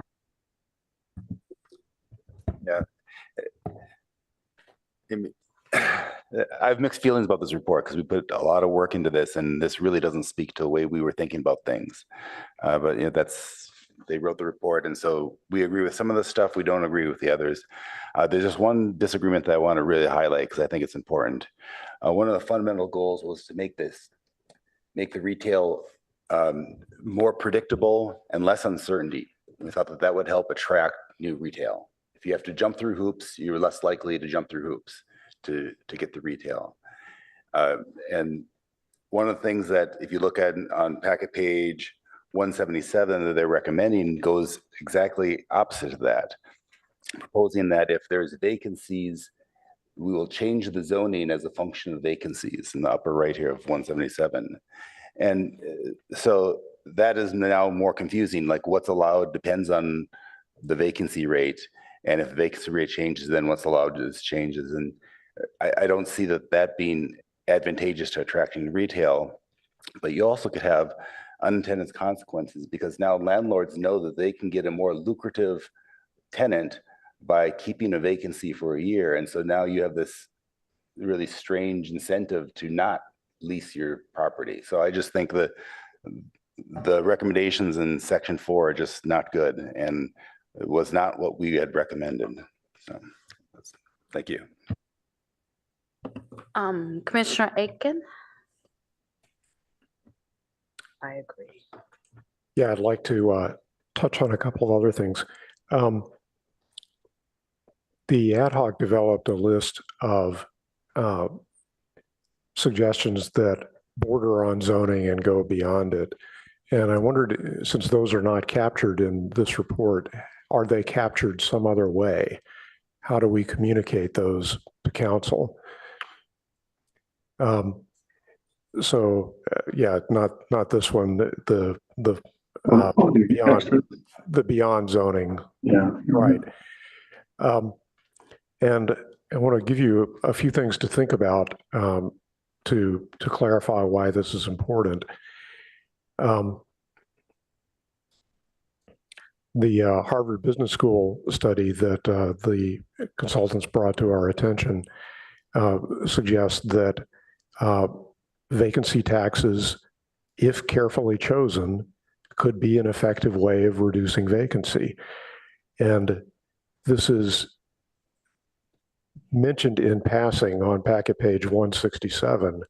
Yeah. I have mixed feelings about this report because we put a lot of work into this, and this really doesn't speak to the way we were thinking about things. But they wrote the report, and so we agree with some of the stuff. We don't agree with the others. There's just one disagreement that I want to really highlight because I think it's important. One of the fundamental goals was to make the retail more predictable and less uncertainty. We thought that would help attract new retail. If you have to jump through hoops, you're less likely to jump through hoops to get the retail. And one of the things that if you look at on packet page 177 that they're recommending goes exactly opposite of that, proposing that if there's vacancies, we will change the zoning as a function of vacancies in the upper right here of 177. And so that is now more confusing, like what's allowed depends on the vacancy rate. And if the vacancy rate changes, then what's allowed is changes. And I don't see that being advantageous to attracting retail, but you also could have unintended consequences because now landlords know that they can get a more lucrative tenant by keeping a vacancy for a year. And so now you have this really strange incentive to not lease your property. So I just think that the recommendations in section 4 are just not good, and it was not what we had recommended. So thank you. Commissioner Aiken? I agree. Yeah, I'd like to touch on a couple of other things. The ad hoc developed a list of suggestions that border on zoning and go beyond it. And I wondered, since those are not captured in this report, are they captured some other way? How do we communicate those to council? Yeah, not this one, the beyond zoning. Yeah. Right. And I want to give you a few things to think about to clarify why this is important. The Harvard Business School study that the consultants brought to our attention suggests that vacancy taxes, if carefully chosen, could be an effective way of reducing vacancy. And this is mentioned in passing on packet page 167,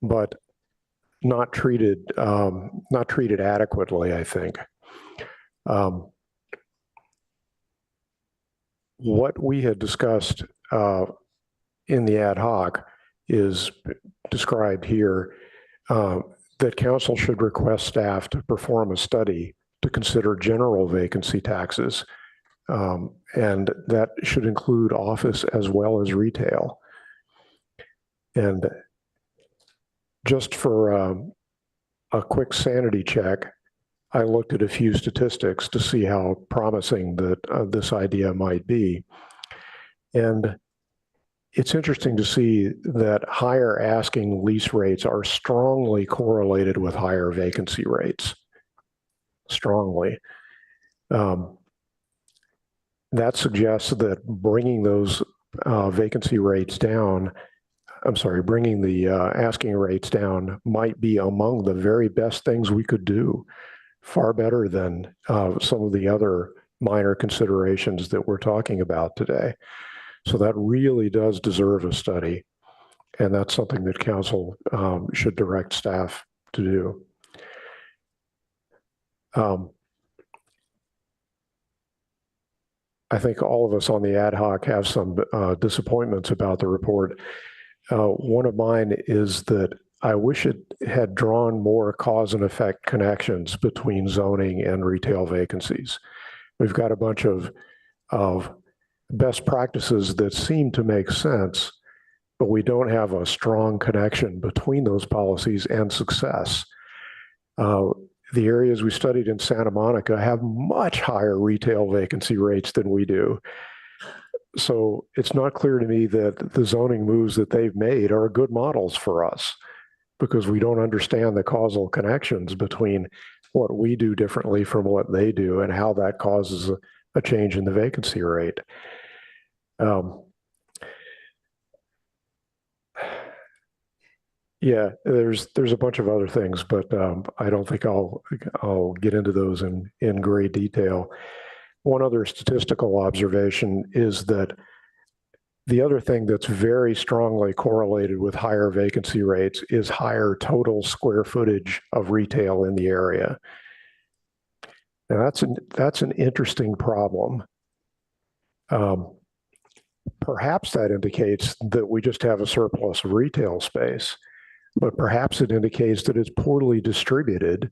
but not treated adequately, I think. What we had discussed in the ad hoc is described here. that council should request staff to perform a study to consider general vacancy taxes. And that should include office as well as retail. And just for a quick sanity check, I looked at a few statistics to see how promising that this idea might be. And it's interesting to see that higher asking lease rates are strongly correlated with higher vacancy rates. Strongly. That suggests that bringing those vacancy rates down, bringing the asking rates down might be among the very best things we could do, far better than some of the other minor considerations that we're talking about today. So that really does deserve a study, and that's something that council should direct staff to do. I think all of us on the ad hoc have some disappointments about the report. One of mine is that I wish it had drawn more cause and effect connections between zoning and retail vacancies. We've got a bunch of best practices that seem to make sense, but we don't have a strong connection between those policies and success. The areas we studied in Santa Monica have much higher retail vacancy rates than we do. So it's not clear to me that the zoning moves that they've made are good models for us, because we don't understand the causal connections between what we do differently from what they do and how that causes a change in the vacancy rate. Yeah, there's a bunch of other things, but I don't think I'll get into those in great detail. One other statistical observation is that the other thing that's very strongly correlated with higher vacancy rates is higher total square footage of retail in the area. Now that's an interesting problem. Perhaps that indicates that we just have a surplus of retail space, but perhaps it indicates that it's poorly distributed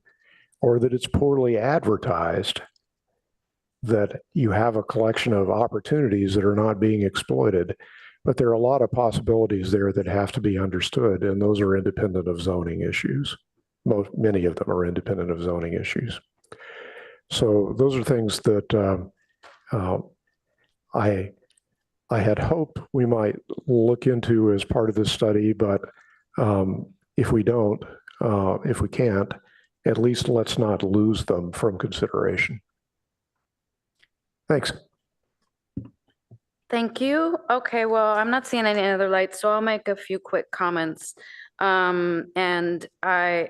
or that it's poorly advertised, that you have a collection of opportunities that are not being exploited. But there are a lot of possibilities there that have to be understood, and those are independent of zoning issues. Many of them are independent of zoning issues. So those are things that I had hoped we might look into as part of this study, but if we don't, if we can't, at least let's not lose them from consideration. Thanks. Thank you. Okay, well, I'm not seeing any other lights, so I'll make a few quick comments. And I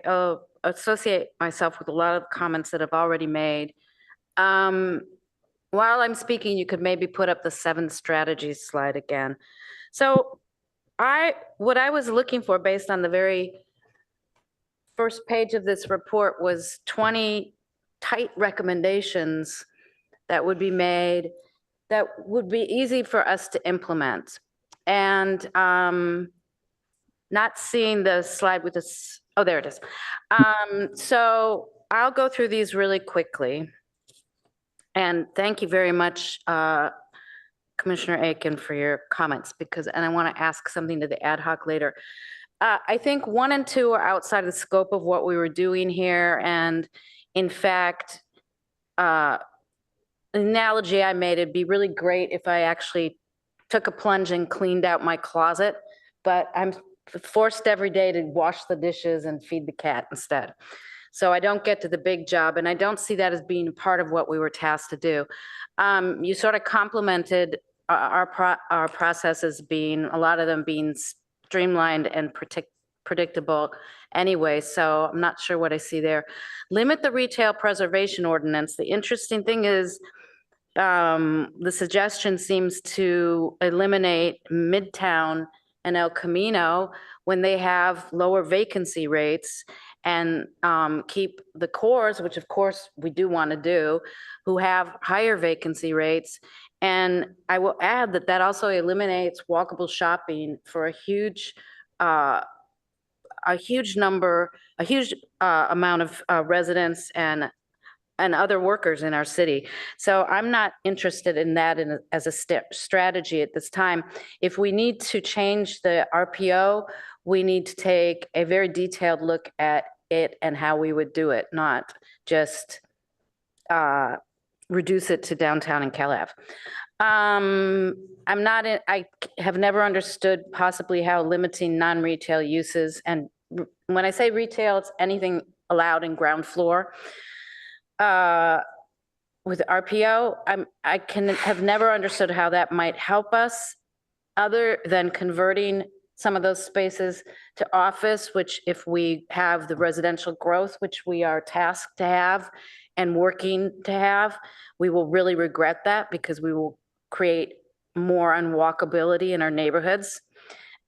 associate myself with a lot of comments that have already made. While I'm speaking, you could maybe put up the 7 strategies slide again. So what I was looking for based on the very first page of this report was 20 tight recommendations that would be made that would be easy for us to implement. And not seeing the slide with this, oh, there it is. So I'll go through these really quickly. And thank you very much, Commissioner Aiken, for your comments, and I want to ask something to the ad hoc later. I think 1 and 2 are outside of the scope of what we were doing here. And in fact, the analogy I made, it'd be really great if I actually took a plunge and cleaned out my closet, but I'm forced every day to wash the dishes and feed the cat instead. So I don't get to the big job, and I don't see that as being part of what we were tasked to do. You sort of complimented our processes being, a lot of them being streamlined and predictable anyway, so I'm not sure what I see there. Limit the retail preservation ordinance. The interesting thing is the suggestion seems to eliminate Midtown and El Camino when they have lower vacancy rates, and keep the cores, which of course we do want to do, who have higher vacancy rates. And I will add that that also eliminates walkable shopping for a huge number a huge amount of residents and other workers in our city. So I'm not interested in that as a strategy at this time. If we need to change the RPO, we need to take a very detailed look at it and how we would do it, not just reduce it to downtown and Calaf. I have never understood possibly how limiting non-retail uses, and when I say retail, it's anything allowed in ground floor. With RPO, I have never understood how that might help us other than converting some of those spaces to office, which if we have the residential growth, which we are tasked to have and working to have, we will really regret that because we will create more unwalkability in our neighborhoods.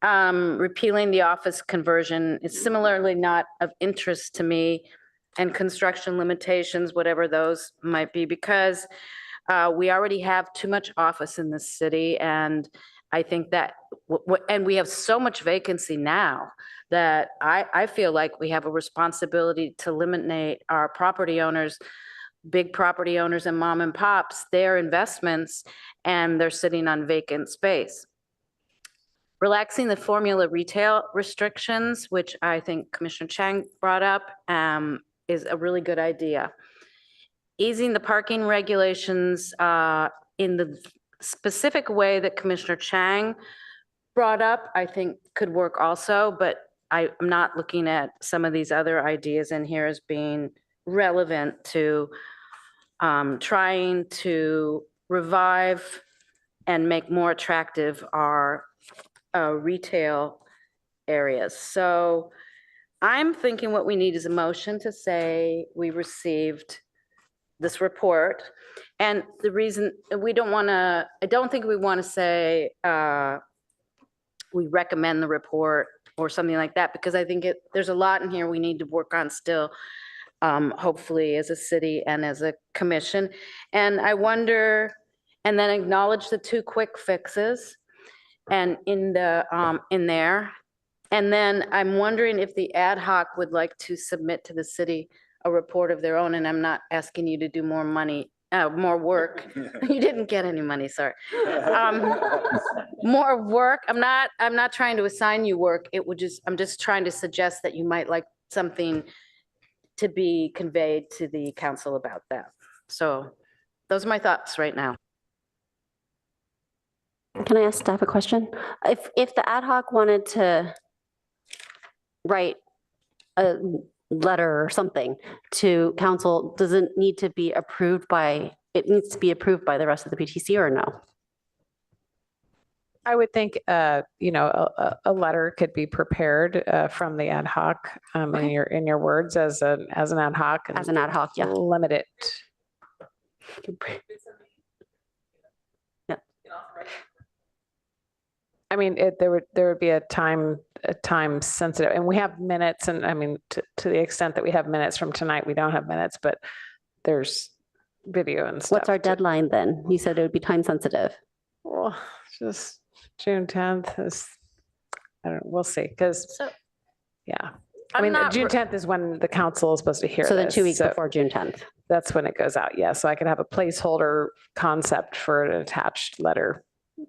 Repealing the office conversion is similarly not of interest to me, and construction limitations, whatever those might be, because we already have too much office in this city. And I think that, and we have so much vacancy now that I feel like we have a responsibility to eliminate our property owners, big property owners and mom and pops, their investments, and they're sitting on vacant space. Relaxing the formula retail restrictions, which I think Commissioner Chang brought up, is a really good idea. Easing the parking regulations in the specific way that Commissioner Chang brought up, I think could work also, but I'm not looking at some of these other ideas in here as being relevant to trying to revive and make more attractive our retail areas. So I'm thinking what we need is a motion to say we received this report. And the reason we don't want to, I don't think we want to say we recommend the report or something like that, because I think there's a lot in here we need to work on still, hopefully as a city and as a commission. And I wonder, and then acknowledge the 2 quick fixes and in there. And then I'm wondering if the ad hoc would like to submit to the city a report of their own, and I'm not asking you to do more work. You didn't get any money, sorry. More work. I'm not trying to assign you work. I'm just trying to suggest that you might like something to be conveyed to the council about that. So those are my thoughts right now. Can I ask staff a question? If the ad hoc wanted to write a letter or something to council, does it need to be approved by, it needs to be approved by the rest of the PTC or no? I would think, a letter could be prepared from the ad hoc in your words as an ad hoc. As an ad hoc, yeah. Limit it. Yeah. I mean, there would be a time sensitive, and we have minutes, and I mean, to the extent that we have minutes from tonight, we don't have minutes, but there's video and stuff. What's our deadline then? You said it would be time sensitive. Well, just June 10th is, I don't know, we'll see, because, yeah. I mean, June 10th is when the council is supposed to hear this. So then 2 weeks before June 10th. That's when it goes out, yeah. So I could have a placeholder concept for an attached letter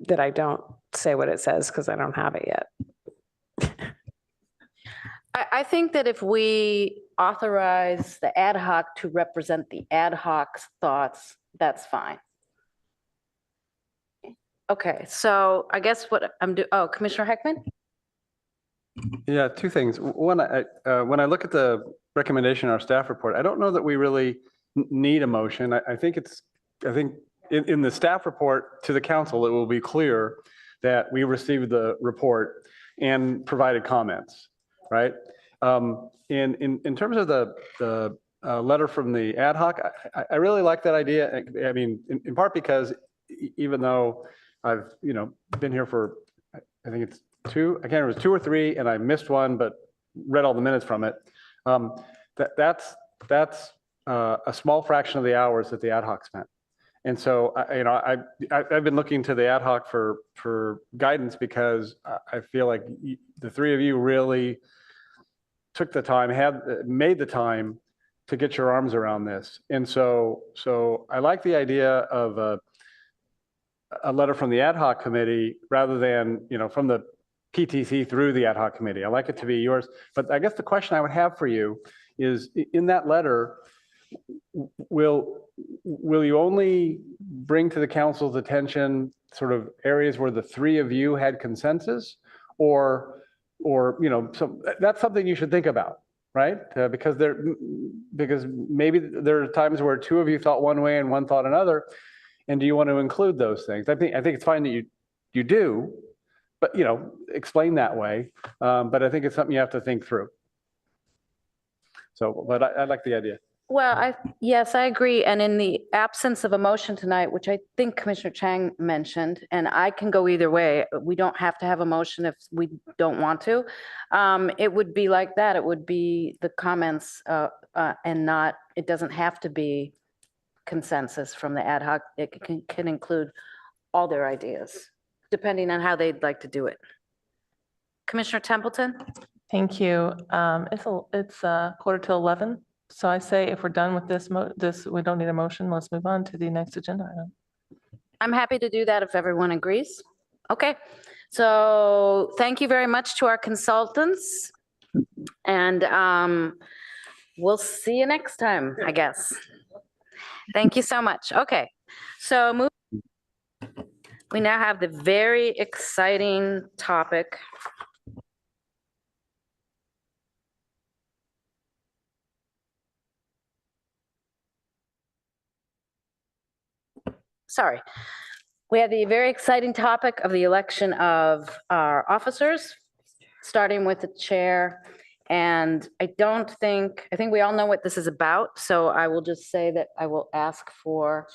that I don't say what it says because I don't have it yet. I think that if we authorize the ad hoc to represent the ad hoc's thoughts, that's fine. Okay, so I guess what I'm doing, Commissioner Heckman? Yeah, 2 things. One, when I look at the recommendation in our staff report, I don't know that we really need a motion. I think in the staff report to the council, it will be clear that we received the report and provided comments, right? In terms of the letter from the ad hoc, I really like that idea. I mean, in part because even though I've been here for, I think it's 2, I can't remember, it was 2 or 3, and I missed one, but read all the minutes from it. That's a small fraction of the hours that the ad hoc spent. And so, I've been looking to the ad hoc for guidance because I feel like the 3 of you really took the time, made the time to get your arms around this. And so I like the idea of a letter from the ad hoc committee rather than, from the PTC through the ad hoc committee. I like it to be yours. But I guess the question I would have for you is, in that letter, will you only bring to the council's attention sort of areas where the three of you had consensus, or so that's something you should think about, right? Because maybe there are times where two of you thought one way and one thought another, and do you want to include those things? I think it's fine that you do, but explain that way. But I think it's something you have to think through. So, but I like the idea. Well, yes, I agree. And in the absence of a motion tonight, which I think Commissioner Chang mentioned, and I can go either way, we don't have to have a motion if we don't want to. It would be like that. It would be the comments and not, it doesn't have to be consensus from the ad hoc. It can include all their ideas, depending on how they'd like to do it. Commissioner Templeton? Thank you. It's 11:15. So I say if we're done with this, we don't need a motion. Let's move on to the next agenda item. I'm happy to do that if everyone agrees. Okay, so thank you very much to our consultants. And we'll see you next time, I guess. Thank you so much. Okay, so we now have the very exciting topic . Sorry. We have the very exciting topic of the election of our officers, starting with the chair. And I think we all know what this is about. So I will just say that I will ask for.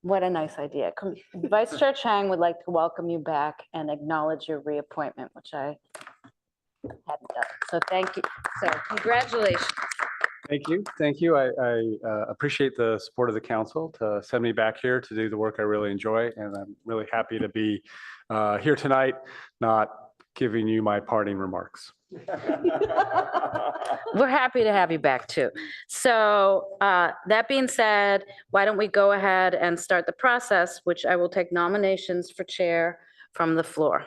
What a nice idea. Vice Chair Chang would like to welcome you back and acknowledge your reappointment, which I hadn't done. So thank you. So congratulations. Thank you. Thank you. I appreciate the support of the council to send me back here to do the work I really enjoy. And I'm really happy to be here tonight, not giving you my parting remarks. We're happy to have you back too. So that being said, why don't we go ahead and start the process, which I will take nominations for chair from the floor.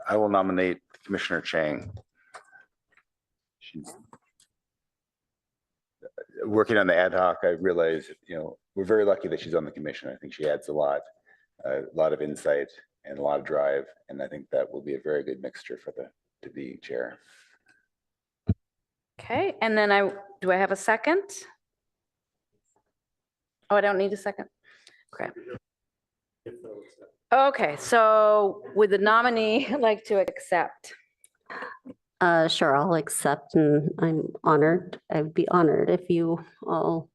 I will nominate Commissioner Chang. She's working on the ad hoc. I realize, we're very lucky that she's on the commission. I think she adds a lot of insight and a lot of drive, and I think that will be a very good mixture to be chair. Okay, and then do I have a second? Oh, I don't need a second. Okay. Okay, so would the nominee like to accept? Sure, I'll accept, and I'm honored. I would be honored if you all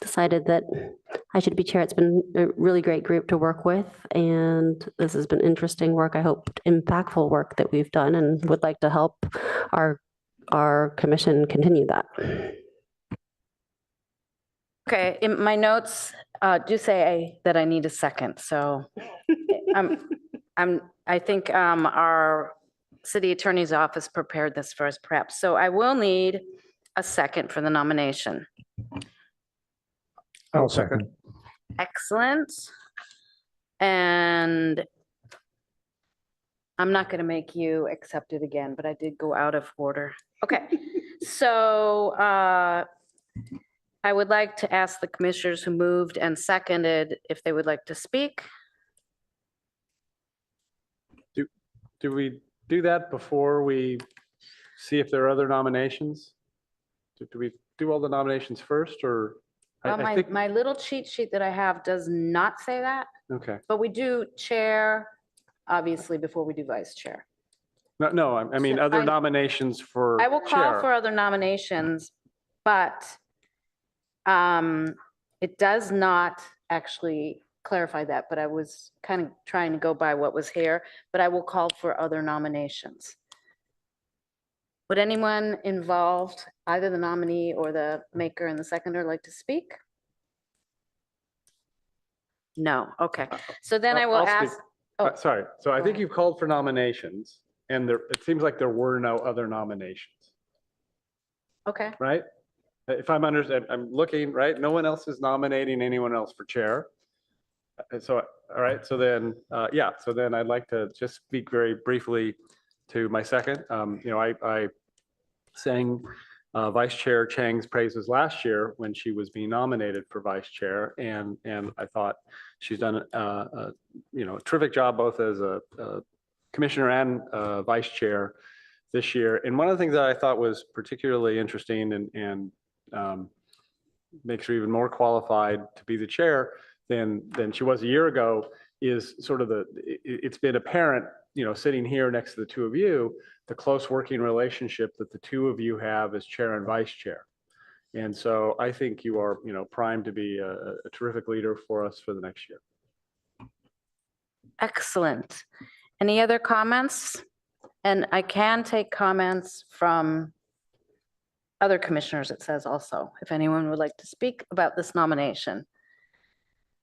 decided that I should be chair. It's been a really great group to work with, and this has been interesting work. I hope impactful work that we've done, and would like to help our commission continue that. Okay, in my notes do say that I need a second, so I think our city attorney's office prepared this for us perhaps. So I will need a second for the nomination. I'll second. Excellent. And I'm not going to make you accept it again, but I did go out of order. Okay, so I would like to ask the commissioners who moved and seconded if they would like to speak. Do we do that before we see if there are other nominations? Do we do all the nominations first, or? I think, My little cheat sheet that I have does not say that, okay. but we do chair, obviously, before we do vice chair. No, I mean, other nominations for I will call chair. for other nominations, but it does not actually clarify that, but I was kind of trying to go by what was here, but I will call for other nominations. Would anyone involved, either the nominee or the maker and the seconder, like to speak? No, okay. So then I will I'll speak. ask, oh. Sorry, so I Go think ahead. you've called for nominations, and it seems like there were no other nominations, Okay, right? If I'm looking, right, no one else is nominating anyone else for chair. So, all right, so then, yeah, so then I'd like to just speak very briefly to my second. I sang Vice Chair Chang's praises last year when she was being nominated for vice chair, and I thought she's done a terrific job both as a commissioner and vice chair this year. And one of the things that I thought was particularly interesting and makes her even more qualified to be the chair than she was a year ago is sort of it's been apparent, sitting here next to the two of you, the close working relationship that the two of you have as chair and vice chair. And so I think you are, primed to be a terrific leader for us for the next year. excellent. Any other comments? And I can take comments from other commissioners, it says also, if anyone would like to speak about this nomination.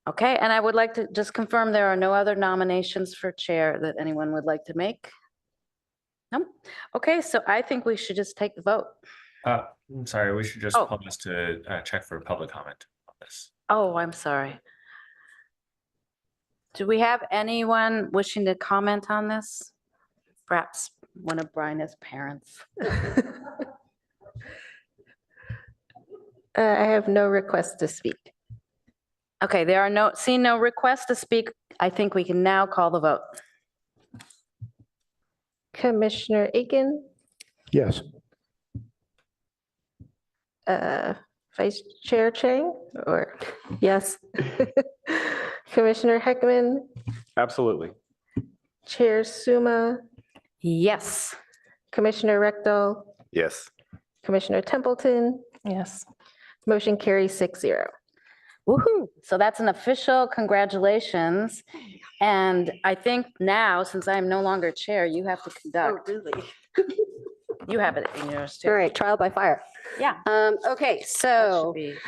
Okay, and I would like to just confirm there are no other nominations for chair that anyone would like to make? No? Okay, so I think we should just take the vote. I'm sorry, we should just Oh. pause to check for public comment on this. Oh, I'm sorry. Do we have anyone wishing to comment on this? Perhaps one of Bryna's parents. I have no request to speak. Okay, there are seeing no requests to speak. I think we can now call the vote. Commissioner Aiken, Yes. Vice Chair Chang, or Yes. Commissioner Heckman, Absolutely. Chair Suma, Yes. Commissioner Rectal, Yes. Commissioner Templeton, Yes. motion carries 6-0. Woohoo! So that's an official congratulations. And I think now, since I'm no longer chair, you have to conduct. Oh, really? You have it in yours too. All right, trial by fire. Yeah. Okay, That so should be-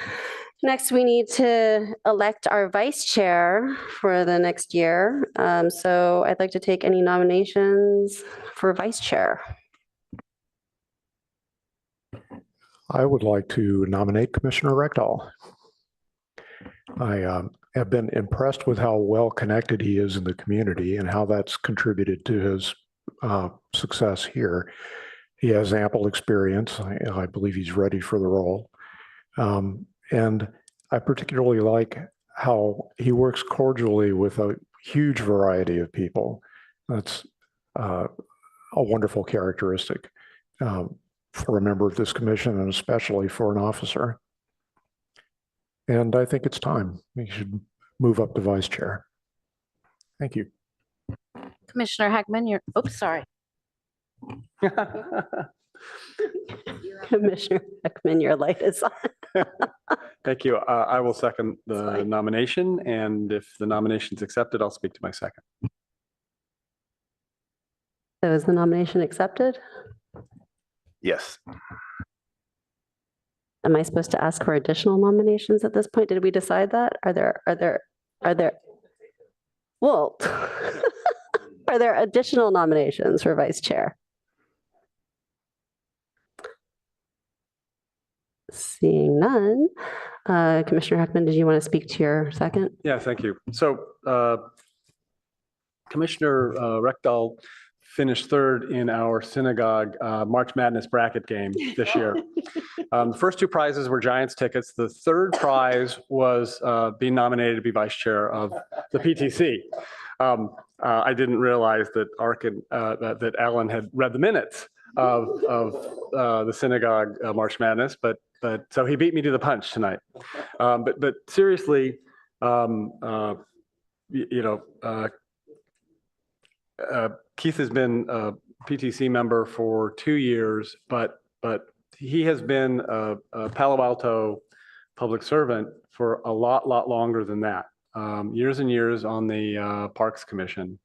next we need to elect our vice chair for the next year. So I'd like to take any nominations for vice chair. I would like to nominate Commissioner Rectal. I have been impressed with how well connected he is in the community and how that's contributed to his success here. He has ample experience. I believe he's ready for the role. And I particularly like how he works cordially with a huge variety of people. That's a wonderful characteristic for a member of this commission and especially for an officer. And I think it's time. We should move up to vice chair. Thank you. Commissioner Heckman, you're, oops, sorry. Commissioner Heckman, your light is on. Thank you. I will second the fine. nomination, and if the nomination's accepted, I'll speak to my second. So is the nomination accepted? Yes. Am I supposed to ask for additional nominations at this point? Did we decide that? Are there, well, are there additional nominations for vice chair? Seeing none, Commissioner Heckman, did you want to speak to your second? Yeah, thank you. So Commissioner Rectal finished third in our synagogue March Madness bracket game this year. The first two prizes were Giants tickets. The third prize was being nominated to be vice chair of the PTC. I didn't realize that that Alan had read the minutes of the synagogue March Madness, but so he beat me to the punch tonight. But seriously, Keith has been a PTC member for 2 years, but he has been a Palo Alto public servant for a lot longer than that. Years and years on the Parks Commission.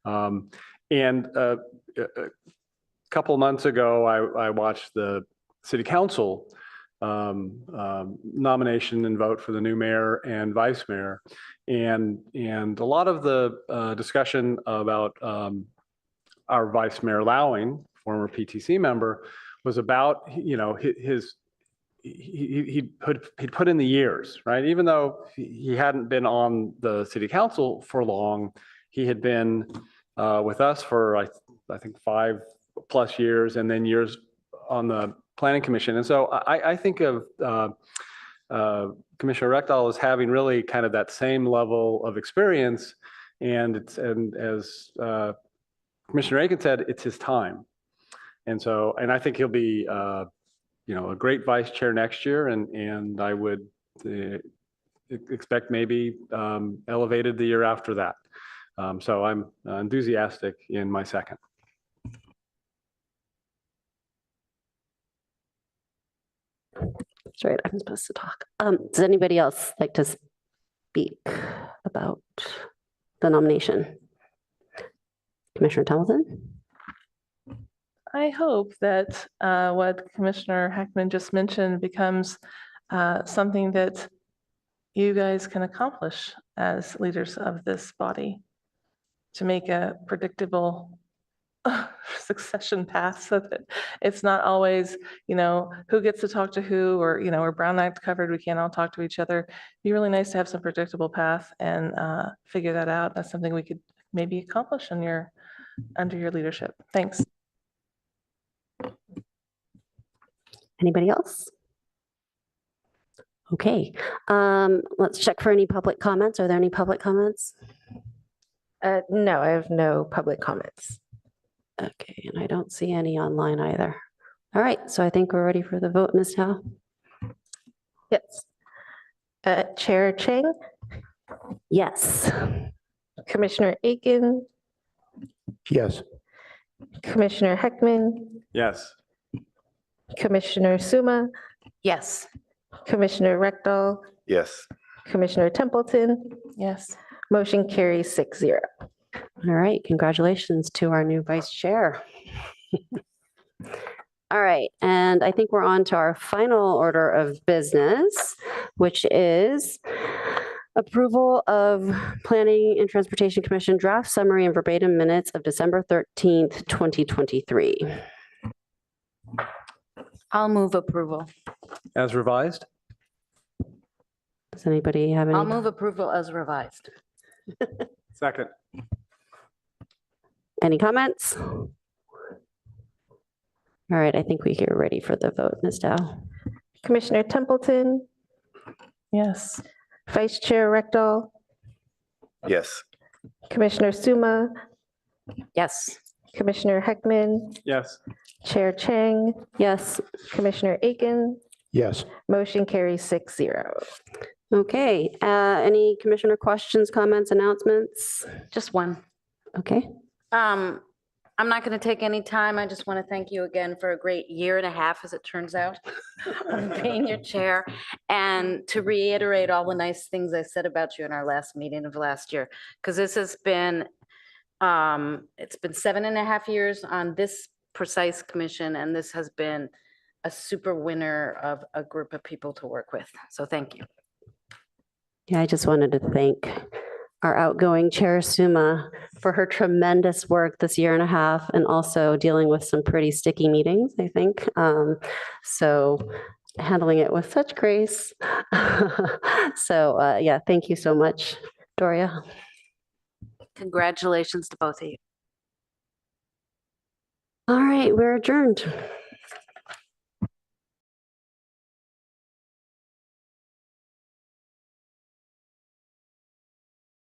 And a couple months ago, I watched the City Council nomination and vote for the new mayor and vice mayor. And a lot of the discussion about our vice mayor Lowing, former PTC member, was about, you know, he'd put in the years, right? Even though he hadn't been on the city council for long, he had been with us for, I think, 5+ years, and then years on the planning commission. And so I think of Commissioner Rectal as having really kind of that same level of experience. And as Commissioner Aiken said, it's his time. And so, and I think he'll be, you know, a great vice chair next year, and I would expect maybe elevated the year after that. So I'm enthusiastic in my second. That's right, I'm supposed to talk. Does anybody else like to speak about the nomination? Commissioner Templeton? I hope that what Commissioner Heckman just mentioned becomes something that you guys can accomplish as leaders of this body to make a predictable succession path, so that it's not always, you know, who gets to talk to who, or, you know, we're Brown Act covered, we can't all talk to each other. It'd be really nice to have some predictable path and figure that out. That's something we could maybe accomplish under your leadership. Thanks. Anybody else? Okay, let's check for any public comments. Are there any public comments? No, I have no public comments. Okay, and I don't see any online either. All right, so I think we're ready for the vote, Ms. Tao. Yes. Chair Chang? Yes. Commissioner Aiken? Yes. Commissioner Heckman? Yes. Commissioner Suma? Yes. Commissioner Rectal? Yes. Commissioner Templeton? Yes. Motion carries 6-0. All right, congratulations to our new vice chair. All right, and I think we're on to our final order of business, which is approval of Planning and Transportation Commission draft summary and verbatim minutes of December 13th, 2023. I'll move approval. As revised? Does anybody have any? I'll move approval as revised. Second. Any comments? All right, I think we are ready for the vote, Ms. Dow. Commissioner Templeton? Yes. Vice Chair Rectal? Yes. Commissioner Suma? Yes. Commissioner Heckman? Yes. Chair Chang? Yes. Commissioner Aiken? Yes. Motion carries 6-0. Okay, any commissioner questions, comments, announcements? Just one. Okay. I'm not going to take any time. I just want to thank you again for a great 1.5 years, as it turns out, of being your chair, and to reiterate all the nice things I said about you in our last meeting of last year, because this has been, it's been 7.5 years on this precise commission, and this has been a super winner of a group of people to work with. So thank you. Yeah, I just wanted to thank our outgoing Chair Suma for her tremendous work this 1.5 years, and also dealing with some pretty sticky meetings, I think. So handling it with such grace. So yeah, thank you so much, Doria. Congratulations to both of you. All right, we're adjourned.